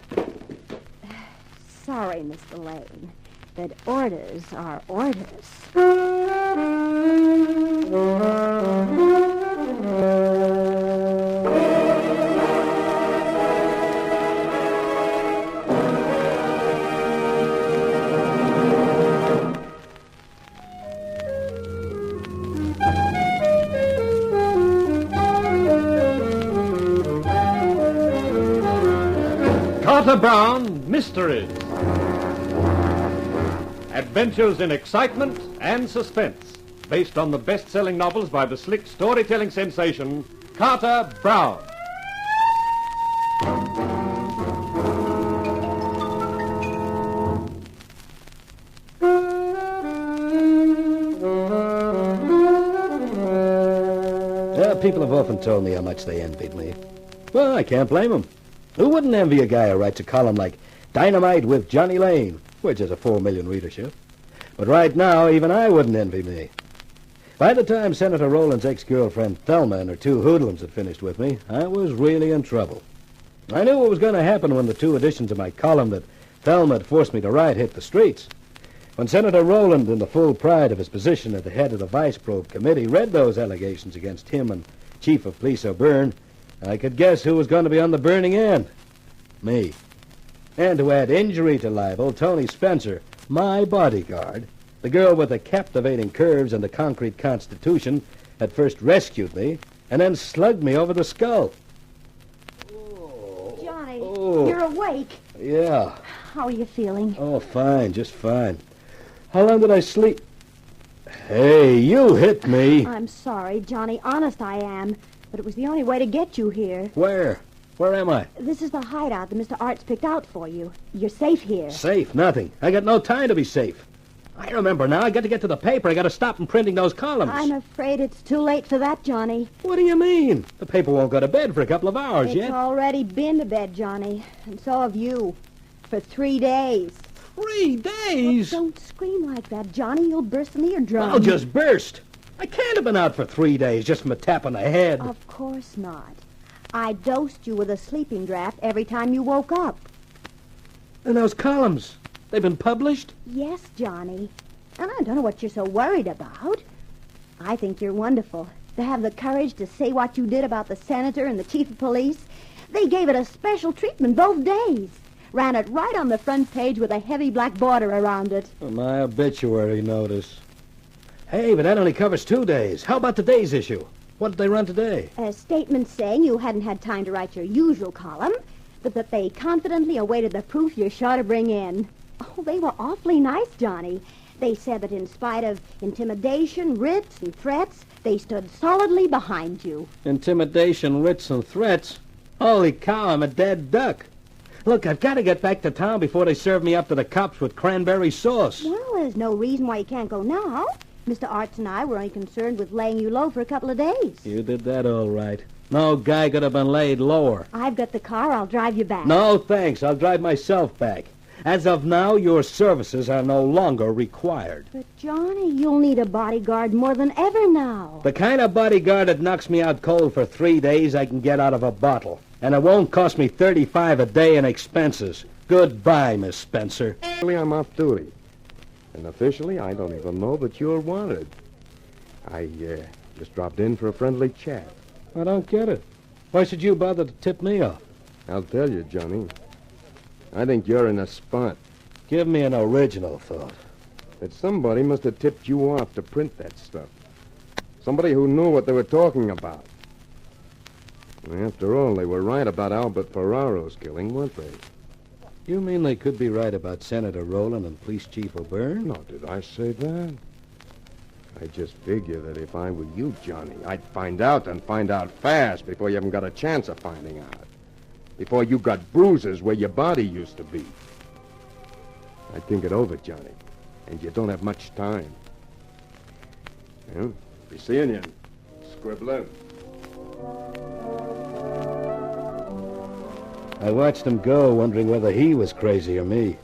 Sorry, Mr. Lane, but orders are orders. Carter Brown Mysteries. Adventures in excitement and suspense, based on the best-selling novels by the slick storytelling sensation, Carter Brown. People have often told me how much they envied me. Well, I can't blame them. Who wouldn't envy a guy who writes a column like Dynamite with Johnny Lane, which has a 4 million readership? But right now, even I wouldn't envy me. By the time Senator Rowland's ex-girlfriend Thelma and her 2 hoodlums had finished with me, I was really in trouble. I knew what was going to happen when the 2 editions of my column that Thelma had forced me to write hit the streets. When Senator Rowland, in the full pride of his position at the head of the Vice Probe Committee, read those allegations against him and Chief of Police O'Byrne, I could guess who was going to be on the burning end. Me. And to add injury to libel, Tony Spencer, my bodyguard, the girl with the captivating curves and the concrete constitution, had first rescued me and then slugged me over the skull. Johnny, Oh. you're awake. Yeah. How are you feeling? Oh, fine, just fine. How long did I sleep? Hey, you hit me. I'm sorry, Johnny. Honest, I am. But it was the only way to get you here. Where? Where am I? This is the hideout that Mr. Arts picked out for you. You're safe here. Safe? Nothing. I got no time to be safe. I remember now. I got to get to the paper. I got to stop from printing those columns. I'm afraid it's too late for that, Johnny. What do you mean? The paper won't go to bed for a couple of hours It's yet. already been to bed, Johnny. And so have you. For 3 days. 3 days? Well, don't scream like that, Johnny. You'll burst an eardrum. I'll just burst. I can't have been out for 3 days just from a tap on the head. Of course not. I dosed you with a sleeping draught every time you woke up. And those columns, they've been published? Yes, Johnny. And I don't know what you're so worried about. I think you're wonderful. To have the courage to say what you did about the senator and the chief of police. They gave it a special treatment both days. Ran it right on the front page with a heavy black border around it. My obituary notice. Hey, but that only covers 2 days. How about today's issue? What did they run today? A statement saying you hadn't had time to write your usual column, but that they confidently awaited the proof you're sure to bring in. Oh, they were awfully nice, Johnny. They said that in spite of intimidation, writs, and threats, they stood solidly behind you. Intimidation, writs, and threats? Holy cow, I'm a dead duck. Look, I've got to get back to town before they serve me up to the cops with cranberry sauce. Well, there's no reason why you can't go now. Mr. Arts and I were only concerned with laying you low for a couple of days. You did that all right. No guy could have been laid lower. I've got the car. I'll drive you back. No, thanks. I'll drive myself back. As of now, your services are no longer required. But, Johnny, you'll need a bodyguard more than ever now. The kind of bodyguard that knocks me out cold for 3 days I can get out of a bottle. And it won't cost me $35 a day in expenses. Goodbye, Miss Spencer. I'm off duty. And officially, I don't even know that you're wanted. I just dropped in for a friendly chat. I don't get it. Why should you bother to tip me off? I'll tell you, Johnny. I think you're in a spot. Give me an original thought. That somebody must have tipped you off to print that stuff. Somebody who knew what they were talking about. After all, they were right about Albert Ferraro's killing, weren't they? You mean they could be right about Senator Rowland and Police Chief O'Byrne? No, did I say that? I just figure that if I were you, Johnny, I'd find out and find out fast before you haven't got a chance of finding out. Before you got bruises where your body used to be. I'd think it over, Johnny. And you don't have much time. Well, be seeing you, Scribbler. I watched him go, wondering whether he was crazy or me.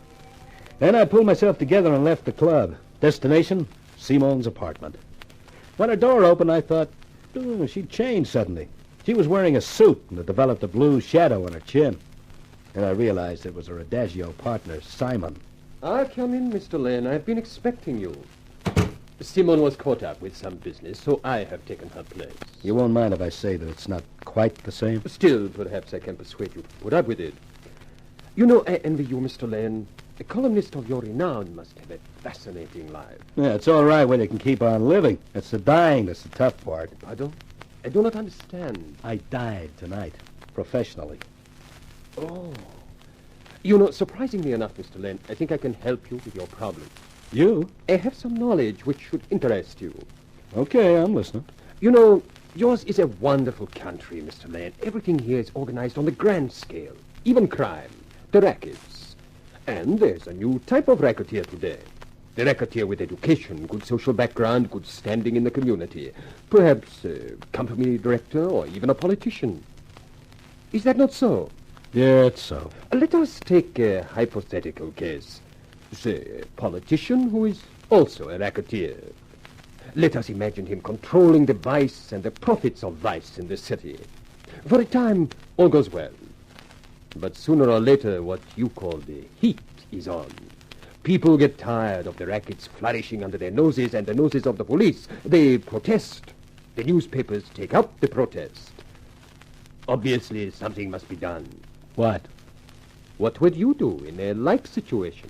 Then I pulled myself together and left the club. Destination, Simone's apartment. When her door opened, I thought, she'd changed suddenly. She was wearing a suit and had developed a blue shadow on her chin. And I realized it was her Adagio partner, Simon. Come in, Mr. Lane. I've been expecting you. Simone was caught up with some business, so I have taken her place. You won't mind if I say that it's not quite the same? Still, perhaps I can persuade you to put up with it. You know, I envy you, Mr. Lane. A columnist of your renown must have a fascinating life. Yeah, it's all right when you can keep on living. It's the dying that's the tough part. Pardon? I do not understand. I died tonight, professionally. Oh. You know, surprisingly enough, Mr. Lane, I think I can help you with your problem. You? I have some knowledge which should interest you. Okay, I'm listening. You know, yours is a wonderful country, Mr. Lane. Everything here is organized on the grand scale. Even crime, the rackets. And there's a new type of racketeer today. The racketeer with education, good social background, good standing in the community. Perhaps a company director or even a politician. Is that not so? Yeah, it's so. Let us take a hypothetical case. Say, a politician who is also a racketeer. Let us imagine him controlling the vice and the profits of vice in the city. For a time, all goes well. But sooner or later, what you call the heat is on. People get tired of the rackets flourishing under their noses and the noses of the police. They protest. The newspapers take up the protest. Obviously, something must be done. What? What would you do in a like situation?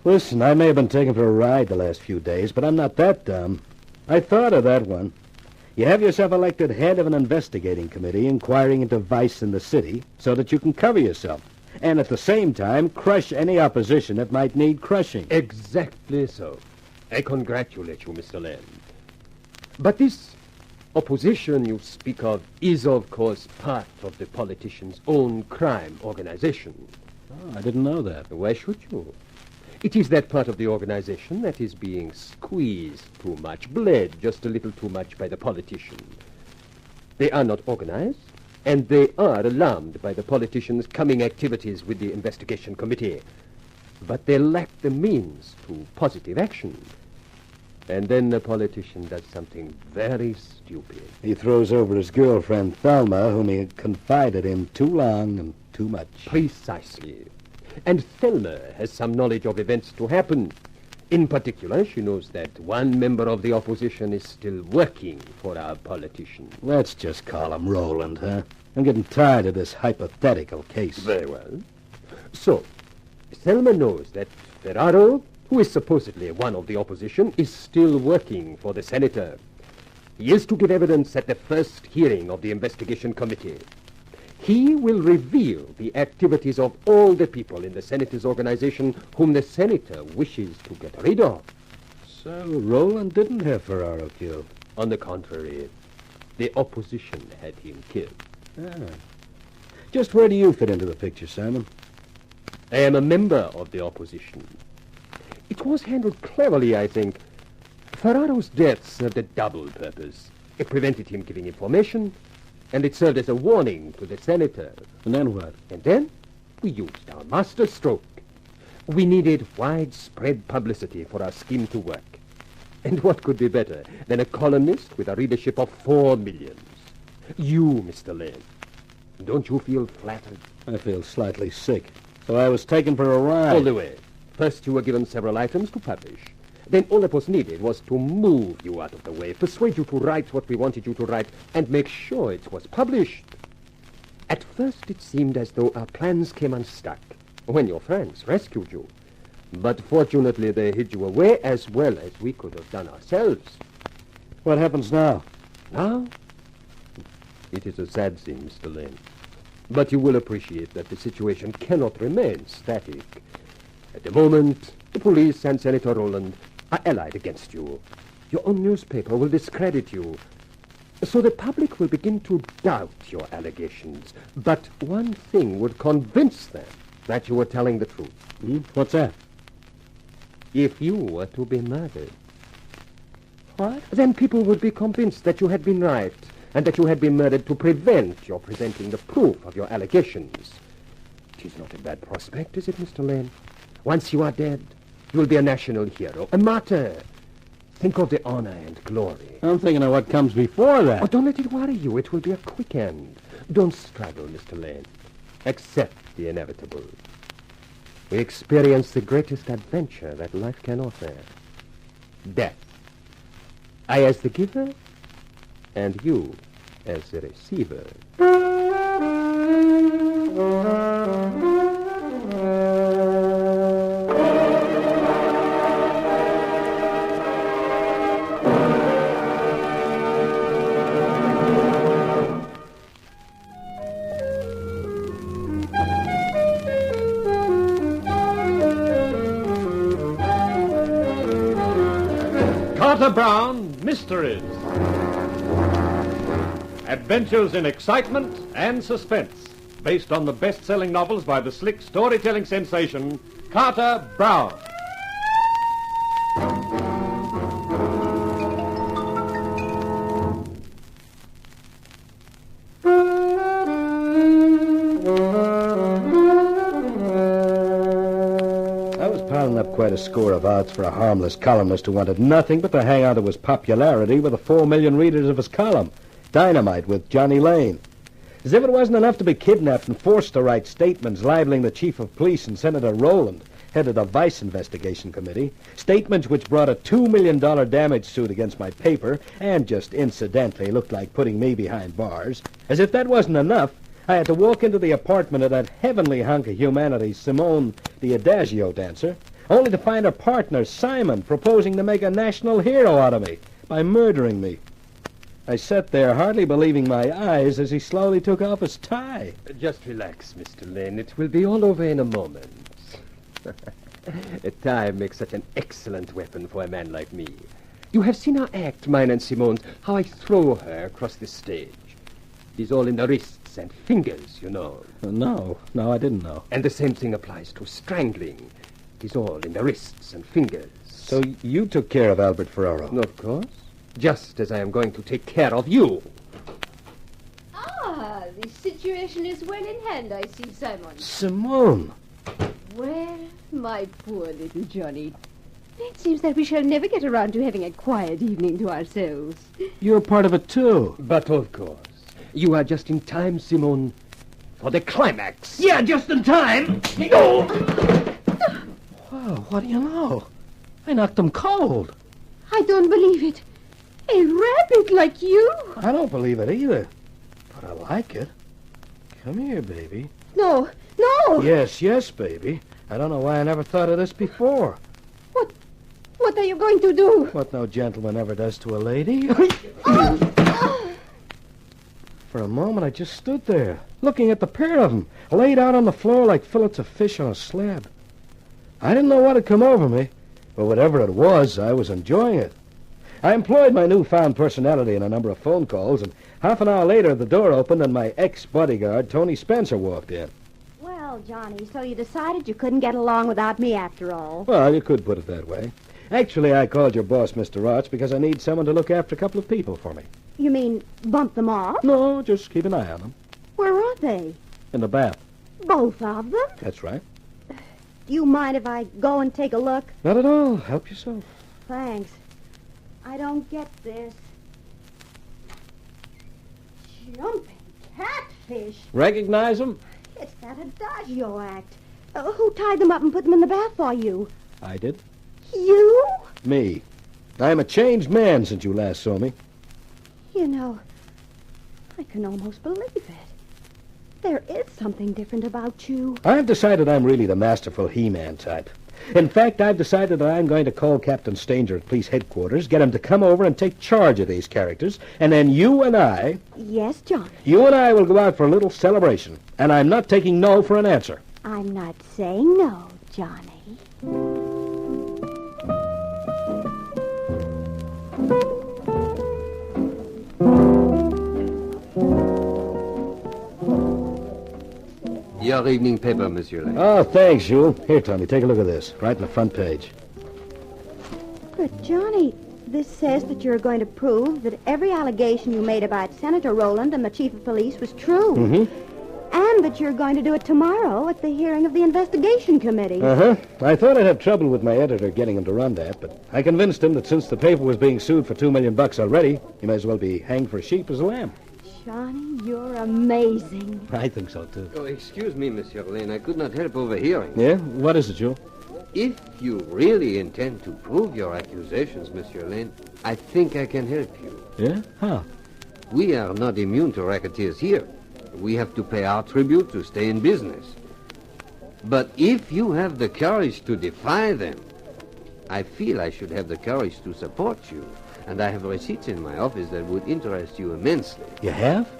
Listen, I may have been taken for a ride the last few days, but I'm not that dumb. I thought of that one. You have yourself elected head of an investigating committee inquiring into vice in the city so that you can cover yourself. And at the same time, crush any opposition that might need crushing. Exactly so. I congratulate you, Mr. Lane. But this opposition you speak of is, of course, part of the politician's own crime organization. Oh, I didn't know that. Why should you? It is that part of the organization that is being squeezed too much, bled just a little too much by the politician. They are not organized, and they are alarmed by the politician's coming activities with the investigation committee. But they lack the means to positive action. And then the politician does something very stupid. He throws over his girlfriend, Thelma, whom he had confided in too long and too much. Precisely. And Thelma has some knowledge of events to happen. In particular, she knows that one member of the opposition is still working for our politician. Let's just call him Roland, huh? I'm getting tired of this hypothetical case. Very well. So, Thelma knows that Ferraro, who is supposedly one of the opposition, is still working for the senator. He is to give evidence at the first hearing of the investigation committee. He will reveal the activities of all the people in the senator's organization whom the senator wishes to get rid of. So Roland didn't have Ferraro killed? On the contrary, the opposition had him killed. Ah. Just where do you fit into the picture, Simon? I am a member of the opposition. It was handled cleverly, I think. Ferraro's death served a double purpose. It prevented him giving information, and it served as a warning to the senator. And then what? And then we used our master stroke. We needed widespread publicity for our scheme to work. And what could be better than a columnist with a readership of 4 million? You, Mr. Lane. Don't you feel flattered? I feel slightly sick. So I was taken for a ride. All the way. First, you were given several items to publish. Then all that was needed was to move you out of the way, persuade you to write what we wanted you to write, and make sure it was published. At first, it seemed as though our plans came unstuck when your friends rescued you. But fortunately, they hid you away as well as we could have done ourselves. What happens now? Now? It is a sad thing, Mr. Lane. But you will appreciate that the situation cannot remain static. At the moment, the police and Senator Roland are allied against you. Your own newspaper will discredit you. So the public will begin to doubt your allegations. But one thing would convince them that you were telling the truth. What's that? If you were to be murdered. What? Then people would be convinced that you had been right, and that you had been murdered to prevent your presenting the proof of your allegations. It is not a bad prospect, is it, Mr. Lane? Once you are dead, you will be a national hero, a martyr. Think of the honor and glory. I'm thinking of what comes before that. Oh, don't let it worry you. It will be a quick end. Don't struggle, Mr. Lane. Accept the inevitable. We experience the greatest adventure that life can offer. Death. I as the giver, and you as the receiver. Carter Brown Mysteries. Adventures in excitement and suspense, based on the best-selling novels by the slick storytelling sensation, Carter Brown. Quite a score of odds for a harmless columnist who wanted nothing but to hang on to his popularity with the 4 million readers of his column, Dynamite with Johnny Lane. As if it wasn't enough to be kidnapped and forced to write statements libeling the chief of police and Senator Roland, head of the Vice Investigation Committee, statements which brought a $2 million damage suit against my paper and just incidentally looked like putting me behind bars. As if that wasn't enough, I had to walk into the apartment of that heavenly hunk of humanity, Simone, the Adagio dancer, only to find her partner, Simon, proposing to make a national hero out of me by murdering me. I sat there, hardly believing my eyes, as he slowly took off his tie. Just relax, Mr. Lane. It will be all over in a moment. A tie makes such an excellent weapon for a man like me. You have seen our act, mine and Simone's, how I throw her across the stage. It is all in the wrists and fingers, you know. No, I didn't know. And the same thing applies to strangling. It is all in the wrists and fingers. So you took care of Albert Ferraro? Of course. Just as I am going to take care of you. Ah, the situation is well in hand, I see, Simon. Simone! Well, my poor little Johnny, It seems that we shall never get around to having a quiet evening to ourselves. You're part of it, too. But of course. You are just in time, Simone, for the climax. Yeah, just in time. Oh! Well, what do you know? I knocked him cold. I don't believe it. A rabbit like you. I don't believe it either. But I like it. Come here, baby. No, no. Yes, baby. I don't know why I never thought of this before. What are you going to do? What no gentleman ever does to a lady. For a moment, I just stood there, looking at the pair of them, laid out on the floor like fillets of fish on a slab. I didn't know what had come over me, but whatever it was, I was enjoying it. I employed my newfound personality in a number of phone calls, and half an hour later, the door opened and my ex-bodyguard, Tony Spencer, walked in. Well, Johnny, so you decided you couldn't get along without me after all. Well, you could put it that way. Actually, I called your boss, Mr. Roch, because I need someone to look after a couple of people for me. You mean bump them off? No, just keep an eye on them. Where are they? In the bath. Both of them? That's right. Do you mind if I go and take a look? Not at all. Help yourself. Thanks. I don't get this. Jumping catfish. Recognize them? It's that adagio act. Who tied them up and put them in the bath for you? I did. You? Me. I'm a changed man since you last saw me. You know, I can almost believe it. There is something different about you. I've decided I'm really the masterful He-Man type. In fact, I've decided that I'm going to call Captain Stanger at police headquarters, get him to come over and take charge of these characters, and then you and I... Yes, John? You and I will go out for a little celebration, and I'm not taking no for an answer. I'm not saying no, Johnny. Your evening paper, Monsieur Lane. Oh, thanks, Jules. Here, Tommy, take a look at this. Right in the front page. But, Johnny, this says that you're going to prove that every allegation you made about Senator Rowland and the chief of police was true. Mm-hmm. And that you're going to do it tomorrow at the hearing of the investigation committee. Uh-huh. I thought I'd have trouble with my editor getting him to run that, but I convinced him that since the paper was being sued for $2 million already, he may as well be hanged for a sheep as a lamb. Johnny, you're amazing. I think so, too. Oh, excuse me, Monsieur Lane. I could not help overhearing. Yeah? What is it, Jules? If you really intend to prove your accusations, Monsieur Lane, I think I can help you. Yeah? How? We are not immune to racketeers here. We have to pay our tribute to stay in business. But if you have the courage to defy them, I feel I should have the courage to support you. And I have receipts in my office that would interest you immensely. You have?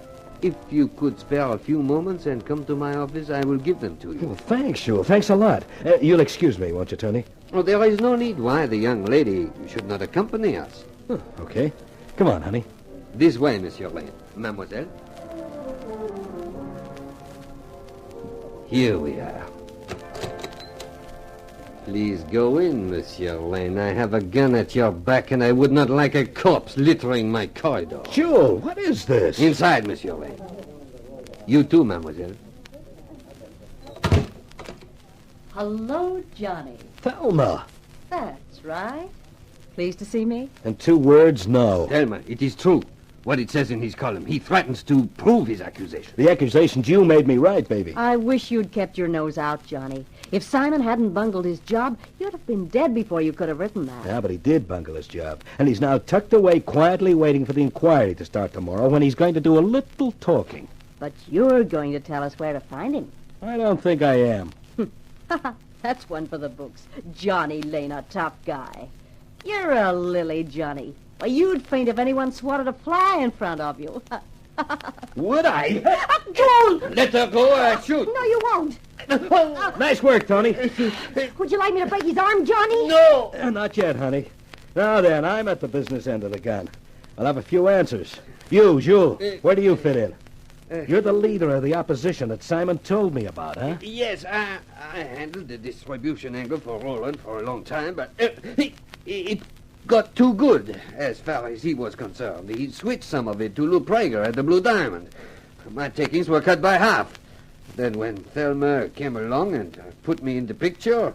If you could spare a few moments and come to my office, I will give them to you. Well, thanks, Jules. Thanks a lot. You'll excuse me, won't you, Tony? Oh, there is no need why the young lady should not accompany us. Oh, okay. Come on, honey. This way, Monsieur Lane. Mademoiselle. Here we are. Please go in, Monsieur Lane. I have a gun at your back, and I would not like a corpse littering my corridor. Jules, what is this? Inside, Monsieur Lane. You too, mademoiselle. Hello, Johnny. Thelma. That's right. Pleased to see me? In 2 words, no. Thelma, it is true. What it says in his column. He threatens to prove his accusation. The accusations you made me right, baby. I wish you'd kept your nose out, Johnny. If Simon hadn't bungled his job, you'd have been dead before you could have written that. Yeah, but he did bungle his job. And he's now tucked away quietly waiting for the inquiry to start tomorrow when he's going to do a little talking. But you're going to tell us where to find him. I don't think I am. That's one for the books. Johnny Lane, a tough guy. You're a lily, Johnny. Why, you'd faint if anyone swatted a fly in front of you. Would I? Don't! Let her go, shoot. No, you won't. Nice work, Tony. Would you like me to break his arm, Johnny? No! Not yet, honey. Now then, I'm at the business end of the gun. I'll have a few answers. You, Jules, where do you fit in? You're the leader of the opposition that Simon told me about, huh? Yes, I handled the distribution angle for Roland for a long time, but it got too good as far as he was concerned. He switched some of it to Lou Prager at the Blue Diamond. My takings were cut by half. Then when Thelma came along and put me in the picture,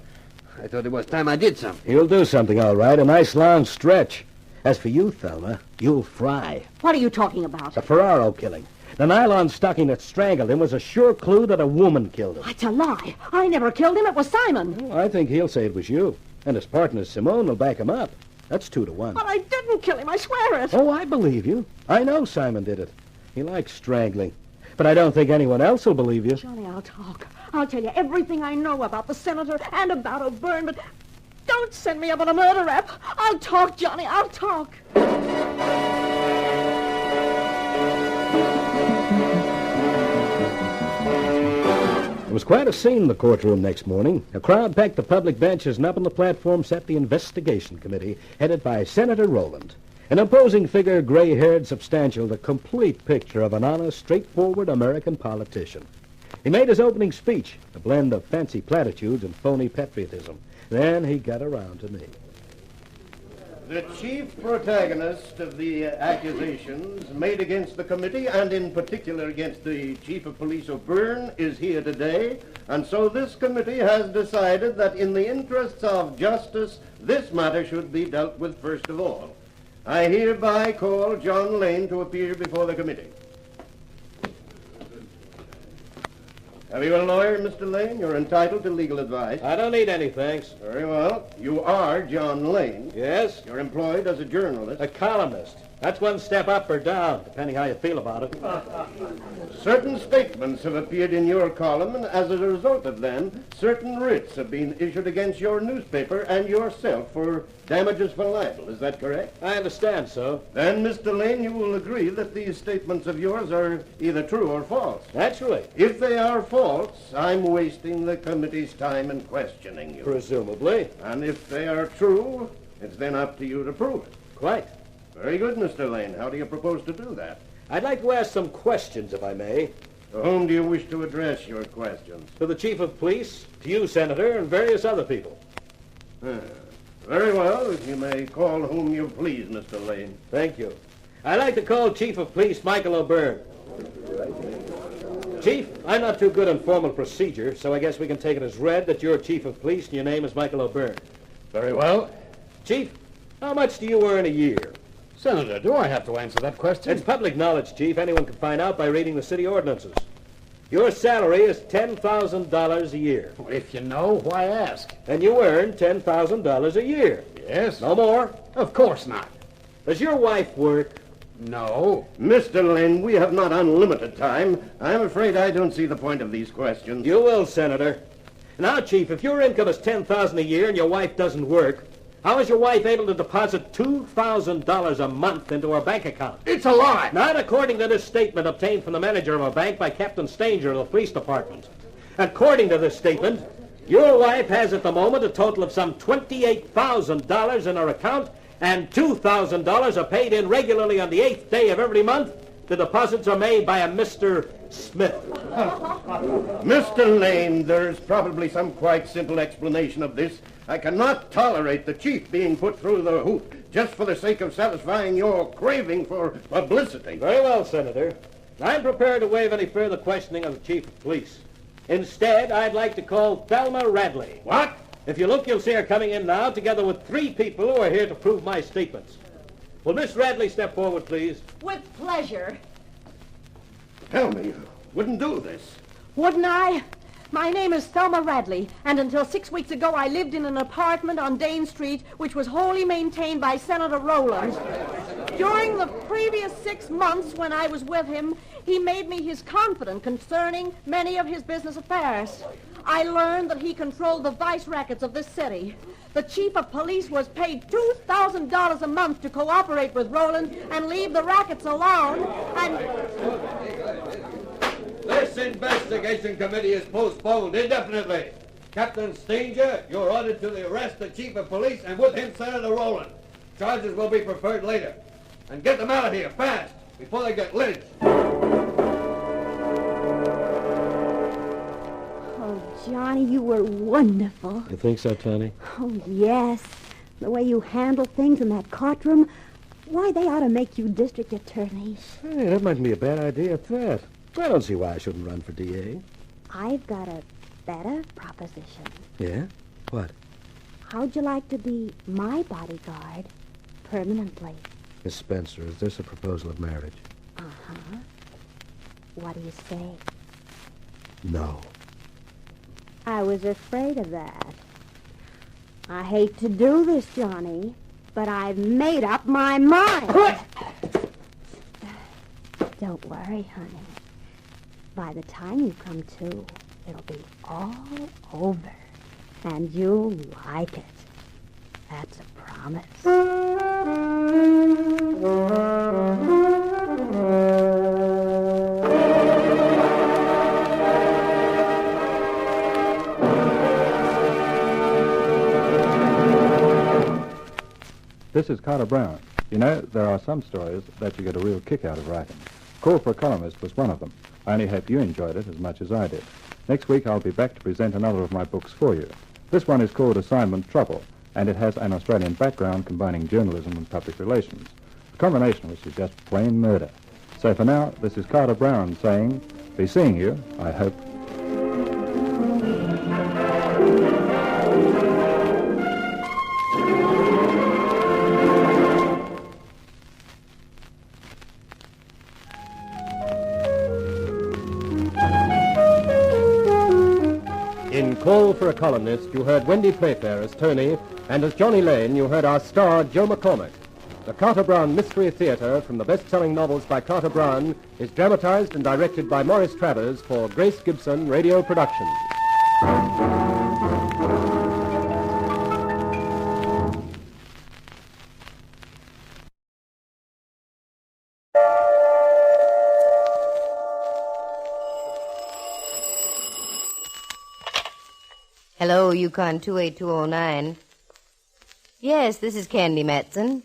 I thought it was time I did something. You'll do something, all right. A nice long stretch. As for you, Thelma, you'll fry. What are you talking about? The Ferraro killing. The nylon stocking that strangled him was a sure clue that a woman killed him. It's a lie. I never killed him. It was Simon. Well, I think he'll say it was you. And his partner, Simone, will back him up. That's 2-1. But I didn't kill him. I swear it. Oh, I believe you. I know Simon did it. He likes strangling. But I don't think anyone else will believe you. Johnny, I'll talk. I'll tell you everything I know about the senator and about O'Byrne, but don't send me up on a murder rap. I'll talk, Johnny. I'll talk. It was quite a scene in the courtroom next morning. A crowd packed the public benches, and up on the platform sat the investigation committee, headed by Senator Rowland. An imposing figure, gray-haired, substantial, the complete picture of an honest, straightforward American politician. He made his opening speech, a blend of fancy platitudes and phony patriotism. Then he got around to me. The chief protagonist of the accusations made against the committee, and in particular against the chief of police O'Byrne, is here today, and so this committee has decided that in the interests of justice, this matter should be dealt with first of all. I hereby call John Lane to appear before the committee. Have you a lawyer, Mr. Lane? You're entitled to legal advice. I don't need any, thanks. Very well. You are John Lane. Yes? You're employed as a journalist. A columnist. That's one step up or down, depending how you feel about it. Certain statements have appeared in your column, and as a result of them, certain writs have been issued against your newspaper and yourself for damages for libel. Is that correct? I understand so. Then, Mr. Lane, you will agree that these statements of yours are either true or false. Naturally. If they are false, I'm wasting the committee's time in questioning you. Presumably. And if they are true, it's then up to you to prove it. Quite. Very good, Mr. Lane. How do you propose to do that? I'd like to ask some questions, if I may. To whom do you wish to address your questions? To the chief of police, to you, Senator, and various other people. Very well. You may call whom you please, Mr. Lane. Thank you. I'd like to call Chief of Police Michael O'Byrne. Chief, I'm not too good on formal procedure, so I guess we can take it as read that you're chief of police and your name is Michael O'Byrne. Very well. Chief, how much do you earn a year? Senator, do I have to answer that question? It's public knowledge, Chief. Anyone can find out by reading the city ordinances. Your salary is $10,000 a year. Well, if you know, why ask? And you earn $10,000 a year. Yes. No more? Of course not. Does your wife work? No. Mr. Lane, we have not unlimited time. I'm afraid I don't see the point of these questions. You will, Senator. Now, Chief, if your income is $10,000 a year and your wife doesn't work, how is your wife able to deposit $2,000 a month into her bank account? It's a lie. Not according to this statement obtained from the manager of a bank by Captain Stanger of the police department. According to this statement, your wife has at the moment a total of some $28,000 in her account, and $2,000 are paid in regularly on the 8th day of every month. The deposits are made by a Mr. Smith. Mr. Lane, there's probably some quite simple explanation of this. I cannot tolerate the chief being put through the hoop just for the sake of satisfying your craving for publicity. Very well, Senator. I'm prepared to waive any further questioning of the chief of police. Instead, I'd like to call Thelma Radley. What? If you look, you'll see her coming in now, together with 3 people who are here to prove my statements. Will Miss Radley step forward, please? With pleasure. Tell me, you wouldn't do this. Wouldn't I? My name is Thelma Radley, and until 6 weeks ago I lived in an apartment on Dane Street, which was wholly maintained by Senator Rowland. During the previous 6 months when I was with him, he made me his confidant concerning many of his business affairs. I learned that he controlled the vice rackets of this city. The chief of police was paid $2,000 a month to cooperate with Rowland and leave the rackets alone, and... This investigation committee is postponed indefinitely. Captain Stanger, you're ordered to arrest the chief of police and with him Senator Rowland. Charges will be preferred later. And get them out of here fast before they get lynched. Oh, Johnny, you were wonderful. You think so, Tony? Oh, yes. The way you handle things in that courtroom. Why, they ought to make you district attorneys. Hey, that might be a bad idea at that. I don't see why I shouldn't run for DA. I've got a better proposition. Yeah? What? How'd you like to be my bodyguard permanently? Miss Spencer, is this a proposal of marriage? Uh-huh. What do you say? No. I was afraid of that. I hate to do this, Johnny, but I've made up my mind. Don't worry, honey. By the time you come to, it'll be all over, and you'll like it. That's a promise. This is Carter Brown. You know, there are some stories that you get a real kick out of writing. Call for a Columnist was one of them. I only hope you enjoyed it as much as I did. Next week I'll be back to present another of my books for you. This one is called Assignment Trouble, and it has an Australian background combining journalism and public relations. The combination which is just plain murder. So for now, this is Carter Brown saying, be seeing you, I hope. In Call for a Columnist, you heard Wendy Playfair as Tony, and as Johnny Lane, you heard our star, Joe McCormick. The Carter Brown Mystery Theater, from the best-selling novels by Carter Brown, is dramatized and directed by Maurice Travers for Grace Gibson Radio Productions. Hello, YUkon 28209. Yes, this is Candy Matson.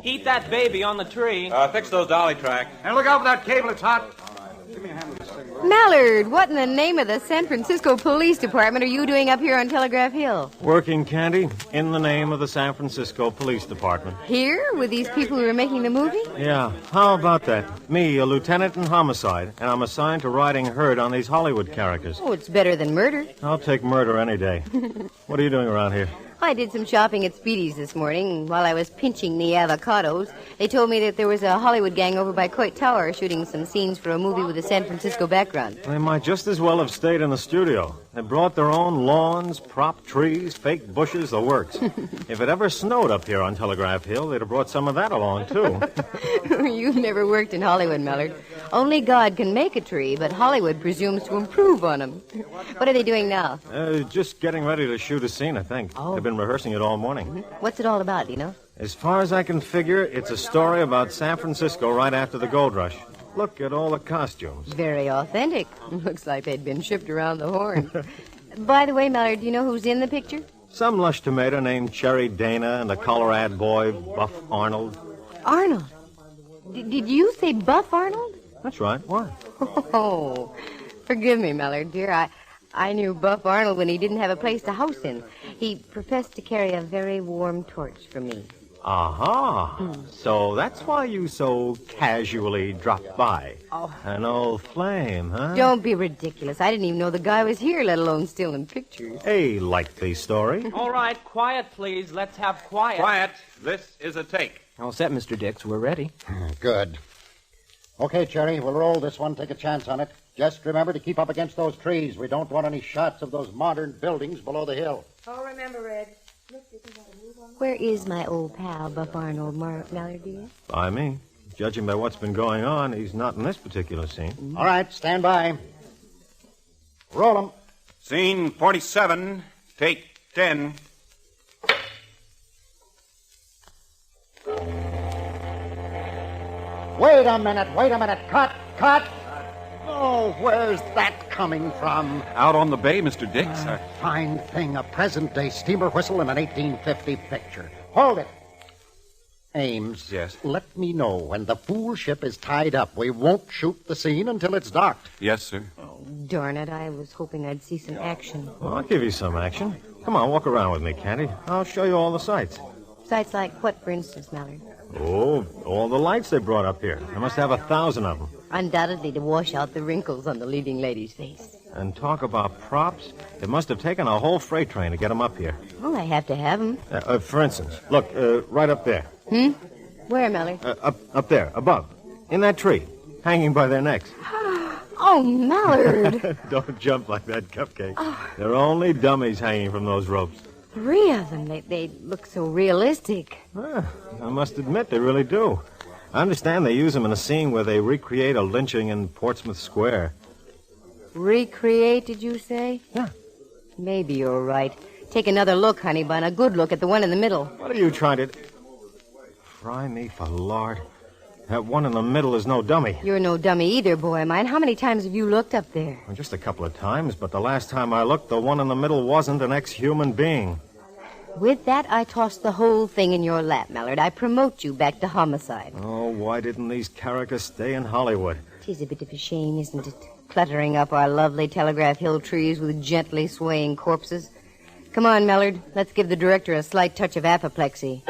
Eat that baby on the tree. Fix those dolly tracks. And look out for that cable, it's hot. Give me a hand with this thing. Mallard, what in the name of the San Francisco Police Department are you doing up here on Telegraph Hill? Working, Candy, in the name of the San Francisco Police Department. Here, with these people who are making the movie? Yeah, how about that? Me, a lieutenant in homicide, and I'm assigned to riding herd on these Hollywood characters. Oh, it's better than murder. I'll take murder any day. What are you doing around here? I did some shopping at Speedy's this morning. While I was pinching the avocados, they told me that there was a Hollywood gang over by Coit Tower shooting some scenes for a movie with a San Francisco background. They might just as well have stayed in the studio. They brought their own lawns, prop trees, fake bushes, the works. If it ever snowed up here on Telegraph Hill, they'd have brought some of that along, too. You've never worked in Hollywood, Mallard. Only God can make a tree, but Hollywood presumes to improve on them. What are they doing now? Just getting ready to shoot a scene, I think. Oh. They've been rehearsing it all morning. What's it all about, do you know? As far as I can figure, it's a story about San Francisco right after the gold rush. Look at all the costumes. Very authentic. Looks like they'd been shipped around the horn. By the way, Mallard, do you know who's in the picture? Some lush tomato named Cherry Dana and a Colorado boy, Buff Arnold. Arnold? Did you say Buff Arnold? That's right. Why? Oh, forgive me, Mallard, dear. I knew Buff Arnold when he didn't have a place to house in. He professed to carry a very warm torch for me. Aha. So that's why you so casually dropped by. Oh. An old flame, huh? Don't be ridiculous. I didn't even know the guy was here, let alone still in pictures. A likely story. All right, quiet, please. Let's have quiet. Quiet. This is a take. All set, Mr. Dix. We're ready. Good. Okay, Cherry, we'll roll this one. Take a chance on it. Just remember to keep up against those trees. We don't want any shots of those modern buildings below the hill. Oh, remember, Red. Where is my old pal, Buff Arnold, Mallard, dear? By me. Judging by what's been going on, he's not in this particular scene. All right, stand by. Roll 'em. Scene 47, take 10. Wait a minute. Cut. Oh, where's that coming from? Out on the bay, Mr. Dix. Fine thing, a present-day steamer whistle in an 1850 picture. Hold it. Ames. Yes? Let me know when the fool ship is tied up. We won't shoot the scene until it's docked. Yes, sir. Oh, darn it. I was hoping I'd see some action. Well, I'll give you some action. Come on, walk around with me, Candy. I'll show you all the sights. Sights like what, for instance, Mallard? Oh, all the lights they brought up here. They must have 1,000 of them. Undoubtedly to wash out the wrinkles on the leading lady's face. And talk about props. It must have taken a whole freight train to get them up here. Well, I have to have them. For instance, look, right up there. Where, Mallard? Up there, above. In that tree, hanging by their necks. Oh, Mallard. Don't jump like that, Cupcake. They're only dummies hanging from those ropes. 3 of them. They look so realistic. I must admit, they really do. I understand they use them in a scene where they recreate a lynching in Portsmouth Square. Recreate, did you say? Yeah. Maybe you're right. Take another look, honey bun. A good look at the one in the middle. What are you trying to... Fry me for lard. That one in the middle is no dummy. You're no dummy either, boy mine. How many times have you looked up there? Well, just a couple of times, but the last time I looked, the one in the middle wasn't an ex-human being. With that, I toss the whole thing in your lap, Mallard. I promote you back to homicide. Oh, why didn't these characters stay in Hollywood? 'Tis a bit of a shame, isn't it? Cluttering up our lovely Telegraph Hill trees with gently swaying corpses. Come on, Mallard. Let's give the director a slight touch of apoplexy.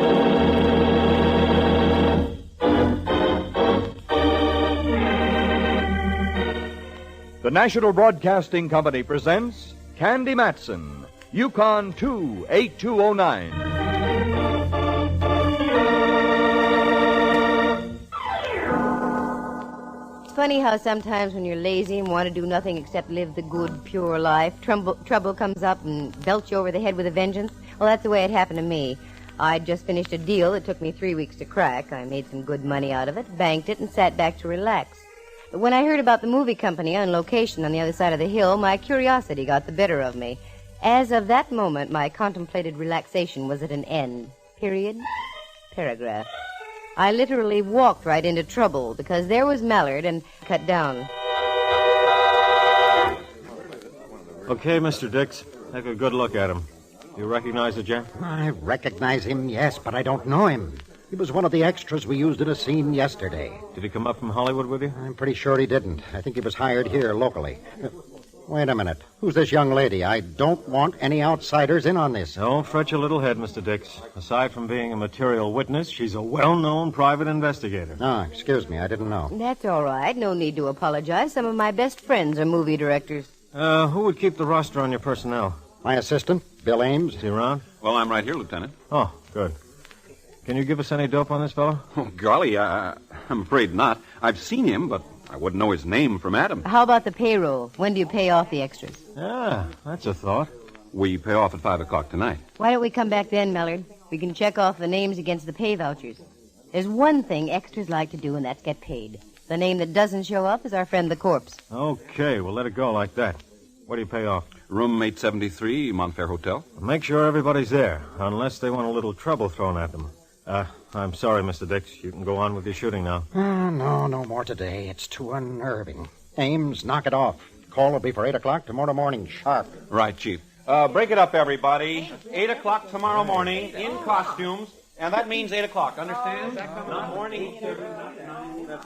The National Broadcasting Company presents Candy Matson, YUkon 28209. It's funny how sometimes when you're lazy and want to do nothing except live the good, pure life, trouble comes up and belts you over the head with a vengeance. Well, that's the way it happened to me. I'd just finished a deal that took me 3 weeks to crack. I made some good money out of it, banked it, and sat back to relax. But when I heard about the movie company on location on the other side of the hill, my curiosity got the better of me. As of that moment, my contemplated relaxation was at an end. Period. Paragraph. I literally walked right into trouble because there was Mallard and cut down. Okay, Mr. Dix, take a good look at him. You recognize the gent? I recognize him, yes, but I don't know him. He was one of the extras we used in a scene yesterday. Did he come up from Hollywood with you? I'm pretty sure he didn't. I think he was hired here locally. Wait a minute. Who's this young lady? I don't want any outsiders in on this. Don't fret your little head, Mr. Dix. Aside from being a material witness, she's a well-known private investigator. Ah, excuse me, I didn't know. That's all right. No need to apologize. Some of my best friends are movie directors. Who would keep the roster on your personnel? My assistant, Bill Ames. Is he around? Well, I'm right here, Lieutenant. Oh, good. Can you give us any dope on this fellow? Oh, golly, I'm afraid not. I've seen him, but I wouldn't know his name from Adam. How about the payroll? When do you pay off the extras? Ah, that's a thought. We pay off at 5 o'clock tonight. Why don't we come back then, Mallard? We can check off the names against the pay vouchers. There's one thing extras like to do, and that's get paid. The name that doesn't show up is our friend the corpse. Okay, we'll let it go like that. What do you pay off? Room 873, Montfair Hotel. Make sure everybody's there, unless they want a little trouble thrown at them. I'm sorry, Mr. Dix. You can go on with your shooting now. No more today. It's too unnerving. Ames, knock it off. Call will be for 8 o'clock tomorrow morning, sharp. Right, Chief. Break it up, everybody. 8 o'clock tomorrow morning in costumes, and that means 8 o'clock. Understand? Not morning.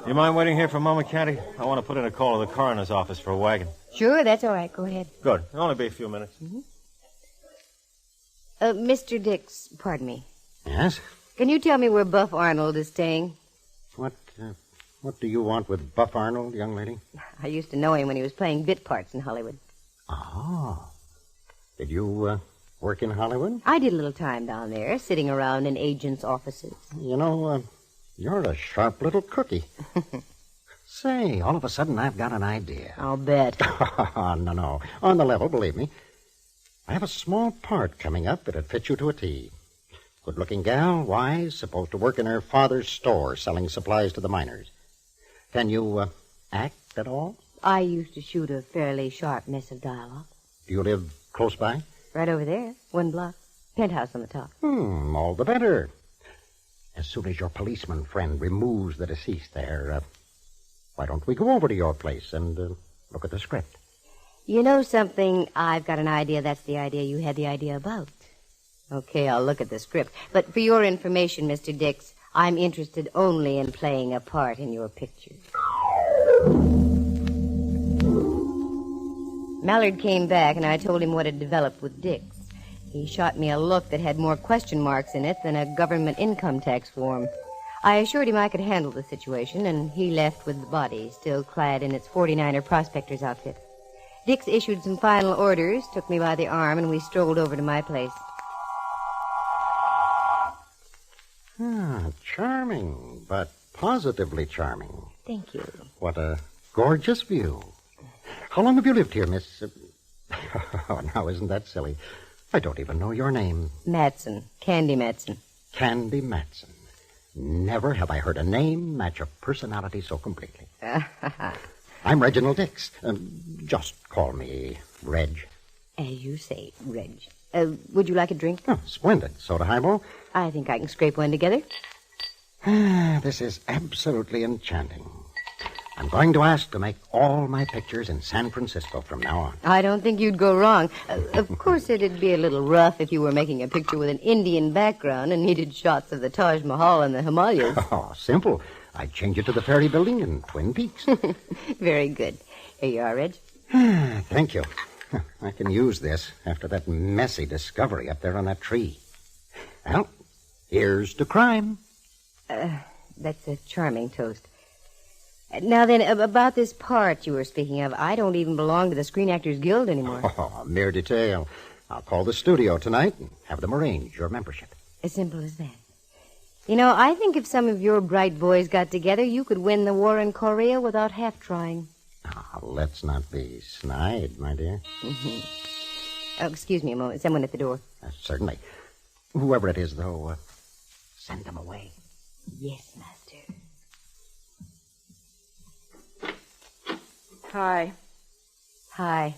You mind waiting here for a moment, Candy? I want to put in a call to the coroner's office for a wagon. Sure, that's all right. Go ahead. Good. It'll only be a few minutes. Mr. Dix, pardon me. Yes? Can you tell me where Buff Arnold is staying? What do you want with Buff Arnold, young lady? I used to know him when he was playing bit parts in Hollywood. Oh. Did you work in Hollywood? I did a little time down there, sitting around in agents' offices. You know, you're a sharp little cookie. Say, all of a sudden I've got an idea. I'll bet. No. On the level, believe me. I have a small part coming up that'd fit you to a T. Good-looking gal, wise, supposed to work in her father's store selling supplies to the miners. Can you act at all? I used to shoot a fairly sharp mess of dialogue. Do you live close by? Right over there, 1 block. Penthouse on the top. All the better. As soon as your policeman friend removes the deceased there, why don't we go over to your place and look at the script? You know something? I've got an idea that's the idea you had the idea about. Okay, I'll look at the script. But for your information, Mr. Dix, I'm interested only in playing a part in your picture. Mallard came back, and I told him what had developed with Dix. He shot me a look that had more question marks in it than a government income tax form. I assured him I could handle the situation, and he left with the body, still clad in its 49er prospector's outfit. Dix issued some final orders, took me by the arm, and we strolled over to my place. Charming, but positively charming. Thank you. What a gorgeous view. How long have you lived here, Miss... Oh, now, isn't that silly? I don't even know your name. Matson. Candy Matson. Candy Matson. Never have I heard a name match a personality so completely. I'm Reginald Dix. Just call me Reg. As you say, Reg. Would you like a drink? Oh, splendid. Soda highball? I think I can scrape one together. This is absolutely enchanting. I'm going to ask to make all my pictures in San Francisco from now on. I don't think you'd go wrong. Of course, it'd be a little rough if you were making a picture with an Indian background and needed shots of the Taj Mahal and the Himalayas. Oh, simple. I'd change it to the Ferry Building in Twin Peaks. Very good. Here you are, Reg. Thank you. I can use this after that messy discovery up there on that tree. Well, here's to crime. That's a charming toast. Now then, about this part you were speaking of, I don't even belong to the Screen Actors Guild anymore. Oh, a mere detail. I'll call the studio tonight and have them arrange your membership. As simple as that. You know, I think if some of your bright boys got together, you could win the war in Korea without half trying. Oh, let's not be snide, my dear. Mm-hmm. Oh, excuse me a moment. Someone at the door. Certainly. Whoever it is, though, send them away. Yes, master. Hi. Hi.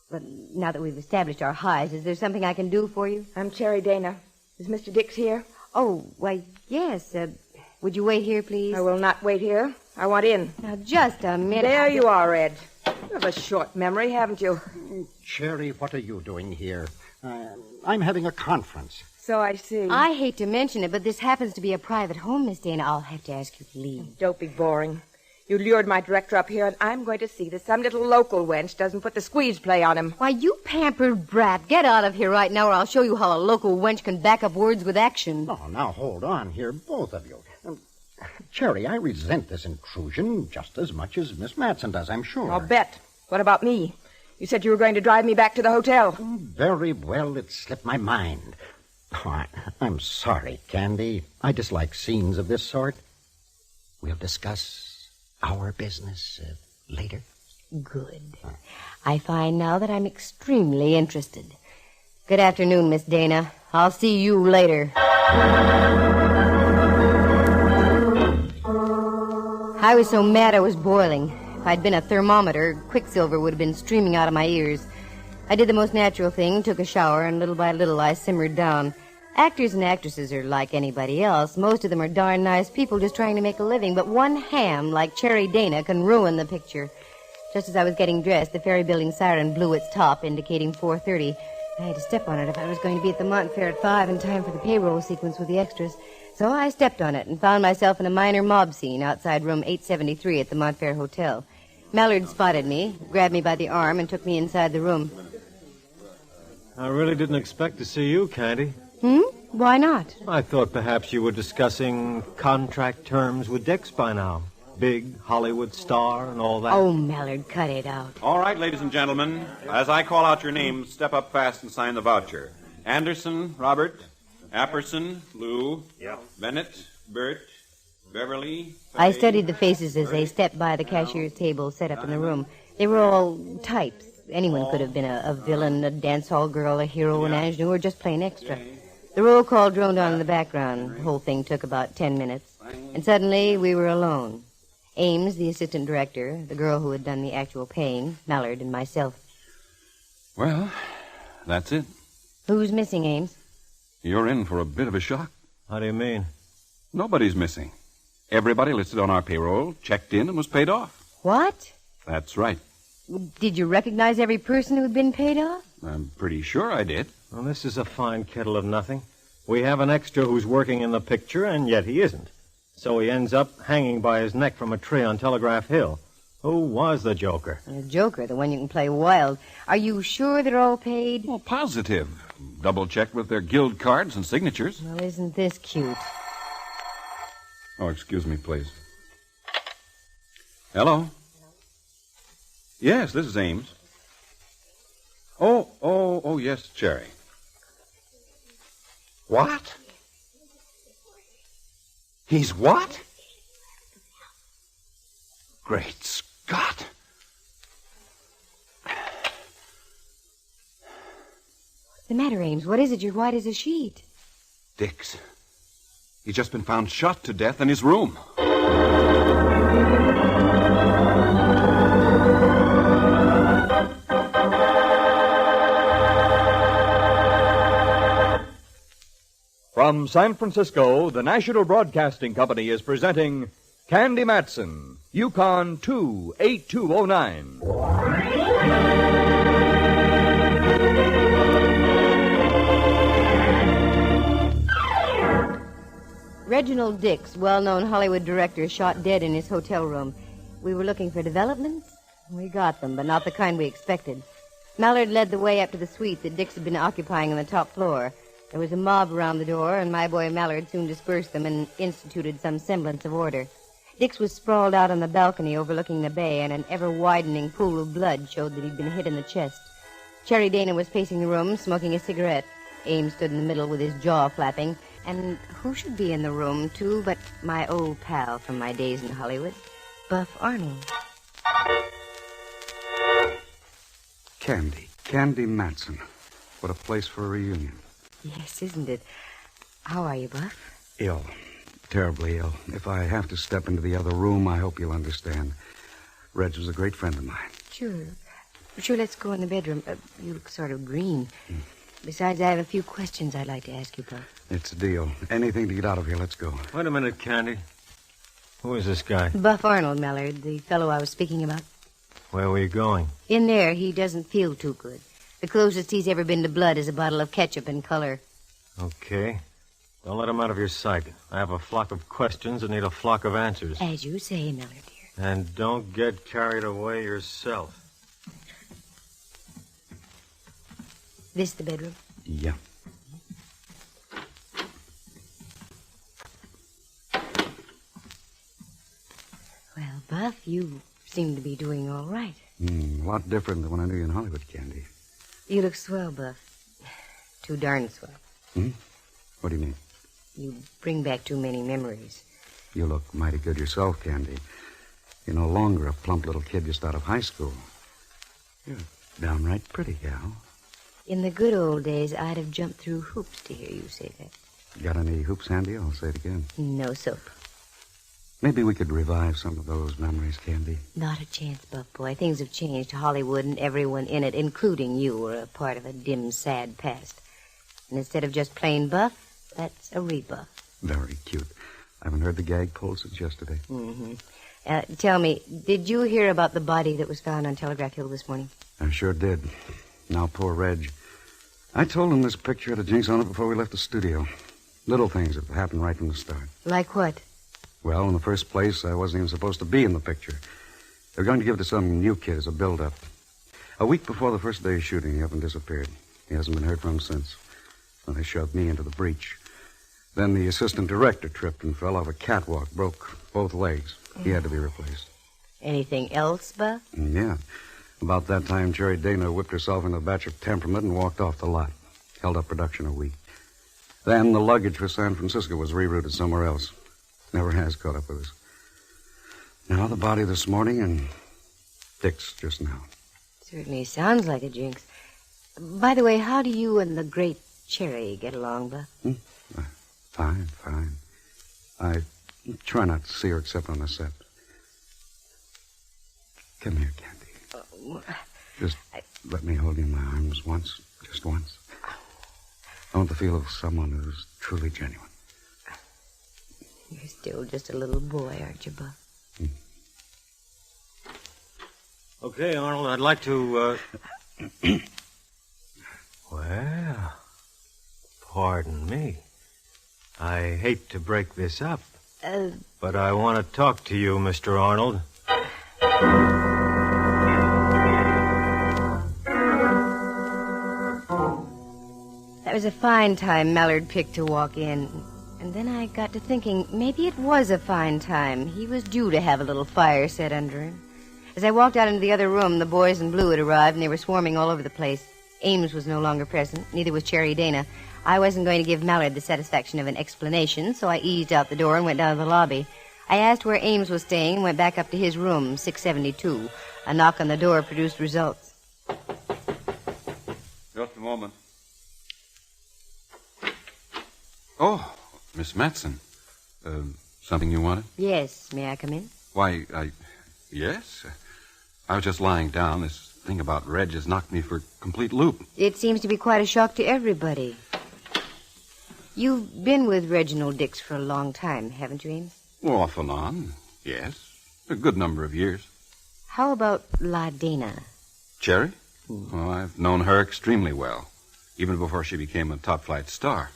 But now that we've established our highs, is there something I can do for you? I'm Cherry Dana. Is Mr. Dix here? Oh, why, yes. Would you wait here, please? I will not wait here. I want in. Now, just a minute. There you are, Red. You have a short memory, haven't you? Cherry, what are you doing here? I'm having a conference. So I see. I hate to mention it, but this happens to be a private home, Miss Dana. I'll have to ask you to leave. Don't be boring. You lured my director up here, and I'm going to see that some little local wench doesn't put the squeeze play on him. Why, you pampered brat. Get out of here right now, or I'll show you how a local wench can back up words with action. Oh, now hold on here, both of you. Cherry, I resent this intrusion just as much as Miss Matson does, I'm sure. I'll bet. What about me? You said you were going to drive me back to the hotel. Very well, it slipped my mind. Oh, I'm sorry, Candy. I dislike scenes of this sort. We'll discuss our business later. Good. I find now that I'm extremely interested. Good afternoon, Miss Dana. I'll see you later. I was so mad I was boiling. If I'd been a thermometer, quicksilver would have been streaming out of my ears. I did the most natural thing, took a shower, and little by little I simmered down. Actors and actresses are like anybody else. Most of them are darn nice people just trying to make a living. But one ham like Cherry Dana can ruin the picture. Just as I was getting dressed, the ferry building siren blew its top, indicating 4:30. I had to step on it if I was going to be at the Montfair at 5 in time for the payroll sequence with the extras. So I stepped on it and found myself in a minor mob scene outside room 873 at the Montfair Hotel. Mallard spotted me, grabbed me by the arm, and took me inside the room. I really didn't expect to see you, Candy. Why not? I thought perhaps you were discussing contract terms with Dix by now. Big Hollywood star and all that. Oh, Mallard, cut it out. All right, ladies and gentlemen. As I call out your names, step up fast and sign the voucher. Anderson, Robert. Apperson, Lou. Bennett, Bert. Beverly. I studied the faces as they stepped by the cashier's table set up in the room. They were all types. Anyone could have been a villain, a dance hall girl, a hero, an ingenue, or just plain extra. The roll call droned on in the background. The whole thing took about 10 minutes. And suddenly we were alone. Ames, the assistant director, the girl who had done the actual paying, Mallard, and myself. Well, that's it. Who's missing, Ames? You're in for a bit of a shock. How do you mean? Nobody's missing. Everybody listed on our payroll checked in and was paid off. What? That's right. Did you recognize every person who'd been paid off? I'm pretty sure I did. Well, this is a fine kettle of nothing. We have an extra who's working in the picture, and yet he isn't. So he ends up hanging by his neck from a tree on Telegraph Hill. Who was the Joker? The Joker, the one you can play wild. Are you sure they're all paid? Well, positive. Double-checked with their guild cards and signatures. Well, isn't this cute? Oh, excuse me, please. Hello? Yes, this is Ames. Oh, yes, Cherry. What? He's what? Great Scott. What's the matter, Ames? What is it? You're white as a sheet. Dix. He's just been found shot to death in his room. From San Francisco, the National Broadcasting Company is presenting Candy Matson, YUkon 28209. Reginald Dix, well-known Hollywood director, shot dead in his hotel room. We were looking for developments. We got them, but not the kind we expected. Mallard led the way up to the suite that Dix had been occupying on the top floor. There was a mob around the door, and my boy Mallard soon dispersed them and instituted some semblance of order. Dix was sprawled out on the balcony overlooking the bay, and an ever-widening pool of blood showed that he'd been hit in the chest. Cherry Dana was pacing the room, smoking a cigarette. Ames stood in the middle with his jaw flapping. And who should be in the room, too, but my old pal from my days in Hollywood, Buff Arnold. Candy Matson. What a place for a reunion. Yes, isn't it? How are you, Buff? Ill. Terribly ill. If I have to step into the other room, I hope you'll understand. Reg was a great friend of mine. Sure, let's go in the bedroom. You look sort of green. Besides, I have a few questions I'd like to ask you, Buff. It's a deal. Anything to get out of here. Let's go. Wait a minute, Candy. Who is this guy? Buff Arnold, Mallard, the fellow I was speaking about. Where were you going? In there, he doesn't feel too good. The closest he's ever been to blood is a bottle of ketchup and color. Okay. Don't let him out of your sight. I have a flock of questions and need a flock of answers. As you say, Mallard, dear. And don't get carried away yourself. This the bedroom? Yeah. Well, Buff, you seem to be doing all right. A lot different than when I knew you in Hollywood, Candy. You look swell, Buff. Too darn swell. What do you mean? You bring back too many memories. You look mighty good yourself, Candy. You're no longer a plump little kid just out of high school. You're downright pretty, gal. In the good old days, I'd have jumped through hoops to hear you say that. Got any hoops handy? I'll say it again. No soap. Maybe we could revive some of those memories, Candy. Not a chance, Buff boy. Things have changed. Hollywood and everyone in it, including you, are a part of a dim, sad past. And instead of just plain Buff, that's a rebuff. Very cute. I haven't heard the gag pulled since yesterday. Tell me, did you hear about the body that was found on Telegraph Hill this morning? I sure did. Now, poor Reg. I told him this picture had a jinx on it before we left the studio. Little things that happened right from the start. Like what? Well, in the first place, I wasn't even supposed to be in the picture. They were going to give it to some new kid as a build-up. A week before the first day of shooting, he up and disappeared. He hasn't been heard from since. Well, they shoved me into the breach. Then the assistant director tripped and fell off a catwalk, broke both legs. He had to be replaced. Anything else, Buff? Yeah. About that time, Cherry Dana whipped herself in a batch of temperament and walked off the lot. Held up production a week. Then the luggage for San Francisco was rerouted somewhere else. Never has caught up with us. Now the body this morning and Dix just now. Certainly sounds like a jinx. By the way, how do you and the great Cherry get along, Buff? Fine. I try not to see her except on the set. Come here, Candy. Just let me hold you in my arms once. Just once. I want the feel of someone who's truly genuine. You're still just a little boy, aren't you, Buff? Okay, Arnold, I'd like to, Well, pardon me. I hate to break this up, but I want to talk to you, Mr. Arnold. That was a fine time Mallard picked to walk in. And then I got to thinking, maybe it was a fine time. He was due to have a little fire set under him. As I walked out into the other room, the boys in blue had arrived, and they were swarming all over the place. Ames was no longer present, neither was Cherry Dana. I wasn't going to give Mallard the satisfaction of an explanation, so I eased out the door and went down to the lobby. I asked where Ames was staying and went back up to his room, 672. A knock on the door produced results. Just a moment. Oh, Miss Matson. Something you wanted? Yes, may I come in? Why, yes. I was just lying down. This thing about Reg has knocked me for a complete loop. It seems to be quite a shock to everybody. You've been with Reginald Dix for a long time, haven't you, Ames? Well, off and on, yes. A good number of years. How about La Dana? Cherry? Well, I've known her extremely well, even before she became a top-flight star.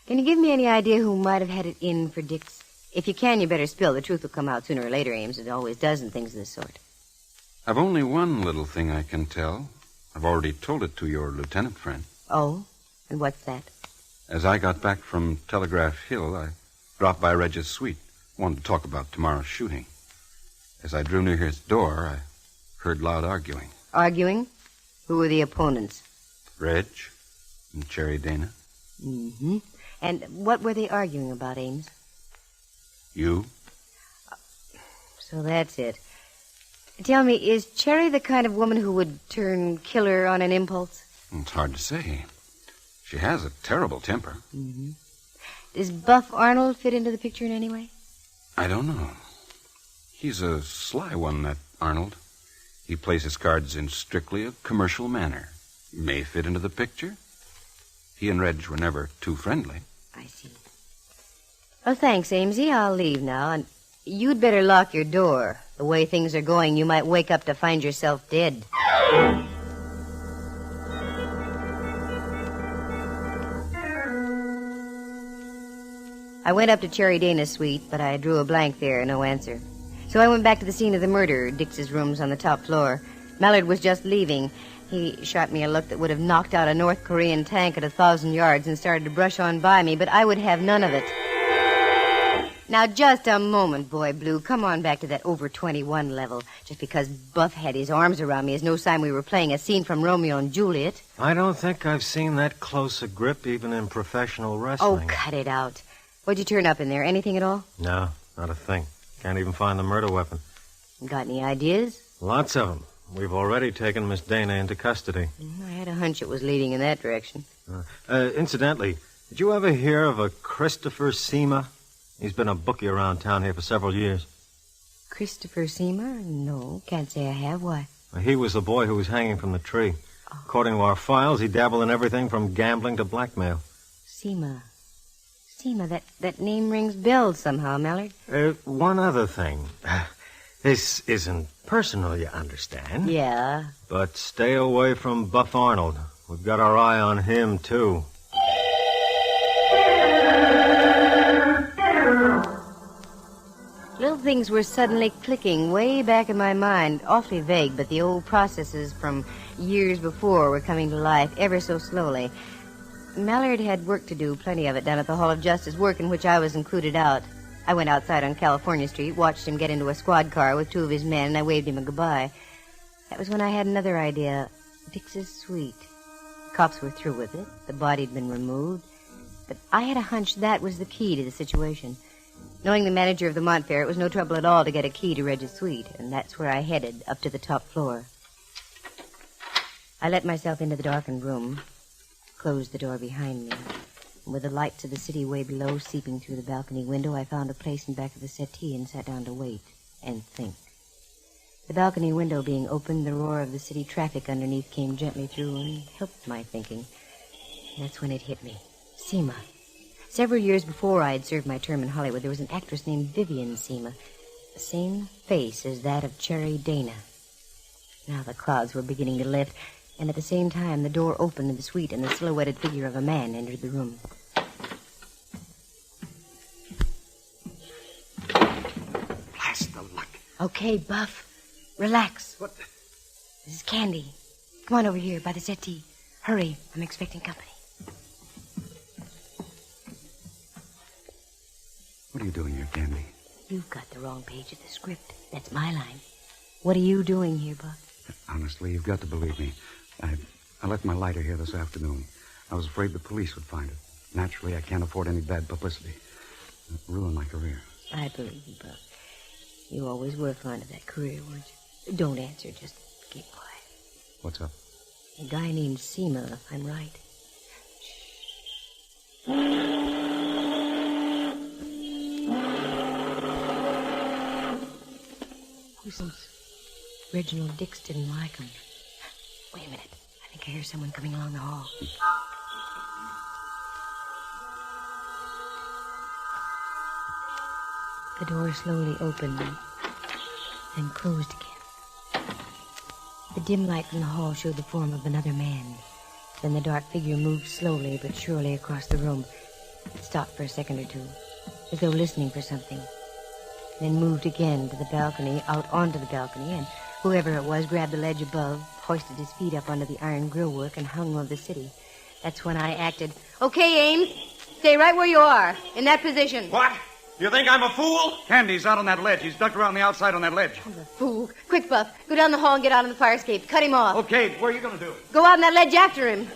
Can you give me any idea who might have had it in for Dix? If you can, you better spill. The truth will come out sooner or later, Ames. It always does in things of this sort. I've only one little thing I can tell. I've already told it to your lieutenant friend. Oh? And what's that? As I got back from Telegraph Hill, I dropped by Reg's suite. Wanted to talk about tomorrow's shooting. As I drew near his door, I heard loud arguing. Arguing? Who were the opponents? Reg and Cherry Dana. Mm-hmm. And what were they arguing about, Ames? You. So that's it. Tell me, is Cherry the kind of woman who would turn killer on an impulse? It's hard to say. She has a terrible temper. Mm-hmm. Does Buff Arnold fit into the picture in any way? I don't know. He's a sly one, that Arnold. He plays his cards in strictly a commercial manner. May fit into the picture. He and Reg were never too friendly. I see. Oh, thanks, Amesy. I'll leave now. And you'd better lock your door. The way things are going, you might wake up to find yourself dead. I went up to Cherry Dana's suite, but I drew a blank there, no answer. So I went back to the scene of the murder, Dix's room's on the top floor. Mallard was just leaving. He shot me a look that would have knocked out a North Korean tank at 1,000 yards and started to brush on by me, but I would have none of it. Now, just a moment, Boy Blue. Come on back to that over 21 level. Just because Buff had his arms around me is no sign we were playing a scene from Romeo and Juliet. I don't think I've seen that close a grip even in professional wrestling. Oh, cut it out. What'd you turn up in there? Anything at all? No, not a thing. Can't even find the murder weapon. Got any ideas? Lots of them. We've already taken Miss Dana into custody. I had a hunch it was leading in that direction. Incidentally, did you ever hear of a Christopher Seema? He's been a bookie around town here for several years. Christopher Seema? No, can't say I have. Why? He was the boy who was hanging from the tree. Oh. According to our files, he dabbled in everything from gambling to blackmail. Seema. Seema, that name rings bells somehow, Mallard. One other thing. This isn't personal, you understand? Yeah. But stay away from Buff Arnold. We've got our eye on him, too. Little things were suddenly clicking way back in my mind, awfully vague, but the old processes from years before were coming to life ever so slowly. Mallard had work to do, plenty of it, down at the Hall of Justice, work in which I was included out. I went outside on California Street, watched him get into a squad car with two of his men, and I waved him a goodbye. That was when I had another idea. Dix's suite. Cops were through with it. The body'd been removed. But I had a hunch that was the key to the situation. Knowing the manager of the Montfair, it was no trouble at all to get a key to Reg's suite, and that's where I headed, up to the top floor. I let myself into the darkened room, closed the door behind me, and with the lights of the city way below seeping through the balcony window, I found a place in back of the settee and sat down to wait and think. The balcony window being opened, the roar of the city traffic underneath came gently through and helped my thinking. And that's when it hit me. Seema. Several years before I had served my term in Hollywood, there was an actress named Vivian Seema. The same face as that of Cherry Dana. Now the clouds were beginning to lift, and at the same time the door opened in the suite and the silhouetted figure of a man entered the room. Blast the luck. Okay, Buff. Relax. What? This is Candy. Come on over here by the settee. Hurry. I'm expecting company. you doing here, Candy? You've got the wrong page of the script. That's my line. What are you doing here, Buck? Honestly, you've got to believe me. I left my lighter here this afternoon. I was afraid the police would find it. Naturally, I can't afford any bad publicity. It'll ruin my career. I believe you, Buck. You always were fond of that career, weren't you? Don't answer, just keep quiet. What's up? A guy named Seema, if I'm right. Since Reginald Dix didn't like him. Wait a minute. I think I hear someone coming along the hall. The door slowly opened and closed again. The dim light from the hall showed the form of another man. Then the dark figure moved slowly but surely across the room. It stopped for a second or two, as though listening for something. Then moved again to the balcony, out onto the balcony, and whoever it was grabbed the ledge above, hoisted his feet up onto the iron grillwork, and hung over the city. That's when I acted. Okay, Ames, stay right where you are, in that position. What? You think I'm a fool? Candy's out on that ledge. He's ducked around the outside on that ledge. I'm a fool. Quick, Buff, go down the hall and get out on the fire escape. Cut him off. Okay, what are you going to do? Go out on that ledge after him.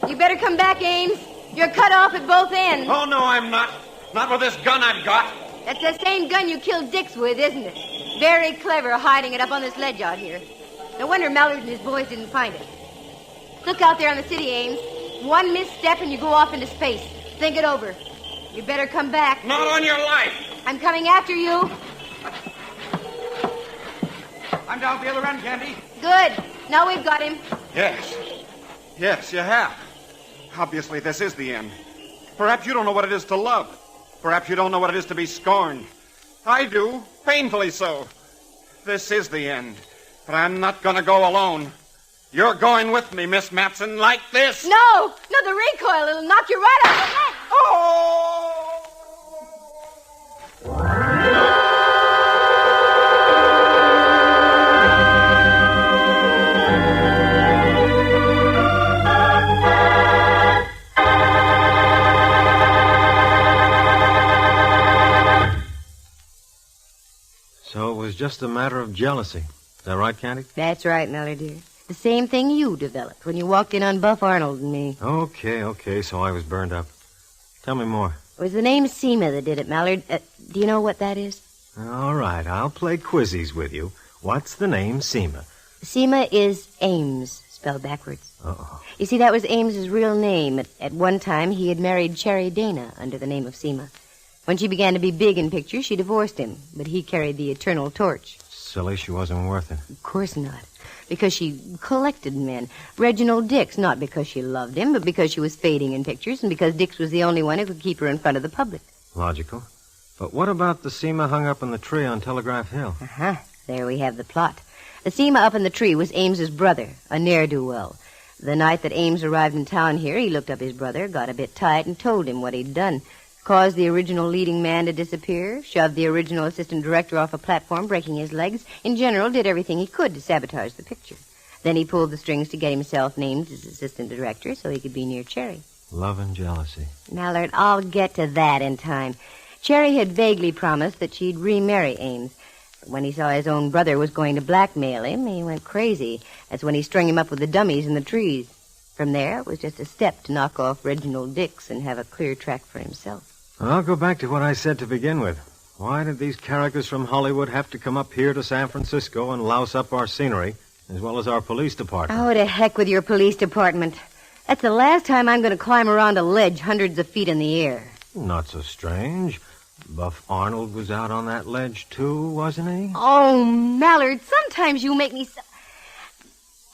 You better come back, Ames. You're cut off at both ends. Oh, no, I'm not. Not with this gun I've got. That's the same gun you killed Dix with, isn't it? Very clever hiding it up on this ledge out here. No wonder Mallard and his boys didn't find it. Look out there on the city, Ames. One misstep and you go off into space. Think it over. You better come back. Not on your life. I'm coming after you. I'm down at the other end, Candy. Good. Now we've got him. Yes. Yes, you have. Obviously, this is the end. Perhaps you don't know what it is to love. Perhaps you don't know what it is to be scorned. I do, painfully so. This is the end. But I'm not going to go alone. You're going with me, Miss Matson, like this. No, the recoil. It'll knock you right off the ledge. Oh! So it was just a matter of jealousy. Is that right, Candy? That's right, Mallard, dear. The same thing you developed when you walked in on Buff Arnold and me. Okay, so I was burned up. Tell me more. It was the name Seema that did it, Mallard. Do you know what that is? All right, I'll play quizzies with you. What's the name Seema? Seema is Ames, spelled backwards. Uh-oh. You see, that was Ames's real name. At one time, he had married Cherry Dana under the name of Seema. When she began to be big in pictures, she divorced him, but he carried the eternal torch. Silly, she wasn't worth it. Of course not. Because she collected men. Reginald Dix, not because she loved him, but because she was fading in pictures, and because Dix was the only one who could keep her in front of the public. Logical. But what about the Seema hung up in the tree on Telegraph Hill? Uh-huh. There we have the plot. The Seema up in the tree was Ames's brother, a ne'er-do-well. The night that Ames arrived in town here, he looked up his brother, got a bit tight, and told him what he'd done. Caused the original leading man to disappear, shoved the original assistant director off a platform, breaking his legs. In general, did everything he could to sabotage the picture. Then he pulled the strings to get himself named as assistant director so he could be near Cherry. Love and jealousy. Mallard, I'll get to that in time. Cherry had vaguely promised that she'd remarry Ames. But when he saw his own brother was going to blackmail him, he went crazy. That's when he strung him up with the dummies in the trees. From there, it was just a step to knock off Reginald Dix and have a clear track for himself. I'll go back to what I said to begin with. Why did these characters from Hollywood have to come up here to San Francisco and louse up our scenery, as well as our police department? Oh, to heck with your police department. That's the last time I'm going to climb around a ledge hundreds of feet in the air. Not so strange. Buff Arnold was out on that ledge, too, wasn't he? Oh, Mallard, sometimes you make me so...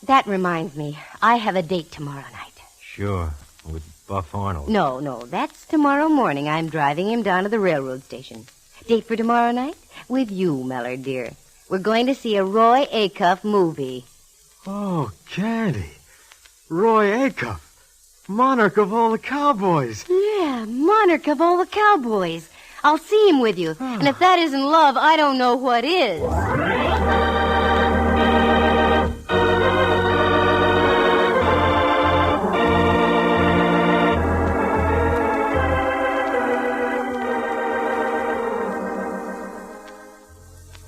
That reminds me, I have a date tomorrow night. Sure, with Buff Arnold. No, that's tomorrow morning. I'm driving him down to the railroad station. Date for tomorrow night? With you, Mallard, dear. We're going to see a Roy Acuff movie. Oh, Candy. Roy Acuff. Monarch of all the cowboys. Yeah, monarch of all the cowboys. I'll see him with you. And if that isn't love, I don't know what is.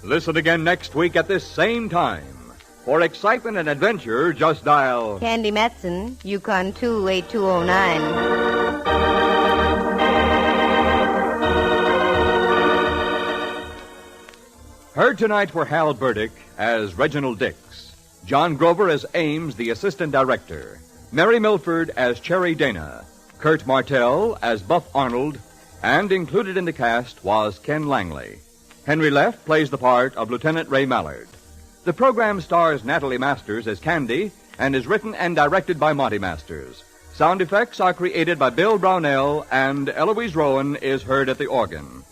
Listen again next week at this same time. For excitement and adventure, just dial... Candy Matson, YUkon 28209. Heard tonight were Hal Burdick as Reginald Dix, John Grover as Ames, the assistant director, Mary Milford as Cherry Dana, Kurt Martell as Buff Arnold, and included in the cast was Ken Langley. Henry Leff plays the part of Lieutenant Ray Mallard. The program stars Natalie Masters as Candy and is written and directed by Monty Masters. Sound effects are created by Bill Brownell, and Eloise Rowan is heard at the organ.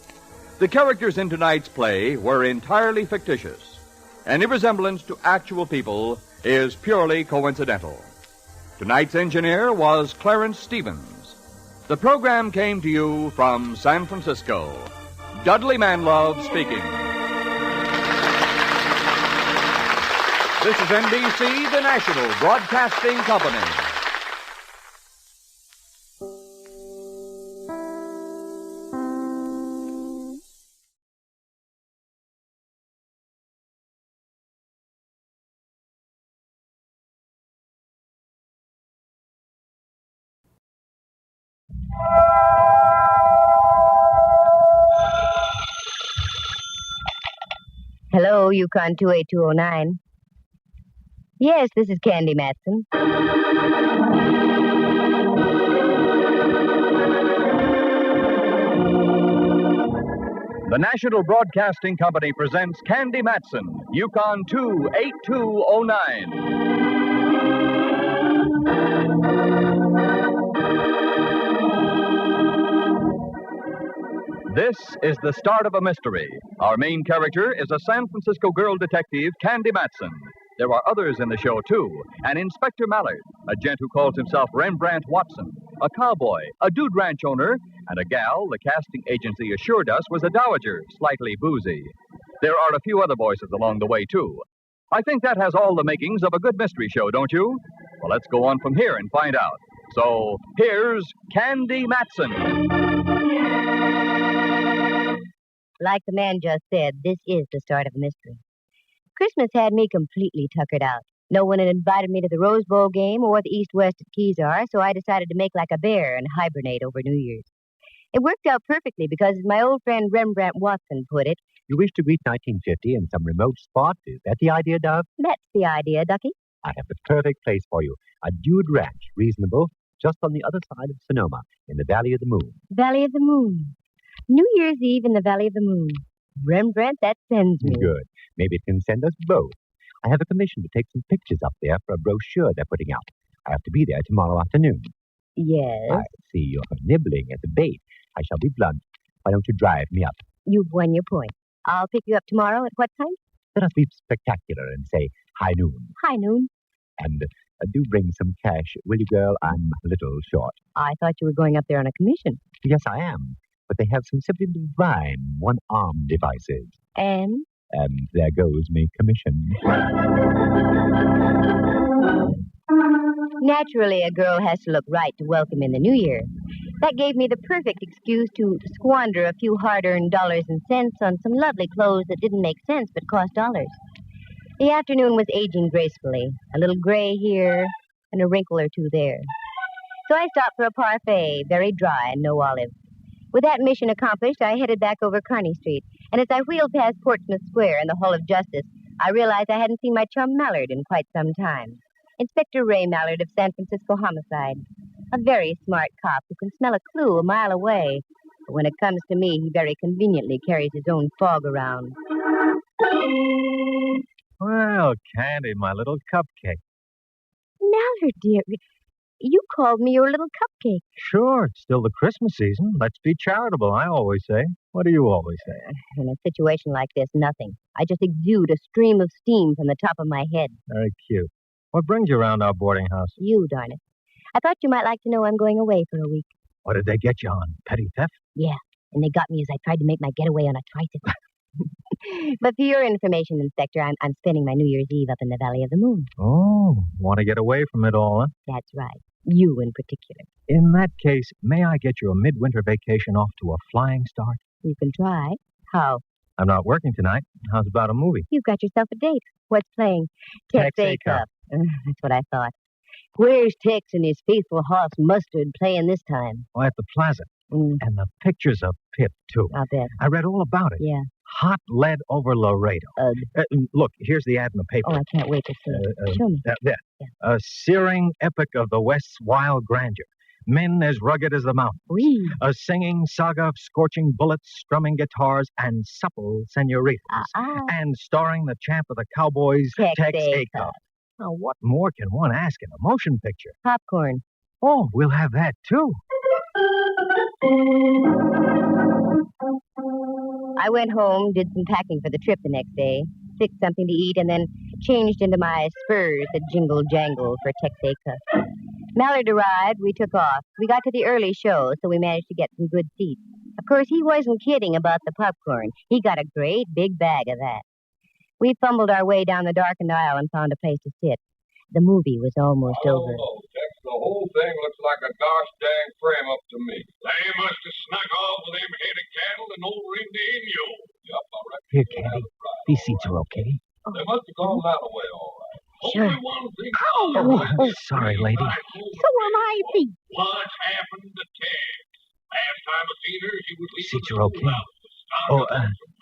The characters in tonight's play were entirely fictitious. Any resemblance to actual people is purely coincidental. Tonight's engineer was Clarence Stevens. The program came to you from San Francisco. Dudley Manlove speaking. This is NBC, the National Broadcasting Company. Hello, YUkon 28209. Yes, this is Candy Matson. The National Broadcasting Company presents Candy Matson, YUkon 28209. This is the start of a mystery. Our main character is a San Francisco girl detective, Candy Matson. There are others in the show, too. An Inspector Mallard, a gent who calls himself Rembrandt Watson, a cowboy, a dude ranch owner, and a gal the casting agency assured us was a dowager, slightly boozy. There are a few other voices along the way, too. I think that has all the makings of a good mystery show, don't you? Well, let's go on from here and find out. So, here's Candy Matson. Like the man just said, this is the start of a mystery. Christmas had me completely tuckered out. No one had invited me to the Rose Bowl game or the East-West at Kezar, so I decided to make like a bear and hibernate over New Year's. It worked out perfectly because, as my old friend Rembrandt Watson put it... You wish to greet 1950 in some remote spot? Is that the idea, Dove? That's the idea, Ducky. I have the perfect place for you. A dude ranch, reasonable, just on the other side of Sonoma, in the Valley of the Moon. Valley of the Moon. New Year's Eve in the Valley of the Moon. Rembrandt, that sends me. Good. Maybe it can send us both. I have a commission to take some pictures up there for a brochure they're putting out. I have to be there tomorrow afternoon. Yes? I see you're nibbling at the bait. I shall be blunt. Why don't you drive me up? You've won your point. I'll pick you up tomorrow at what time? Let us be spectacular and say high noon. High noon. And do bring some cash, will you, girl? I'm a little short. I thought you were going up there on a commission. Yes, I am. But they have some simply divine one-arm devices. And there goes me commission. Naturally, a girl has to look right to welcome in the new year. That gave me the perfect excuse to squander a few hard-earned dollars and cents on some lovely clothes that didn't make sense but cost dollars. The afternoon was aging gracefully, a little gray here and a wrinkle or two there. So I stopped for a parfait, very dry and no olive. With that mission accomplished, I headed back over Kearny Street, and as I wheeled past Portsmouth Square and the Hall of Justice, I realized I hadn't seen my chum Mallard in quite some time. Inspector Ray Mallard of San Francisco Homicide. A very smart cop who can smell a clue a mile away. But when it comes to me, he very conveniently carries his own fog around. Well, Candy, my little cupcake. Mallard, dear, you called me your little cupcake. Sure, it's still the Christmas season. Let's be charitable, I always say. What do you always say? In a situation like this, nothing. I just exude a stream of steam from the top of my head. Very cute. What brings you around our boarding house? You, darn it. I thought you might like to know I'm going away for a week. What did they get you on? Petty theft? Yeah, and they got me as I tried to make my getaway on a tricycle. But for your information, Inspector, I'm spending my New Year's Eve up in the Valley of the Moon. Oh, want to get away from it all, huh? That's right. You in particular. In that case, may I get you a midwinter vacation off to a flying start? You can try. How? I'm not working tonight. How's about a movie? You've got yourself a date. What's playing? Tex A Cup. Cup. That's what I thought. Where's Tex and his faithful horse Mustard playing this time? Oh, at the plaza. And the pictures of Pip, too. I'll bet. I read all about it. Yeah. Hot lead over Laredo. Look, here's the ad in the paper. Oh, I can't wait to see it. Show me. There. Yeah. A searing epic of the West's wild grandeur. Men as rugged as the mountains. Whee. A singing saga of scorching bullets, strumming guitars, and supple senoritas. And starring the champ of the Cowboys, Tex A Cup. Now, what more can one ask in a motion picture? Popcorn. Oh, we'll have that, too. I went home, did some packing for the trip the next day, fixed something to eat, and then changed into my spurs that jingle jangle for Tex A Cup. Mallard arrived, we took off. We got to the early show, so we managed to get some good seats. Of course, he wasn't kidding about the popcorn. He got a great big bag of that. We fumbled our way down the darkened aisle and found a place to sit. The movie was almost over. Oh, Tex, the whole thing looks like a gosh dang frame up to me. They must have snuck off with them head of cattle and over in the Inyo. Yep, I reckon. Here, Candy. These seats are okay. They must have gone that way, all right. Sure. Only one thing. Oh, sorry, lady. So am I, Pete. What happened to Tex? Last time I seen her, she was leaving. Seats are okay. Oh,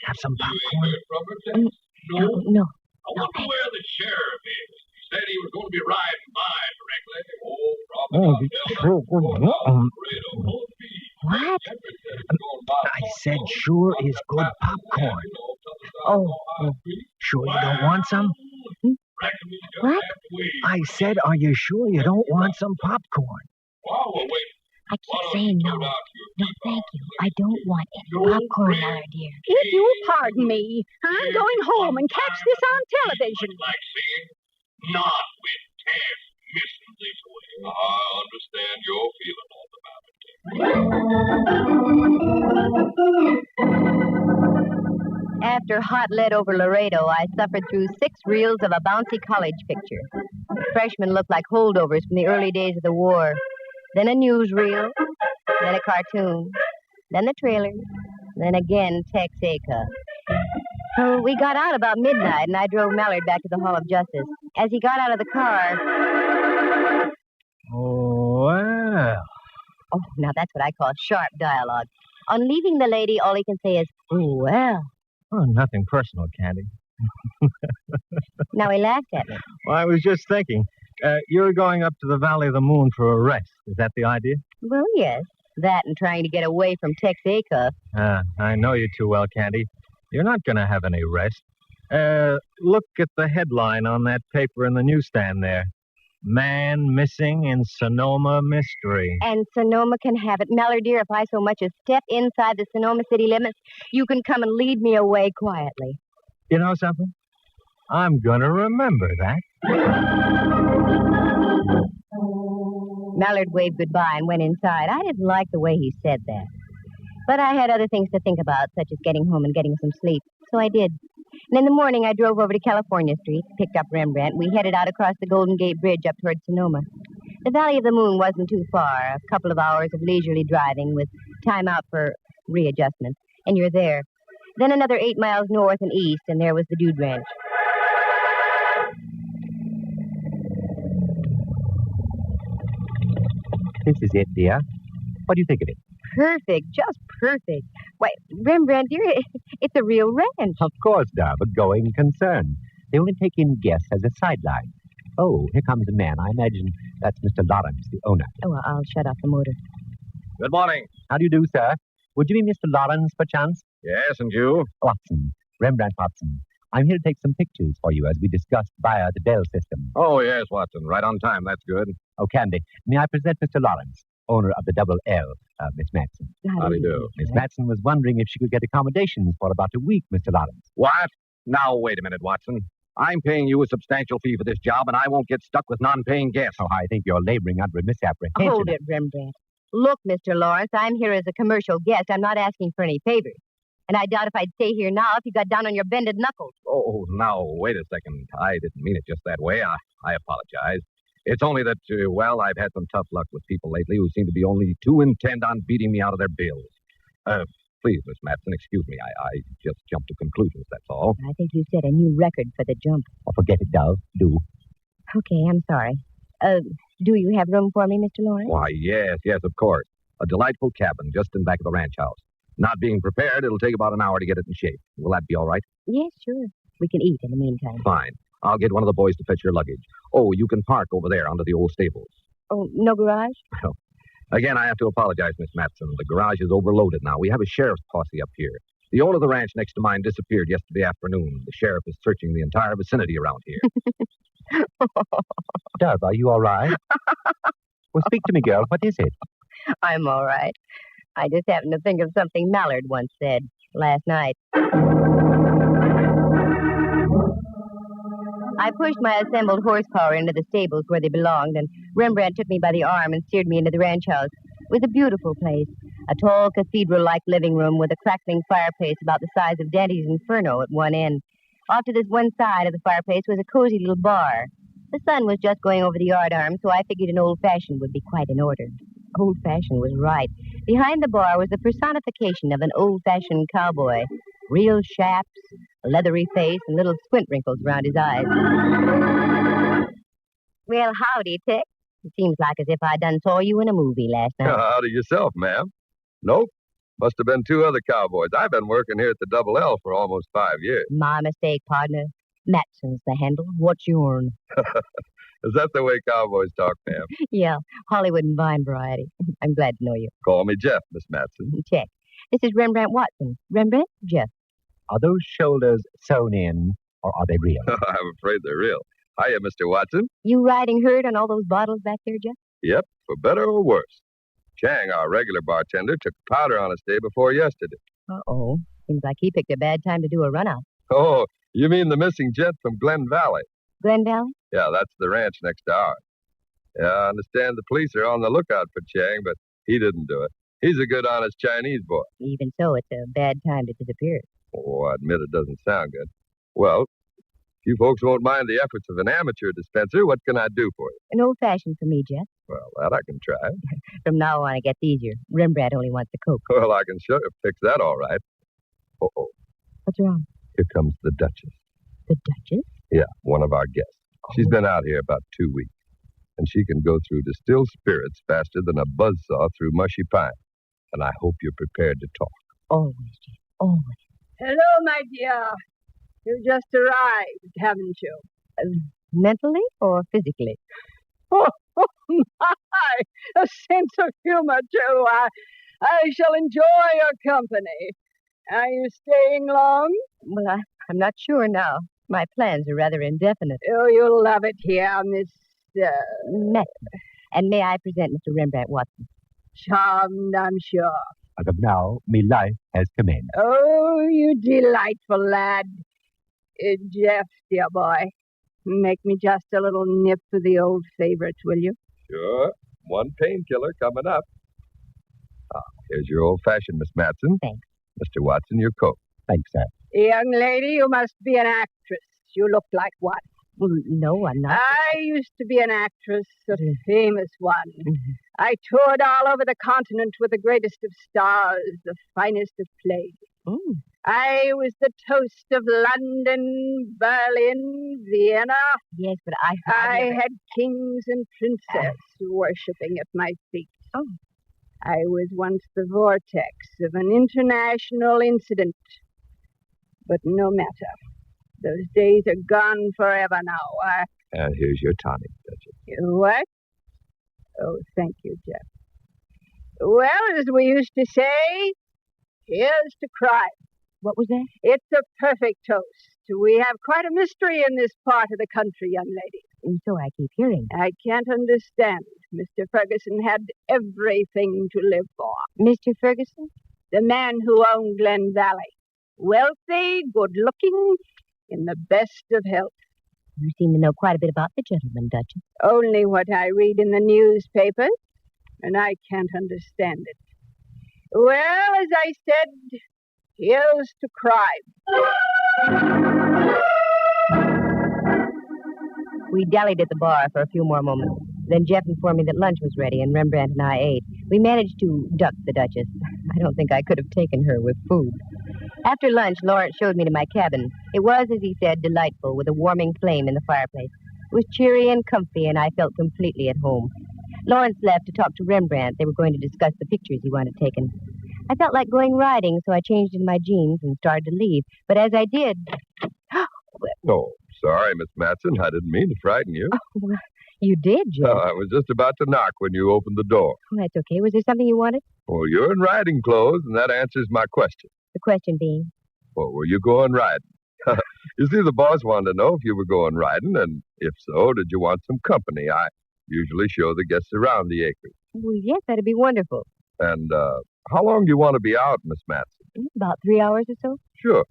have some popcorn? No. I wonder where the sheriff is. He said he was going to be riding by directly. What? I said sure is good popcorn. Oh. Sure you don't want some? What? I said, are you sure you don't want some popcorn? I keep saying no. No, thank you. I don't want any popcorn, Laura, dear. If you pardon me, I'm going home and catch this on television. Like saying, not with Tex missing this way. I understand your feeling all about it. After Hot Lead over Laredo, I suffered through 6 reels of a bouncy college picture. The freshmen looked like holdovers from the early days of the war. Then a newsreel, then a cartoon, then the trailer, then again Tex A Cup. So we got out about midnight, and I drove Mallard back to the Hall of Justice. As he got out of the car... Oh, well. Oh, now that's what I call sharp dialogue. On leaving the lady, all he can say is, oh, well. Oh, nothing personal, Candy. Now he laughed at me. Well, I was just thinking. You're going up to the Valley of the Moon for a rest. Is that the idea? Well, yes. That and trying to get away from Tex A Cup. I know you too well, Candy. You're not going to have any rest. Look at the headline on that paper in the newsstand there. Man missing in Sonoma mystery. And Sonoma can have it. Mallard, dear, if I so much as step inside the Sonoma city limits, you can come and lead me away quietly. You know something? I'm going to remember that. Mallard waved goodbye and went inside. I didn't like the way he said that. But I had other things to think about, such as getting home and getting some sleep. So I did. And in the morning, I drove over to California Street, picked up Rembrandt. We headed out across the Golden Gate Bridge up toward Sonoma. The Valley of the Moon wasn't too far, a couple of hours of leisurely driving with time out for readjustment. And you're there. Then another 8 miles north and east, and there was the Dude Ranch. This is it, dear. What do you think of it? Perfect, just perfect. Why, Rembrandt, dear, it's a real ranch. Of course, dear, but going concern. They only take in guests as a sideline. Oh, here comes a man. I imagine that's Mr. Lawrence, the owner. Oh, well, I'll shut off the motor. Good morning. How do you do, sir? Would you be Mr. Lawrence, perchance? Yes, and you? Watson, Rembrandt Watson. I'm here to take some pictures for you as we discussed via the Bell system. Oh, yes, Watson. Right on time. That's good. Oh, Candy, may I present Mr. Lawrence, owner of the Double L, Miss Matson. How do you do? Miss Matson was wondering if she could get accommodations for about a week, Mr. Lawrence. What? Now, wait a minute, Watson. I'm paying you a substantial fee for this job, and I won't get stuck with non-paying guests. Oh, I think you're laboring under a misapprehension. Hold it, Rembrandt. Look, Mr. Lawrence, I'm here as a commercial guest. I'm not asking for any favors. And I doubt if I'd stay here now if you got down on your bended knuckles. Oh, now, wait a second. I didn't mean it just that way. I apologize. It's only that, I've had some tough luck with people lately who seem to be only too intent on beating me out of their bills. please, Miss Matson, excuse me. I just jumped to conclusions, that's all. I think you set a new record for the jump. Oh, forget it, Dove. Do. Okay, I'm sorry. Do you have room for me, Mr. Lawrence? Why, yes, of course. A delightful cabin just in back of the ranch house. Not being prepared, it'll take about an hour to get it in shape. Will that be all right? Yes, sure. We can eat in the meantime. Fine. I'll get one of the boys to fetch your luggage. Oh, you can park over there under the old stables. Oh, no garage? Well, again, I have to apologize, Miss Matson. The garage is overloaded now. We have a sheriff's posse up here. The owner of the ranch next to mine disappeared yesterday afternoon. The sheriff is searching the entire vicinity around here. Dove, are you all right? Well, speak to me, girl. What is it? I'm all right. I just happened to think of something Mallard once said last night. I pushed my assembled horsepower into the stables where they belonged, and Rembrandt took me by the arm and steered me into the ranch house. It was a beautiful place, a tall cathedral-like living room with a crackling fireplace about the size of Dante's Inferno at one end. Off to this one side of the fireplace was a cozy little bar. The sun was just going over the yardarm, so I figured an old-fashioned would be quite in order. Old-fashioned was right. Behind the bar was the personification of an old-fashioned cowboy. Real chaps, a leathery face, and little squint wrinkles around his eyes. Well, howdy, Tex. It seems like as if I done saw you in a movie last night. Howdy yourself, ma'am. Nope. Must have been two other cowboys. I've been working here at the Double L for almost 5 years. My mistake, partner. Matson's the handle. What's yourn? Is that the way cowboys talk, ma'am? Yeah, Hollywood and Vine variety. I'm glad to know you. Call me Jeff, Miss Matson. Check. This is Rembrandt Watson. Rembrandt, Jeff. Are those shoulders sewn in, or are they real? I'm afraid they're real. Hiya, Mr. Watson. You riding herd on all those bottles back there, Jeff? Yep, for better or worse. Chang, our regular bartender, took powder on us day before yesterday. Uh-oh. Seems like he picked a bad time to do a run-out. Oh, you mean the missing gent from Glen Valley? Glen Valley? Yeah, that's the ranch next to ours. Yeah, I understand the police are on the lookout for Chang, but he didn't do it. He's a good, honest Chinese boy. Even so, it's a bad time to disappear. Oh, I admit it doesn't sound good. Well, if you folks won't mind the efforts of an amateur dispenser, what can I do for you? An old-fashioned for me, Jeff. Well, that I can try. From now on, it gets easier. Rembrandt only wants the Coke. Well, I can sure fix that all right. Uh-oh. What's wrong? Here comes the Duchess. The Duchess? Yeah, one of our guests. She's been out here about 2 weeks, and she can go through distilled spirits faster than a buzzsaw through mushy pine. And I hope you're prepared to talk. Always, Jeff. Always. Hello, my dear. You just arrived, haven't you? Mentally or physically? Oh, my! A sense of humor, too. I shall enjoy your company. Are you staying long? Well, I'm not sure now. My plans are rather indefinite. Oh, you'll love it here, Miss... Matson. And may I present Mr. Rembrandt Watson? Charmed, I'm sure. As of now, me life has commenced. Oh, you delightful lad. Jeff, dear boy, make me just a little nip for the old favorite, will you? Sure. One painkiller coming up. Here's your old-fashioned, Miss Matson. Thanks. Mr. Watson, your coat. Thanks, sir. Young lady, you must be an actress. You look like one. Well, no, I'm not. I used to be an actress, a famous one. I toured all over the continent with the greatest of stars, the finest of plays. I was the toast of London, Berlin, Vienna. Yes, but I had kings and princesses worshipping at my feet. Oh. I was once the vortex of an international incident. But no matter. Those days are gone forever now. And here's your tonic, Duchess. What? Oh, thank you, Jeff. Well, as we used to say, here's to crime. What was that? It's a perfect toast. We have quite a mystery in this part of the country, young lady. And so I keep hearing. I can't understand. Mr. Ferguson had everything to live for. Mr. Ferguson? The man who owned Glen Valley. Wealthy, good-looking, in the best of health. You seem to know quite a bit about the gentleman, Duchess. Only what I read in the newspapers, and I can't understand it. Well, as I said, here's to crime. We dallied at the bar for a few more moments. Then Jeff informed me that lunch was ready, and Rembrandt and I ate. We managed to duck the Duchess. I don't think I could have taken her with food. After lunch, Lawrence showed me to my cabin. It was, as he said, delightful, with a warming flame in the fireplace. It was cheery and comfy, and I felt completely at home. Lawrence left to talk to Rembrandt. They were going to discuss the pictures he wanted taken. I felt like going riding, so I changed into my jeans and started to leave. But as I did... Oh, sorry, Miss Matson. I didn't mean to frighten you. Oh, well, you did, Jeff. I was just about to knock when you opened the door. Oh, that's okay. Was there something you wanted? Well, you're in riding clothes, and that answers my question. The question being? Well, were you going riding? You see, the boss wanted to know if you were going riding, and if so, did you want some company? I usually show the guests around the acres. Well, yes, that'd be wonderful. And how long do you want to be out, Miss Matson? About 3 hours or so. Sure.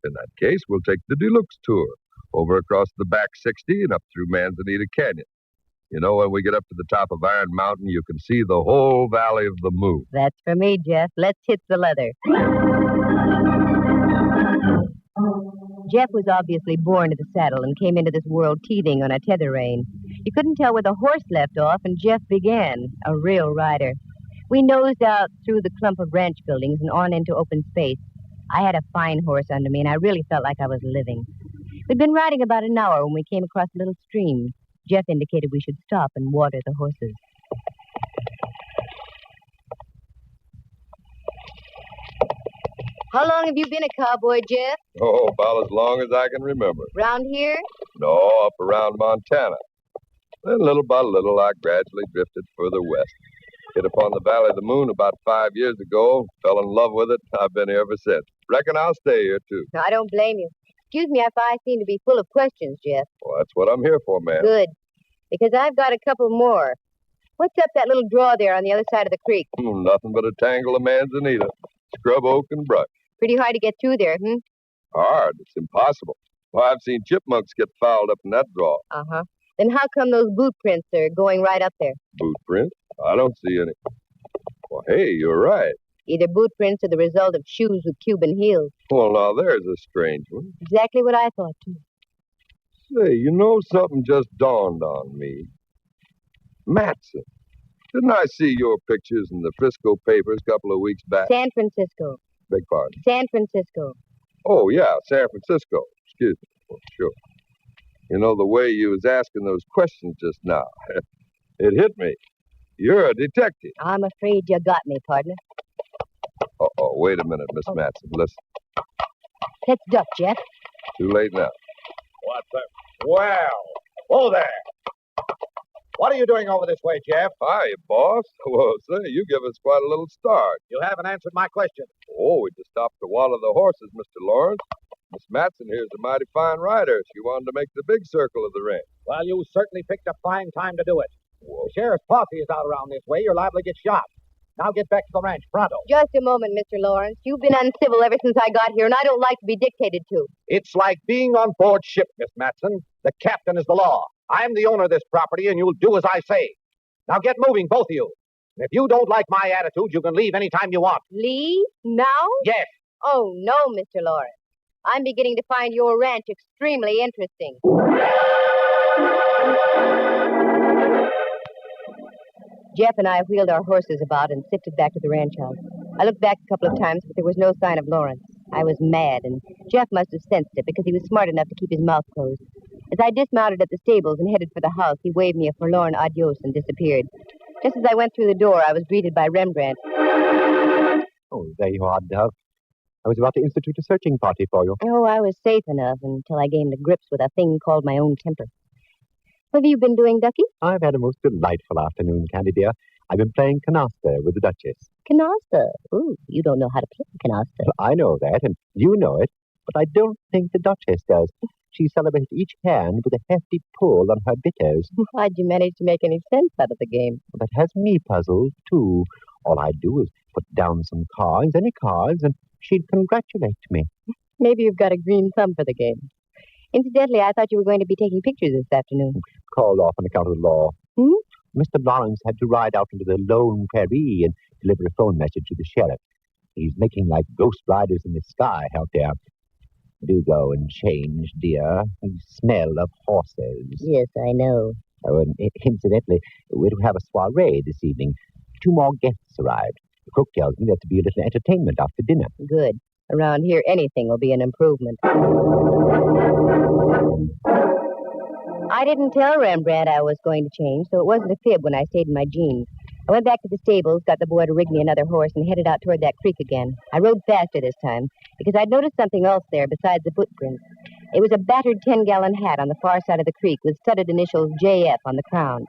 In that case, we'll take the deluxe tour, over across the back 60 and up through Manzanita Canyon. You know, when we get up to the top of Iron Mountain, you can see the whole Valley of the Moon. That's for me, Jeff. Let's hit the leather. Jeff was obviously born to the saddle and came into this world teething on a tether rein. You couldn't tell where the horse left off, and Jeff began, a real rider. We nosed out through the clump of ranch buildings and on into open space. I had a fine horse under me, and I really felt like I was living. We'd been riding about an hour when we came across a little stream. Jeff indicated we should stop and water the horses. How long have you been a cowboy, Jeff? Oh, about as long as I can remember. Round here? No, up around Montana. Then little by little, I gradually drifted further west. Hit upon the Valley of the Moon about 5 years ago. Fell in love with it. I've been here ever since. Reckon I'll stay here, too. No, I don't blame you. Excuse me if I seem to be full of questions, Jeff. Well, that's what I'm here for, ma'am. Good. Because I've got a couple more. What's up that little draw there on the other side of the creek? Nothing but a tangle of manzanita. Scrub oak and brush. Pretty hard to get through there, Hard. It's impossible. Well, I've seen chipmunks get fouled up in that draw. Uh-huh. Then how come those boot prints are going right up there? Boot prints? I don't see any. Well, hey, you're right. Either boot prints or the result of shoes with Cuban heels. Well, now, there's a strange one. Exactly what I thought, too. Say, you know, something just dawned on me. Matson. Didn't I see your pictures in the Frisco papers a couple of weeks back? San Francisco. Beg pardon? San Francisco. Oh, yeah, San Francisco. Excuse me. Oh, sure. You know, the way you was asking those questions just now, it hit me. You're a detective. I'm afraid you got me, partner. Uh-oh, wait a minute, Miss Matson. Listen. Let's duck, Jeff. Too late now. What's that? Well, whoa there. What are you doing over this way, Jeff? Hi, boss. Well, say, you give us quite a little start. You haven't answered my question. Oh, we just stopped to water the horses, Mr. Lawrence. Miss Matson here's a mighty fine rider. She wanted to make the big circle of the ranch. Well, you certainly picked a fine time to do it. The sheriff's posse is out around this way. You're liable to get shot. Now get back to the ranch, pronto. Just a moment, Mr. Lawrence. You've been uncivil ever since I got here, and I don't like to be dictated to. It's like being on board ship, Miss Matson. The captain is the law. I'm the owner of this property, and you'll do as I say. Now get moving, both of you. And if you don't like my attitude, you can leave any time you want. Leave? Now? Yes. Oh, no, Mr. Lawrence. I'm beginning to find your ranch extremely interesting. Jeff and I wheeled our horses about and sifted back to the ranch house. I looked back a couple of times, but there was no sign of Lawrence. I was mad, and Jeff must have sensed it because he was smart enough to keep his mouth closed. As I dismounted at the stables and headed for the house, he waved me a forlorn adios and disappeared. Just as I went through the door, I was greeted by Rembrandt. Oh, there you are, Dove. I was about to institute a searching party for you. Oh, I was safe enough until I came to grips with a thing called my own temper. What have you been doing, Ducky? I've had a most delightful afternoon, Candy dear. I've been playing canasta with the Duchess. Canasta? Ooh, you don't know how to play canasta. Well, I know that, and you know it, but I don't think the Duchess does. She celebrates each hand with a hefty pull on her bitters. How'd you manage to make any sense out of the game? That has me puzzled, too. All I do is put down some cards, any cards, and she'd congratulate me. Maybe you've got a green thumb for the game. Incidentally, I thought you were going to be taking pictures this afternoon. Called off on account of the law. Mr. Lawrence had to ride out into the lone prairie and deliver a phone message to the sheriff. He's making like ghost riders in the sky out there. Do go and change, dear. The smell of horses. Yes, I know. Oh, and incidentally, we're to have a soiree this evening. 2 more guests arrived. cook tells me there's to be a little entertainment after dinner. Good. Around here, anything will be an improvement. I didn't tell Rembrandt I was going to change, so it wasn't a fib when I stayed in my jeans. I went back to the stables, got the boy to rig me another horse, and headed out toward that creek again. I rode faster this time, because I'd noticed something else there besides the footprints. It was a battered 10-gallon hat on the far side of the creek with studded initials JF on the crown.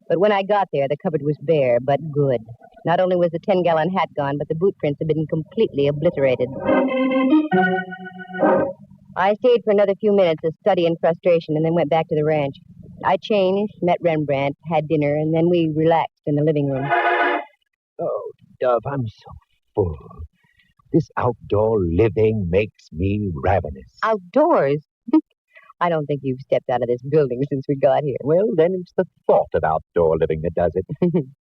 But when I got there, the cupboard was bare, but good. Not only was the 10-gallon hat gone, but the boot prints had been completely obliterated. I stayed for another few minutes of study and frustration and then went back to the ranch. I changed, met Rembrandt, had dinner, and then we relaxed in the living room. Oh, Dove, I'm so full. This outdoor living makes me ravenous. Outdoors? I don't think you've stepped out of this building since we got here. Well, then it's the thought of outdoor living that does it.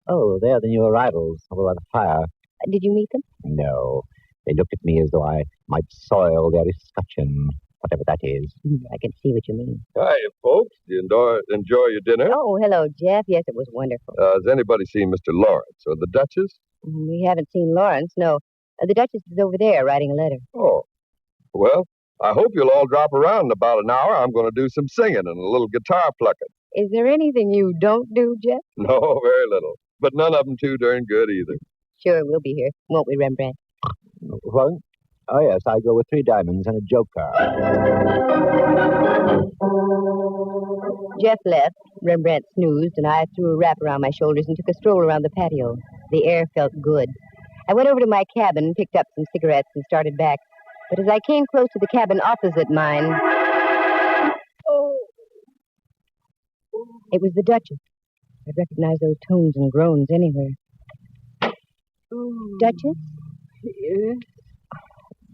Oh, they're the new arrivals over by the fire. Did you meet them? No. They looked at me as though I might soil their escutcheon, whatever that is. I can see what you mean. Hi, folks. Do you enjoy your dinner? Oh, hello, Jeff. Yes, it was wonderful. Has anybody seen Mr. Lawrence or the Duchess? We haven't seen Lawrence, no. The Duchess is over there writing a letter. Oh. Well, I hope you'll all drop around in about an hour. I'm going to do some singing and a little guitar plucking. Is there anything you don't do, Jeff? No, very little. But none of them too darn good either. Sure, we'll be here. Won't we, Rembrandt? What? Oh, yes, I go with 3 diamonds and a joker. Jeff left, Rembrandt snoozed, and I threw a wrap around my shoulders and took a stroll around the patio. The air felt good. I went over to my cabin, picked up some cigarettes, and started back. But as I came close to the cabin opposite mine... Oh! It was the Duchess. I'd recognize those tones and groans anywhere. Duchess? Yes?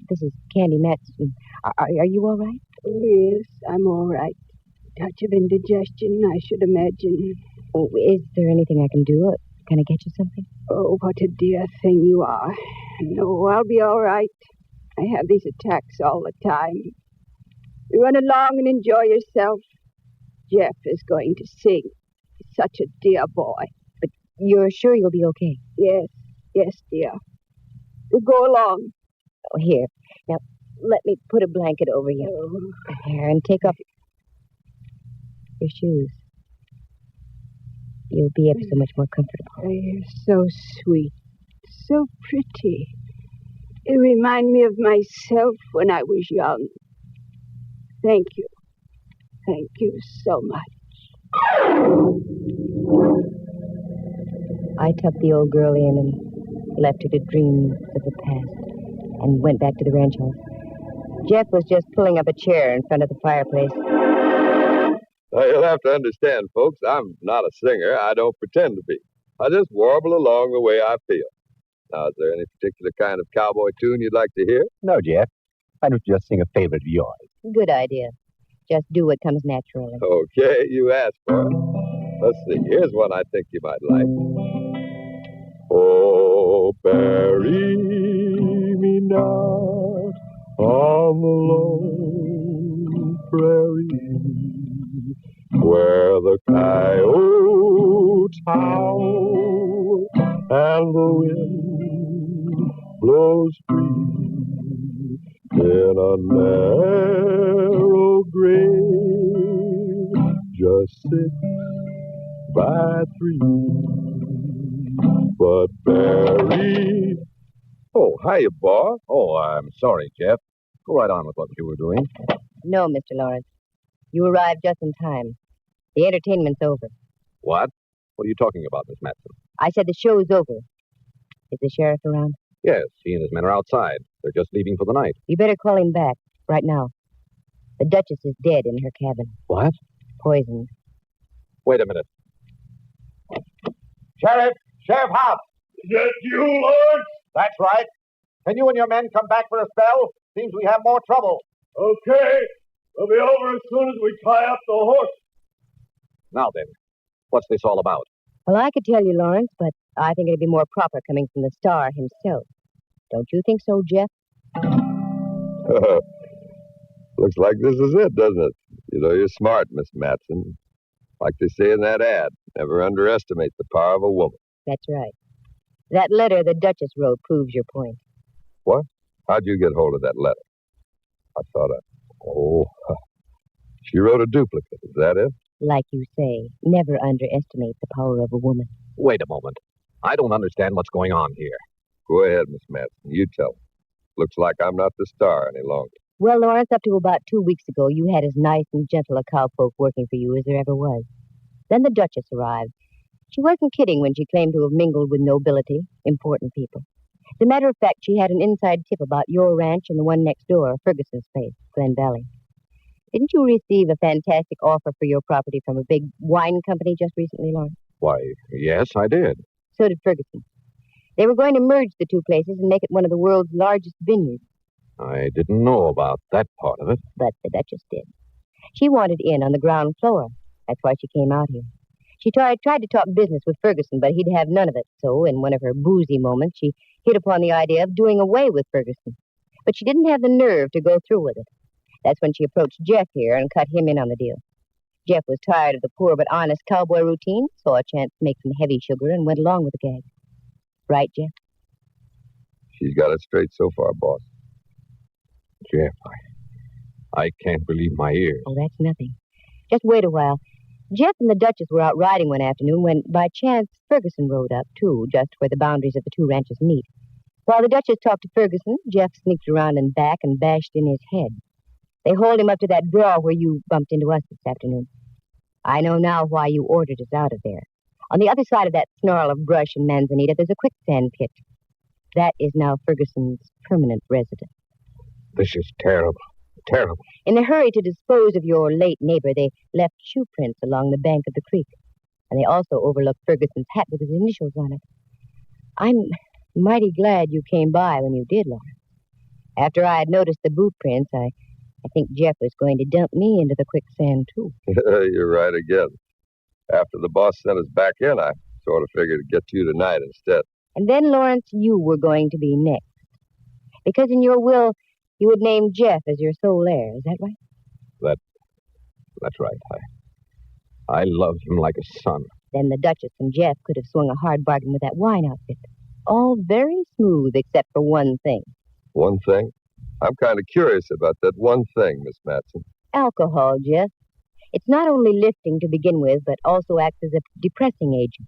This is Candy Matson. Are you all right? Yes, I'm all right. Touch of indigestion, I should imagine. Oh, is there anything I can do? Can I get you something? Oh, what a dear thing you are. No, I'll be all right. I have these attacks all the time. You run along and enjoy yourself. Jeff is going to sing. He's such a dear boy. But you're sure you'll be okay? Yes, dear. We'll go along. Oh, here. Now, let me put a blanket over you. Here, and take off your shoes. You'll be ever so much more comfortable. Oh, you're so sweet. So pretty. You remind me of myself when I was young. Thank you. Thank you so much. I tucked the old girl in and left her to dream of the past and went back to the ranch house. Jeff was just pulling up a chair in front of the fireplace. Now, you'll have to understand, folks, I'm not a singer. I don't pretend to be. I just warble along the way I feel. Now, is there any particular kind of cowboy tune you'd like to hear? No, Jeff. Why don't you just sing a favorite of yours? Good idea. Just do what comes naturally. Okay, you asked for it. Let's see. Here's one I think you might like. Oh, bury me not on the lone prairie where the coyotes howl and the wind blows free in a narrow grave just 6x3. But bury... Oh, hiya, boss. Oh, I'm sorry, Jeff. Go right on with what you were doing. No, Mr. Lawrence. You arrived just in time. The entertainment's over. What? What are you talking about, Miss Matson? I said the show's over. Is the sheriff around? Yes, he and his men are outside. They're just leaving for the night. You better call him back, right now. The Duchess is dead in her cabin. What? Poisoned. Wait a minute. Sheriff! Sheriff Hobbs! Is that you, Lawrence? That's right. Can you and your men come back for a spell? Seems we have more trouble. Okay. We'll be over as soon as we tie up the horse. Now then, what's this all about? Well, I could tell you, Lawrence, but I think it'd be more proper coming from the star himself. Don't you think so, Jeff? Looks like this is it, doesn't it? You know, you're smart, Miss Matson. Like they say in that ad, never underestimate the power of a woman. That's right. That letter the Duchess wrote proves your point. What? How'd you get hold of that letter? I thought she wrote a duplicate. Is that it? Like you say, never underestimate the power of a woman. Wait a moment. I don't understand what's going on here. Go ahead, Miss Matson. You tell me. Looks like I'm not the star any longer. Well, Lawrence, up to about 2 weeks ago, you had as nice and gentle a cowpoke working for you as there ever was. Then the Duchess arrived. She wasn't kidding when she claimed to have mingled with nobility, important people. As a matter of fact, she had an inside tip about your ranch and the one next door, Ferguson's place, Glen Valley. Didn't you receive a fantastic offer for your property from a big wine company just recently, Lawrence? Why, yes, I did. So did Ferguson. They were going to merge the two places and make it one of the world's largest vineyards. I didn't know about that part of it. But the Duchess did. She wanted in on the ground floor. That's why she came out here. She tried to talk business with Ferguson, but he'd have none of it. So, in one of her boozy moments, she hit upon the idea of doing away with Ferguson. But she didn't have the nerve to go through with it. That's when she approached Jeff here and cut him in on the deal. Jeff was tired of the poor but honest cowboy routine, saw a chance to make some heavy sugar, and went along with the gag. Right, Jeff? She's got it straight so far, boss. Jeff, I can't believe my ears. Oh, that's nothing. Just wait a while. Jeff and the Duchess were out riding one afternoon when, by chance, Ferguson rode up, too, just where the boundaries of the two ranches meet. While the Duchess talked to Ferguson, Jeff sneaked around and back and bashed in his head. They hauled him up to that draw where you bumped into us this afternoon. I know now why you ordered us out of there. On the other side of that snarl of brush and manzanita, there's a quicksand pit. That is now Ferguson's permanent residence. This is terrible. Terrible. In a hurry to dispose of your late neighbor, they left shoe prints along the bank of the creek. And they also overlooked Ferguson's hat with his initials on it. I'm mighty glad you came by when you did, Lawrence. After I had noticed the boot prints, I think Jeff was going to dump me into the quicksand, too. You're right again. After the boss sent us back in, I sort of figured to get you tonight instead. And then, Lawrence, you were going to be next. Because in your will, you would name Jeff as your sole heir. Is that right? That's right. I loved him like a son. Then the Duchess and Jeff could have swung a hard bargain with that wine outfit. All very smooth, except for one thing. One thing? I'm kind of curious about that one thing, Miss Matson. Alcohol, Jeff. It's not only lifting to begin with, but also acts as a depressing agent.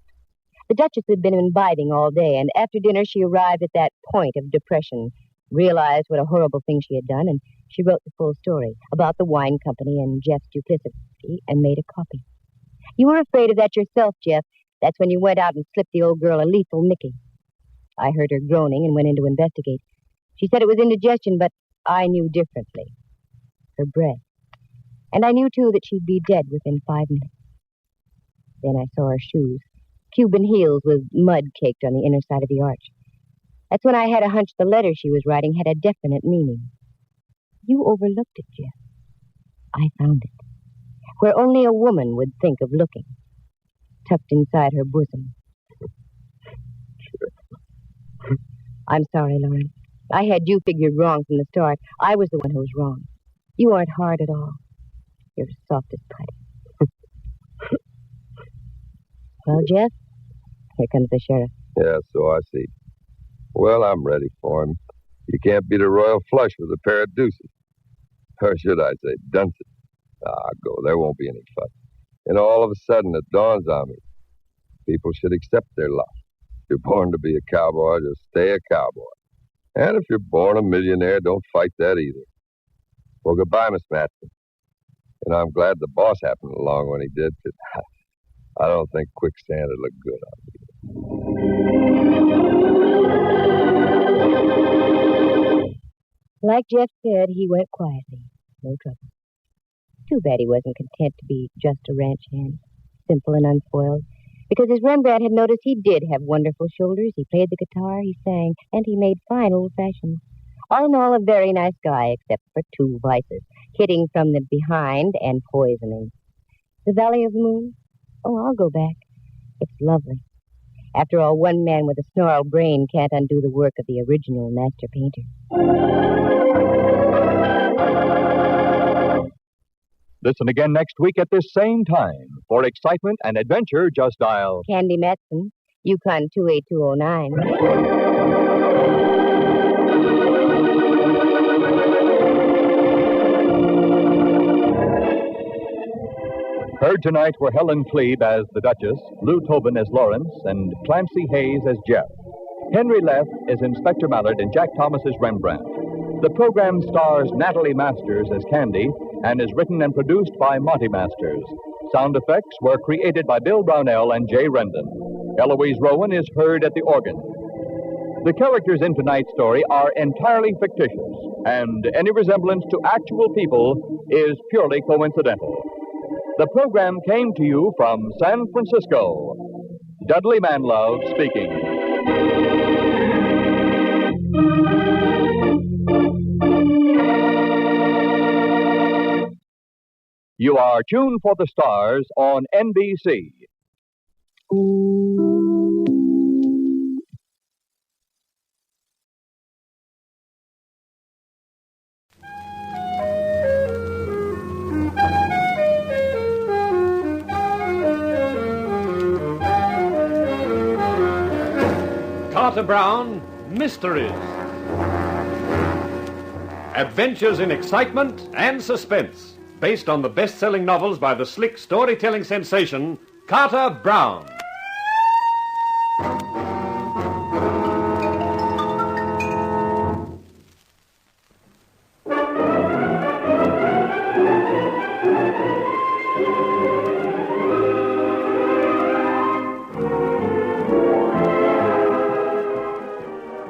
The Duchess had been imbibing all day, and after dinner she arrived at that point of depression, realized what a horrible thing she had done, and she wrote the full story about the wine company and Jeff's duplicity, and made a copy. You were afraid of that yourself, Jeff. That's when you went out and slipped the old girl a lethal Mickey. I heard her groaning and went in to investigate. She said it was indigestion, but I knew differently. Her breath. And I knew, too, that she'd be dead within 5 minutes. Then I saw her shoes, Cuban heels with mud caked on the inner side of the arch. That's when I had a hunch the letter she was writing had a definite meaning. You overlooked it, Jeff. I found it. Where only a woman would think of looking. Tucked inside her bosom. I'm sorry, Lawrence. I had you figured wrong from the start. I was the one who was wrong. You aren't hard at all. You're soft as putty. Well, Jeff, here comes the sheriff. Yeah, so I see. Well, I'm ready for him. You can't beat a royal flush with a pair of deuces. Or should I say, dunces. Go. There won't be any fuss. And all of a sudden, it dawns on me. People should accept their lot. If you're born to be a cowboy, just stay a cowboy. And if you're born a millionaire, don't fight that either. Well, goodbye, Miss Matson. And I'm glad the boss happened along when he did, because I don't think quicksand would look good on me. Like Jeff said, he went quietly. No trouble. Too bad he wasn't content to be just a ranch hand, simple and unspoiled. Because as Rembrandt had noticed, he did have wonderful shoulders. He played the guitar, he sang, and he made fine old fashions. All in all, a very nice guy, except for 2 vices, hitting from the behind and poisoning. The Valley of the Moon? Oh, I'll go back. It's lovely. After all, one man with a snarled brain can't undo the work of the original master painter. Listen again next week at this same time. For excitement and adventure, just dial Candy Matson. YUkon 28209. Heard tonight were Helen Klebe as the Duchess, Lou Tobin as Lawrence, and Clancy Hayes as Jeff. Henry Leff is Inspector Mallard in Jack Thomas's Rembrandt. The program stars Natalie Masters as Candy and is written and produced by Monty Masters. Sound effects were created by Bill Brownell and Jay Rendon. Eloise Rowan is heard at the organ. The characters in tonight's story are entirely fictitious, and any resemblance to actual people is purely coincidental. The program came to you from San Francisco. Dudley Manlove speaking. You are tuned for the stars on NBC. Carter Brown, Mysteries. Adventures in excitement and suspense. Based on the best-selling novels by the slick storytelling sensation, Carter Brown.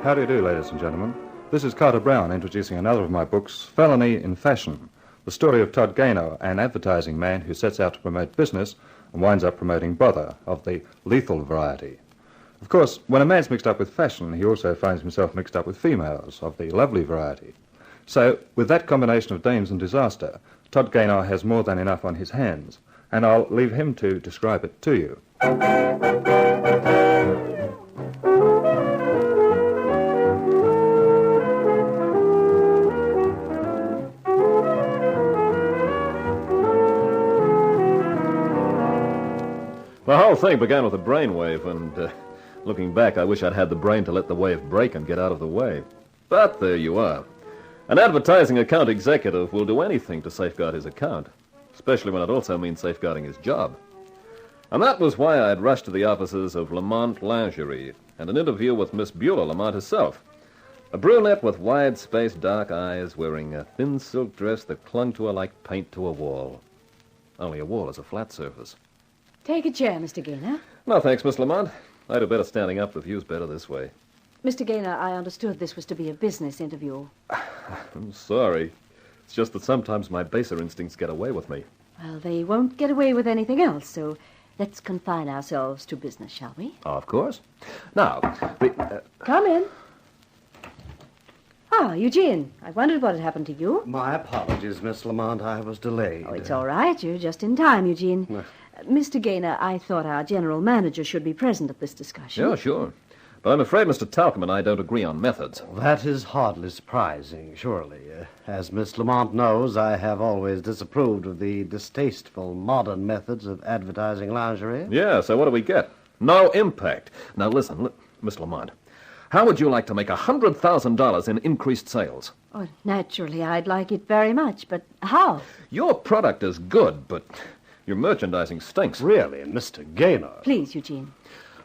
How do you do, ladies and gentlemen? This is Carter Brown introducing another of my books, Felony in Fashion, the story of Todd Gaynor, an advertising man who sets out to promote business and winds up promoting bother of the lethal variety. Of course, when a man's mixed up with fashion, he also finds himself mixed up with females of the lovely variety. So, with that combination of dames and disaster, Todd Gaynor has more than enough on his hands, and I'll leave him to describe it to you. The whole thing began with a brainwave, and looking back, I wish I'd had the brain to let the wave break and get out of the way. But there you are. An advertising account executive will do anything to safeguard his account, especially when it also means safeguarding his job. And that was why I had rushed to the offices of Lamont Lingerie and an interview with Miss Beulah Lamont herself, a brunette with wide-spaced dark eyes wearing a thin silk dress that clung to her like paint to a wall. Only a wall is a flat surface. Take a chair, Mr. Gaynor. No, thanks, Miss Lamont. I do better standing up. The view's better this way. Mr. Gaynor, I understood this was to be a business interview. I'm sorry. It's just that sometimes my baser instincts get away with me. Well, they won't get away with anything else, so let's confine ourselves to business, shall we? Of course. Now, Come in. Ah, Eugene. I wondered what had happened to you. My apologies, Miss Lamont. I was delayed. Oh, it's all right. You're just in time, Eugene. Mr. Gaynor, I thought our general manager should be present at this discussion. Yeah, sure. But I'm afraid Mr. Talcum and I don't agree on methods. That is hardly surprising, surely. As Miss Lamont knows, I have always disapproved of the distasteful modern methods of advertising lingerie. Yeah, so what do we get? No impact. Now, listen, Miss Lamont, how would you like to make $100,000 in increased sales? Oh, naturally, I'd like it very much, but how? Your product is good, but your merchandising stinks. Really, Mr. Gaynor? Please, Eugene.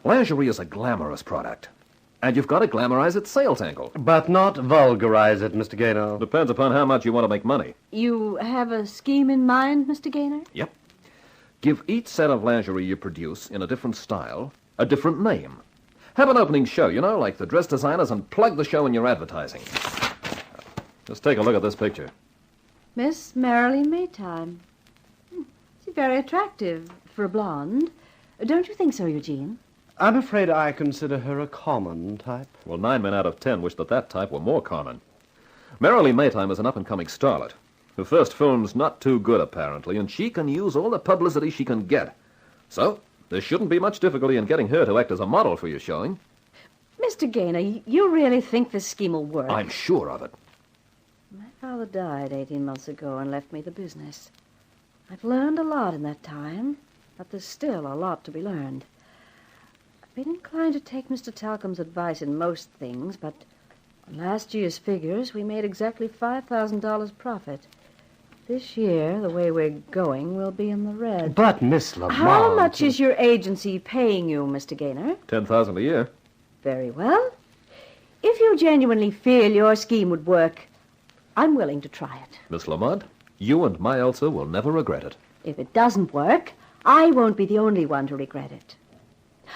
Lingerie is a glamorous product, and you've got to glamorize its sales angle. But not vulgarize it, Mr. Gaynor. Depends upon how much you want to make money. You have a scheme in mind, Mr. Gaynor? Yep. Give each set of lingerie you produce in a different style a different name. Have an opening show, like the dress designers, and plug the show in your advertising. Just take a look at this picture. Miss Marilee Maytime. She's very attractive for a blonde. Don't you think so, Eugene? I'm afraid I consider her a common type. Well, 9 men out of 10 wish that type were more common. Marilee Maytime is an up-and-coming starlet. Her first film's not too good, apparently, and she can use all the publicity she can get. So, there shouldn't be much difficulty in getting her to act as a model for your showing. Mr. Gaynor, you really think this scheme will work? I'm sure of it. My father died 18 months ago and left me the business. I've learned a lot in that time, but there's still a lot to be learned. I've been inclined to take Mr. Talcom's advice in most things, but on last year's figures, we made exactly $5,000 profit. This year, the way we're going, we'll be in the red. But, Miss Lamont... How much is your agency paying you, Mr. Gaynor? $10,000 a year. Very well. If you genuinely feel your scheme would work, I'm willing to try it. Miss Lamont, you and my Elsa will never regret it. If it doesn't work, I won't be the only one to regret it.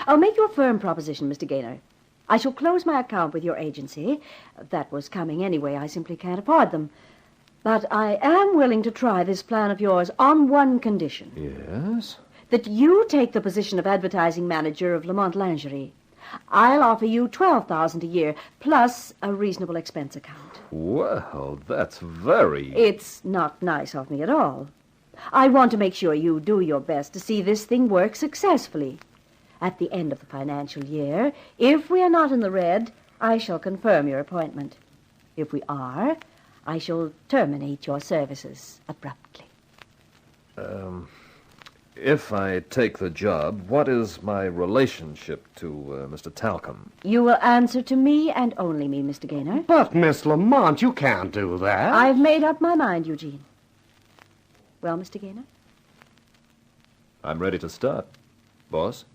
I'll make you a firm proposition, Mr. Gaynor. I shall close my account with your agency. That was coming anyway. I simply can't afford them. But I am willing to try this plan of yours on one condition. Yes? That you take the position of advertising manager of Lamont Lingerie. I'll offer you $12,000 a year, plus a reasonable expense account. Well, that's very... It's not nice of me at all. I want to make sure you do your best to see this thing work successfully. At the end of the financial year, if we are not in the red, I shall confirm your appointment. If we are, I shall terminate your services abruptly. If I take the job, what is my relationship to Mr. Talcom? You will answer to me and only me, Mr. Gaynor. But, Miss Lamont, you can't do that. I've made up my mind, Eugene. Well, Mr. Gaynor? I'm ready to start, boss.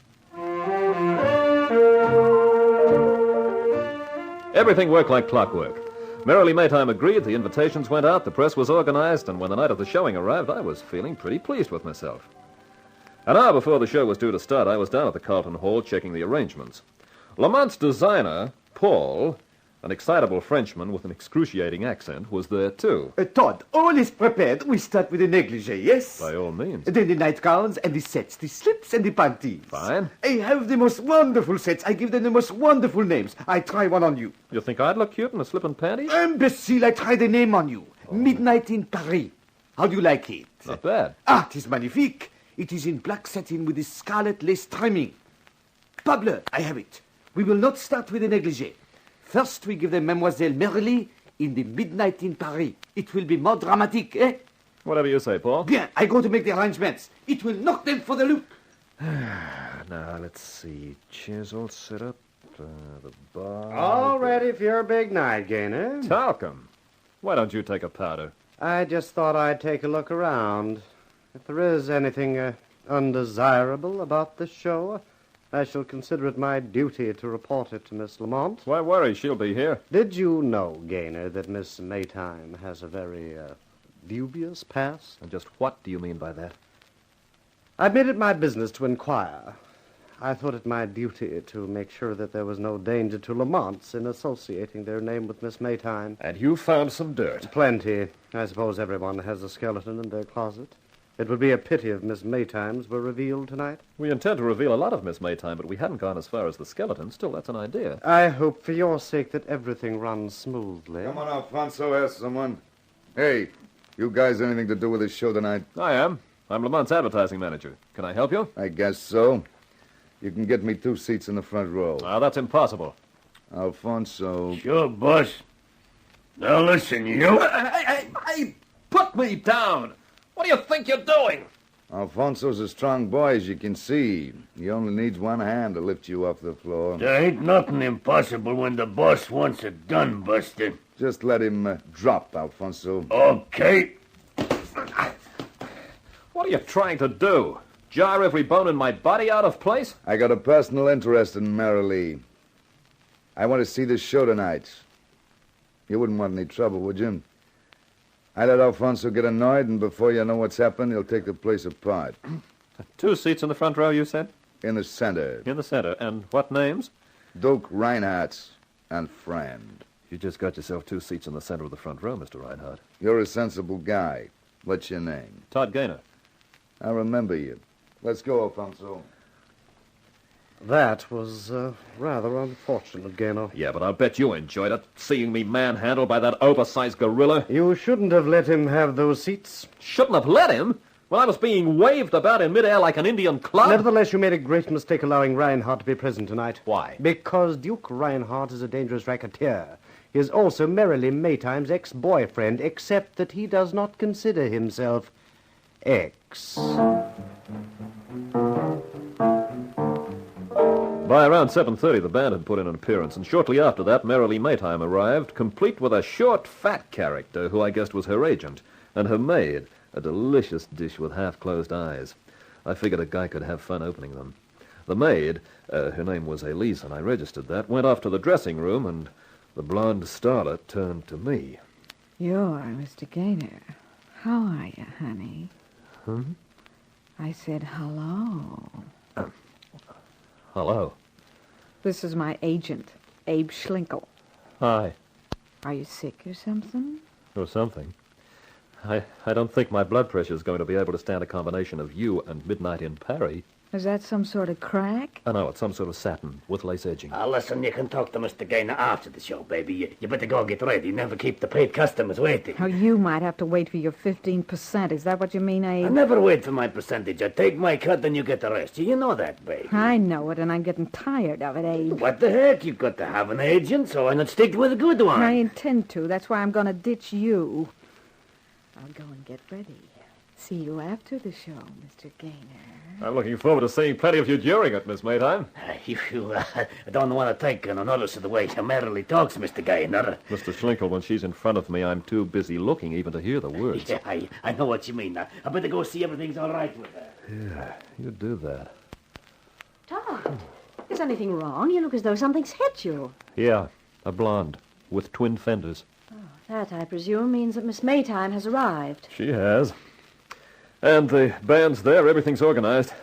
Everything worked like clockwork. Merrily Maytime agreed, the invitations went out, the press was organized, and when the night of the showing arrived, I was feeling pretty pleased with myself. An hour before the show was due to start, I was down at the Carlton Hall checking the arrangements. Lamont's designer, Paul, an excitable Frenchman with an excruciating accent, was there too. Todd, all is prepared. We start with the negligee, yes? By all means. Then the nightgowns and the sets, the slips and the panties. Fine. I have the most wonderful sets. I give them the most wonderful names. I try one on you. You think I'd look cute in a slip and panties? Imbecile, I try the name on you. Midnight in Paris. How do you like it? Not bad. Ah, it is magnifique. It is in black satin with the scarlet lace trimming. Pablo, I have it. We will not start with the negligee. First, we give them Mademoiselle Merrily in the Midnight in Paris. It will be more dramatic, eh? Whatever you say, Paul. Bien, I go to make the arrangements. It will knock them for the loop. Now, let's see. Chairs all set up. The bar... All ready for your big night, Gaynor. Talcom, why don't you take a powder? I just thought I'd take a look around. If there is anything undesirable about this show, I shall consider it my duty to report it to Miss Lamont. Why worry? She'll be here. Did you know, Gaynor, that Miss Maytime has a very dubious past? And just what do you mean by that? I've made it my business to inquire. I thought it my duty to make sure that there was no danger to Lamont's in associating their name with Miss Maytime. And you found some dirt? Plenty. I suppose everyone has a skeleton in their closet. It would be a pity if Miss Maytime's were revealed tonight. We intend to reveal a lot of Miss Maytime, but we hadn't gone as far as the skeleton. Still, that's an idea. I hope for your sake that everything runs smoothly. Come on, Alfonso, ask someone. Hey, you guys anything to do with this show tonight? I am. I'm Lamont's advertising manager. Can I help you? I guess so. You can get me 2 seats in the front row. That's impossible. Alfonso. Sure, boss. Now listen, you. Hey, put me down. What do you think you're doing? Alfonso's a strong boy, as you can see. He only needs one hand to lift you off the floor. There ain't nothing impossible when the boss wants it done, Buster. Just let him drop, Alfonso. Okay. What are you trying to do? Jar every bone in my body out of place? I got a personal interest in Merrily. I want to see this show tonight. You wouldn't want any trouble, would you? I let Alfonso get annoyed, and before you know what's happened, he'll take the place apart. 2 seats in the front row, you said? In the center. In the center. And what names? Duke Reinhardt and friend. You just got yourself 2 seats in the center of the front row, Mr. Reinhardt. You're a sensible guy. What's your name? Todd Gaynor. I remember you. Let's go, Alfonso. That was rather unfortunate, Gaynor. Yeah, but I'll bet you enjoyed it, seeing me manhandled by that oversized gorilla. You shouldn't have let him have those seats. Shouldn't have let him? When I was being waved about in midair like an Indian club? Nevertheless, you made a great mistake allowing Reinhardt to be present tonight. Why? Because Duke Reinhardt is a dangerous racketeer. He is also Merrily Maytime's ex-boyfriend, except that he does not consider himself ex. By around 7:30, the band had put in an appearance, and shortly after that, Merrily Maytime arrived, complete with a short, fat character who I guessed was her agent, and her maid, a delicious dish with half-closed eyes. I figured a guy could have fun opening them. The maid, her name was Elise, and I registered that, went off to the dressing room, and the blonde starlet turned to me. You're Mr. Gaynor. How are you, honey? Hmm? I said hello. Hello. This is my agent, Abe Schlinkel. Hi. Are you sick or something? Or something. I don't think my blood pressure is going to be able to stand a combination of you and Midnight in Paris. Is that some sort of crack? Oh, no, it's some sort of satin with lace edging. Listen, you can talk to Mr. Gaynor after the show, baby. You better go get ready. Never keep the paid customers waiting. Oh, you might have to wait for your 15%. Is that what you mean, Abe? I never wait for my percentage. I take my cut, then you get the rest. You know that, baby. I know it, and I'm getting tired of it, Abe. What the heck? You've got to have an agent, so why not stick with a good one? I intend to. That's why I'm going to ditch you. I'll go and get ready. See you after the show, Mr. Gaynor. I'm looking forward to seeing plenty of you during it, Miss Maytime. You don't want to take no notice of the way she merrily talks, Mr. Gaynor. Mr. Schlinkel, when she's in front of me, I'm too busy looking even to hear the words. Yeah, I know what you mean. I better go see everything's all right with her. Yeah, you do that. Todd, is anything wrong? You look as though something's hit you. Yeah, a blonde with twin fenders. That, I presume, means that Miss Maytime has arrived. She has. And the band's there. Everything's organized.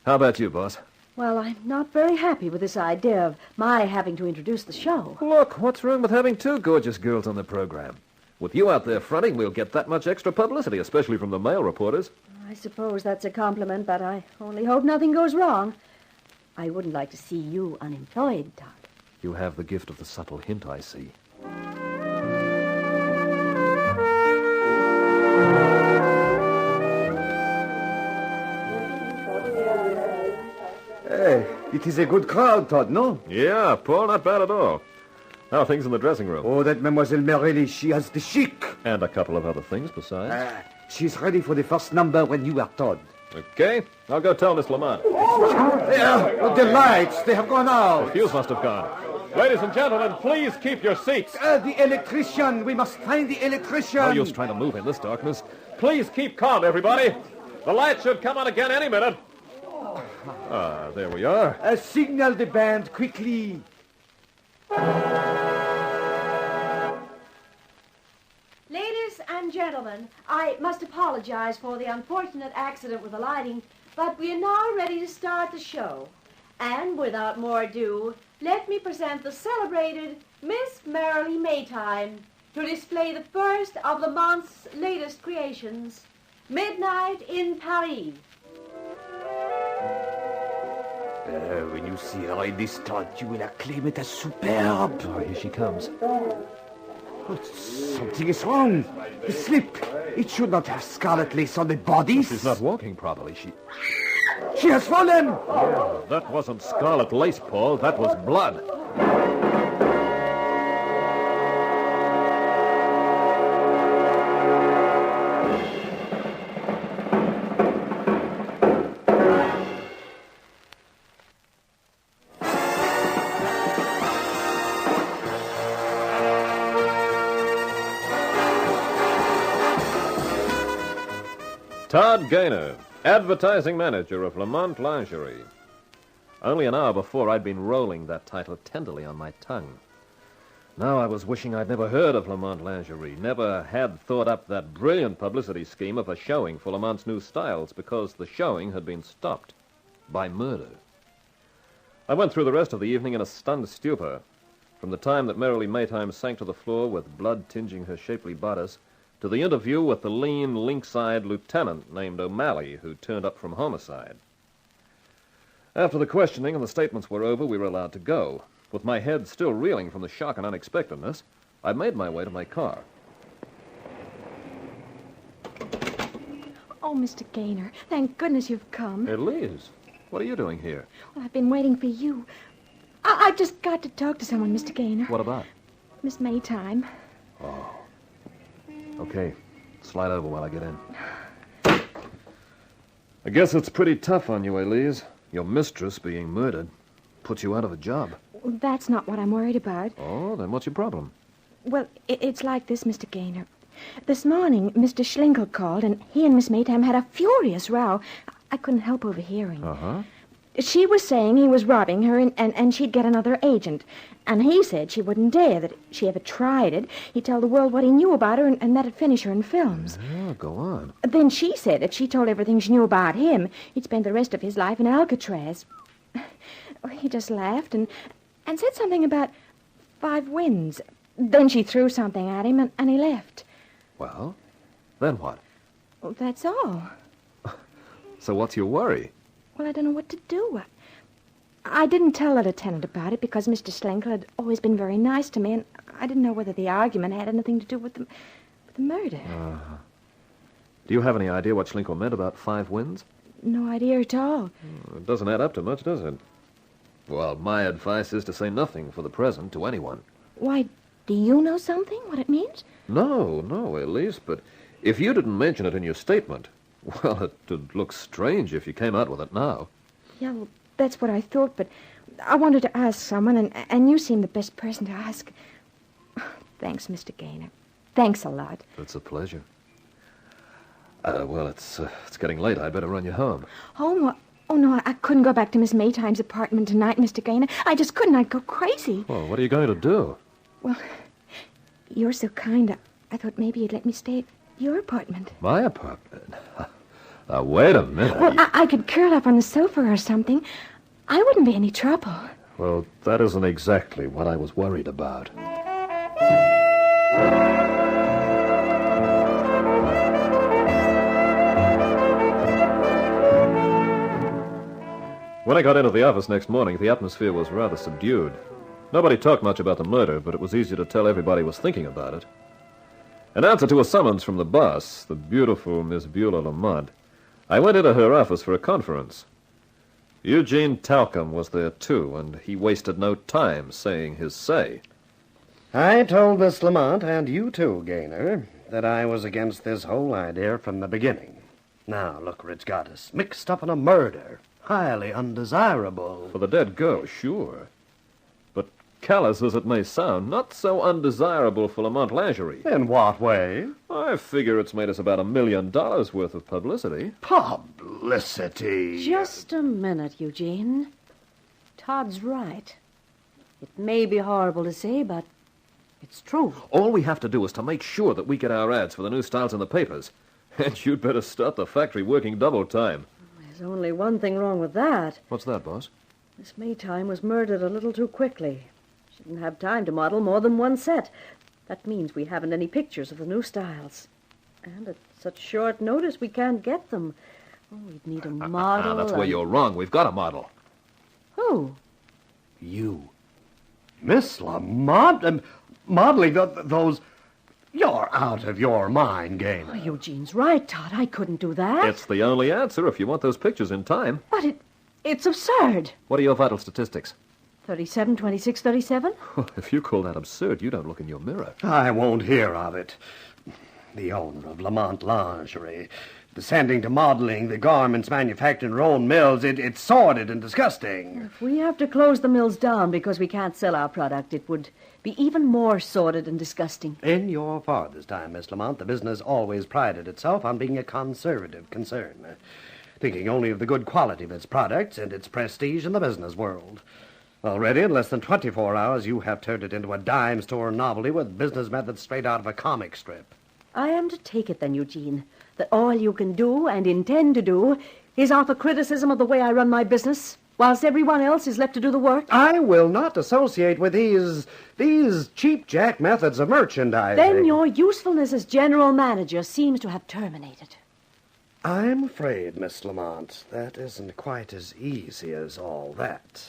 How about you, boss? Well, I'm not very happy with this idea of my having to introduce the show. Look, what's wrong with having two gorgeous girls on the program? With you out there fronting, we'll get that much extra publicity, especially from the male reporters. I suppose that's a compliment, but I only hope nothing goes wrong. I wouldn't like to see you unemployed, Todd. You have the gift of the subtle hint, I see. Hey, it is a good crowd, Todd, no? Yeah, Paul, not bad at all. How are things in the dressing room? Oh, that Mademoiselle Merrily, she has the chic. And a couple of other things besides. She's ready for the first number when you are Todd. Okay, I'll go tell Miss Lamont. The lights, they have gone out. The fuse must have gone. Ladies and gentlemen, please keep your seats. The electrician, we must find the electrician. No use trying to move in this darkness. Please keep calm, everybody. The light should come on again any minute. There we are. Signal the band quickly. Ladies and gentlemen, I must apologize for the unfortunate accident with the lighting, but we are now ready to start the show. And without more ado, let me present the celebrated Miss Merrily Maytime to display the first of the month's latest creations, Midnight in Paris. When you see her in this Todd, you will acclaim it as superb. Oh, here she comes. Something is wrong. The slip. It should not have scarlet lace on the bodies. She's not walking properly. She has fallen. Yeah, that wasn't scarlet lace, Paul. That was blood. Todd Gaynor, advertising manager of Lamont Lingerie. Only an hour before, I'd been rolling that title tenderly on my tongue. Now I was wishing I'd never heard of Lamont Lingerie, never had thought up that brilliant publicity scheme of a showing for Lamont's new styles, because the showing had been stopped by murder. I went through the rest of the evening in a stunned stupor. From the time that Merrily Maytime sank to the floor with blood tinging her shapely bodice, to the interview with the lean, lynx-eyed lieutenant named O'Malley, who turned up from homicide. After the questioning and the statements were over, we were allowed to go. With my head still reeling from the shock and unexpectedness, I made my way to my car. Oh, Mr. Gaynor, thank goodness you've come. Elise, what are you doing here? Well, I've been waiting for you. I've just got to talk to someone, Mr. Gaynor. What about? Miss Maytime. Oh. Okay, slide over while I get in. I guess it's pretty tough on you, Elise. Your mistress being murdered. puts you out of a job. That's not what I'm worried about. Oh, then what's your problem? Well, it's like this, Mr. Gaynor. This morning, Mr. Schlinkel called, and he and Miss Maytime had a furious row. I couldn't help overhearing. Uh-huh. She was saying he was robbing her, and she'd get another agent. And he said she wouldn't dare, that if she ever tried it, he'd tell the world what he knew about her, and that'd finish her in films. Yeah, go on. Then she said if she told everything she knew about him, he'd spend the rest of his life in Alcatraz. He just laughed and said something about 5 wins. Then she threw something at him, and he left. Well, then what? Well, that's all. So what's your worry? Well, I don't know what to do. I didn't tell the lieutenant about it because Mr. Schlinkel had always been very nice to me, and I didn't know whether the argument had anything to do with the murder. Uh-huh. Do you have any idea what Schlinkel meant about 5 wins? No idea at all. It doesn't add up to much, does it? Well, my advice is to say nothing for the present to anyone. Why, do you know something, what it means? No, Elise, but if you didn't mention it in your statement, well, it'd look strange if you came out with it now. Yeah, well, that's what I thought, but I wanted to ask someone, and you seem the best person to ask. Thanks, Mr. Gaynor. Thanks a lot. It's a pleasure. Well, it's getting late. I'd better run you home. Home? Oh, no, I couldn't go back to Miss Maytime's apartment tonight, Mr. Gaynor. I just couldn't. I'd go crazy. Well, what are you going to do? Well, you're so kind. I thought maybe you'd let me stay at your apartment. My apartment? Wait a minute. Well, I could curl up on the sofa or something. I wouldn't be any trouble. Well, that isn't exactly what I was worried about. When I got into the office next morning, the atmosphere was rather subdued. Nobody talked much about the murder, but it was easy to tell everybody was thinking about it. In answer to a summons from the boss, the beautiful Miss Beulah Lamont, I went into her office for a conference. Eugene Talcum was there, too, and he wasted no time saying his say. I told Miss Lamont, and you too, Gaynor, that I was against this whole idea from the beginning. Now, look where it's got us. Mixed up in a murder. Highly undesirable. For the dead girl, sure. But callous as it may sound, not so undesirable for Lamont Lingerie. In what way? I figure it's made us about $1 million worth of publicity. Publicity? Just a minute, Eugene. Todd's right. It may be horrible to say, but it's true. All we have to do is to make sure that we get our ads for the new styles in the papers. And you'd better start the factory working double time. There's only one thing wrong with that. What's that, boss? Miss Maytime was murdered a little too quickly. She didn't have time to model more than one set. That means we haven't any pictures of the new styles. And at such short notice, we can't get them. Oh, we'd need a model. That's where you're wrong. We've got a model. Who? You. Miss Lamont? Modeling those... You're out of your mind, Gaynor. Oh, Eugene's right, Todd. I couldn't do that. It's the only answer if you want those pictures in time. But it's absurd. What are your vital statistics? 37, 26, 37? If you call that absurd, you don't look in your mirror. I won't hear of it. The owner of Lamont Lingerie, descending to modeling the garments manufactured in her own mills, it's sordid and disgusting. If we have to close the mills down because we can't sell our product, it would be even more sordid and disgusting. In your father's time, Miss Lamont, the business always prided itself on being a conservative concern, thinking only of the good quality of its products and its prestige in the business world. Already, in less than 24 hours, you have turned it into a dime store novelty with business methods straight out of a comic strip. I am to take it then, Eugene, that all you can do and intend to do is offer criticism of the way I run my business, whilst everyone else is left to do the work? I will not associate with these cheap-jack methods of merchandising. Then your usefulness as general manager seems to have terminated. I'm afraid, Miss Lamont, that isn't quite as easy as all that.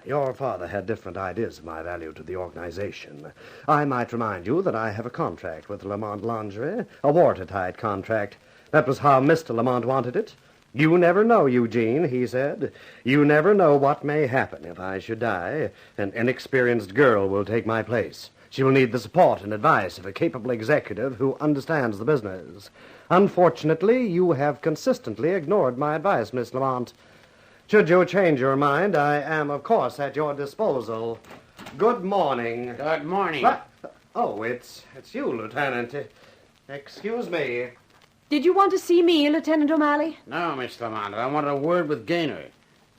Your father had different ideas of my value to the organization. I might remind you that I have a contract with Lamont Lingerie, a watertight contract. That was how Mr. Lamont wanted it. You never know, Eugene, he said. You never know what may happen if I should die. An inexperienced girl will take my place. She will need the support and advice of a capable executive who understands the business. Unfortunately, you have consistently ignored my advice, Miss Lamont. Should you change your mind, I am, of course, at your disposal. Good morning. Good morning. Oh, it's you, Lieutenant. Excuse me. Did you want to see me, Lieutenant O'Malley? No, Miss Lamont. I wanted a word with Gaynor.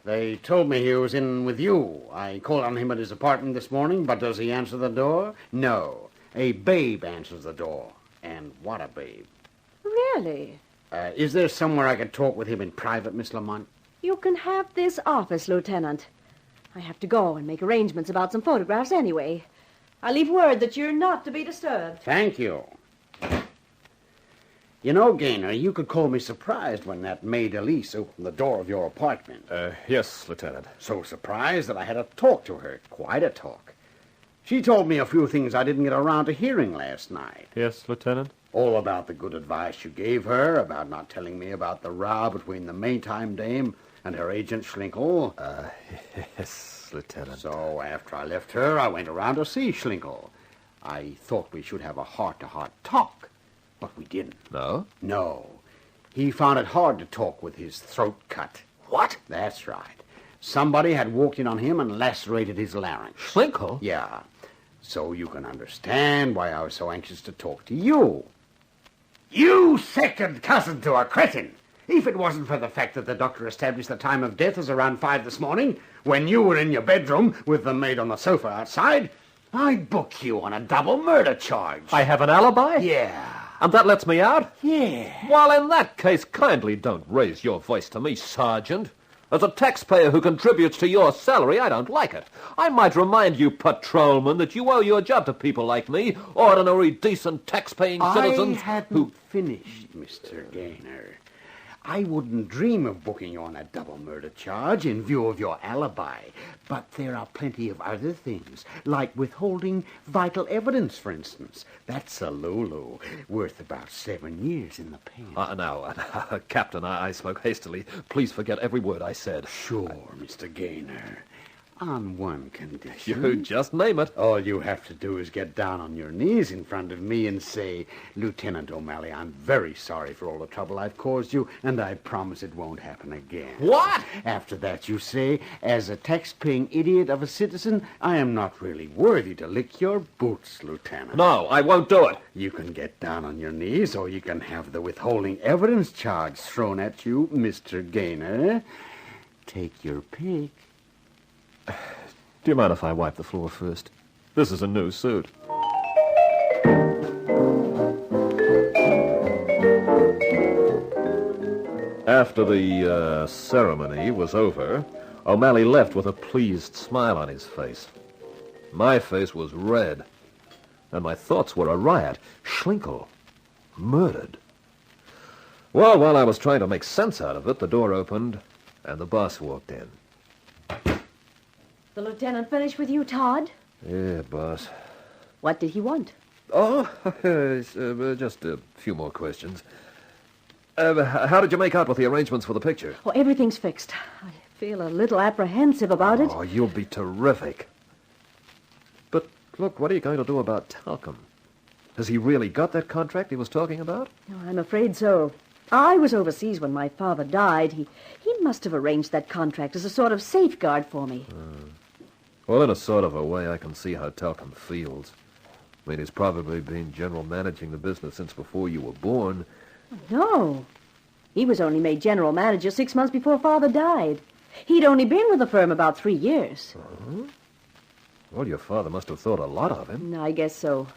They told me he was in with you. I called on him at his apartment this morning, but does he answer the door? No. A babe answers the door. And what a babe. Really? Is there somewhere I could talk with him in private, Miss Lamont? You can have this office, Lieutenant. I have to go and make arrangements about some photographs anyway. I leave word that you're not to be disturbed. Thank you. You know, Gaynor, you could call me surprised when that maid Elise opened the door of your apartment. Yes, Lieutenant. So surprised that I had a talk to her. Quite a talk. She told me a few things I didn't get around to hearing last night. Yes, Lieutenant? All about the good advice you gave her, about not telling me about the row between the Maytime dame and her agent Schlinkel. Yes, Lieutenant. So after I left her, I went around to see Schlinkel. I thought we should have a heart-to-heart talk. But we didn't. No? No. He found it hard to talk with his throat cut. What? That's right. Somebody had walked in on him and lacerated his larynx. Schlinkel? Yeah. So you can understand why I was so anxious to talk to you. You second cousin to a cretin. If it wasn't for the fact that the doctor established the time of death as around 5 this morning, when you were in your bedroom with the maid on the sofa outside, I'd book you on a double murder charge. I have an alibi? Yeah. And that lets me out? Yeah. Well, in that case, kindly don't raise your voice to me, Sergeant. As a taxpayer who contributes to your salary, I don't like it. I might remind you, patrolman, that you owe your job to people like me, ordinary, decent, tax-paying citizens. I hadn't finished, Mr. Gaynor. I wouldn't dream of booking you on a double murder charge in view of your alibi. But there are plenty of other things, like withholding vital evidence, for instance. That's a Lulu, worth about 7 years in the pen. Now, Captain, I spoke hastily. Please forget every word I said. Sure, Mr. Gaynor. On one condition. You just name it. All you have to do is get down on your knees in front of me and say, Lieutenant O'Malley, I'm very sorry for all the trouble I've caused you, and I promise it won't happen again. What? After that, you say, as a tax-paying idiot of a citizen, I am not really worthy to lick your boots, Lieutenant. No, I won't do it. You can get down on your knees, or you can have the withholding evidence charge thrown at you, Mr. Gaynor. Take your pick. Do you mind if I wipe the floor first? This is a new suit. After the ceremony was over, O'Malley left with a pleased smile on his face. My face was red, and my thoughts were a riot. Schlinkel, murdered. Well, while I was trying to make sense out of it, the door opened, and the boss walked in. The lieutenant finished with you, Todd? Yeah, boss. What did he want? Oh, just a few more questions. How did you make out with the arrangements for the picture? Oh, everything's fixed. I feel a little apprehensive about it. Oh, you'll be terrific. But, look, what are you going to do about Talcum? Has he really got that contract he was talking about? Oh, I'm afraid so. I was overseas when my father died. He must have arranged that contract as a sort of safeguard for me. Well, in a sort of a way, I can see how Talcum feels. I mean, he's probably been general managing the business since before you were born. No. He was only made general manager 6 months before Father died. He'd only been with the firm about 3 years. Uh-huh. Well, your father must have thought a lot of him. I guess so.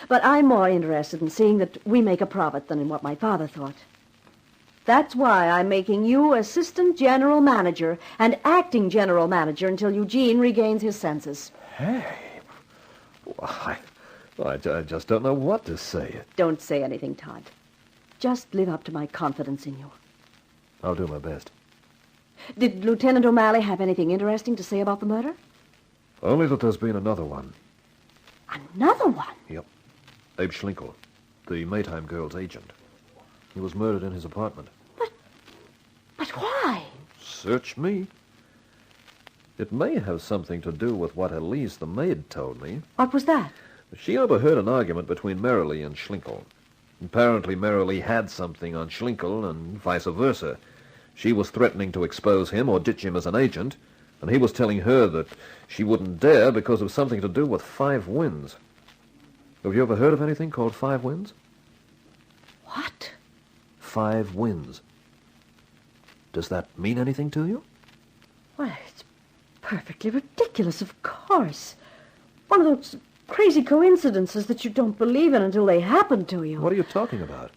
But I'm more interested in seeing that we make a profit than in what my father thought. That's why I'm making you assistant general manager and acting general manager until Eugene regains his senses. Hey. Well, I just don't know what to say. Don't say anything, Todd. Just live up to my confidence in you. I'll do my best. Did Lieutenant O'Malley have anything interesting to say about the murder? Only that there's been another one. Another one? Yep. Abe Schlinkel, the Maytime girl's agent. He was murdered in his apartment. But why? Search me. It may have something to do with what Elise, the maid, told me. What was that? She overheard an argument between Merrily and Schlinkel. Apparently, Merrily had something on Schlinkel and vice versa. She was threatening to expose him or ditch him as an agent, and he was telling her that she wouldn't dare because of something to do with 5 Winds. Have you ever heard of anything called 5 Winds? What? 5 Winds. Does that mean anything to you? Why, it's perfectly ridiculous, of course. One of those crazy coincidences that you don't believe in until they happen to you. What are you talking about?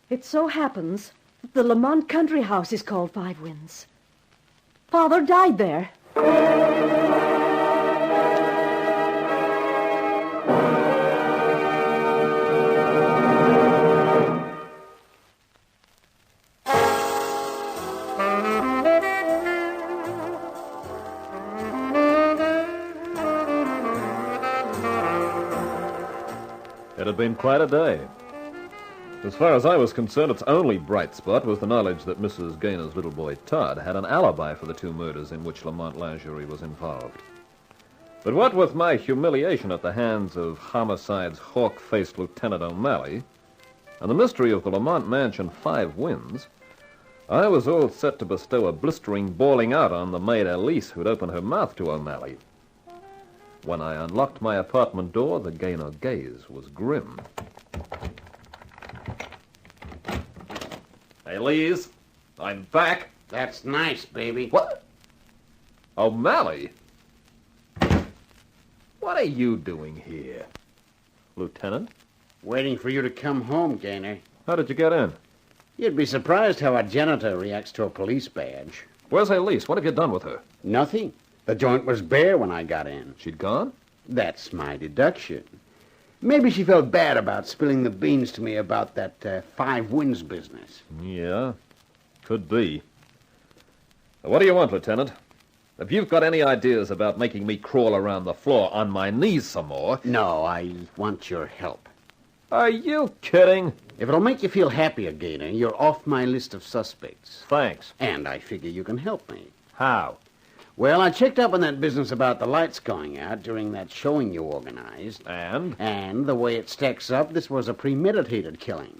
It so happens that the Lamont country house is called 5 Winds. Father died there. It had been quite a day. As far as I was concerned, its only bright spot was the knowledge that Mrs. Gaynor's little boy, Todd, had an alibi for the 2 murders in which Lamont Lingerie was involved. But what with my humiliation at the hands of homicide's hawk-faced Lieutenant O'Malley and the mystery of the Lamont mansion 5 Winds, I was all set to bestow a blistering bawling out on the maid Elise who'd opened her mouth to O'Malley. When I unlocked my apartment door, the Gaynor gaze was grim. Hey, Elise, I'm back. That's nice, baby. What? O'Malley? What are you doing here, Lieutenant? Waiting for you to come home, Gaynor. How did you get in? You'd be surprised how a janitor reacts to a police badge. Where's Elise? What have you done with her? Nothing. The joint was bare when I got in. She'd gone? That's my deduction. Maybe she felt bad about spilling the beans to me about that 5 Winds business. Yeah, could be. What do you want, Lieutenant? If you've got any ideas about making me crawl around the floor on my knees some more... No, I want your help. Are you kidding? If it'll make you feel happier, Gaynor, you're off my list of suspects. Thanks. And I figure you can help me. How? Well, I checked up on that business about the lights going out during that showing you organized. And? And the way it stacks up, this was a premeditated killing.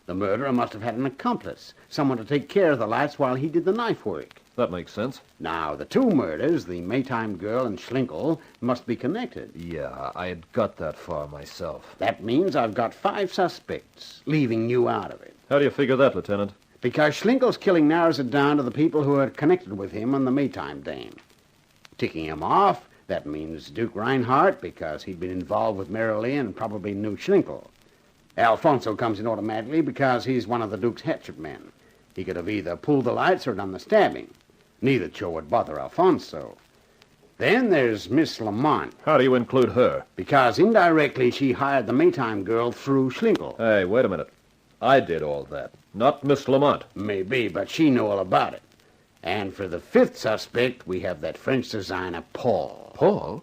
The murderer must have had an accomplice, someone to take care of the lights while he did the knife work. That makes sense. Now, the 2 murders, the Maytime girl and Schlinkel, must be connected. Yeah, I had got that far myself. That means I've got 5 suspects, leaving you out of it. How do you figure that, Lieutenant? Because Schlinkel's killing narrows it down to the people who are connected with him and the Maytime dame. Ticking him off, that means Duke Reinhardt, because he'd been involved with Merrily and probably knew Schlinkel. Alfonso comes in automatically because he's one of the Duke's hatchet men. He could have either pulled the lights or done the stabbing. Neither chore would bother Alfonso. Then there's Miss Lamont. How do you include her? Because indirectly she hired the Maytime girl through Schlinkel. Hey, wait a minute. I did all that, not Miss Lamont. Maybe, but she knew all about it. And for the 5th suspect, we have that French designer, Paul. Paul?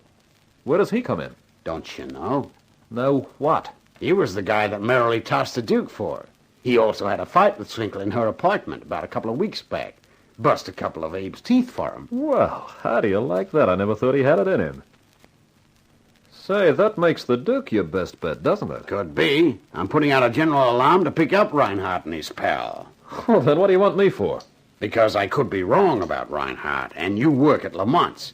Where does he come in? Don't you know? Know what? He was the guy that Merrily tossed the Duke for. He also had a fight with Schlinkel in her apartment about a couple of weeks back. Bust a couple of Abe's teeth for him. Well, how do you like that? I never thought he had it in him. Say, that makes the Duke your best bet, doesn't it? Could be. I'm putting out a general alarm to pick up Reinhardt and his pal. Well, then what do you want me for? Because I could be wrong about Reinhardt, and you work at Lamont's.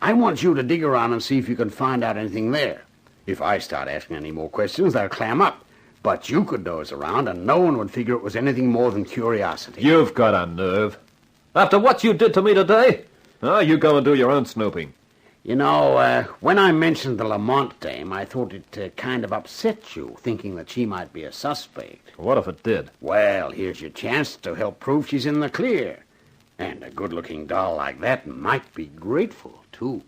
I want you to dig around and see if you can find out anything there. If I start asking any more questions, they'll clam up. But you could nose around, and no one would figure it was anything more than curiosity. You've got a nerve. After what you did to me today? Oh, you go and do your own snooping. You know, when I mentioned the Lamont dame, I thought it kind of upset you, thinking that she might be a suspect. What if it did? Well, here's your chance to help prove she's in the clear. And a good-looking doll like that might be grateful, too.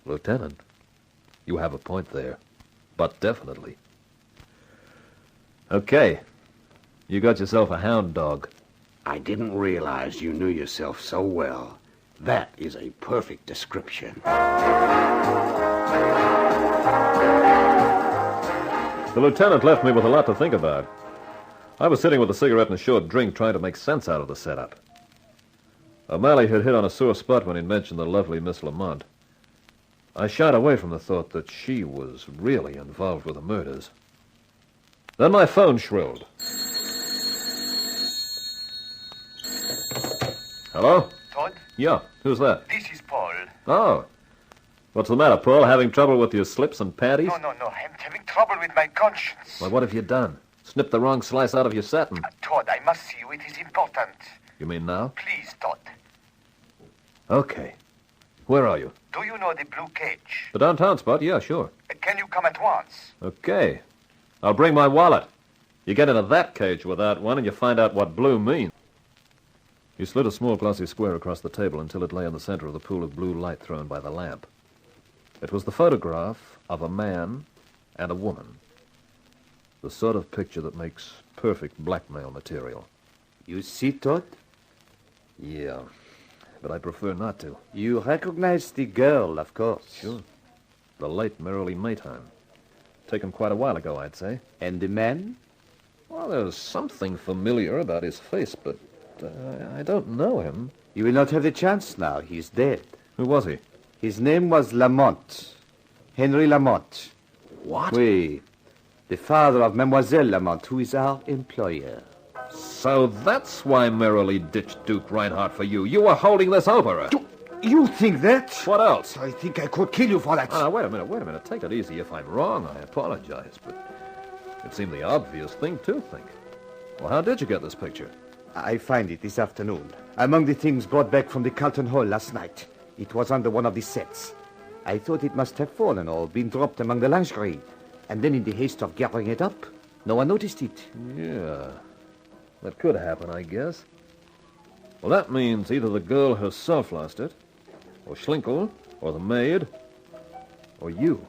Lieutenant, you have a point there. But definitely. Okay. You got yourself a hound dog. I didn't realize you knew yourself so well. That is a perfect description. The lieutenant left me with a lot to think about. I was sitting with a cigarette and a short drink trying to make sense out of the setup. O'Malley had hit on a sore spot when he'd mentioned the lovely Miss Lamont. I shied away from the thought that she was really involved with the murders. Then my phone shrilled. Hello? Todd? Yeah, who's that? This is Paul. Oh. What's the matter, Paul? Having trouble with your slips and panties? No. I'm having trouble with my conscience. Well, what have you done? Snipped the wrong slice out of your satin. Todd, I must see you. It is important. You mean now? Please, Todd. Okay. Where are you? Do you know the blue cage? The downtown spot? Yeah, sure. Can you come at once? Okay. I'll bring my wallet. You get into that cage without one and you find out what blue means. He slid a small glossy square across the table until it lay in the center of the pool of blue light thrown by the lamp. It was the photograph of a man and a woman. The sort of picture that makes perfect blackmail material. You see, Todd? Yeah, but I prefer not to. You recognize the girl, of course. Sure. The late Merrily Maytime. Taken quite a while ago, I'd say. And the man? Well, there's something familiar about his face, but I don't know him. You will not have the chance now. He's dead. Who was he? His name was Lamont. Henry Lamont. What? Oui. The father of Mademoiselle Lamont, who is our employer. So that's why Merrily ditched Duke Reinhardt for you. You were holding this over her. You think that? What else? I think I could kill you for that. Wait a minute. Take it easy. If I'm wrong, I apologize, but it seemed the obvious thing to think. Well, how did you get this picture? I find it this afternoon, among the things brought back from the Carlton Hall last night. It was under one of the sets. I thought it must have fallen or been dropped among the lingerie. And then in the haste of gathering it up, no one noticed it. Yeah, that could happen, I guess. Well, that means either the girl herself lost it, or Schlinkel, or the maid, or you.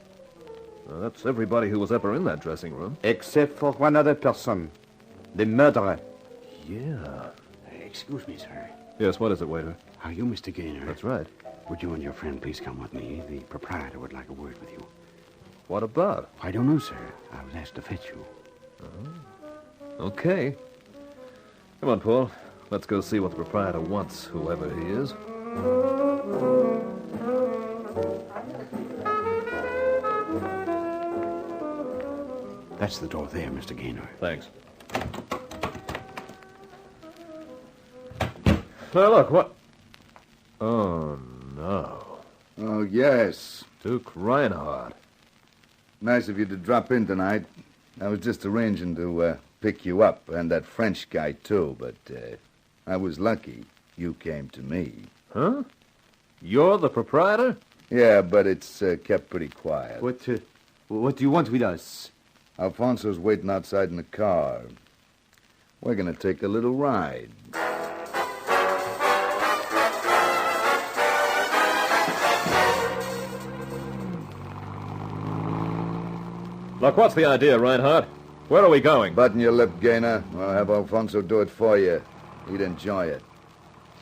Now, that's everybody who was ever in that dressing room. Except for one other person, the murderer. Yeah. Excuse me, sir. Yes, what is it, waiter? Are you Mr. Gaynor? That's right. Would you and your friend please come with me? The proprietor would like a word with you. What about? I don't know, sir. I was asked to fetch you. Oh. Okay. Come on, Paul. Let's go see what the proprietor wants, whoever he is. That's the door there, Mr. Gaynor. Thanks. Now, look, what... Oh, no. Oh, yes. Duke Reinhardt. Nice of you to drop in tonight. I was just arranging to pick you up, and that French guy, too, but I was lucky. You came to me. Huh? You're the proprietor? Yeah, but it's kept pretty quiet. What do you want with us? Alfonso's waiting outside in the car. We're going to take a little ride. Look, what's the idea, Reinhardt? Where are we going? Button your lip, Gaynor. I'll have Alfonso do it for you. He'd enjoy it.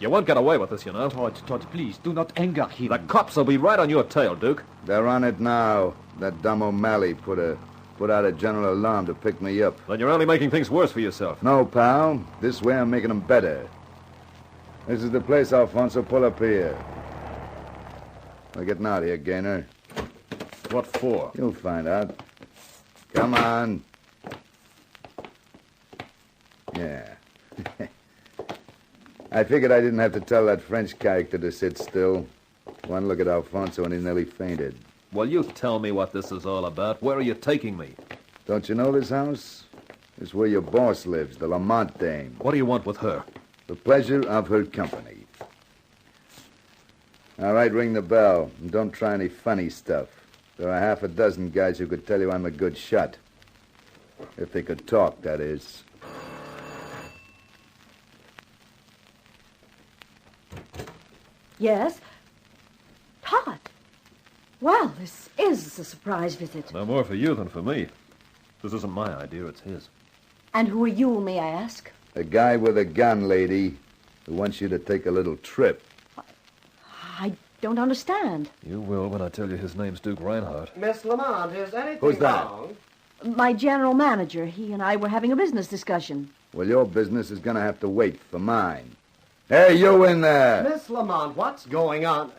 You won't get away with this, you know. Todd, please, do not anger him. The cops will be right on your tail, Duke. They're on it now. That dumb O'Malley put out a general alarm to pick me up. Then you're only making things worse for yourself. No, pal. This way I'm making them better. This is the place, Alfonso. Pull up here. We're getting out here, Gaynor. What for? You'll find out. Come on. Yeah. I figured I didn't have to tell that French character to sit still. One look at Alfonso and he nearly fainted. Well, you tell me what this is all about. Where are you taking me? Don't you know this house? It's where your boss lives, the Lamont dame. What do you want with her? The pleasure of her company. All right, ring the bell. And don't try any funny stuff. There are half a dozen guys who could tell you I'm a good shot. If they could talk, that is. Yes? Todd! Well, this is a surprise visit. No more for you than for me. This isn't my idea, it's his. And who are you, may I ask? A guy with a gun, lady, who wants you to take a little trip. I don't understand. You will when I tell you his name's Duke Reinhardt. Miss Lamont, is anything Who's that? wrong? My general manager, he and I were having a business discussion. Well, your business is going to have to wait for mine. Hey, you in there! Miss Lamont, what's going on?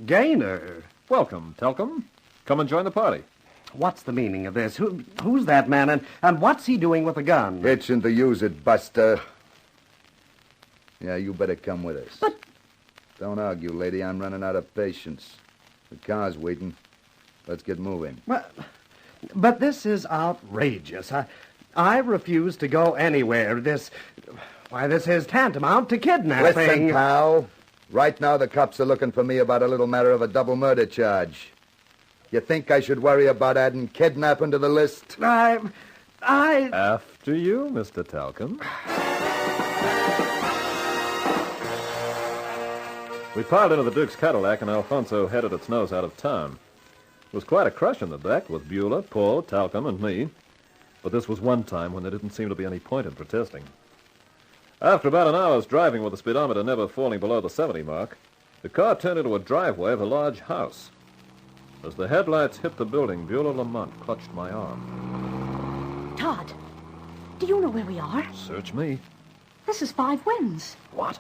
Gaynor. Welcome, Telcom. Come and join the party. What's the meaning of this? Who's that man, and what's he doing with a gun? Itching to use it, Buster. Yeah, you better come with us. But... Don't argue, lady. I'm running out of patience. The car's waiting. Let's get moving. But this is outrageous. I refuse to go anywhere. This is tantamount to kidnapping. Listen, pal. Right now, the cops are looking for me about a little matter of a double murder charge. You think I should worry about adding kidnapping to the list? After you, Mr. Talcum. We piled into the Duke's Cadillac, and Alfonso headed its nose out of town. It was quite a crush in the back, with Beulah, Paul, Talcum, and me. But this was one time when there didn't seem to be any point in protesting. After about an hour's driving with the speedometer never falling below the 70 mark, the car turned into a driveway of a large house. As the headlights hit the building, Beulah Lamont clutched my arm. Todd, do you know where we are? Search me. This is Five Winds. What?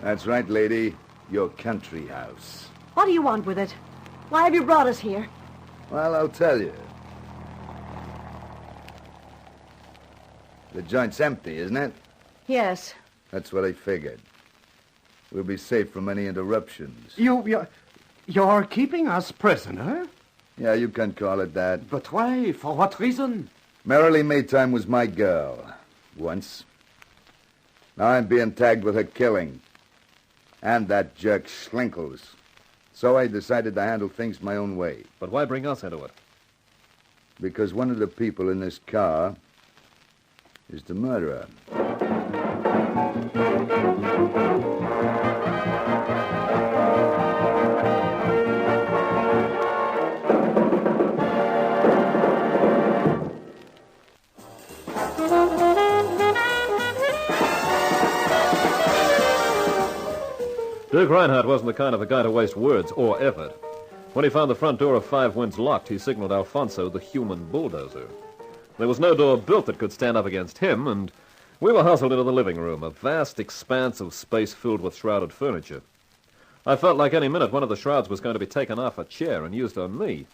That's right, lady. Your country house. What do you want with it? Why have you brought us here? Well, I'll tell you. The joint's empty, isn't it? Yes. That's what I figured. We'll be safe from any interruptions. You're keeping us prisoner? Yeah, you can call it that. But why? For what reason? Marilee Maytime was my girl. Once. Now I'm being tagged with her killing. And that jerk Schlinkel's. So I decided to handle things my own way. But why bring us into it? Because one of the people in this car is the murderer. Duke Reinhardt wasn't the kind of a guy to waste words or effort. When he found the front door of Five Winds locked, he signaled Alfonso the human bulldozer. There was no door built that could stand up against him, and we were hustled into the living room, a vast expanse of space filled with shrouded furniture. I felt like any minute one of the shrouds was going to be taken off a chair and used on me.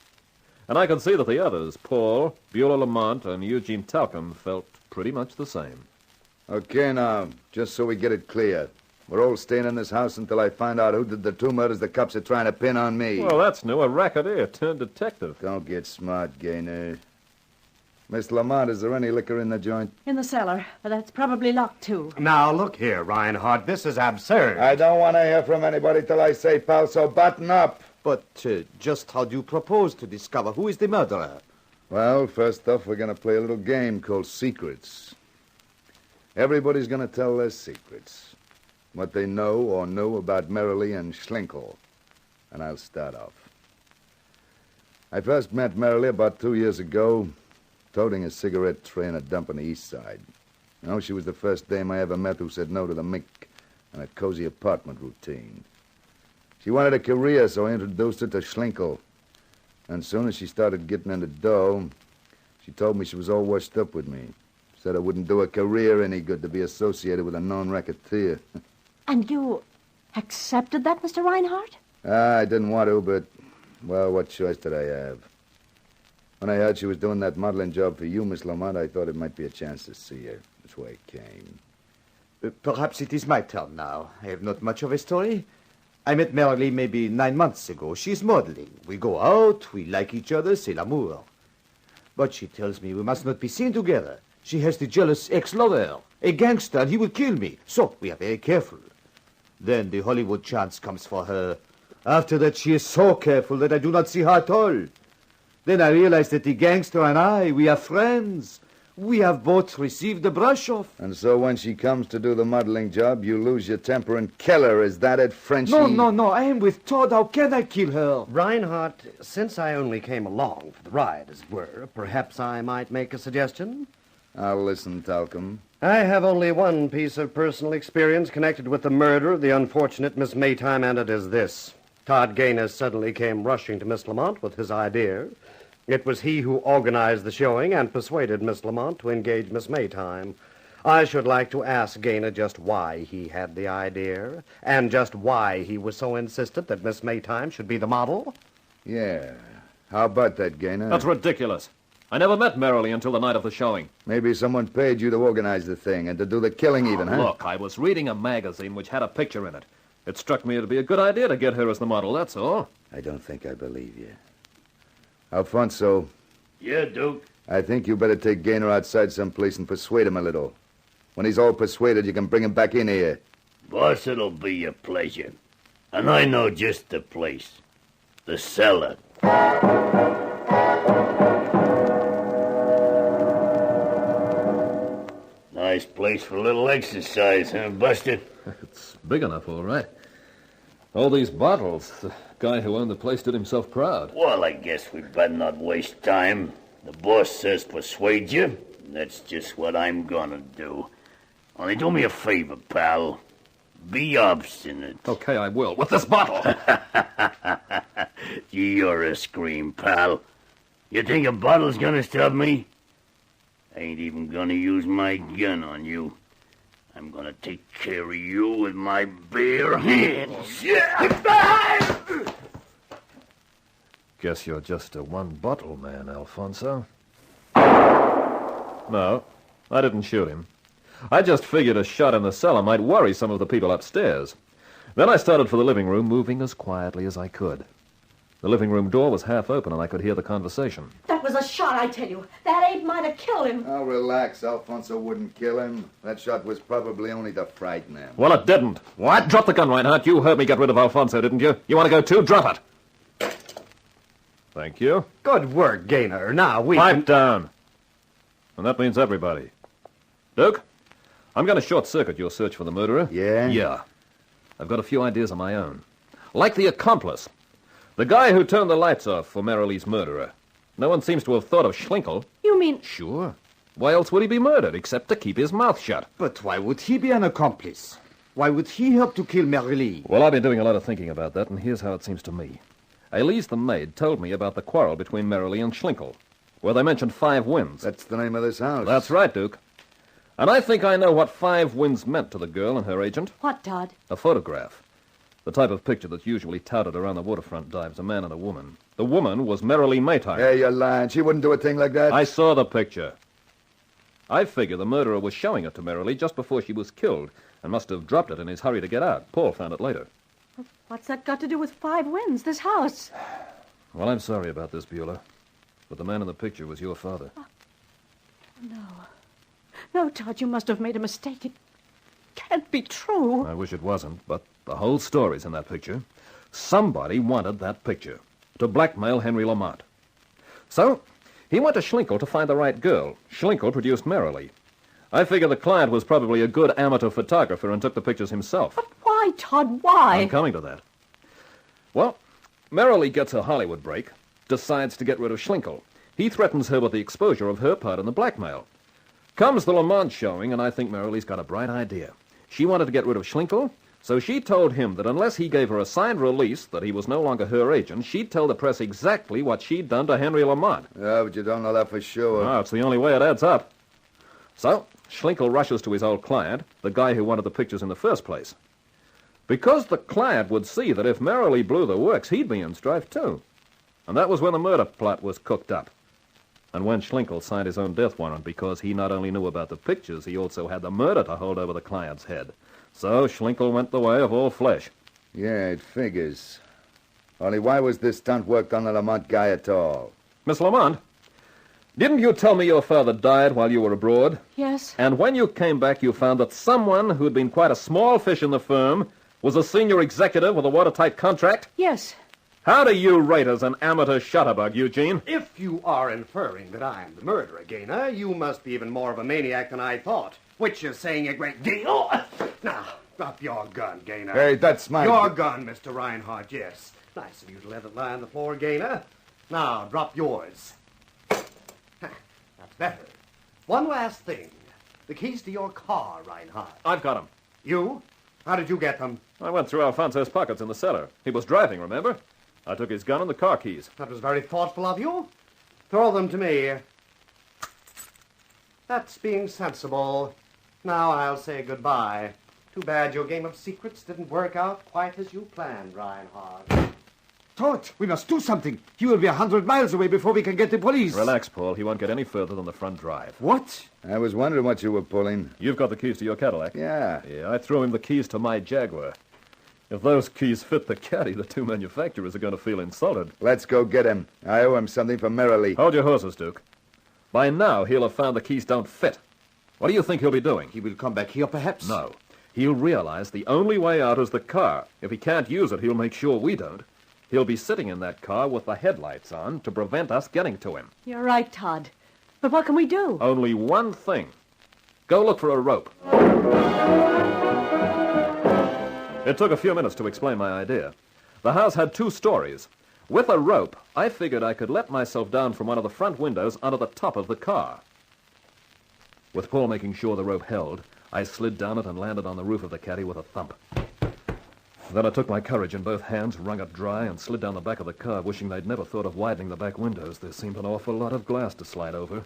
And I could see that the others, Paul, Beulah Lamont, and Eugene Talcum, felt pretty much the same. Okay, now, just so we get it clear. We're all staying in this house until I find out who did the two murders the cops are trying to pin on me. Well, that's new. A racketeer turned detective. Don't get smart, Gaynor. Miss Lamont, is there any liquor in the joint? In the cellar, but that's probably locked, too. Now, look here, Reinhardt. This is absurd. I don't want to hear from anybody till I say, pal, so button up. But just how do you propose to discover who is the murderer? Well, first off, we're going to play a little game called Secrets. Everybody's going to tell their secrets. What they know or knew about Marilee and Schlinkel. And I'll start off. I first met Marilee about 2 years ago, toting a cigarette tray in a dump on the east side. You know, she was the first dame I ever met who said no to the mink and a cozy apartment routine. She wanted a career, so I introduced her to Schlinkel. And as soon as she started getting into dough, she told me she was all washed up with me. Said it wouldn't do a career any good to be associated with a known racketeer. And you accepted that, Mr. Reinhardt? I didn't want to, but, well, what choice did I have? When I heard she was doing that modeling job for you, Miss Lamont, I thought it might be a chance to see her. That's why I came. Perhaps it is my turn now. I have not much of a story. I met Marilee maybe 9 months ago. She's modeling. We go out, we like each other, c'est l'amour. But she tells me we must not be seen together. She has the jealous ex-lover, a gangster, and he will kill me. So we are very careful. Then the Hollywood chance comes for her. After that, she is so careful that I do not see her at all. Then I realize that the gangster and we are friends. We have both received the brush-off. And so when she comes to do the modeling job, you lose your temper and kill her. Is that it, Frenchie? No. I am with Todd. How can I kill her? Reinhardt, since I only came along for the ride, as it were, perhaps I might make a suggestion? I'll listen, Talcum. I have only one piece of personal experience connected with the murder of the unfortunate Miss Maytime, and it is this. Todd Gaynor suddenly came rushing to Miss Lamont with his idea. It was he who organized the showing and persuaded Miss Lamont to engage Miss Maytime. I should like to ask Gaynor just why he had the idea, and just why he was so insistent that Miss Maytime should be the model. Yeah. How about that, Gaynor? That's ridiculous. I never met Merrily until the night of the showing. Maybe someone paid you to organize the thing and to do the killing even, huh? Look, I was reading a magazine which had a picture in it. It struck me it'd be a good idea to get her as the model, that's all. I don't think I believe you. Alfonso. Yeah, Duke? I think you better take Gaynor outside someplace and persuade him a little. When he's all persuaded, you can bring him back in here. Boss, it'll be a pleasure. And I know just the place. The cellar. Nice place for a little exercise, huh, Buster? It's big enough, all right. All these bottles. The guy who owned the place did himself proud. Well, I guess we'd better not waste time. The boss says persuade you, and that's just what I'm gonna do. Only do me a favor, pal. Be obstinate. Okay, I will. With this bottle! You're a scream, pal. You think a bottle's gonna stop me? I ain't even gonna use my gun on you. I'm gonna take care of you with my bare hands. Guess you're just a one-bottle man, Alfonso. No, I didn't shoot him. I just figured a shot in the cellar might worry some of the people upstairs. Then I started for the living room, moving as quietly as I could. The living room door was half open, and I could hear the conversation. That was a shot, I tell you. That ape might have killed him. Oh, relax. Alfonso wouldn't kill him. That shot was probably only to frighten him. Well, it didn't. What? Drop the gun, Reinhardt. You heard me get rid of Alfonso, didn't you? You want to go too? Drop it. Thank you. Good work, Gaynor. Now, Pipe down. And that means everybody. Duke, I'm going to short-circuit your search for the murderer. Yeah? Yeah. I've got a few ideas of my own. Like the accomplice. The guy who turned the lights off for Merrilee's murderer. No one seems to have thought of Schlinkel. You mean... Sure. Why else would he be murdered, except to keep his mouth shut? But why would he be an accomplice? Why would he help to kill Merrilee? Well, I've been doing a lot of thinking about that, and here's how it seems to me. Elise, the maid, told me about the quarrel between Merrilee and Schlinkel, where they mentioned 5 Winds. That's the name of this house. That's right, Duke. And I think I know what 5 Winds meant to the girl and her agent. What, Todd? A photograph. The type of picture that's usually touted around the waterfront dives, a man and a woman. The woman was Merrilee Maytime. Hey, you're lying. She wouldn't do a thing like that. I saw the picture. I figure the murderer was showing it to Merrilee just before she was killed and must have dropped it in his hurry to get out. Paul found it later. What's that got to do with 5 Winds, this house? Well, I'm sorry about this, Beulah, but the man in the picture was your father. No. No, Todd, you must have made a mistake. It can't be true. I wish it wasn't, but the whole story's in that picture. Somebody wanted that picture to blackmail Henry Lamont. So, he went to Schlinkel to find the right girl. Schlinkel produced Merrilee. I figure the client was probably a good amateur photographer and took the pictures himself. But why, Todd, why? I'm coming to that. Well, Merrilee gets a Hollywood break, decides to get rid of Schlinkel. He threatens her with the exposure of her part in the blackmail. Comes the Lamont showing, and I think Merrilee's got a bright idea. She wanted to get rid of Schlinkel, so she told him that unless he gave her a signed release that he was no longer her agent, she'd tell the press exactly what she'd done to Henry Lamont. Yeah, but you don't know that for sure. No, it's the only way it adds up. So, Schlinkel rushes to his old client, the guy who wanted the pictures in the first place. Because the client would see that if Merrilee blew the works, he'd be in strife too. And that was when the murder plot was cooked up. And when Schlinkel signed his own death warrant because he not only knew about the pictures, he also had the murder to hold over the client's head. So Schlinkel went the way of all flesh. Yeah, it figures. Only why was this stunt worked on the Lamont guy at all? Miss Lamont, didn't you tell me your father died while you were abroad? Yes. And when you came back, you found that someone who'd been quite a small fish in the firm was a senior executive with a watertight contract? Yes. How do you rate as an amateur shutterbug, Eugene? If you are inferring that I'm the murderer, Gaynor, you must be even more of a maniac than I thought, which is saying a great deal. Now, drop your gun, Gaynor. Hey, that's my... Your gun, Mr. Reinhardt, yes. Nice of you to let it lie on the floor, Gaynor. Now, drop yours. That's better. One last thing. The keys to your car, Reinhardt. I've got them. You? How did you get them? I went through Alfonso's pockets in the cellar. He was driving, remember? I took his gun and the car keys. That was very thoughtful of you. Throw them to me. That's being sensible. Now I'll say goodbye. Too bad your game of secrets didn't work out quite as you planned, Reinhardt. Todd, we must do something. He will be 100 miles away before we can get the police. Relax, Paul. He won't get any further than the front drive. What? I was wondering what you were pulling. You've got the keys to your Cadillac? Yeah. Yeah, I threw him the keys to my Jaguar. If those keys fit the caddy, the two manufacturers are going to feel insulted. Let's go get him. I owe him something for merrily. Hold your horses, Duke. By now, he'll have found the keys don't fit. What do you think he'll be doing? He will come back here, perhaps? No. He'll realize the only way out is the car. If he can't use it, he'll make sure we don't. He'll be sitting in that car with the headlights on to prevent us getting to him. You're right, Todd. But what can we do? Only one thing. Go look for a rope. It took a few minutes to explain my idea. The house had 2 stories. With a rope, I figured I could let myself down from one of the front windows onto the top of the car. With Paul making sure the rope held, I slid down it and landed on the roof of the caddy with a thump. Then I took my courage in both hands, wrung it dry, and slid down the back of the car, wishing they'd never thought of widening the back windows. There seemed an awful lot of glass to slide over.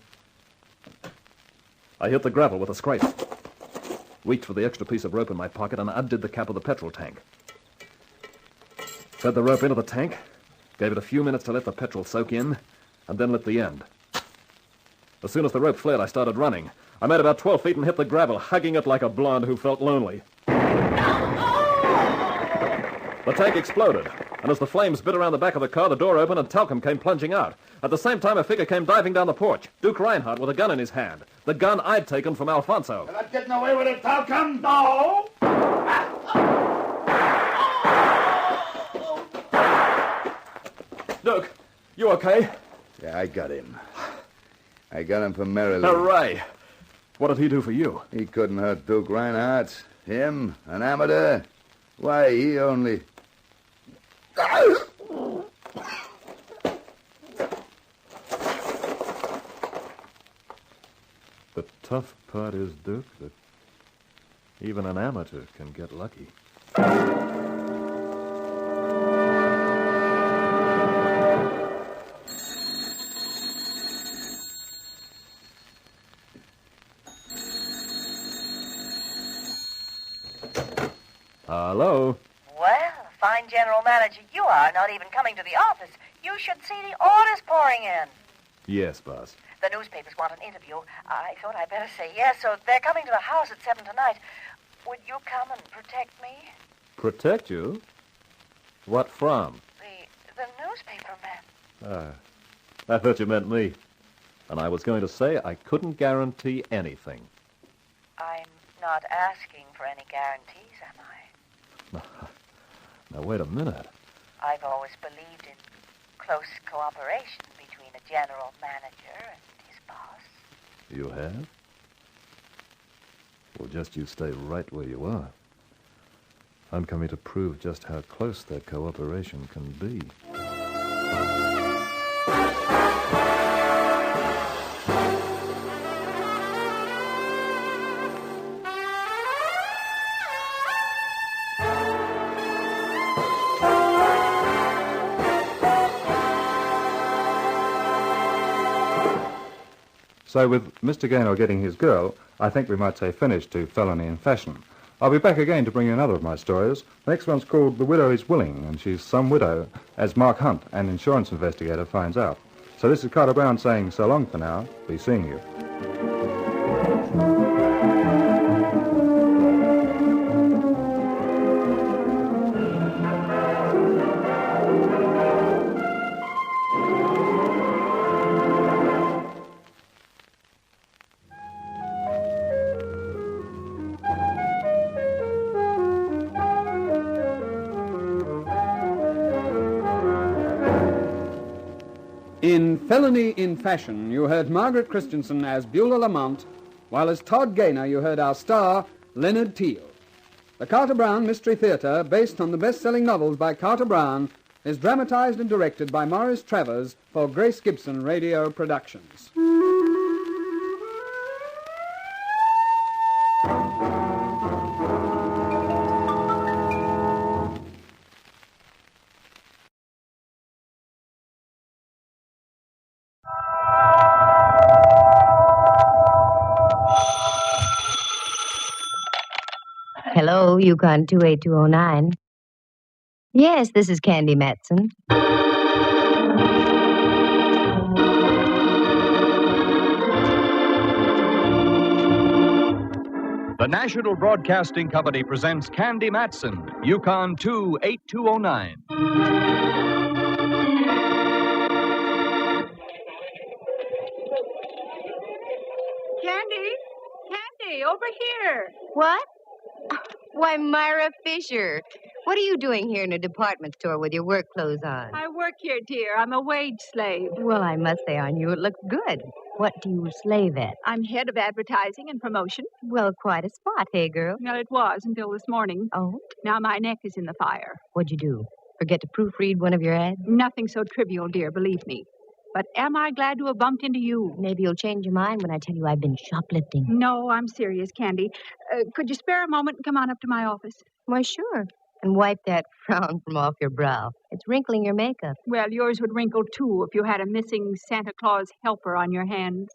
I hit the gravel with a scrape, reached for the extra piece of rope in my pocket, and undid the cap of the petrol tank. Fed the rope into the tank, gave it a few minutes to let the petrol soak in, and then lit the end. As soon as the rope flared, I started running. I made about 12 feet and hit the gravel, hugging it like a blonde who felt lonely. The tank exploded, and as the flames bit around the back of the car, the door opened and talcum came plunging out. At the same time, a figure came diving down the porch, Duke Reinhardt with a gun in his hand, the gun I'd taken from Alfonso. You're not getting away with it, talcum? No! Duke, you okay? Yeah, I got him. I got him for merrily. Hooray! What did he do for you? He couldn't hurt Duke Reinhardt. Him, an amateur. Why, he only... The tough part is, Duke, that even an amateur can get lucky. Hello? Well, fine general manager you are, not even coming to the office. You should see the orders pouring in. Yes, boss. The newspapers want an interview. I thought I'd better say yes, so they're coming to the house at 7 tonight. Would you come and protect me? Protect you? What from? The newspaper men. I thought you meant me. And I was going to say I couldn't guarantee anything. I'm not asking for any guarantees, am I? Now, wait a minute. I've always believed in close cooperation between a general manager and his boss. You have? Well, just you stay right where you are. I'm coming to prove just how close that cooperation can be. So with Mr. Gaynor getting his girl, I think we might say finish to Felony in Fashion. I'll be back again to bring you another of my stories. The next one's called The Widow is Willing, and she's some widow, as Mark Hunt, an insurance investigator, finds out. So this is Carter Brown saying so long for now. Be seeing you. In Felony in Fashion, you heard Margaret Christensen as Beulah Lamont, while as Todd Gaynor you heard our star, Leonard Teal. The Carter Brown Mystery Theatre, based on the best-selling novels by Carter Brown, is dramatized and directed by Maurice Travers for Grace Gibson Radio Productions. Hello, YUkon 28209. Yes, this is Candy Matson. The National Broadcasting Company presents Candy Matson, YUkon 28209. Candy, over here. What? Why, Myra Fisher. What are you doing here in a department store with your work clothes on? I work here, dear. I'm a wage slave. Well, I must say on you it looks good. What do you slave at? I'm head of advertising and promotion. Well, quite a spot, hey, girl? Well, it was until this morning. Oh? Now my neck is in the fire. What'd you do? Forget to proofread one of your ads? Nothing so trivial, dear, believe me. But am I glad to have bumped into you? Maybe you'll change your mind when I tell you I've been shoplifting. No, I'm serious, Candy. Could you spare a moment and come on up to my office? Why, sure. And wipe that frown from off your brow. It's wrinkling your makeup. Well, yours would wrinkle, too, if you had a missing Santa Claus helper on your hands.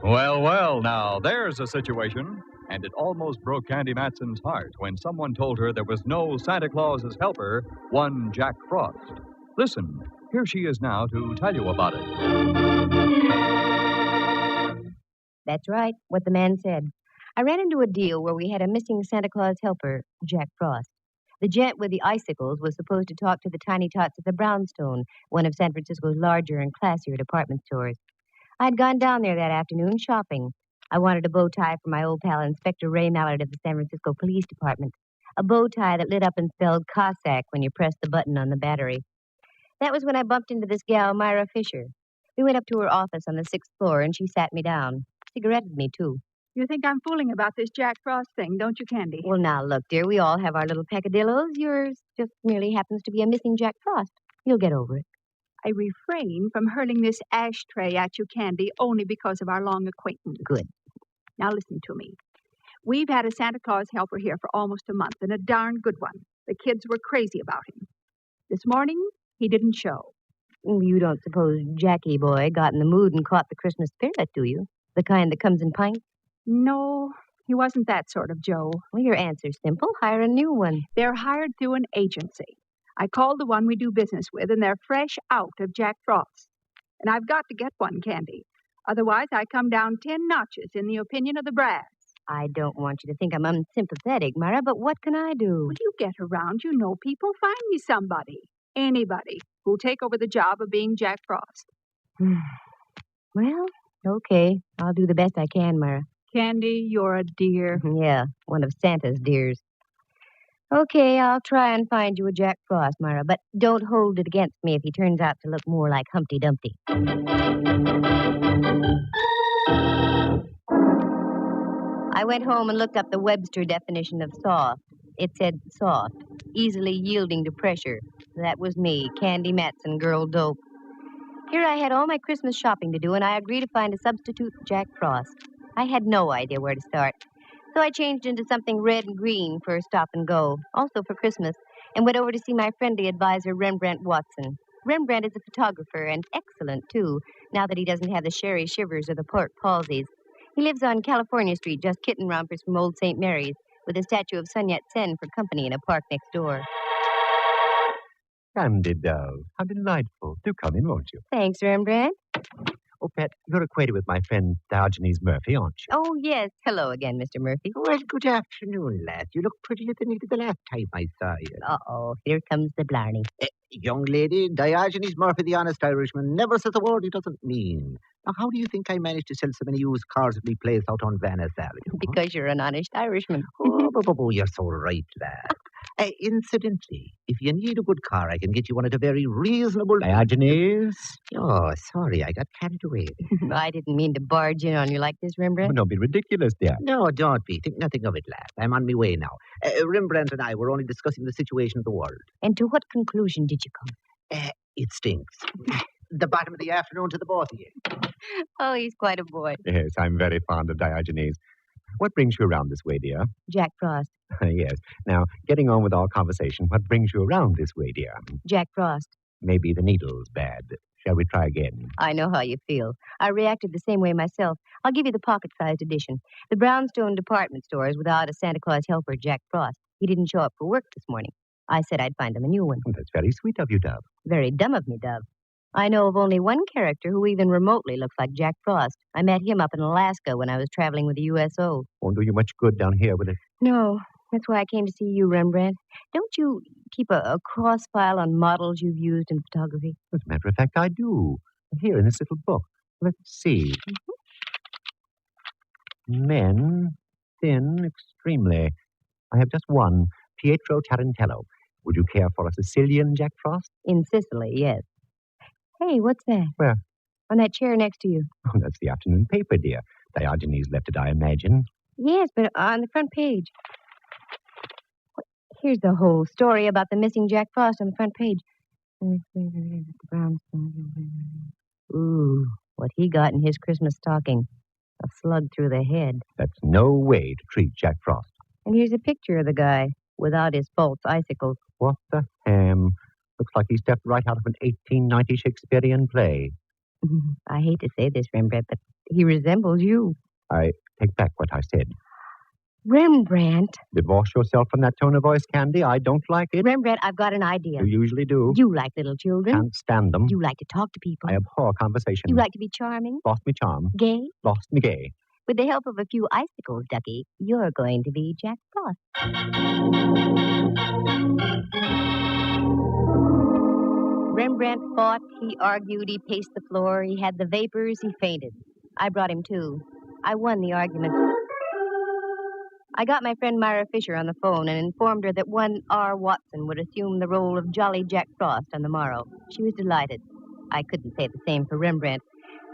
Well, now, there's a situation. And it almost broke Candy Matson's heart when someone told her there was no Santa Claus's helper, one Jack Frost. Listen, here she is now to tell you about it. That's right, what the man said. I ran into a deal where we had a missing Santa Claus helper, Jack Frost. The gent with the icicles was supposed to talk to the tiny tots at the Brownstone, one of San Francisco's larger and classier department stores. I'd gone down there that afternoon shopping. I wanted a bow tie for my old pal, Inspector Ray Mallard of the San Francisco Police Department. A bow tie that lit up and spelled Cossack when you pressed the button on the battery. That was when I bumped into this gal, Myra Fisher. We went up to her office on the 6th floor, and she sat me down. Cigaretted me, too. You think I'm fooling about this Jack Frost thing, don't you, Candy? Well, now, look, dear, we all have our little peccadillos. Yours just merely happens to be a missing Jack Frost. You'll get over it. I refrain from hurling this ashtray at you, Candy, only because of our long acquaintance. Good. Now listen to me. We've had a Santa Claus helper here for almost a month, and a darn good one. The kids were crazy about him. This morning, he didn't show. You don't suppose Jackie boy got in the mood and caught the Christmas spirit, do you? The kind that comes in pints? No, he wasn't that sort of Joe. Well, your answer's simple. Hire a new one. They're hired through an agency. I called the one we do business with, and they're fresh out of Jack Frost. And I've got to get one, Candy. Otherwise, I come down 10 notches in the opinion of the brass. I don't want you to think I'm unsympathetic, Myra, but what can I do? Well, you get around, you know people. Find me somebody, anybody, who'll take over the job of being Jack Frost. Well, okay. I'll do the best I can, Myra. Candy, you're a dear. Yeah, one of Santa's dears. Okay, I'll try and find you a Jack Frost, Myra, but don't hold it against me if he turns out to look more like Humpty Dumpty. I went home and looked up the Webster definition of soft. It said soft, easily yielding to pressure. That was me, Candy Matson, girl dope. Here I had all my Christmas shopping to do, and I agreed to find a substitute for Jack Frost. I had no idea where to start. So I changed into something red and green for a stop and go, also for Christmas, and went over to see my friendly advisor, Rembrandt Watson. Rembrandt is a photographer, and excellent, too, now that he doesn't have the sherry shivers or the pork palsies. He lives on California Street, just kitten rompers from Old St. Mary's, with a statue of Sun Yat-sen for company in a park next door. Candy doll, how delightful. Do come in, won't you? Thanks, Rembrandt. Oh, Pet, you're acquainted with my friend Diogenes Murphy, aren't you? Oh, yes. Hello again, Mr. Murphy. Well, good afternoon, lad. You look prettier than you did the last time I saw you. Uh-oh, here comes the blarney. Young lady, Diogenes Murphy, the honest Irishman, never says a word he doesn't mean. Now, how do you think I managed to sell so many used cars at my place out on Venice Avenue? Because you're an honest Irishman. Oh, you're so right, lad. Incidentally, if you need a good car, I can get you one at a very reasonable... Diogenes? Oh, sorry, I got carried away. I didn't mean to barge in on you like this, Rembrandt. Oh, don't be ridiculous, dear. No, don't be. Think nothing of it, lad. I'm on my way now. Rembrandt and I were only discussing the situation of the world. And to what conclusion did you come? It stinks. The bottom of the afternoon to the both of you. Oh, he's quite a boy. Yes, I'm very fond of Diogenes. What brings you around this way, dear? Jack Frost. Yes. Now, getting on with our conversation, what brings you around this way, dear? Jack Frost. Maybe the needle's bad. Shall we try again? I know how you feel. I reacted the same way myself. I'll give you the pocket-sized edition. The Brownstone department stores without a Santa Claus helper, Jack Frost. He didn't show up for work this morning. I said I'd find him a new one. Well, that's very sweet of you, Dove. Very dumb of me, Dove. I know of only one character who even remotely looks like Jack Frost. I met him up in Alaska when I was traveling with the USO. Won't do you much good down here, will it? No, that's why I came to see you, Rembrandt. Don't you keep a cross file on models you've used in photography? As a matter of fact, I do. Here in this little book. Let's see. Men, thin, extremely. I have just one, Pietro Tarantello. Would you care for a Sicilian Jack Frost? In Sicily, yes. Hey, what's that? Where? On that chair next to you. Oh, that's the afternoon paper, dear. Diogenes left it, I imagine. Yes, but on the front page. Here's the whole story about the missing Jack Frost on the front page. Ooh, what he got in his Christmas stocking. A slug through the head. That's no way to treat Jack Frost. And here's a picture of the guy without his false icicles. What the ham? Looks like he stepped right out of an 1890 Shakespearean play. I hate to say this, Rembrandt, but he resembles you. I take back what I said. Rembrandt. Divorce yourself from that tone of voice, Candy. I don't like it. Rembrandt, I've got an idea. You usually do. You like little children. Can't stand them. You like to talk to people. I abhor conversation. You like to be charming. Lost me charm. Gay. Lost me gay. With the help of a few icicles, Ducky, you're going to be Jack Frost. Rembrandt fought, he argued, he paced the floor, he had the vapors, he fainted. I brought him to. I won the argument. I got my friend Myra Fisher on the phone and informed her that one R. Watson would assume the role of Jolly Jack Frost on the morrow. She was delighted. I couldn't say the same for Rembrandt.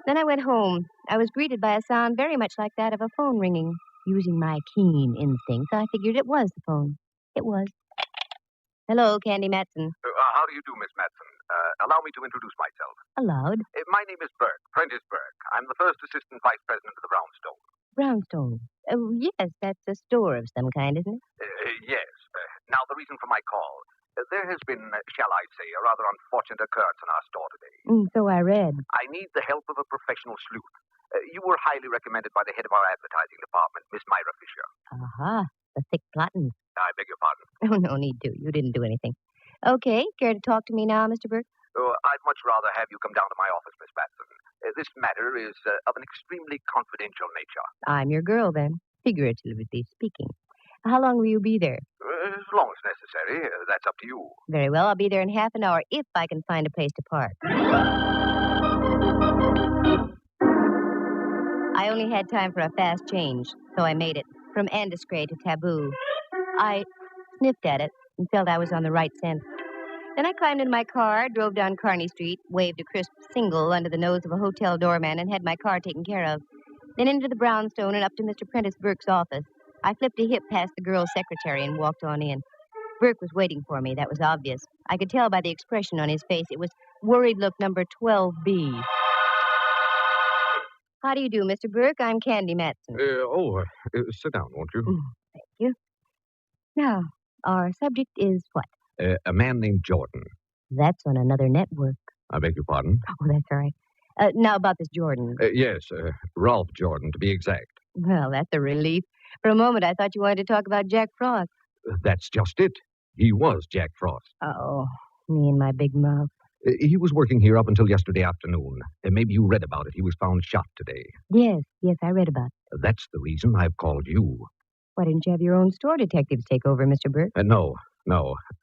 Then I went home. I was greeted by a sound very much like that of a phone ringing. Using my keen instincts, I figured it was the phone. It was. Hello, Candy Matson. How do you do, Miss Matson? Allow me to introduce myself. Allowed. My name is Burke, Prentice Burke. I'm the first assistant vice president of the Brownstone. Brownstone. Oh, yes, that's a store of some kind, isn't it? Yes. Now, the reason for my call. There has been, shall I say, a rather unfortunate occurrence in our store today. So I read. I need the help of a professional sleuth. You were highly recommended by the head of our advertising department, Miss Myra Fisher. Aha, the thick cotton. I beg your pardon. Oh, no need to. You didn't do anything. Okay, care to talk to me now, Mr. Burke? I'd much rather have you come down to my office, Miss Matson. This matter is of an extremely confidential nature. I'm your girl, then, figuratively speaking. How long will you be there? As long as necessary. That's up to you. Very well, I'll be there in half an hour if I can find a place to park. I only had time for a fast change, so I made it from Andescray to Taboo. I sniffed at it and felt I was on the right scent. Then I climbed into my car, drove down Kearney Street, waved a crisp single under the nose of a hotel doorman, and had my car taken care of. Then into the brownstone and up to Mr. Prentice Burke's office. I flipped a hip past the girl's secretary and walked on in. Burke was waiting for me. That was obvious. I could tell by the expression on his face. It was worried look number 12B. How do you do, Mr. Burke? I'm Candy Matson. Sit down, won't you? Thank you. Now, our subject is what? A man named Jordan. That's on another network. I beg your pardon? Oh, that's all right. Now about this Jordan. Yes, Ralph Jordan, to be exact. Well, that's a relief. For a moment, I thought you wanted to talk about Jack Frost. That's just it. He was Jack Frost. Oh, me and my big mouth. He was working here up until yesterday afternoon. Maybe you read about it. He was found shot today. Yes, I read about it. That's the reason I've called you. Why didn't you have your own store detectives take over, Mr. Burke? No.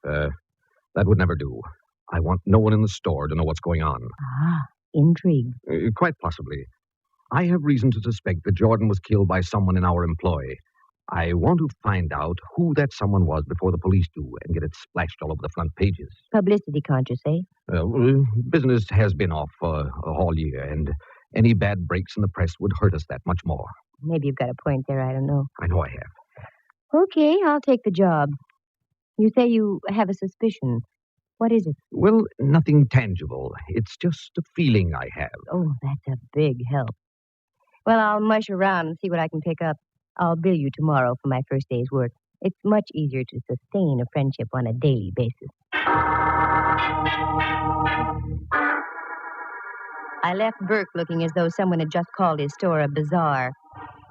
That would never do. I want no one in the store to know what's going on. Ah, intrigue. Quite possibly. I have reason to suspect that Jordan was killed by someone in our employ. I want to find out who that someone was before the police do and get it splashed all over the front pages. Publicity conscious, eh? Business has been off all year, and any bad breaks in the press would hurt us that much more. Maybe you've got a point there, I don't know. I know I have. Okay, I'll take the job. You say you have a suspicion. What is it? Well, nothing tangible. It's just a feeling I have. Oh, that's a big help. Well, I'll mush around and see what I can pick up. I'll bill you tomorrow for my first day's work. It's much easier to sustain a friendship on a daily basis. I left Burke looking as though someone had just called his store a bazaar.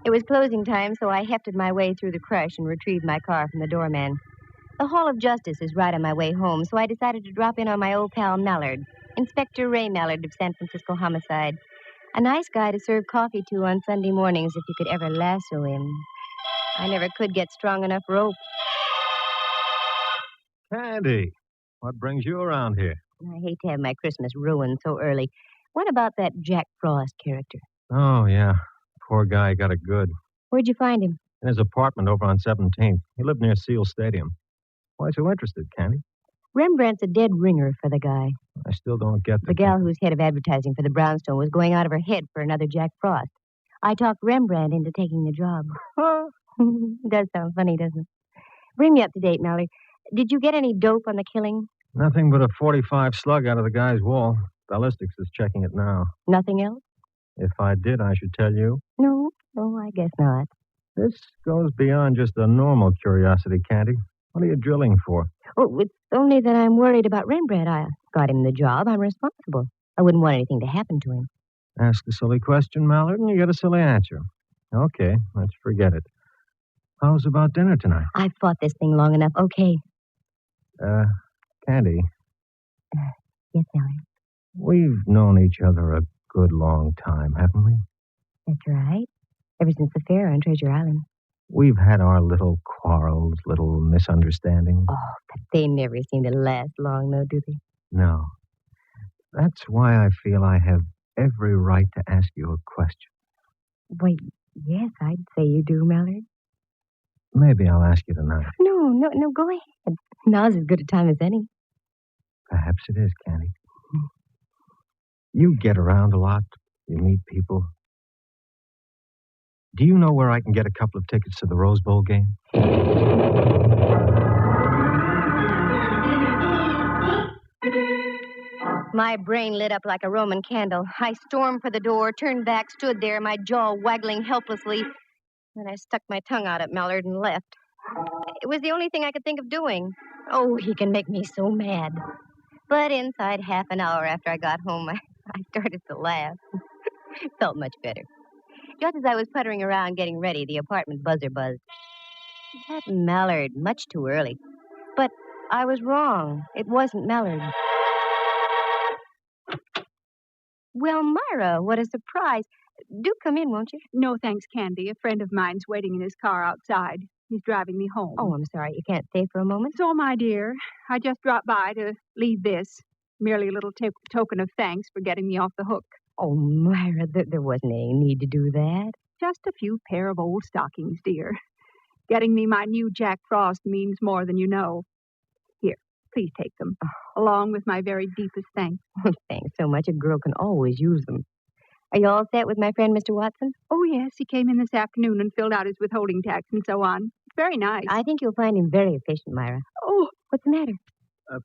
It was closing time, so I hefted my way through the crush and retrieved my car from the doorman. The Hall of Justice is right on my way home, so I decided to drop in on my old pal Mallard, Inspector Ray Mallard of San Francisco Homicide. A nice guy to serve coffee to on Sunday mornings if you could ever lasso him. I never could get strong enough rope. Candy, what brings you around here? I hate to have my Christmas ruined so early. What about that Jack Frost character? Oh, yeah. Poor guy got it good. Where'd you find him? In his apartment over on 17th. He lived near Seal Stadium. Why so interested, Candy? Rembrandt's a dead ringer for the guy. I still don't get The gal who's head of advertising for the Brownstone was going out of her head for another Jack Frost. I talked Rembrandt into taking the job. Does sound funny, doesn't it? Bring me up to date, Mallard. Did you get any dope on the killing? Nothing but a .45 slug out of the guy's wall. Ballistics is checking it now. Nothing else? If I did, I should tell you. No, I guess not. This goes beyond just a normal curiosity, Candy. What are you drilling for? Oh, it's only that I'm worried about Rembrandt. I got him the job. I'm responsible. I wouldn't want anything to happen to him. Ask a silly question, Mallard, and you get a silly answer. Okay, let's forget it. How's about dinner tonight? I've fought this thing long enough. Okay. Candy. Yes, Mallard. We've known each other a good long time, haven't we? That's right. Ever since the fair on Treasure Island. We've had our little quarrels, little misunderstandings. Oh, but they never seem to last long, though, do they? No. That's why I feel I have every right to ask you a question. Wait, yes, I'd say you do, Mallard. Maybe I'll ask you tonight. No, go ahead. Now's as good a time as any. Perhaps it is, Candy. You get around a lot. You meet people. Do you know where I can get a couple of tickets to the Rose Bowl game? My brain lit up like a Roman candle. I stormed for the door, turned back, stood there, my jaw waggling helplessly. Then I stuck my tongue out at Mallard and left. It was the only thing I could think of doing. Oh, he can make me so mad. But inside half an hour after I got home, I started to laugh. Felt much better. Just as I was puttering around getting ready, the apartment buzzer buzzed. That Mallard, much too early. But I was wrong. It wasn't Mallard. Well, Myra, what a surprise. Do come in, won't you? No, thanks, Candy. A friend of mine's waiting in his car outside. He's driving me home. Oh, I'm sorry. You can't stay for a moment? So, my dear, I just dropped by to leave this. Merely a little token of thanks for getting me off the hook. Oh, Myra, there wasn't any need to do that. Just a few pair of old stockings, dear. Getting me my new Jack Frost means more than you know. Here, please take them, along with my very deepest thanks. Thanks so much. A girl can always use them. Are you all set with my friend, Mr. Watson? Oh, yes. He came in this afternoon and filled out his withholding tax and so on. Very nice. I think you'll find him very efficient, Myra. Oh, what's the matter?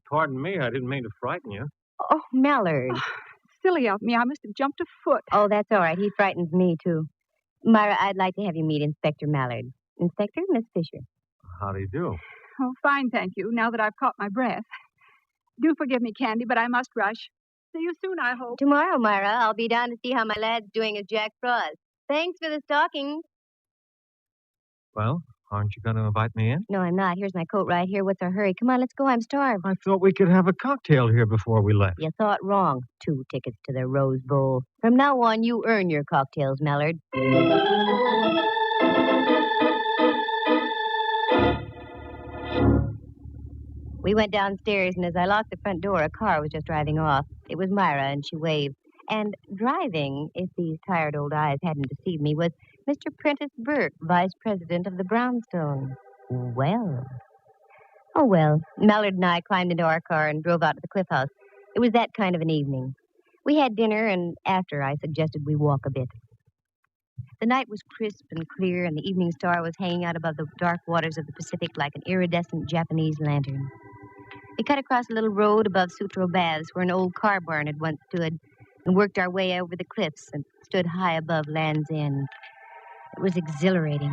Pardon me. I didn't mean to frighten you. Oh, Mallard. Silly of me. I must have jumped a foot. Oh, that's all right. He frightens me, too. Myra, I'd like to have you meet Inspector Mallard. Inspector, Miss Fisher. How do you do? Oh, fine, thank you, now that I've caught my breath. Do forgive me, Candy, but I must rush. See you soon, I hope. Tomorrow, Myra, I'll be down to see how my lad's doing as Jack Frost. Thanks for the stockings. Well, aren't you going to invite me in? No, I'm not. Here's my coat right here. What's our hurry? Come on, let's go. I'm starved. I thought we could have a cocktail here before we left. You thought wrong. 2 tickets to the Rose Bowl. From now on, you earn your cocktails, Mallard. We went downstairs, and as I locked the front door, a car was just driving off. It was Myra, and she waved. And driving, if these tired old eyes hadn't deceived me, was Mr. Prentice Burke, vice president of the Brownstone. Well. Oh, well. Mallard and I climbed into our car and drove out to the Cliff House. It was that kind of an evening. We had dinner, and after, I suggested we walk a bit. The night was crisp and clear, and the evening star was hanging out above the dark waters of the Pacific like an iridescent Japanese lantern. We cut across a little road above Sutro Baths, where an old car barn had once stood, and worked our way over the cliffs and stood high above Land's End. It was exhilarating.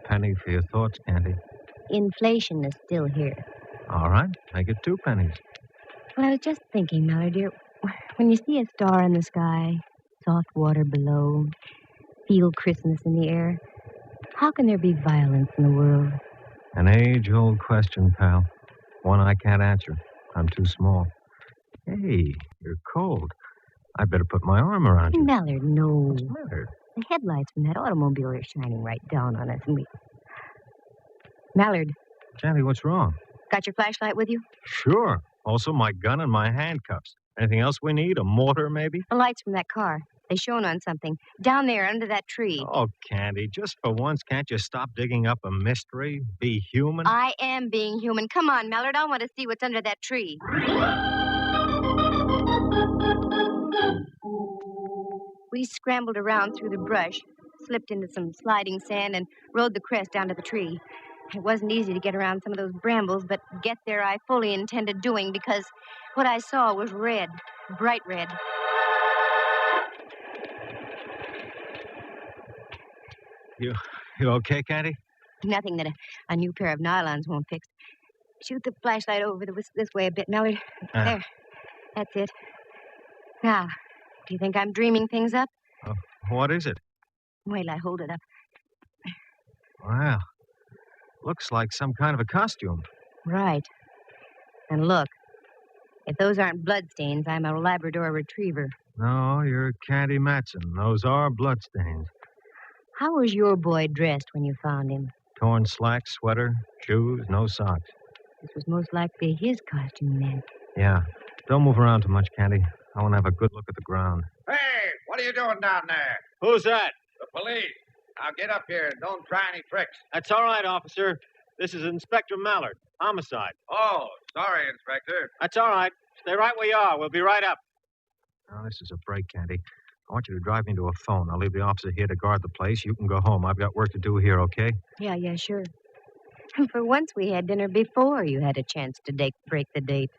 Penny for your thoughts, Candy. Inflation is still here. All right, make it 2 pennies. Well, I was just thinking, Mallard, dear, when you see a star in the sky, soft water below, feel Christmas in the air. How can there be violence in the world? An age-old question, pal. One I can't answer. I'm too small. Hey, you're cold. I better put my arm around you. Mallard, no. What's the matter? The headlights from that automobile are shining right down on us, and we... Mallard. Sandy, what's wrong? Got your flashlight with you? Sure. Also my gun and my handcuffs. Anything else we need? A mortar, maybe? The lights from that car. They shone on something. Down there, under that tree. Oh, Candy, just for once, can't you stop digging up a mystery? Be human? I am being human. Come on, Mallard. I want to see what's under that tree. We scrambled around through the brush, slipped into some sliding sand, and rode the crest down to the tree. It wasn't easy to get around some of those brambles, but get there I fully intended doing because what I saw was red, bright red. You okay, Candy? Nothing that a new pair of nylons won't fix. Shoot the flashlight over this way a bit, Mallard. There. That's it. Now, do you think I'm dreaming things up? What is it? Wait till I hold it up. Wow. Looks like some kind of a costume. Right. And look, if those aren't bloodstains, I'm a Labrador retriever. No, you're Candy Matson. Those are bloodstains. How was your boy dressed when you found him? Torn slacks, sweater, shoes, no socks. This was most likely his costume, then. Yeah. Don't move around too much, Candy. I want to have a good look at the ground. Hey, what are you doing down there? Who's that? The police. Now get up here and don't try any tricks. That's all right, officer. This is Inspector Mallard. Homicide. Oh, sorry, Inspector. That's all right. Stay right where you are. We'll be right up. Now, this is a break, Candy. I want you to drive me to a phone. I'll leave the officer here to guard the place. You can go home. I've got work to do here, okay? Yeah, sure. For once, we had dinner before you had a chance to break the date.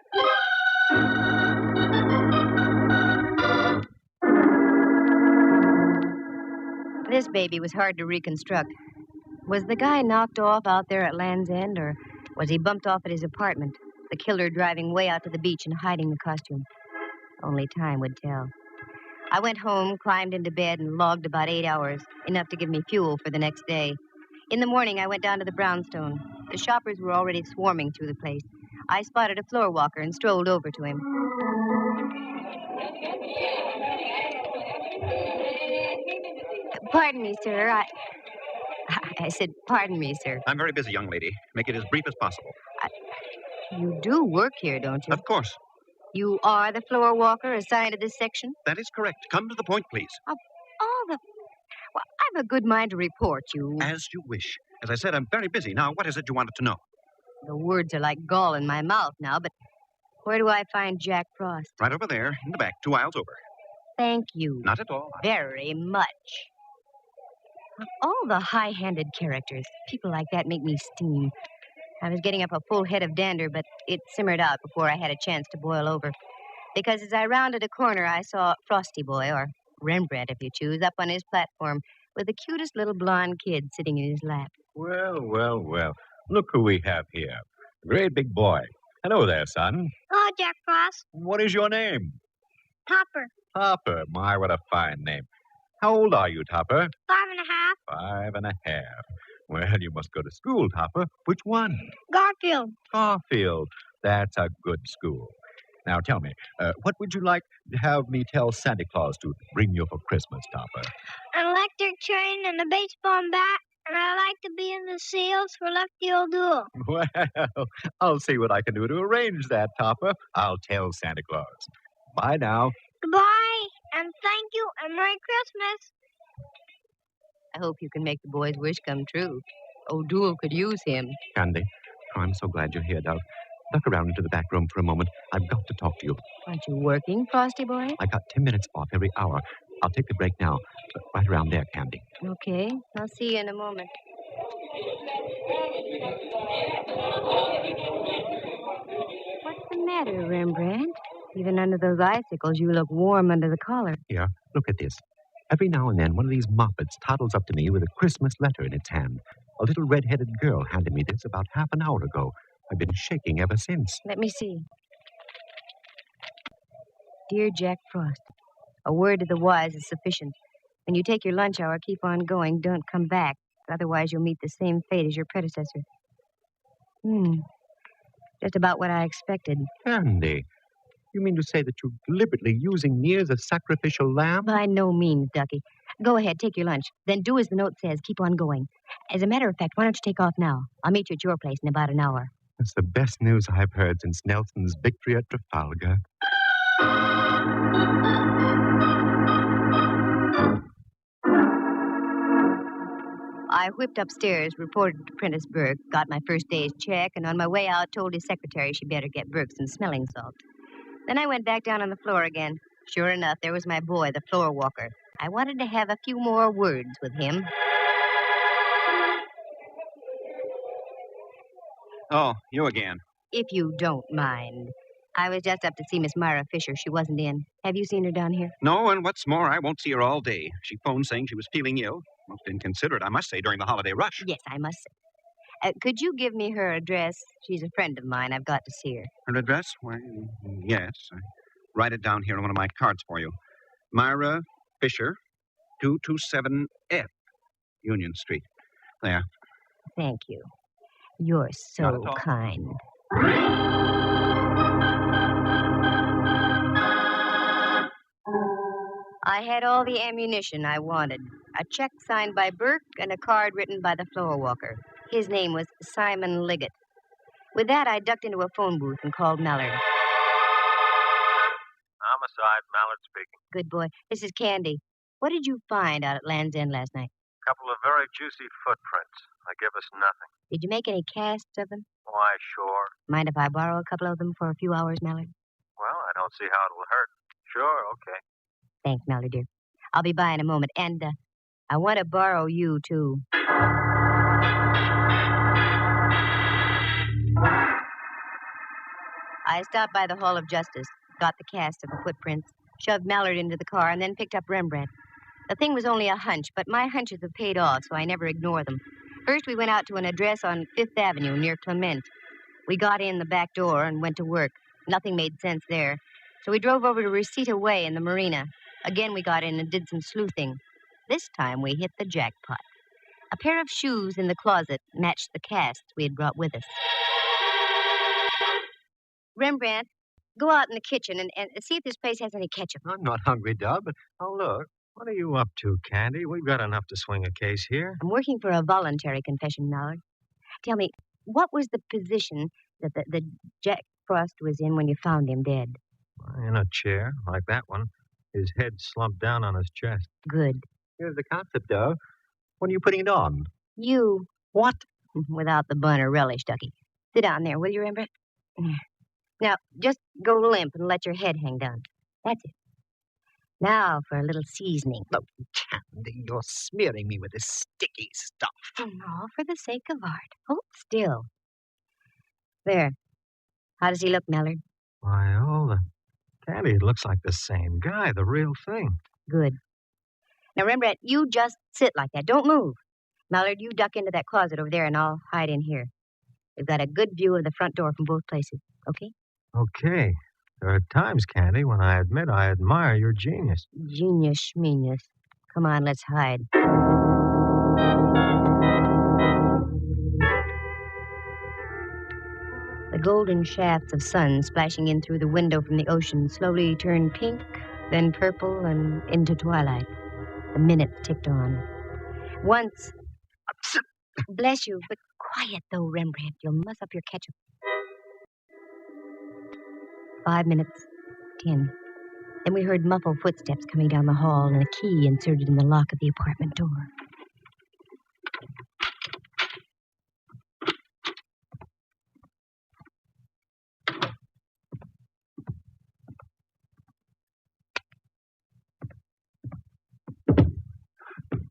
This baby was hard to reconstruct. Was the guy knocked off out there at Land's End, or was he bumped off at his apartment? The killer driving way out to the beach and hiding the costume. Only time would tell. I went home, climbed into bed, and logged about 8 hours, enough to give me fuel for the next day. In the morning, I went down to the brownstone. The shoppers were already swarming through the place. I spotted a floor walker and strolled over to him. Pardon me, sir. I said, pardon me, sir. I'm very busy, young lady. Make it as brief as possible. You do work here, don't you? Of course. You are the floor walker assigned to this section? That is correct. Come to the point, please. Well, I've a good mind to report you. As you wish. As I said, I'm very busy. Now, what is it you wanted to know? The words are like gall in my mouth now, but where do I find Jack Frost? Right over there, in the back, 2 aisles over. Thank you. Not at all. Very much. Of all the high-handed characters, people like that make me steam. I was getting up a full head of dander, but it simmered out before I had a chance to boil over. Because as I rounded a corner, I saw Frosty Boy, or Rembrandt, if you choose, up on his platform with the cutest little blonde kid sitting in his lap. Well. Look who we have here. A great big boy. Hello there, son. Hello, Jack Frost. What is your name? Topper. Topper. My, what a fine name. How old are you, Topper? 5.5. 5.5. Well, you must go to school, Topper. Which one? Garfield. Garfield. That's a good school. Now, tell me, what would you like to have me tell Santa Claus to bring you for Christmas, Topper? An electric train and a baseball bat, and I like to be in the seals for Lefty O'Doul. Well, I'll see what I can do to arrange that, Topper. I'll tell Santa Claus. Bye now. Goodbye, and thank you, and Merry Christmas. I hope you can make the boy's wish come true. O'Doul could use him. Candy, I'm so glad you're here, Dove. Duck around into the back room for a moment. I've got to talk to you. Aren't you working, Frosty Boy? I got 10 minutes off every hour. I'll take the break now. Right around there, Candy. Okay. I'll see you in a moment. What's the matter, Rembrandt? Even under those icicles, you look warm under the collar. Here, look at this. Every now and then, one of these moppets toddles up to me with a Christmas letter in its hand. A little red-headed girl handed me this about half an hour ago. I've been shaking ever since. Let me see. Dear Jack Frost, a word to the wise is sufficient. When you take your lunch hour, keep on going. Don't come back. Otherwise, you'll meet the same fate as your predecessor. Just about what I expected. Candy, you mean to say that you're deliberately using me as a sacrificial lamb? By no means, Ducky. Go ahead, take your lunch. Then do as the note says. Keep on going. As a matter of fact, why don't you take off now? I'll meet you at your place in about an hour. That's the best news I've heard since Nelson's victory at Trafalgar. I whipped upstairs, reported to Prentice Burke, got my first day's check, and on my way out told his secretary she better get Burke some smelling salt. Then I went back down on the floor again. Sure enough, there was my boy, the floor walker. I wanted to have a few more words with him. Oh, you again. If you don't mind. I was just up to see Miss Myra Fisher. She wasn't in. Have you seen her down here? No, and what's more, I won't see her all day. She phoned saying she was feeling ill. Most inconsiderate, I must say, during the holiday rush. Yes, I must say. Could you give me her address? She's a friend of mine. I've got to see her. Her address? Why, yes. I write it down here on one of my cards for you. Myra Fisher, 227F, Union Street. There. Thank you. You're so kind. I had all the ammunition I wanted. A check signed by Burke and a card written by the floor walker. His name was Simon Liggett. With that, I ducked into a phone booth and called Mallard. Homicide, Mallard speaking. Good boy. This is Candy. What did you find out at Land's End last night? A couple of very juicy footprints. They give us nothing. Did you make any casts of them? Why, sure. Mind if I borrow a couple of them for a few hours, Mallard? Well, I don't see how it will hurt. Sure, okay. Thanks, Mallard, dear. I'll be by in a moment. And I want to borrow you, too. I stopped by the Hall of Justice, got the cast of the footprints, shoved Mallard into the car, and then picked up Rembrandt. The thing was only a hunch, but my hunches have paid off, so I never ignore them. First, we went out to an address on 5th Avenue near Clement. We got in the back door and went to work. Nothing made sense there. So we drove over to Reseda Way in the marina. Again, we got in and did some sleuthing. This time, we hit the jackpot. A pair of shoes in the closet matched the casts we had brought with us. Rembrandt, go out in the kitchen and see if this place has any ketchup. I'm not hungry, Dub, but look. What are you up to, Candy? We've got enough to swing a case here. I'm working for a voluntary confession, Mallard. Tell me, what was the position that the Jack Frost was in when you found him dead? In a chair, like that one. His head slumped down on his chest. Good. Here's the concept, Dove. When are you putting it on? You. What? Without the bun or relish, Ducky. Sit down there, will you, Rembrandt? Now, just go limp and let your head hang down. That's it. Now for a little seasoning. Oh, Candy, you're smearing me with this sticky stuff. All for the sake of art. Hold still. There. How does he look, Mallard? Why, Candy, it looks like the same guy, the real thing. Good. Now, Rembrandt, you just sit like that. Don't move. Mallard, you duck into that closet over there, and I'll hide in here. We've got a good view of the front door from both places, okay? Okay. There are times, Candy, when I admit I admire your genius. Genius, schmenius. Come on, let's hide. The golden shafts of sun splashing in through the window from the ocean slowly turned pink, then purple, and into twilight. The minutes ticked on. Once... Bless you, but quiet, though, Rembrandt. You'll muss up your ketchup. 5 minutes. 10. Then we heard muffled footsteps coming down the hall and a key inserted in the lock of the apartment door.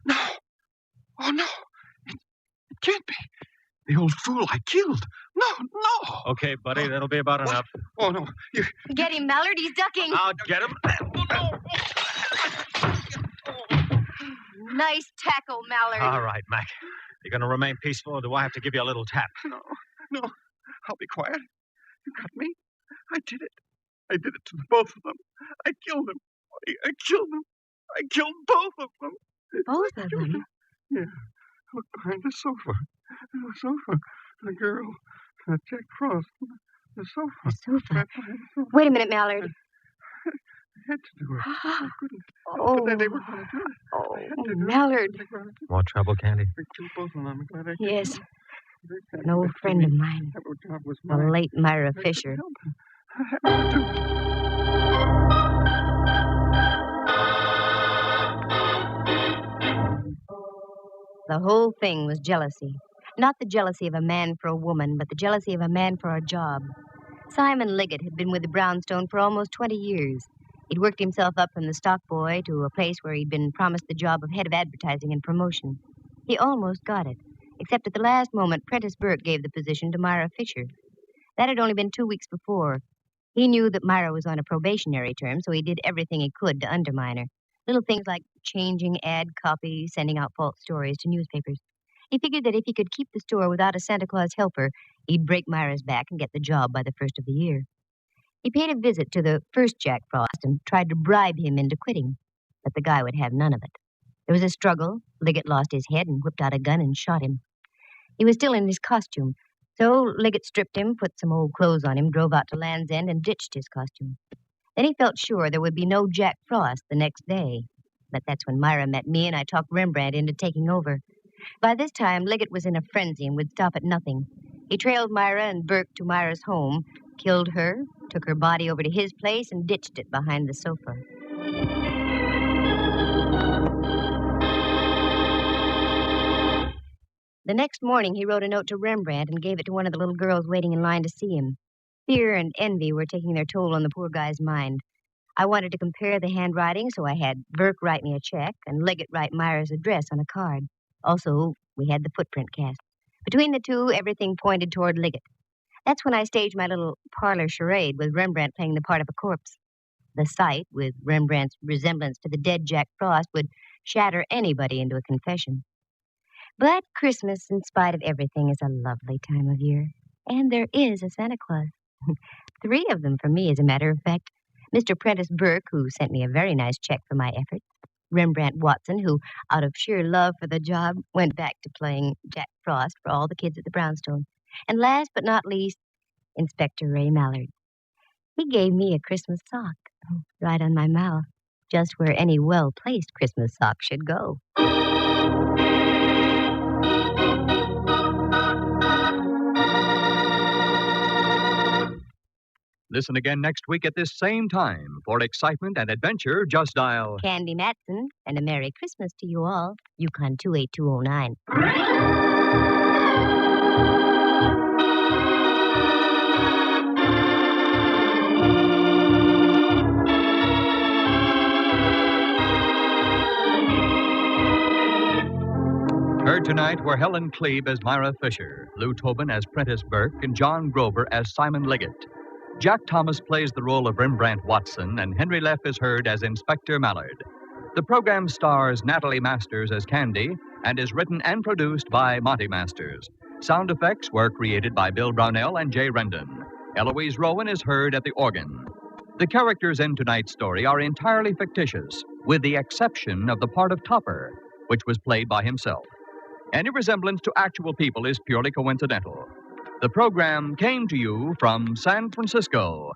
No! Oh, no! It can't be. The old fool I killed. No! Okay, buddy, that'll be about enough. Oh, no. You... Get him, Mallard. He's ducking. I'll get him. Nice tackle, Mallard. All right, Mac. You going to remain peaceful, or do I have to give you a little tap? No. I'll be quiet. You got me? I did it. I did it to the both of them. I killed them. I killed them. I killed both of them. Both of them? Yeah. Look behind the sofa. The sofa. The girl. Jack Frost. The sofa. The sofa? Right behind the sofa. Wait a minute, Mallard. I had to do it. I couldn't. Oh. But then they were going to do it. Oh, Mallard. More trouble, Candy? I killed both of them. I'm glad I did. Yes. An old friend of mine. That job was The mine. late Myra Fisher. The whole thing was jealousy. Not the jealousy of a man for a woman, but the jealousy of a man for a job. Simon Liggett had been with the Brownstone for almost 20 years. He'd worked himself up from the stock boy to a place where he'd been promised the job of head of advertising and promotion. He almost got it, except at the last moment, Prentice Burke gave the position to Myra Fisher. That had only been 2 weeks before. He knew that Myra was on a probationary term, so he did everything he could to undermine her. Little things like changing ad copy, sending out false stories to newspapers. He figured that if he could keep the store without a Santa Claus helper, he'd break Myra's back and get the job by the first of the year. He paid a visit to the first Jack Frost and tried to bribe him into quitting, but the guy would have none of it. There was a struggle. Liggett lost his head and whipped out a gun and shot him. He was still in his costume, so Liggett stripped him, put some old clothes on him, drove out to Land's End, and ditched his costume. Then he felt sure there would be no Jack Frost the next day. But that's when Myra met me, and I talked Rembrandt into taking over. By this time, Liggett was in a frenzy and would stop at nothing. He trailed Myra and Burke to Myra's home, killed her, took her body over to his place, and ditched it behind the sofa. The next morning, he wrote a note to Rembrandt and gave it to one of the little girls waiting in line to see him. Fear and envy were taking their toll on the poor guy's mind. I wanted to compare the handwriting, so I had Burke write me a check and Liggett write Myra's address on a card. Also, we had the footprint cast. Between the two, everything pointed toward Liggett. That's when I staged my little parlor charade with Rembrandt playing the part of a corpse. The sight, with Rembrandt's resemblance to the dead Jack Frost, would shatter anybody into a confession. But Christmas, in spite of everything, is a lovely time of year. And there is a Santa Claus. 3 of them for me, as a matter of fact. Mr. Prentice Burke, who sent me a very nice check for my efforts. Rembrandt Watson, who, out of sheer love for the job, went back to playing Jack Frost for all the kids at the Brownstone. And last but not least, Inspector Ray Mallard. He gave me a Christmas sock, right on my mouth, just where any well-placed Christmas sock should go. Listen again next week at this same time. For excitement and adventure, just dial Candy Matson, and a Merry Christmas to you all. YUkon 28209. Heard tonight were Helen Klebe as Myra Fisher, Lou Tobin as Prentice Burke, and John Grover as Simon Liggett. Jack Thomas plays the role of Rembrandt Watson, and Henry Leff is heard as Inspector Mallard. The program stars Natalie Masters as Candy and is written and produced by Monty Masters. Sound effects were created by Bill Brownell and Jay Rendon. Eloise Rowan is heard at the organ. The characters in tonight's story are entirely fictitious, with the exception of the part of Topper, which was played by himself. Any resemblance to actual people is purely coincidental. The program came to you from San Francisco.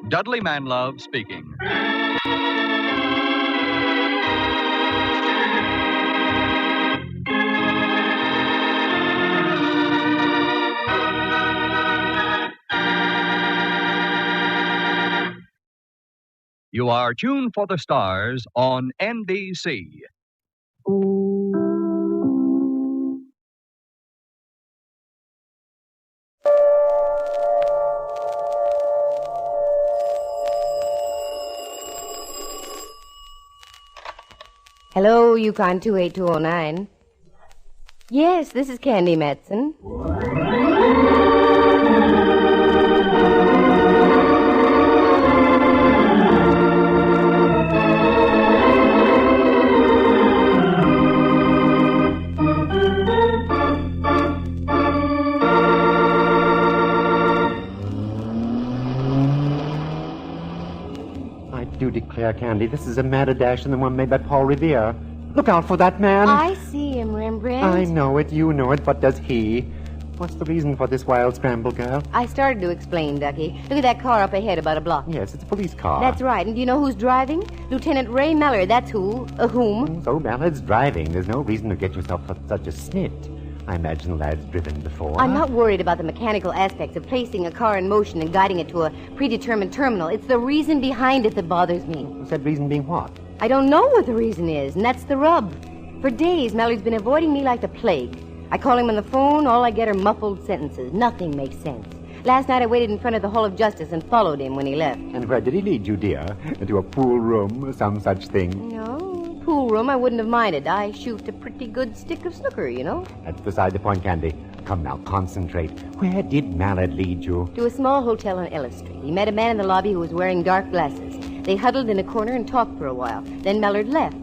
Dudley Manlove speaking. You are tuned for the stars on NBC. Hello, YUkon 28209. Yes, this is Candy Matson. Claire Candy, this is a madder dash than the one made by Paul Revere. Look out for that man. I see him, Rembrandt. I know it, you know it, but does he? What's the reason for this wild scramble, girl? I started to explain, Ducky. Look at that car up ahead about a block. Yes, it's a police car. That's right. And do you know who's driving? Lieutenant Ray Mellor, that's who. Whom? So Mallard's driving. There's no reason to get yourself such a snit. I imagine the lad's driven before. I'm not worried about the mechanical aspects of placing a car in motion and guiding it to a predetermined terminal. It's the reason behind it that bothers me. What's that reason being what? I don't know what the reason is, and that's the rub. For days, Mallard's been avoiding me like the plague. I call him on the phone, all I get are muffled sentences. Nothing makes sense. Last night I waited in front of the Hall of Justice and followed him when he left. And where did he lead you, dear? Into a pool room or some such thing? No, pool room I wouldn't have minded. I shoot a pretty good stick of snooker, you know. That's beside the point, Candy. Come now, concentrate. Where did Mallard lead you? To a small hotel on Ellis Street. He met a man in the lobby who was wearing dark glasses. They huddled in a corner and talked for a while. Then Mallard left.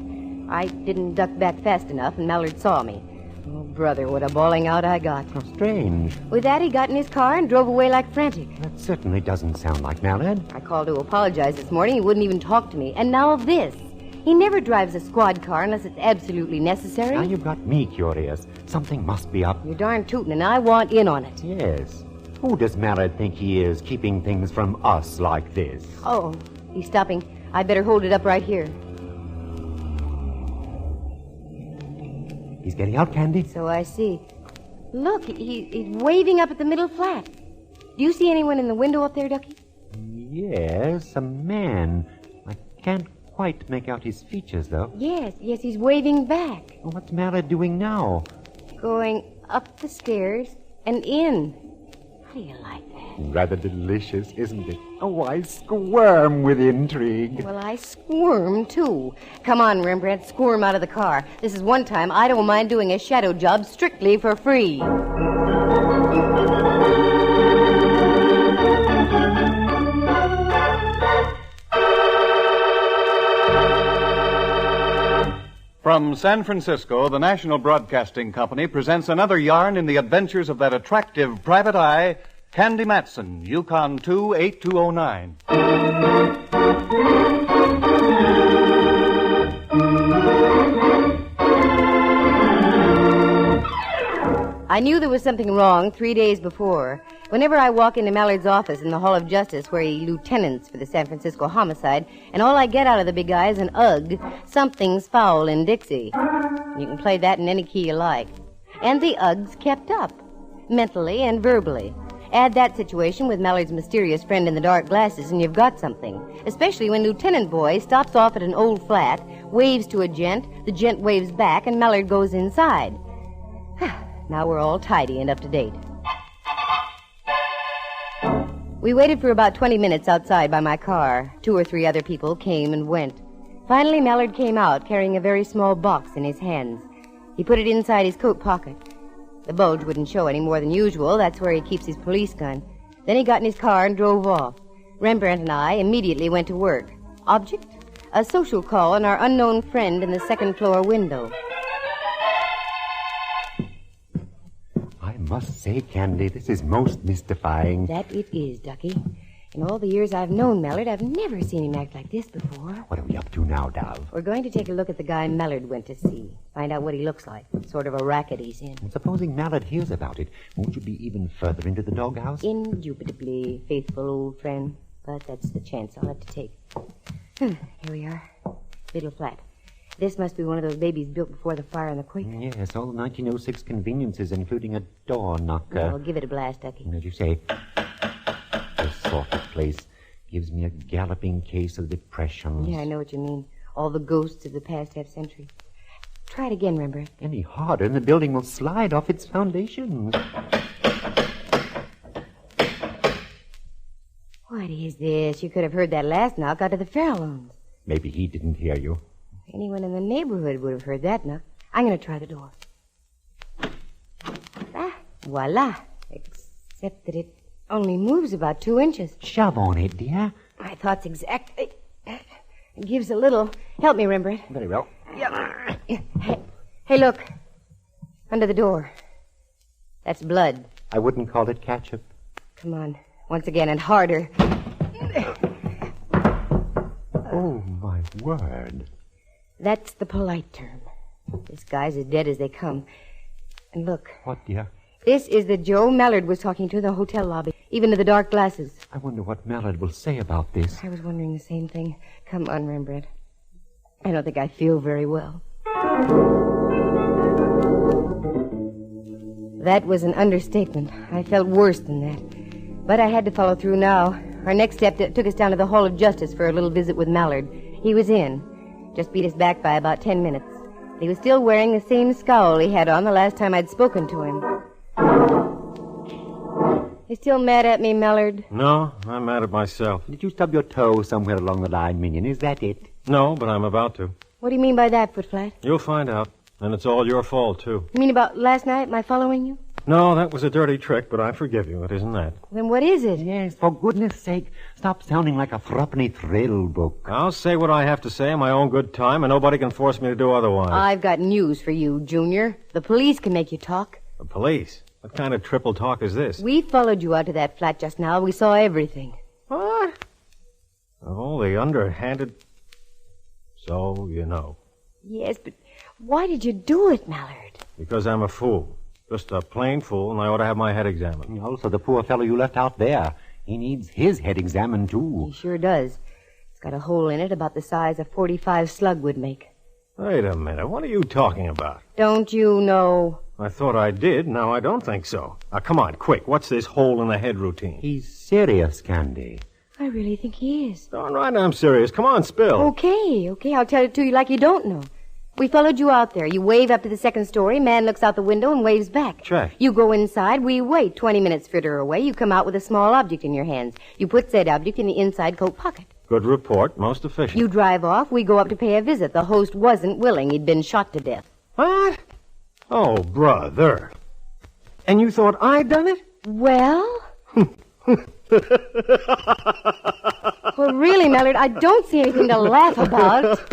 I didn't duck back fast enough, and Mallard saw me. Oh, brother, what a bawling out I got. How strange. With that, he got in his car and drove away like frantic. That certainly doesn't sound like Mallard. I called to apologize this morning. He wouldn't even talk to me. And now this. He never drives a squad car unless it's absolutely necessary. Now you've got me curious. Something must be up. You're darn tootin', and I want in on it. Yes. Who does Mallard think he is, keeping things from us like this? Oh, he's stopping. I'd better hold it up right here. He's getting out, Candy? So I see. Look, he's waving up at the middle flat. Do you see anyone in the window up there, Ducky? Yes, a man. I can't quite make out his features, though. Yes, he's waving back. What's Mallard doing now? Going up the stairs and in. How do you like that? Rather delicious, isn't it? Oh, I squirm with intrigue. Well, I squirm, too. Come on, Rembrandt, squirm out of the car. This is one time I don't mind doing a shadow job strictly for free. From San Francisco, the National Broadcasting Company presents another yarn in the adventures of that attractive private eye, Candy Matson, YUkon 28209. I knew there was something wrong 3 days before. Whenever I walk into Mallard's office in the Hall of Justice, where he lieutenants for the San Francisco homicide, and all I get out of the big guy is an ugh, something's foul in Dixie. You can play that in any key you like. And the ughs kept up, mentally and verbally. Add that situation with Mallard's mysterious friend in the dark glasses, and you've got something. Especially when Lieutenant Boy stops off at an old flat, waves to a gent, the gent waves back, and Mallard goes inside. Now we're all tidy and up to date. We waited for about 20 minutes outside by my car. 2 or 3 other people came and went. Finally, Mallard came out carrying a very small box in his hands. He put it inside his coat pocket. The bulge wouldn't show any more than usual. That's where he keeps his police gun. Then he got in his car and drove off. Rembrandt and I immediately went to work. Object? A social call on our unknown friend in the second-floor window. I must say, Candy, this is most mystifying. That it is, Ducky. In all the years I've known Mallard, I've never seen him act like this before. What are we up to now, Dove? We're going to take a look at the guy Mallard went to see. Find out what he looks like. What sort of a racket he's in. And supposing Mallard hears about it, won't you be even further into the doghouse? Indubitably, faithful old friend. But that's the chance I'll have to take. Here we are. Little flat. This must be one of those babies built before the fire and the quake. Yes, all 1906 conveniences, including a door knocker. Well, give it a blast, Ducky. As you say, this sort of place gives me a galloping case of depressions. Yeah, I know what you mean. All the ghosts of the past half-century. Try it again, Rembrandt. Any harder, and the building will slide off its foundations. What is this? You could have heard that last knock out of the Farallones. Maybe he didn't hear you. Anyone in the neighborhood would have heard that knock. I'm going to try the door. Voila. Except that it only moves about 2 inches. Shove on it, dear. My thought's exact. It gives a little. Help me, Rembrandt. Very well. Hey, look. Under the door. That's blood. I wouldn't call it ketchup. Come on. Once again and harder. Oh, my. My word. That's the polite term. This guy's as dead as they come. And look. What, dear? This is the Joe Mallard was talking to in the hotel lobby, even to the dark glasses. I wonder what Mallard will say about this. I was wondering the same thing. Come on, Rembrandt. I don't think I feel very well. That was an understatement. I felt worse than that. But I had to follow through now. Our next step took us down to the Hall of Justice for a little visit with Mallard. He was in. Just beat us back by about 10 minutes. He was still wearing the same scowl he had on the last time I'd spoken to him. You still mad at me, Mallard? No, I'm mad at myself. Did you stub your toe somewhere along the line, Minion? Is that it? No, but I'm about to. What do you mean by that, Footflat? You'll find out. And it's all your fault, too. You mean about last night, my following you? No, that was a dirty trick, but I forgive you. It isn't that. Then what is it? Yes, for goodness sake, stop sounding like a threepenny thrill book. I'll say what I have to say in my own good time, and nobody can force me to do otherwise. I've got news for you, Junior. The police can make you talk. The police? What kind of triple talk is this? We followed you out to that flat just now. We saw everything. What? Oh, the underhanded... So, you know. Yes, but why did you do it, Mallard? Because I'm a fool. Just a plain fool, and I ought to have my head examined. Also, the poor fellow you left out there. He needs his head examined, too. He sure does. It's got a hole in it about the size a .45 slug would make. Wait a minute. What are you talking about? Don't you know? I thought I did. Now I don't think so. Now, come on, quick. What's this hole in the head routine? He's serious, Candy. I really think he is. All right, I'm serious. Come on, spill. Okay. I'll tell it to you like you don't know. We followed you out there. You wave up to the second story. Man looks out the window and waves back. Check. You go inside. We wait 20 minutes further away. You come out with a small object in your hands. You put said object in the inside coat pocket. Good report. Most efficient. You drive off. We go up to pay a visit. The host wasn't willing. He'd been shot to death. What? Oh, brother. And you thought I'd done it? Well... Well, really, Mallard, I don't see anything to laugh about.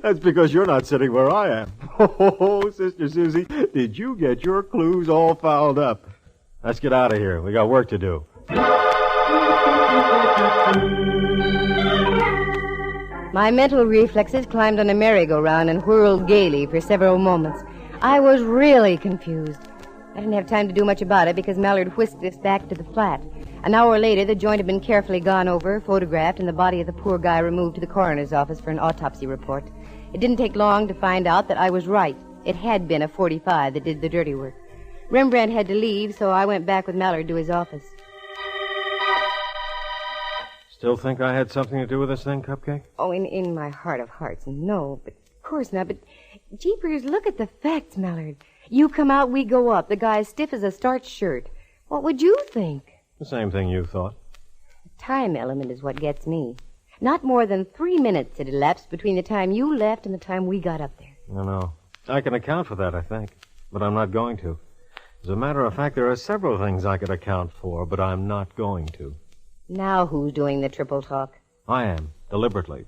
That's because you're not sitting where I am. Oh, Sister Susie, did you get your clues all fouled up? Let's get out of here. We got work to do. My mental reflexes climbed on a merry-go-round and whirled gaily for several moments. I was really confused. I didn't have time to do much about it because Mallard whisked us back to the flat. An hour later, the joint had been carefully gone over, photographed, and the body of the poor guy removed to the coroner's office for an autopsy report. It didn't take long to find out that I was right. It had been a .45 that did the dirty work. Rembrandt had to leave, so I went back with Mallard to his office. Still think I had something to do with this thing, Cupcake? Oh, in my heart of hearts, no. But of course not. But, jeepers, look at the facts, Mallard. You come out, we go up. The guy's stiff as a starched shirt. What would you think? The same thing you thought. The time element is what gets me. Not more than 3 minutes had elapsed between the time you left and the time we got up there. I know. I can account for that, I think. But I'm not going to. As a matter of fact, there are several things I could account for, but I'm not going to. Now who's doing the triple talk? I am, deliberately.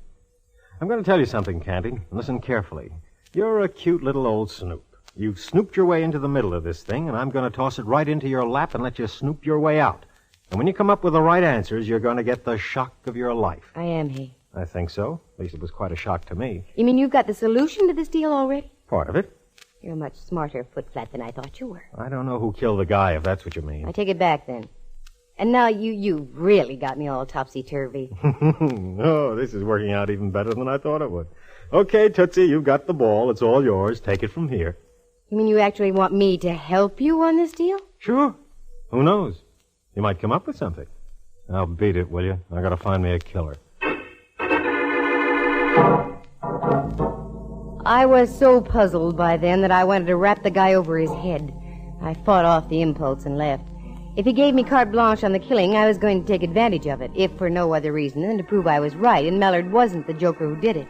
I'm going to tell you something, Candy. Listen carefully. You're a cute little old snoop. You've snooped your way into the middle of this thing, and I'm going to toss it right into your lap and let you snoop your way out. And when you come up with the right answers, you're going to get the shock of your life. I am he. I think so. At least it was quite a shock to me. You mean you've got the solution to this deal already? Part of it. You're a much smarter Footflat than I thought you were. I don't know who killed the guy, if that's what you mean. I take it back, then. And now you really got me all topsy-turvy. Oh, this is working out even better than I thought it would. Okay, Tootsie, you've got the ball. It's all yours. Take it from here. You mean you actually want me to help you on this deal? Sure. Who knows? You might come up with something. Now beat it, will you? I gotta find me a killer. I was so puzzled by then that I wanted to rap the guy over his head. I fought off the impulse and left. If he gave me carte blanche on the killing, I was going to take advantage of it, if for no other reason than to prove I was right and Mallard wasn't the joker who did it.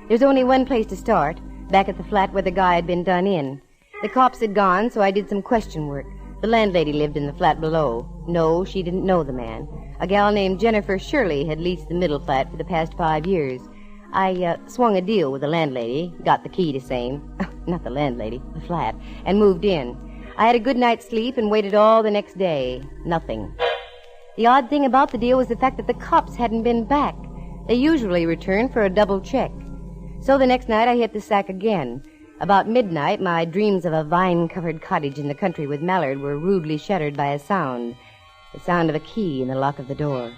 There's only one place to start, back at the flat where the guy had been done in. The cops had gone, so I did some question work. The landlady lived in the flat below. No, she didn't know the man. A gal named Jennifer Shirley had leased the middle flat for the past 5 years. I swung a deal with the landlady, got the key to same, not the landlady, the flat, and moved in. I had a good night's sleep and waited all the next day. Nothing. The odd thing about the deal was the fact that the cops hadn't been back. They usually return for a double check. So the next night I hit the sack again. About midnight, my dreams of a vine-covered cottage in the country with Mallard were rudely shattered by a sound. The sound of a key in the lock of the door.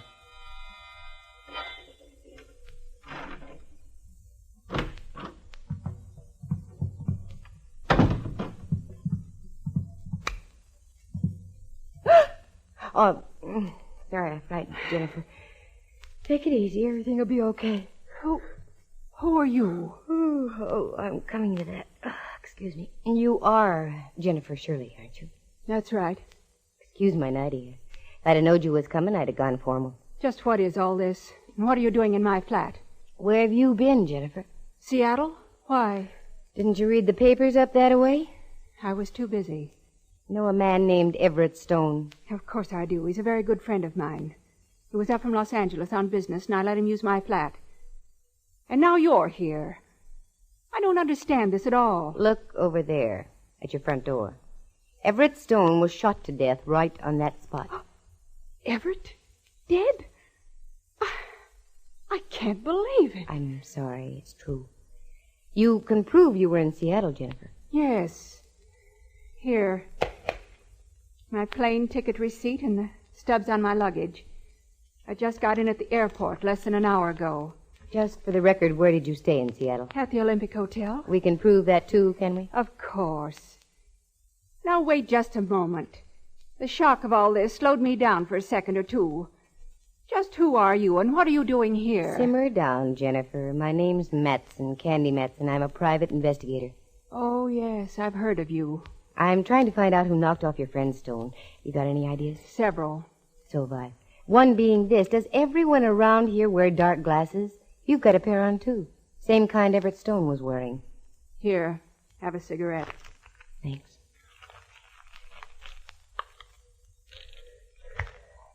Oh, sorry, I frightened Jennifer. Take it easy. Everything will be okay. Who are you? Oh, I'm coming to that. Excuse me. You are Jennifer Shirley, aren't you? That's right. Excuse my nightie. If I'd have known you was coming, I'd have gone formal. Just what is all this? And what are you doing in my flat? Where have you been, Jennifer? Seattle? Why? Didn't you read the papers up that way? I was too busy. Know a man named Everett Stone? Of course I do. He's a very good friend of mine. He was up from Los Angeles on business, and I let him use my flat. And now you're here. I don't understand this at all. Look over there at your front door. Everett Stone was shot to death right on that spot. Everett? Dead? I can't believe it. I'm sorry, it's true. You can prove you were in Seattle, Jennifer. Yes. Here. My plane ticket receipt and the stubs on my luggage. I just got in at the airport less than an hour ago. Just for the record, where did you stay in Seattle? At the Olympic Hotel. We can prove that, too, can we? Of course. Now, wait just a moment. The shock of all this slowed me down for a second or two. Just who are you, and what are you doing here? Simmer down, Jennifer. My name's Matson, Candy Matson. I'm a private investigator. Oh, yes, I've heard of you. I'm trying to find out who knocked off your friend Stone. You got any ideas? Several. So have I. One being this. Does everyone around here wear dark glasses? You've got a pair on, too. Same kind Everett Stone was wearing. Here, have a cigarette. Thanks.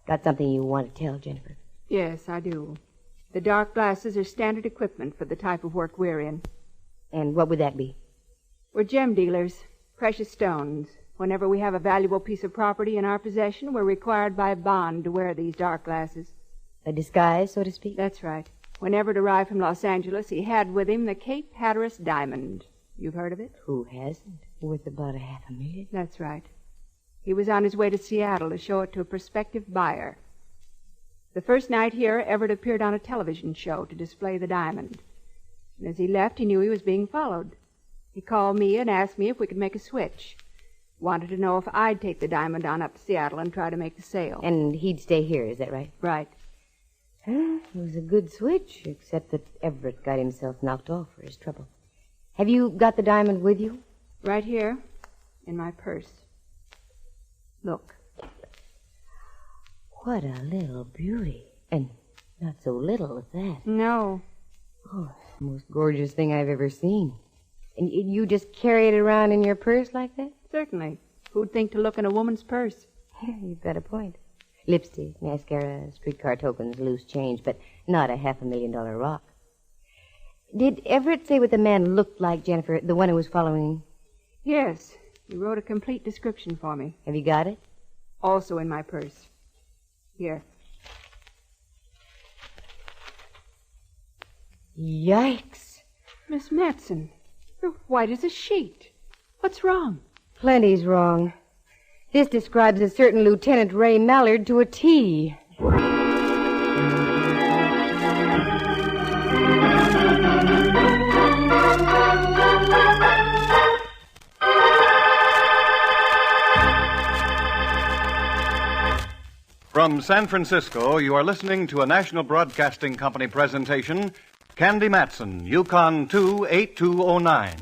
Got something you want to tell, Jennifer? Yes, I do. The dark glasses are standard equipment for the type of work we're in. And what would that be? We're gem dealers, precious stones. Whenever we have a valuable piece of property in our possession, we're required by bond to wear these dark glasses. A disguise, so to speak? That's right. When Everett arrived from Los Angeles, he had with him the Cape Hatteras diamond. You've heard of it? Who hasn't? Worth about $500,000. That's right. He was on his way to Seattle to show it to a prospective buyer. The first night here, Everett appeared on a television show to display the diamond. And as he left, he knew he was being followed. He called me and asked me if we could make a switch. Wanted to know if I'd take the diamond on up to Seattle and try to make the sale. And he'd stay here, is that right? Right. It was a good switch, except that Everett got himself knocked off for his trouble. Have you got the diamond with you? Right here, in my purse. Look. What a little beauty. And not so little at that. No. Oh, it's the most gorgeous thing I've ever seen. And you just carry it around in your purse like that? Certainly. Who'd think to look in a woman's purse? You've got a point. Lipstick, mascara, streetcar tokens, loose change, but not a $500,000 rock. Did Everett say what the man looked like, Jennifer, the one who was following? Yes. He wrote a complete description for me. Have you got it? Also in my purse. Here. Yikes. Miss Matson, you're white as a sheet. What's wrong? Plenty's wrong. This describes a certain Lieutenant Ray Mallard to a T. From San Francisco, you are listening to a National Broadcasting Company presentation, Candy Matson, YUkon 28209.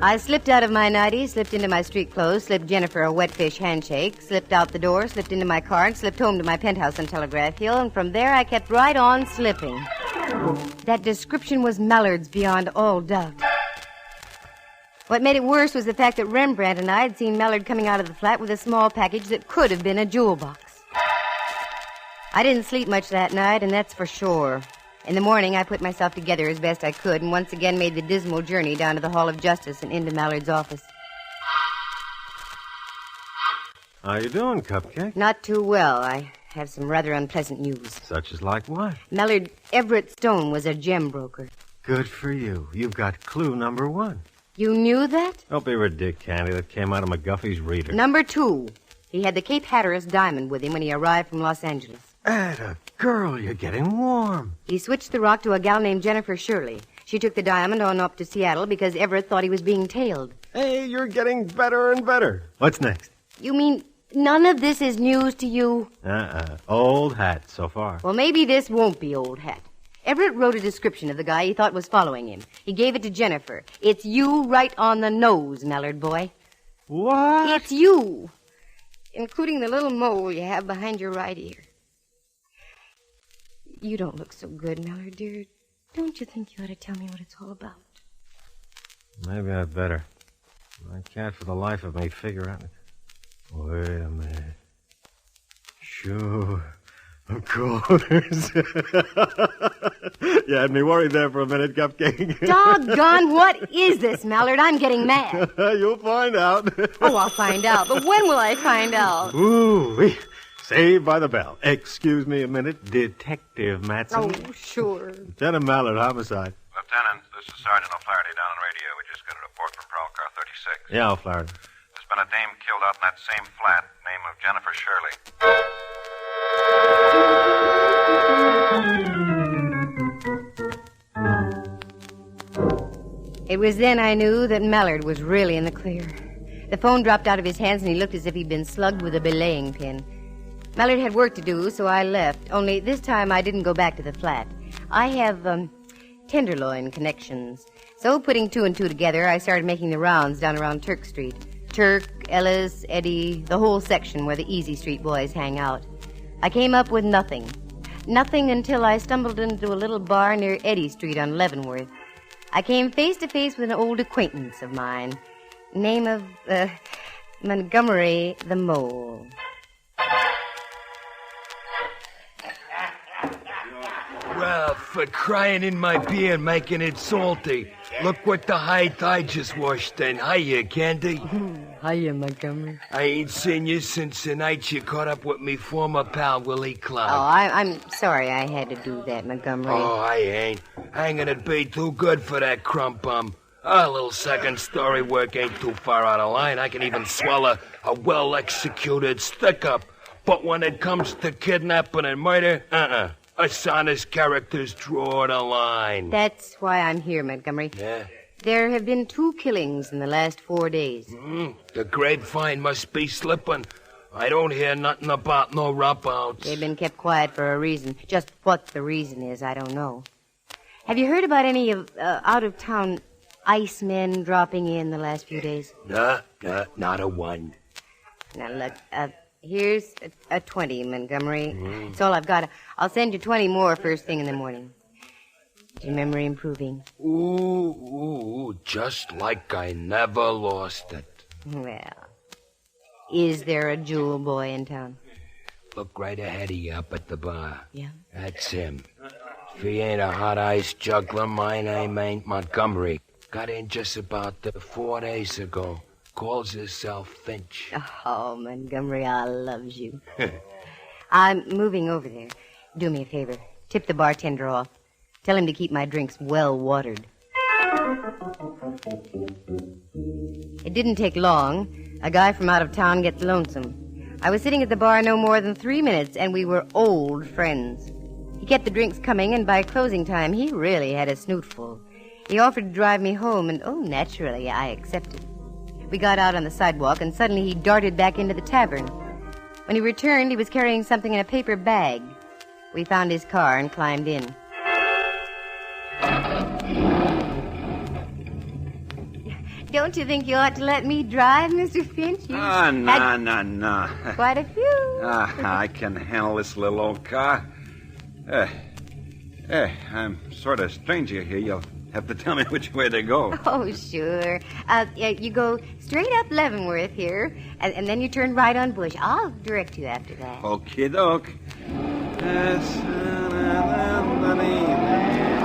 I slipped out of my nightie, slipped into my street clothes, slipped Jennifer a wet fish handshake, slipped out the door, slipped into my car, and slipped home to my penthouse on Telegraph Hill, and from there I kept right on slipping. That description was Mallard's beyond all doubt. What made it worse was the fact that Rembrandt and I had seen Mallard coming out of the flat with a small package that could have been a jewel box. I didn't sleep much that night, and that's for sure. In the morning, I put myself together as best I could and once again made the dismal journey down to the Hall of Justice and into Mallard's office. How you doing, Cupcake? Not too well. I have some rather unpleasant news. Such as like what? Mallard Everett Stone was a gem broker. Good for you. You've got clue number 1. You knew that? Don't be ridiculous, Candy. That came out of McGuffey's reader. Number 2. He had the Cape Hatteras diamond with him when he arrived from Los Angeles. Atta girl, you're getting warm. He switched the rock to a gal named Jennifer Shirley. She took the diamond on up to Seattle because Everett thought he was being tailed. Hey, you're getting better and better. What's next? You mean none of this is news to you? Old hat so far. Well, maybe this won't be old hat. Everett wrote a description of the guy he thought was following him. He gave it to Jennifer. It's you right on the nose, Mallard boy. What? It's you, including the little mole you have behind your right ear. You don't look so good, Mallard, dear. Don't you think you ought to tell me what it's all about? Maybe I'd better. I can't for the life of me figure out. Wait a minute. Sure. Of course. You had me worried there for a minute, Cupcake. Doggone, what is this, Mallard? I'm getting mad. You'll find out. Oh, I'll find out. But when will I find out? Ooh, saved by the bell. Excuse me a minute, Detective Matson. Oh, sure. Lieutenant Mallard, homicide. Lieutenant, this is Sergeant O'Flaherty down on radio. We just got a report from Prowl Car 36. Yeah, O'Flaherty. There's been a dame killed out in that same flat, name of Jennifer Shirley. It was then I knew that Mallard was really in the clear. The phone dropped out of his hands and he looked as if he'd been slugged with a belaying pin. Mallard had work to do, so I left. Only this time I didn't go back to the flat. I have, tenderloin connections. So putting 2 and 2 together, I started making the rounds down around Turk Street. Turk, Ellis, Eddie, the whole section where the Easy Street boys hang out. I came up with nothing. Nothing until I stumbled into a little bar near Eddy Street on Leavenworth. I came face to face with an old acquaintance of mine. Name of, Montgomery the Mole. Well, for crying in my beer and making it salty. Look what the height I just washed in. Hiya, Candy. Hiya, Montgomery. I ain't seen you since the night you caught up with me former pal, Willie Cloud. Oh, I'm sorry I had to do that, Montgomery. Oh, I ain't. Hanging'd be too good for that crump bum. A little second-story work ain't too far out of line. I can even swallow a well-executed stick-up. But when it comes to kidnapping and murder, us honest characters draw the line. That's why I'm here, Montgomery. Yeah? There have been 2 killings in the last 4 days. The grapevine must be slipping. I don't hear nothing about no rump-outs. They've been kept quiet for a reason. Just what the reason is, I don't know. Have you heard about any of out-of-town icemen dropping in the last few days? Nah, not a one. Now, look, here's a 20, Montgomery. That's all I've got. I'll send you 20 more first thing in the morning. Is your memory improving? Ooh, just like I never lost it. Well, is there a jewel boy in town? Look right ahead of you up at the bar. Yeah? That's him. If he ain't a hot-ice juggler, my name ain't Montgomery. Got in just about 4 days ago. Calls himself Finch. Oh, Montgomery, I loves you. I'm moving over there. Do me a favor. Tip the bartender off. Tell him to keep my drinks well watered. It didn't take long. A guy from out of town gets lonesome. I was sitting at the bar no more than 3 minutes, and we were old friends. He kept the drinks coming, and by closing time, he really had a snoot full. He offered to drive me home, and, naturally, I accepted. We got out on the sidewalk, and suddenly he darted back into the tavern. When he returned, he was carrying something in a paper bag. We found his car and climbed in. Don't you think you ought to let me drive, Mr. Finch? No. Quite a few. I can handle this little old car. I'm sort of stranger here. You'll have to tell me which way to go. Oh, sure. You go straight up Leavenworth here, and then you turn right on Bush. I'll direct you after that. Okie doke.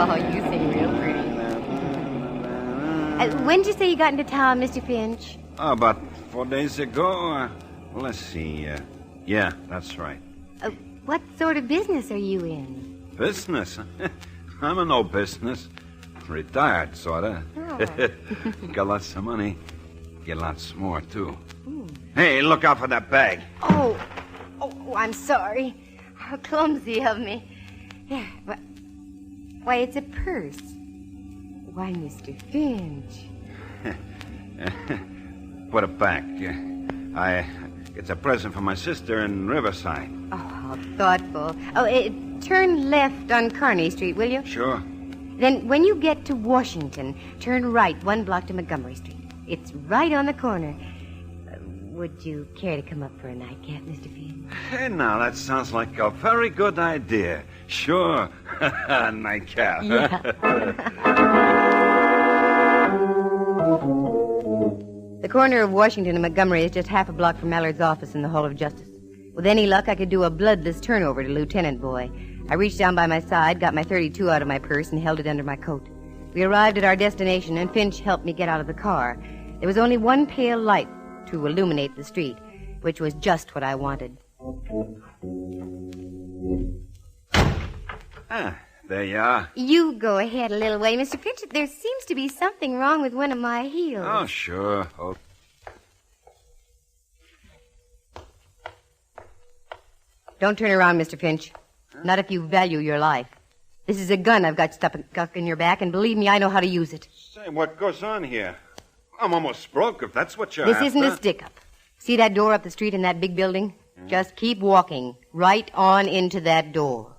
Oh, you sing real pretty. When did you say you got into town, Mr. Finch? About 4 days ago. Let's see. Yeah, that's right. What sort of business are you in? Business? I'm in no business. Retired, sorta. Oh. Got lots of money. Get lots more, too. Hey, look out for that bag. Oh, I'm sorry. How clumsy of me. Yeah, but... Why, it's a purse. Why, Mr. Finch. Put it back. It's a present for my sister in Riverside. Oh, how thoughtful. Turn left on Kearny Street, will you? Sure. Then when you get to Washington, turn right 1 block to Montgomery Street. It's right on the corner. Would you care to come up for a nightcap, Mr. Finch? Hey, now, that sounds like a very good idea. Sure. Nightcap. Yeah. The corner of Washington and Montgomery is just half a block from Mallard's office in the Hall of Justice. With any luck, I could do a bloodless turnover to Lieutenant Boy. I reached down by my side, got my .32 out of my purse, and held it under my coat. We arrived at our destination, and Finch helped me get out of the car. There was only one pale light to illuminate the street, which was just what I wanted. There you are. You go ahead a little way, Mr. Finch. There seems to be something wrong with one of my heels. Oh, sure. Oh. Don't turn around, Mr. Finch. Not if you value your life. This is a gun I've got stuck in your back, and believe me, I know how to use it. Say, what goes on here? I'm almost broke, if that's what you're This after. isn't a stick-up. See that door up the street in that big building? Just keep walking right on into that door.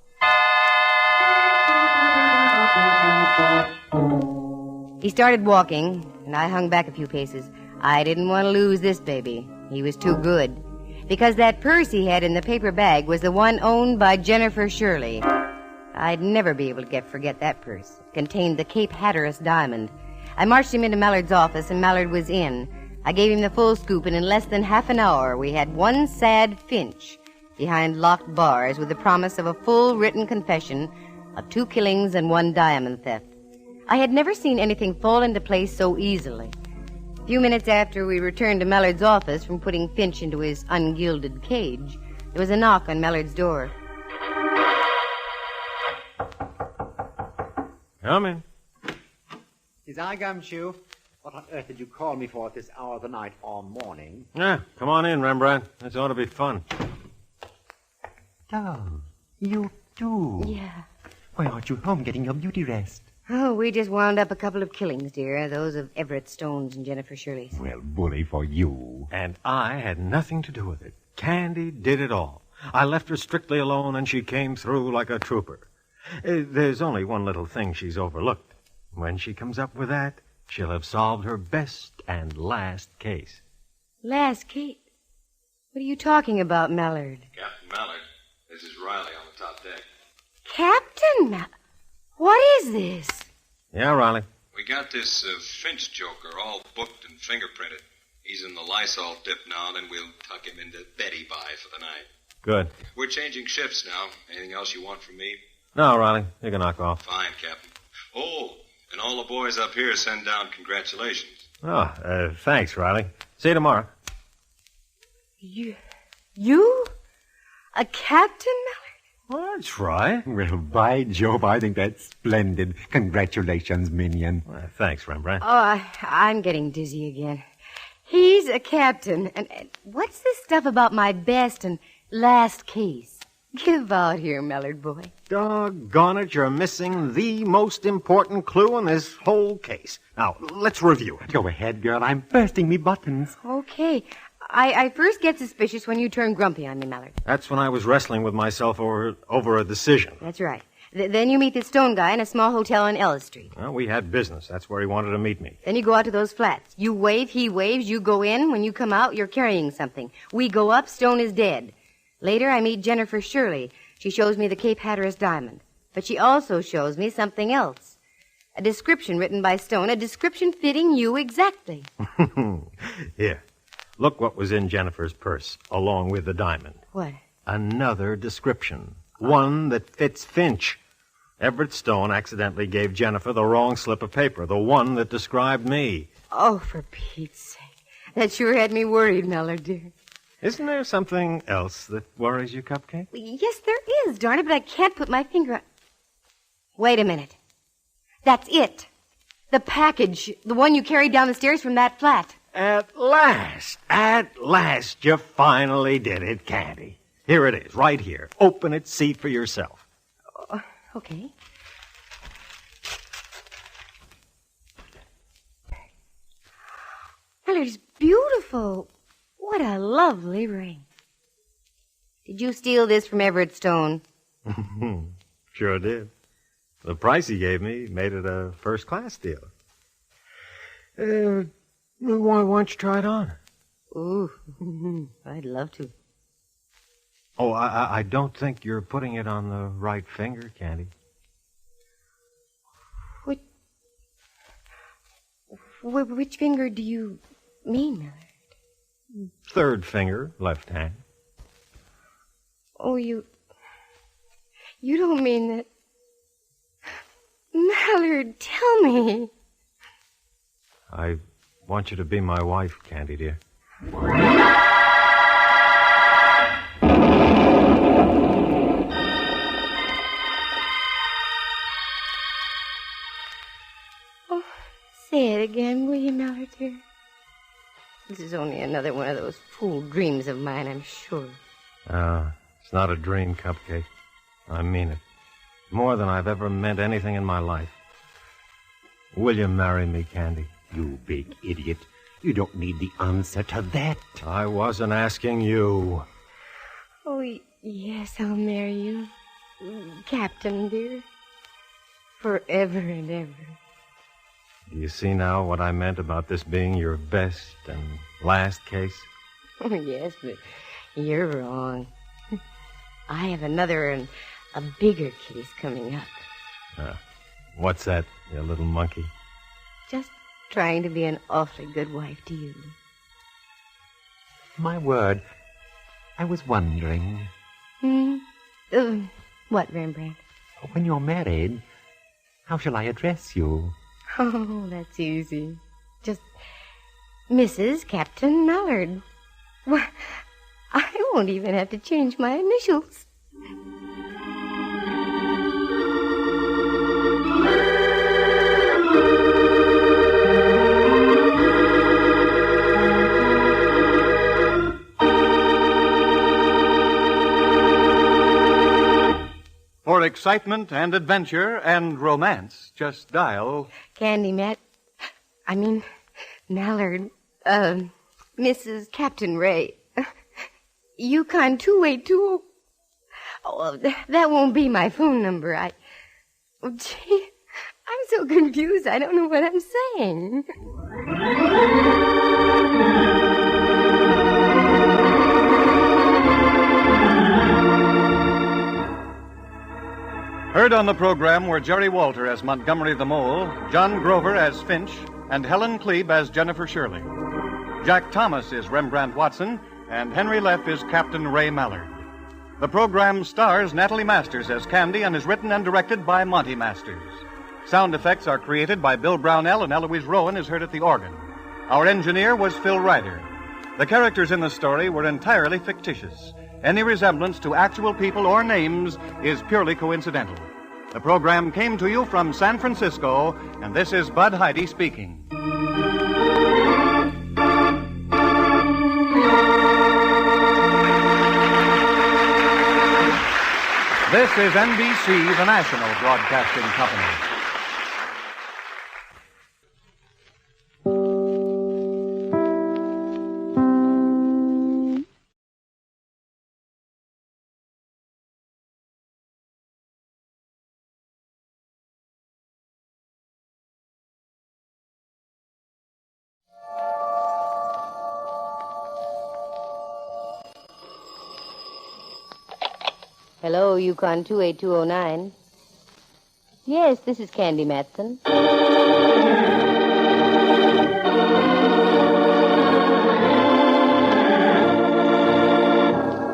He started walking, and I hung back a few paces. I didn't want to lose this baby. He was too good. Because that purse he had in the paper bag was the one owned by Jennifer Shirley. I'd never be able to forget that purse. It contained the Cape Hatteras diamond. I marched him into Mallard's office, and Mallard was in. I gave him the full scoop, and in less than half an hour, we had one sad Finch behind locked bars with the promise of a full written confession of 2 killings and 1 diamond theft. I had never seen anything fall into place so easily. A few minutes after we returned to Mallard's office from putting Finch into his ungilded cage, there was a knock on Mallard's door. Come in. Is I Gumshoe? What on earth did you call me for at this hour of the night or morning? Yeah, come on in, Rembrandt. This ought to be fun. Oh, you too? Yeah. Why aren't you home getting your beauty rest? Oh, we just wound up a couple of killings, dear. Those of Everett Stone's and Jennifer Shirley's. Well, bully for you. And I had nothing to do with it. Candy did it all. I left her strictly alone, and she came through like a trooper. There's only one little thing she's overlooked. When she comes up with that, she'll have solved her best and last case. Last case? What are you talking about, Mallard? Captain Mallard, this is Riley on the top deck. Captain Mallard? What is this? Yeah, Riley. We got this Finch joker all booked and fingerprinted. He's in the Lysol dip now, then we'll tuck him into Betty Bye for the night. Good. We're changing shifts now. Anything else you want from me? No, Riley, you can knock off. Fine, Captain. Oh, and all the boys up here send down congratulations. Oh, thanks, Riley. See you tomorrow. You? A captain, Mallard? Well, that's right. Well, by Jove, I think that's splendid. Congratulations, minion. Well, thanks, Rembrandt. Oh, I'm getting dizzy again. He's a captain. And what's this stuff about my best and last case? Give out here, Mallard boy. Doggone it, you're missing the most important clue in this whole case. Now, let's review it. Go ahead, girl. I'm bursting me buttons. Okay. I first get suspicious when you turn grumpy on me, Mallard. That's when I was wrestling with myself over a decision. That's right. Then you meet the Stone guy in a small hotel on Ellis Street. Well, we had business. That's where he wanted to meet me. Then you go out to those flats. You wave, he waves, you go in. When you come out, you're carrying something. We go up, Stone is dead. Later, I meet Jennifer Shirley. She shows me the Cape Hatteras diamond. But she also shows me something else. A description written by Stone, a description fitting you exactly. Here. Look what was in Jennifer's purse, along with the diamond. What? Another description. One that fits Finch. Everett Stone accidentally gave Jennifer the wrong slip of paper, the one that described me. Oh, for Pete's sake. That sure had me worried, Mallard, dear. Isn't there something else that worries you, Cupcake? Yes, there is, darn it, but I can't put my finger on... Wait a minute. That's it. The package. The one you carried down the stairs from that flat. At last, you finally did it, Candy. Here it is, right here. Open it, see for yourself. Okay. Well, it's beautiful. What a lovely ring. Did you steal this from Everett Stone? Sure did. The price he gave me made it a first-class deal. Why don't you try it on? Ooh, I'd love to. Oh, I don't think you're putting it on the right finger, Candy. Which finger do you mean, Miller? Third finger, left hand. Oh, you don't mean that... Mallard, tell me. I want you to be my wife, Candy, dear. Oh, say it again, will you, Mallard, dear? This is only another one of those fool dreams of mine, I'm sure. It's not a dream, Cupcake. I mean it. More than I've ever meant anything in my life. Will you marry me, Candy? You big idiot. You don't need the answer to that. I wasn't asking you. Oh, yes, I'll marry you. Captain, dear. Forever and ever. Do you see now what I meant about this being your best and last case? Oh, yes, but you're wrong. I have another and a bigger case coming up. What's that, you little monkey? Just trying to be an awfully good wife to you. My word, I was wondering... What, Rembrandt? When you're married, how shall I address you? Oh, that's easy. Just Mrs. Captain Mallard. Well, I won't even have to change my initials. For excitement and adventure and romance, just dial... Mallard. Mrs. Captain Ray. YUkon 282. Oh, that won't be my phone number. I'm so confused. I don't know what I'm saying. Heard on the program were Jerry Walter as Montgomery the Mole, John Grover as Finch, and Helen Klebe as Jennifer Shirley. Jack Thomas is Rembrandt Watson, and Henry Leff is Captain Ray Mallard. The program stars Natalie Masters as Candy and is written and directed by Monty Masters. Sound effects are created by Bill Brownell, and Eloise Rowan is heard at the organ. Our engineer was Phil Ryder. The characters in the story were entirely fictitious. Any resemblance to actual people or names is purely coincidental. The program came to you from San Francisco, and this is Bud Heide speaking. This is NBC, the national broadcasting company. Hello, YUkon 28209. Yes, this is Candy Matson.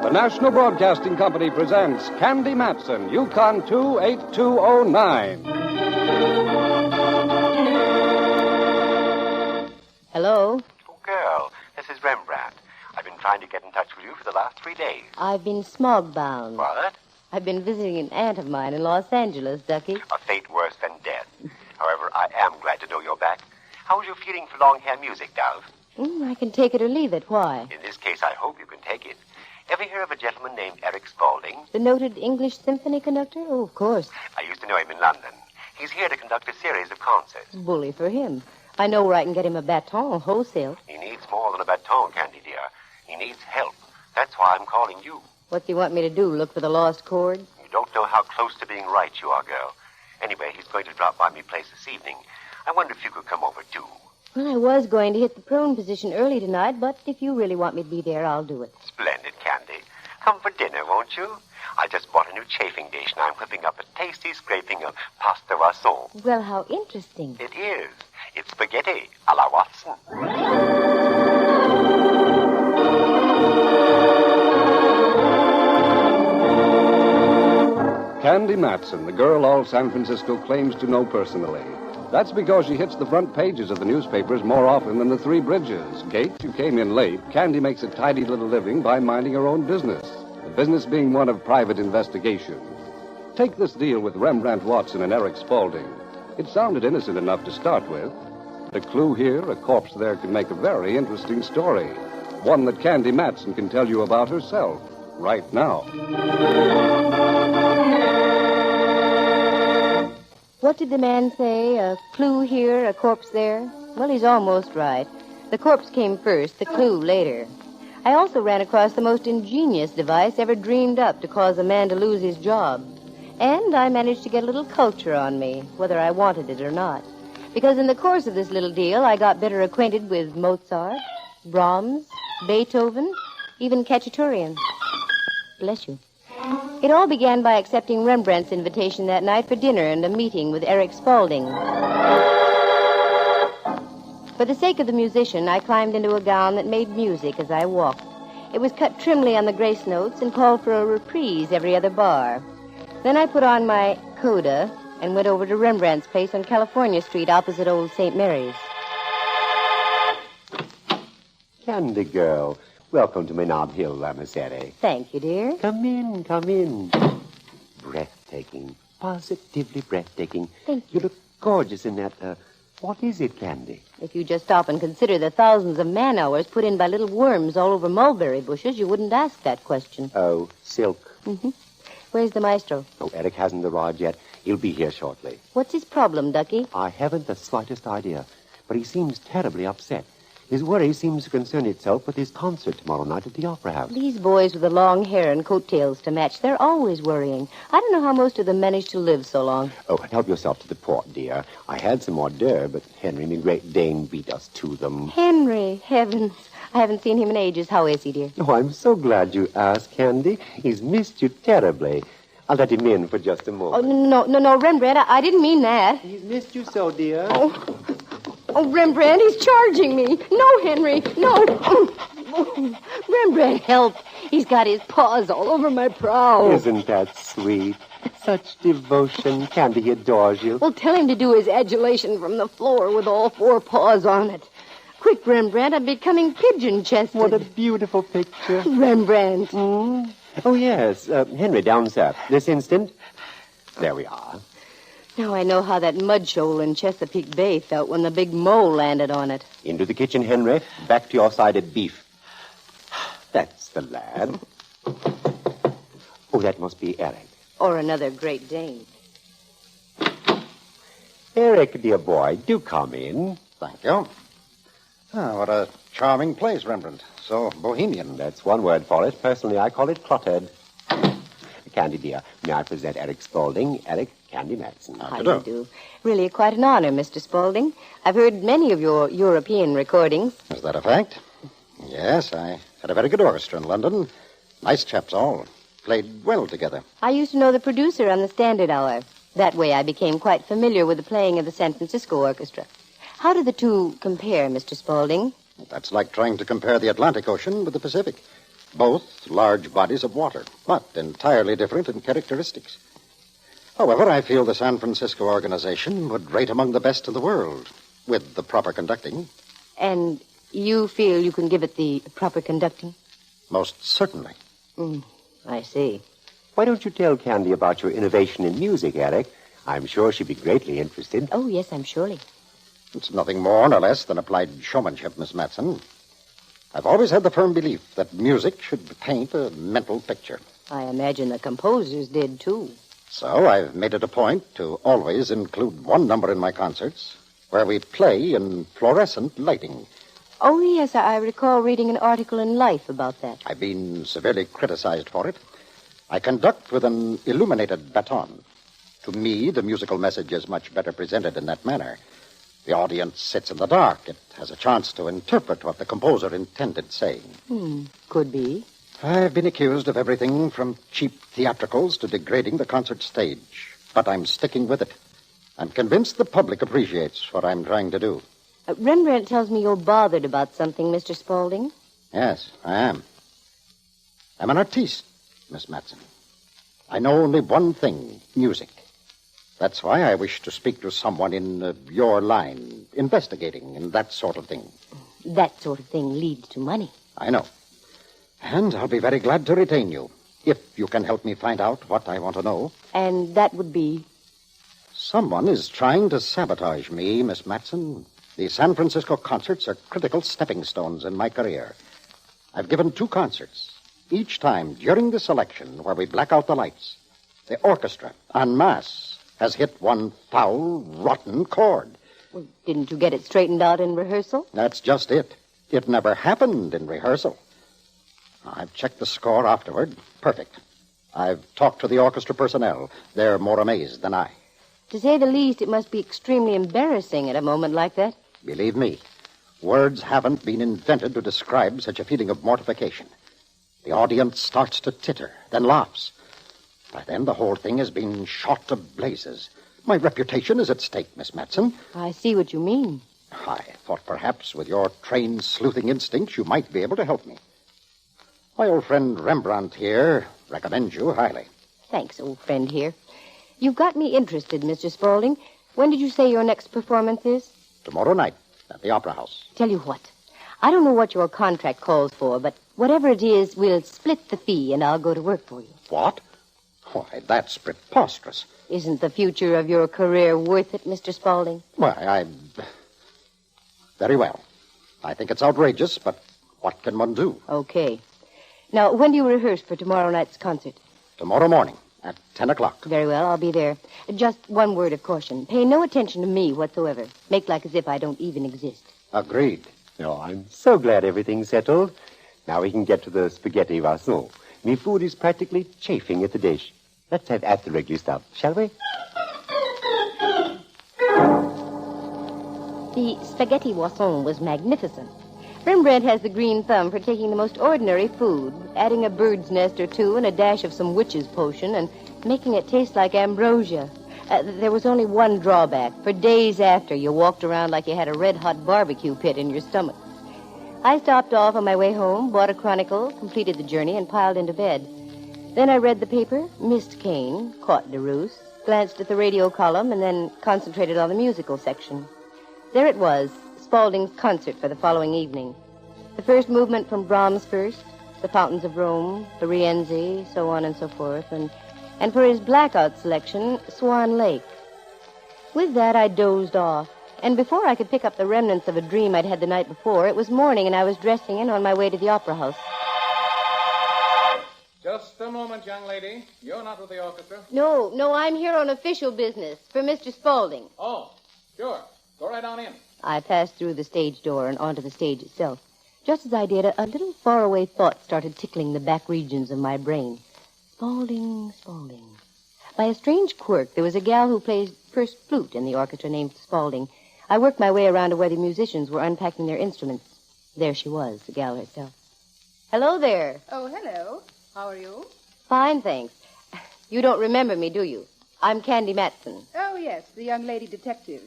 The National Broadcasting Company presents Candy Matson, YUkon 28209. Hello? Oh, girl, this is Rembrandt. I've been trying trying to get in touch with you for the last 3 days. I've been smog-bound. What? I've been visiting an aunt of mine in Los Angeles, Ducky. A fate worse than death. However, I am glad to know you're back. How are you feeling for long-hair music, Dove? I can take it or leave it. Why? In this case, I hope you can take it. Ever hear of a gentleman named Eric Spaulding? The noted English symphony conductor? Oh, of course. I used to know him in London. He's here to conduct a series of concerts. Bully for him. I know where I can get him a baton wholesale. He needs more than a baton, Candy dear. He needs help. That's why I'm calling you. What do you want me to do, look for the lost chord? You don't know how close to being right you are, girl. Anyway, he's going to drop by me place this evening. I wonder if you could come over, too. Well, I was going to hit the prone position early tonight, but if you really want me to be there, I'll do it. Splendid, Candy. Come for dinner, won't you? I just bought a new chafing dish, and I'm whipping up a tasty scraping of pasta rasson. Well, how interesting. It is. It's spaghetti a la Watson. Candy Matson, the girl all San Francisco claims to know personally. That's because she hits the front pages of the newspapers more often than the Three Bridges. Kate, you came in late. Candy makes a tidy little living by minding her own business. The business being one of private investigation. Take this deal with Rembrandt Watson and Eric Spaulding. It sounded innocent enough to start with. A clue here, a corpse there could make a very interesting story. One that Candy Matson can tell you about herself right now. What did the man say? A clue here, a corpse there? Well, he's almost right. The corpse came first, the clue later. I also ran across the most ingenious device ever dreamed up to cause a man to lose his job. And I managed to get a little culture on me, whether I wanted it or not. Because in the course of this little deal, I got better acquainted with Mozart, Brahms, Beethoven, even Khachaturian. Bless you. It all began by accepting Rembrandt's invitation that night for dinner and a meeting with Eric Spaulding. For the sake of the musician, I climbed into a gown that made music as I walked. It was cut trimly on the grace notes and called for a reprise every other bar. Then I put on my coda and went over to Rembrandt's place on California Street opposite Old St. Mary's. Candy girl, welcome to Menard Hill, Lamasetti. Thank you, dear. Come in, come in. Breathtaking, positively breathtaking. Thank you. You look gorgeous in that, what is it, Candy? If you just stop and consider the thousands of man-hours put in by little worms all over mulberry bushes, you wouldn't ask that question. Oh, silk. Mm-hmm. Where's the maestro? Oh, Eric hasn't arrived yet. He'll be here shortly. What's his problem, Ducky? I haven't the slightest idea, but he seems terribly upset. His worry seems to concern itself with his concert tomorrow night at the Opera House. These boys with the long hair and coattails to match, they're always worrying. I don't know how most of them manage to live so long. Oh, help yourself to the port, dear. I had some hors d'oeuvres, but Henry, the Great Dane, beat us to them. Henry, heavens. I haven't seen him in ages. How is he, dear? Oh, I'm so glad you asked, Candy. He's missed you terribly. I'll let him in for just a moment. Oh, no, Rembrandt, I didn't mean that. He's missed you so, dear. Oh, Rembrandt, he's charging me. No, Henry, no. Rembrandt, help. He's got his paws all over my brow. Isn't that sweet? Such devotion. Candy, he adores you. Well, tell him to do his adulation from the floor with all four paws on it. Quick, Rembrandt, I'm becoming pigeon-chested. What a beautiful picture. Rembrandt. Oh, yes. Henry, down, sir. This instant. There we are. Now I know how that mud shoal in Chesapeake Bay felt when the big mole landed on it. Into the kitchen, Henry. Back to your sided beef. That's the lad. Oh, that must be Eric. Or another Great Dane. Eric, dear boy, do come in. Thank you. What a charming place, Rembrandt. So bohemian. That's one word for it. Personally, I call it cluttered. Candy, dear, may I present Eric Spaulding, Eric Candy Matson. How do you do? Really quite an honor, Mr. Spaulding. I've heard many of your European recordings. Is that a fact? Yes, I had a very good orchestra in London. Nice chaps all. Played well together. I used to know the producer on the Standard Hour. That way I became quite familiar with the playing of the San Francisco Orchestra. How do the two compare, Mr. Spaulding? That's like trying to compare the Atlantic Ocean with the Pacific. Both large bodies of water, but entirely different in characteristics. However, I feel the San Francisco organization would rate among the best in the world, with the proper conducting. And you feel you can give it the proper conducting? Most certainly. I see. Why don't you tell Candy about your innovation in music, Alec? I'm sure she'd be greatly interested. Oh, yes, I'm surely. It's nothing more nor less than applied showmanship, Miss Matson. I've always had the firm belief that music should paint a mental picture. I imagine the composers did, too. So I've made it a point to always include one number in my concerts where we play in fluorescent lighting. Oh, yes, I recall reading an article in Life about that. I've been severely criticized for it. I conduct with an illuminated baton. To me, the musical message is much better presented in that manner. The audience sits in the dark. It has a chance to interpret what the composer intended saying. Could be. I've been accused of everything from cheap theatricals to degrading the concert stage. But I'm sticking with it. I'm convinced the public appreciates what I'm trying to do. Rembrandt tells me you're bothered about something, Mr. Spaulding. Yes, I am. I'm an artiste, Miss Matson. I know only one thing, music. That's why I wish to speak to someone in your line, investigating and that sort of thing. That sort of thing leads to money. I know. And I'll be very glad to retain you, if you can help me find out what I want to know. And that would be? Someone is trying to sabotage me, Miss Matson. The San Francisco concerts are critical stepping stones in my career. I've given 2 concerts. Each time, during the selection, where we black out the lights, the orchestra, en masse, has hit one foul, rotten chord. Well, didn't you get it straightened out in rehearsal? That's just it. It never happened in rehearsal. I've checked the score afterward. Perfect. I've talked to the orchestra personnel. They're more amazed than I. To say the least, it must be extremely embarrassing at a moment like that. Believe me, words haven't been invented to describe such a feeling of mortification. The audience starts to titter, then laughs. By then, the whole thing has been shot to blazes. My reputation is at stake, Miss Matson. I see what you mean. I thought perhaps with your trained sleuthing instincts, you might be able to help me. My old friend Rembrandt here recommends you highly. Thanks, old friend here. You've got me interested, Mr. Spaulding. When did you say your next performance is? Tomorrow night at the Opera House. Tell you what. I don't know what your contract calls for, but whatever it is, we'll split the fee and I'll go to work for you. What? Why, that's preposterous. Isn't the future of your career worth it, Mr. Spaulding? Why, Very well. I think it's outrageous, but what can one do? Okay. Now, when do you rehearse for tomorrow night's concert? Tomorrow morning at 10 o'clock. Very well, I'll be there. Just one word of caution. Pay no attention to me whatsoever. Make like as if I don't even exist. Agreed. Oh, I'm so glad everything's settled. Now we can get to the spaghetti wasson. Me food is practically chafing at the dish. Let's have at the regular stuff, shall we? The spaghetti wasson was magnificent. Rembrandt has the green thumb for taking the most ordinary food, adding a bird's nest or two and a dash of some witch's potion, and making it taste like ambrosia. There was only one drawback. For days after, you walked around like you had a red-hot barbecue pit in your stomach. I stopped off on my way home, bought a chronicle, completed the journey, and piled into bed. Then I read the paper, missed Kane, caught DeRoos, glanced at the radio column, and then concentrated on the musical section. There it was, Spaulding's concert for the following evening. The first movement from Brahms first, the Fountains of Rome, the Rienzi, so on and so forth, and for his blackout selection, Swan Lake. With that, I dozed off, and before I could pick up the remnants of a dream I'd had the night before, it was morning and I was dressing and on my way to the Opera House. Just a moment, young lady. You're not with the orchestra? No, I'm here on official business for Mr. Spaulding. Oh, sure. Go right on in. I passed through the stage door and onto the stage itself. Just as I did, a little faraway thought started tickling the back regions of my brain. Spaulding. By a strange quirk, there was a gal who plays first flute in the orchestra named Spaulding. I worked my way around to where the musicians were unpacking their instruments. There she was, the gal herself. Hello there. Oh, hello. How are you? Fine, thanks. You don't remember me, do you? I'm Candy Matson. Oh, yes, the young lady detective.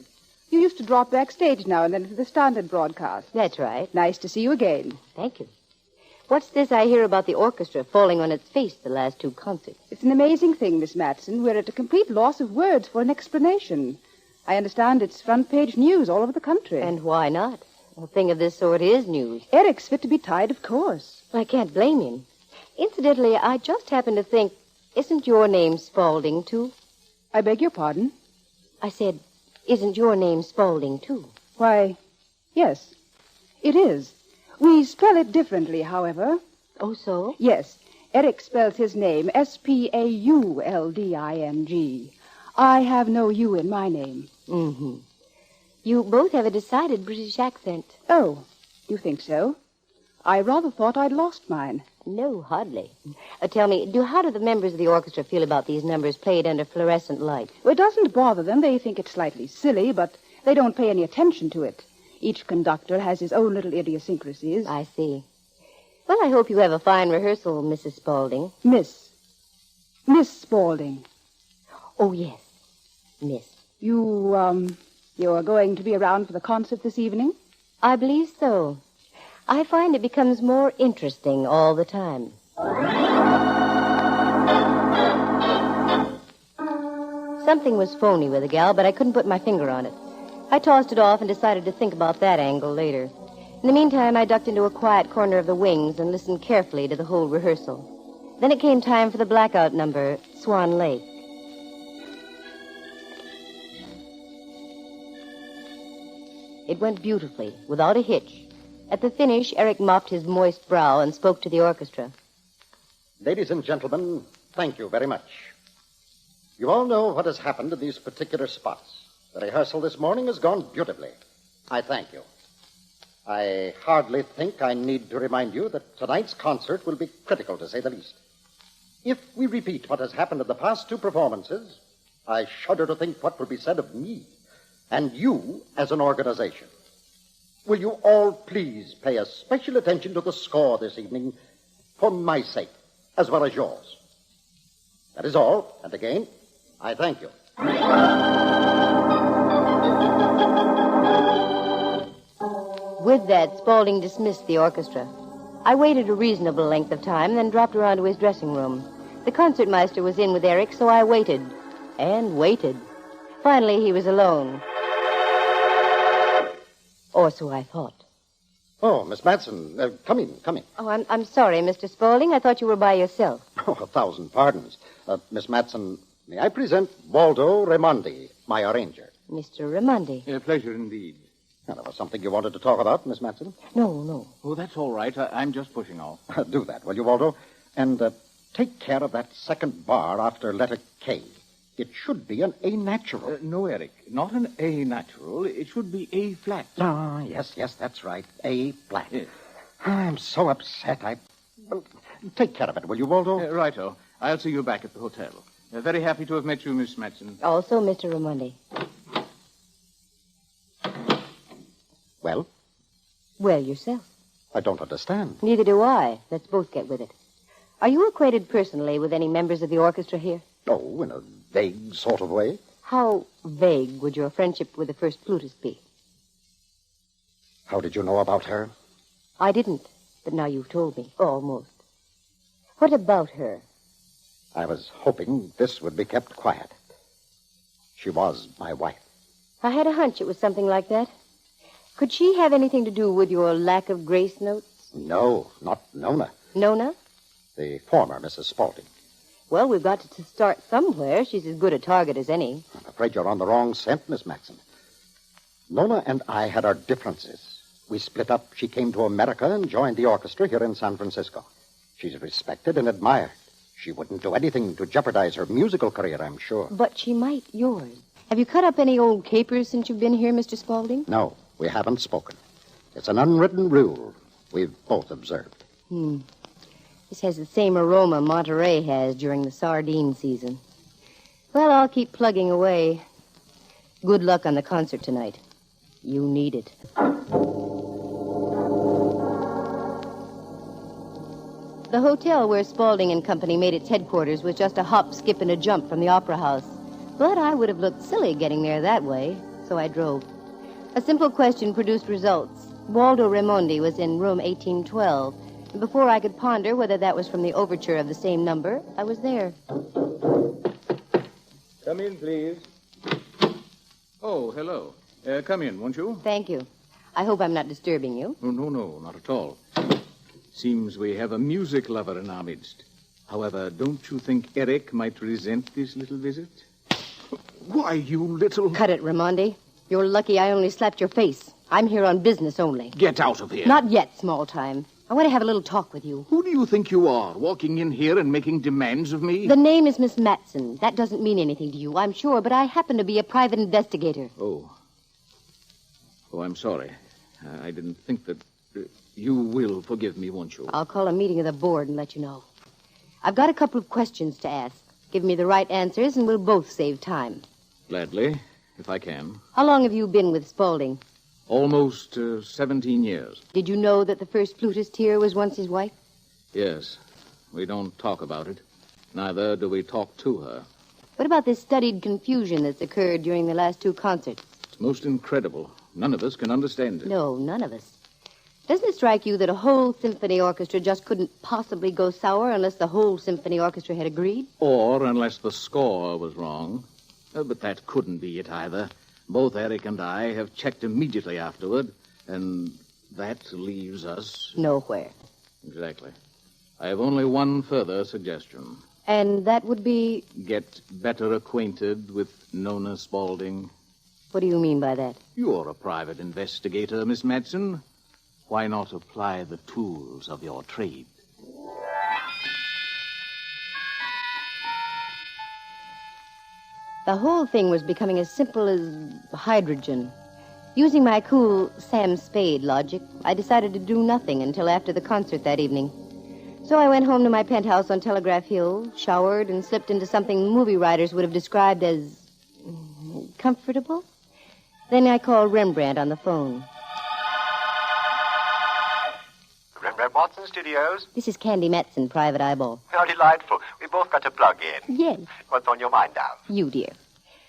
You used to drop backstage now and then for the Standard broadcast. That's right. Nice to see you again. Thank you. What's this I hear about the orchestra falling on its face the last 2 concerts? It's an amazing thing, Miss Matson. We're at a complete loss of words for an explanation. I understand it's front-page news all over the country. And why not? A thing of this sort is news. Eric's fit to be tied, of course. I can't blame him. Incidentally, I just happened to think, isn't your name Spaulding, too? I beg your pardon? I said, isn't your name Spaulding, too? Why, yes, it is. We spell it differently, however. Oh, so? Yes. Eric spells his name Spaulding. I have no U in my name. Mm-hmm. You both have a decided British accent. Oh, you think so? I rather thought I'd lost mine. No, hardly. Tell me, how do the members of the orchestra feel about these numbers played under fluorescent light? Well, it doesn't bother them. They think it's slightly silly, but they don't pay any attention to it. Each conductor has his own little idiosyncrasies. I see. Well, I hope you have a fine rehearsal, Mrs. Spaulding. Miss Spaulding. Oh, yes, Miss. You're going to be around for the concert this evening? I believe so. I find it becomes more interesting all the time. Something was phony with the gal, but I couldn't put my finger on it. I tossed it off and decided to think about that angle later. In the meantime, I ducked into a quiet corner of the wings and listened carefully to the whole rehearsal. Then it came time for the blackout number, Swan Lake. It went beautifully, without a hitch. At the finish, Eric mopped his moist brow and spoke to the orchestra. Ladies and gentlemen, thank you very much. You all know what has happened in these particular spots. The rehearsal this morning has gone beautifully. I thank you. I hardly think I need to remind you that tonight's concert will be critical, to say the least. If we repeat what has happened in the past two performances, I shudder to think what will be said of me and you as an organization. Will you all please pay a special attention to the score this evening for my sake, as well as yours? That is all, and again, I thank you. With that, Spaulding dismissed the orchestra. I waited a reasonable length of time, then dropped around to his dressing room. The concertmeister was in with Eric, so I waited. And waited. Finally, he was alone. Or so I thought. Oh, Miss Matson, come in. Oh, I'm sorry, Mr. Spaulding. I thought you were by yourself. Oh, 1,000 pardons. Miss Matson, may I present Waldo Raimondi, my arranger? Mr. Raimondi. A pleasure indeed. Now, there was something you wanted to talk about, Miss Matson? No. Oh, that's all right. I'm just pushing off. Do that, will you, Waldo? And take care of that second bar after letter K. It should be an A natural. No, Eric, not an A natural. It should be A flat. Ah, yes, that's right. A flat. Yes. I'm so upset. Well, take care of it, will you, Waldo? Righto. I'll see you back at the hotel. Very happy to have met you, Miss Matson. Also, Mr. Raimondi. Well? Well, yourself. I don't understand. Neither do I. Let's both get with it. Are you acquainted personally with any members of the orchestra here? Oh, in a vague sort of way. How vague would your friendship with the first flutist be? How did you know about her? I didn't, but now you've told me. Almost. What about her? I was hoping this would be kept quiet. She was my wife. I had a hunch it was something like that. Could she have anything to do with your lack of grace notes? No, not Nona. Nona? The former Mrs. Spaulding. Well, we've got to start somewhere. She's as good a target as any. I'm afraid you're on the wrong scent, Miss Matson. Nona and I had our differences. We split up. She came to America and joined the orchestra here in San Francisco. She's respected and admired. She wouldn't do anything to jeopardize her musical career, I'm sure. But she might yours. Have you cut up any old capers since you've been here, Mr. Spaulding? No, we haven't spoken. It's an unwritten rule we've both observed. This has the same aroma Monterey has during the sardine season. Well, I'll keep plugging away. Good luck on the concert tonight. You need it. The hotel where Spaulding and Company made its headquarters was just a hop, skip, and a jump from the Opera House. But I would have looked silly getting there that way, so I drove. A simple question produced results. Waldo Raimondi was in room 1812. And before I could ponder whether that was from the overture of the same number, I was there. Come in, please. Oh, hello. Come in, won't you? Thank you. I hope I'm not disturbing you. Oh, no, not at all. Seems we have a music lover in our midst. However, don't you think Eric might resent this little visit? Why, you little... Cut it, Raimondi. You're lucky I only slapped your face. I'm here on business only. Get out of here. Not yet, small time. I want to have a little talk with you. Who do you think you are, walking in here and making demands of me? The name is Miss Matson. That doesn't mean anything to you, I'm sure, but I happen to be a private investigator. Oh, I'm sorry. I didn't think that... you will forgive me, won't you? I'll call a meeting of the board and let you know. I've got a couple of questions to ask. Give me the right answers and we'll both save time. Gladly, if I can. How long have you been with Spaulding? Almost 17 years. Did you know that the first flutist here was once his wife? Yes. We don't talk about it. Neither do we talk to her. What about this studied confusion that's occurred during the last two concerts? It's most incredible. None of us can understand it. No, none of us. Doesn't it strike you that a whole symphony orchestra just couldn't possibly go sour unless the whole symphony orchestra had agreed? Or unless the score was wrong. But that couldn't be it either. Both Eric and I have checked immediately afterward, and that leaves us... nowhere. Exactly. I have only one further suggestion. And that would be... Get better acquainted with Nona Spaulding. What do you mean by that? You're a private investigator, Miss Matson. Why not apply the tools of your trade? The whole thing was becoming as simple as hydrogen. Using my cool Sam Spade logic, I decided to do nothing until after the concert that evening. So I went home to my penthouse on Telegraph Hill, showered, and slipped into something movie writers would have described as... comfortable? Then I called Rembrandt on the phone. Rembrandt Watson Studios. This is Candy Matson, Private Eyeball. How delightful. We both got to plug in. Yes. What's on your mind now? You, dear.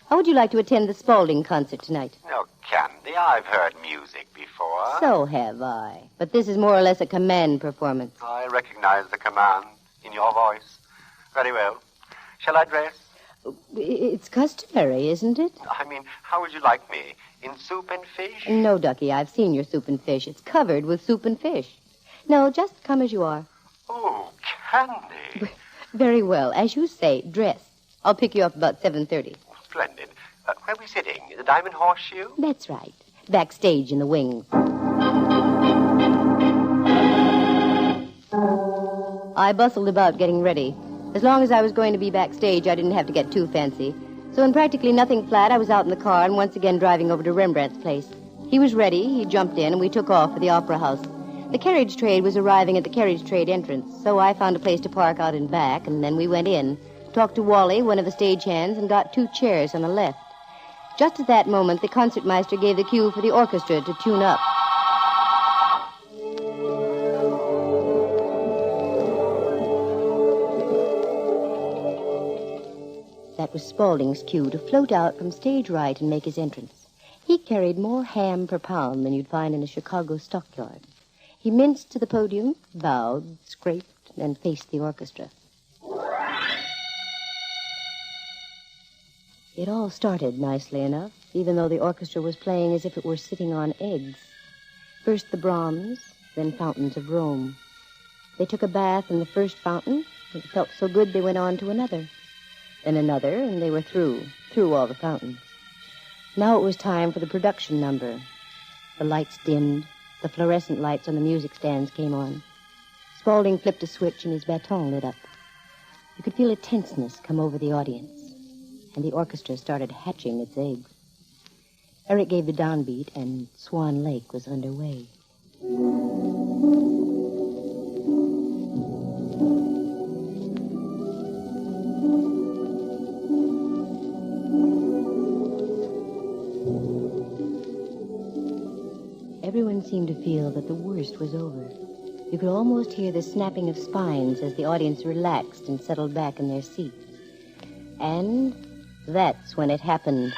How would you like to attend the Spaulding concert tonight? No, Candy, I've heard music before. So have I. But this is more or less a command performance. I recognize the command in your voice. Very well. Shall I dress? It's customary, isn't it? I mean, how would you like me? In soup and fish? No, Ducky, I've seen your soup and fish. It's covered with soup and fish. No, just come as you are. Oh, Candy. Very well. As you say, dress. I'll pick you up about 7:30. Splendid. Where are we sitting? The Diamond Horseshoe? That's right. Backstage in the wings. I bustled about getting ready. As long as I was going to be backstage, I didn't have to get too fancy. So in practically nothing flat, I was out in the car and once again driving over to Rembrandt's place. He was ready, he jumped in, and we took off for the Opera House. The carriage trade was arriving at the carriage trade entrance, so I found a place to park out in back, and then we went in, talked to Wally, one of the stagehands, and got 2 chairs on the left. Just at that moment, the concertmeister gave the cue for the orchestra to tune up. That was Spaulding's cue to float out from stage right and make his entrance. He carried more ham per pound than you'd find in a Chicago stockyard. He minced to the podium, bowed, scraped, and faced the orchestra. It all started nicely enough, even though the orchestra was playing as if it were sitting on eggs. First the Brahms, then Fountains of Rome. They took a bath in the first fountain. It felt so good they went on to another. Then another, and they were through all the fountains. Now it was time for the production number. The lights dimmed. The fluorescent lights on the music stands came on. Spaulding flipped a switch and his baton lit up. You could feel a tenseness come over the audience, and the orchestra started hatching its eggs. Eric gave the downbeat, and Swan Lake was underway. Everyone seemed to feel that the worst was over. You could almost hear the snapping of spines as the audience relaxed and settled back in their seats. And that's when it happened.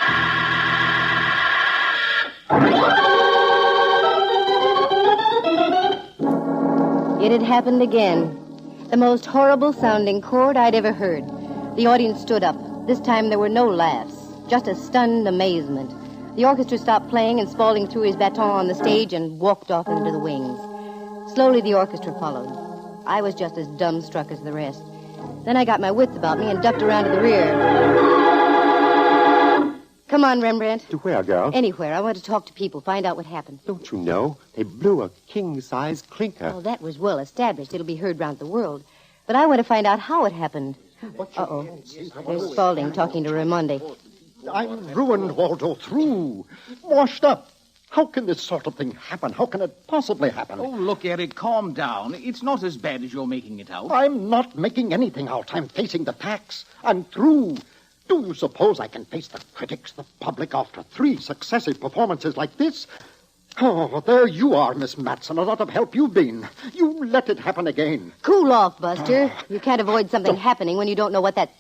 It had happened again. The most horrible-sounding chord I'd ever heard. The audience stood up. This time there were no laughs, just a stunned amazement. The orchestra stopped playing, and Spaulding threw his baton on the stage and walked off into the wings. Slowly, the orchestra followed. I was just as dumbstruck as the rest. Then I got my wits about me and ducked around to the rear. Come on, Rembrandt. To where, girl? Anywhere. I want to talk to people, find out what happened. Don't you know? They blew a king-size clinker. Oh, that was well established. It'll be heard round the world. But I want to find out how it happened. Uh-oh. There's Spaulding talking to Raimondi. I'm ruined, Waldo, through. Washed up. How can this sort of thing happen? How can it possibly happen? Oh, look, Eric, calm down. It's not as bad as you're making it out. I'm not making anything out. I'm facing the facts. I'm through. Do you suppose I can face the critics, the public, after 3 successive performances like this? Oh, there you are, Miss Matson. A lot of help you've been. You let it happen again. Cool off, Buster. You can't avoid something happening when you don't know what that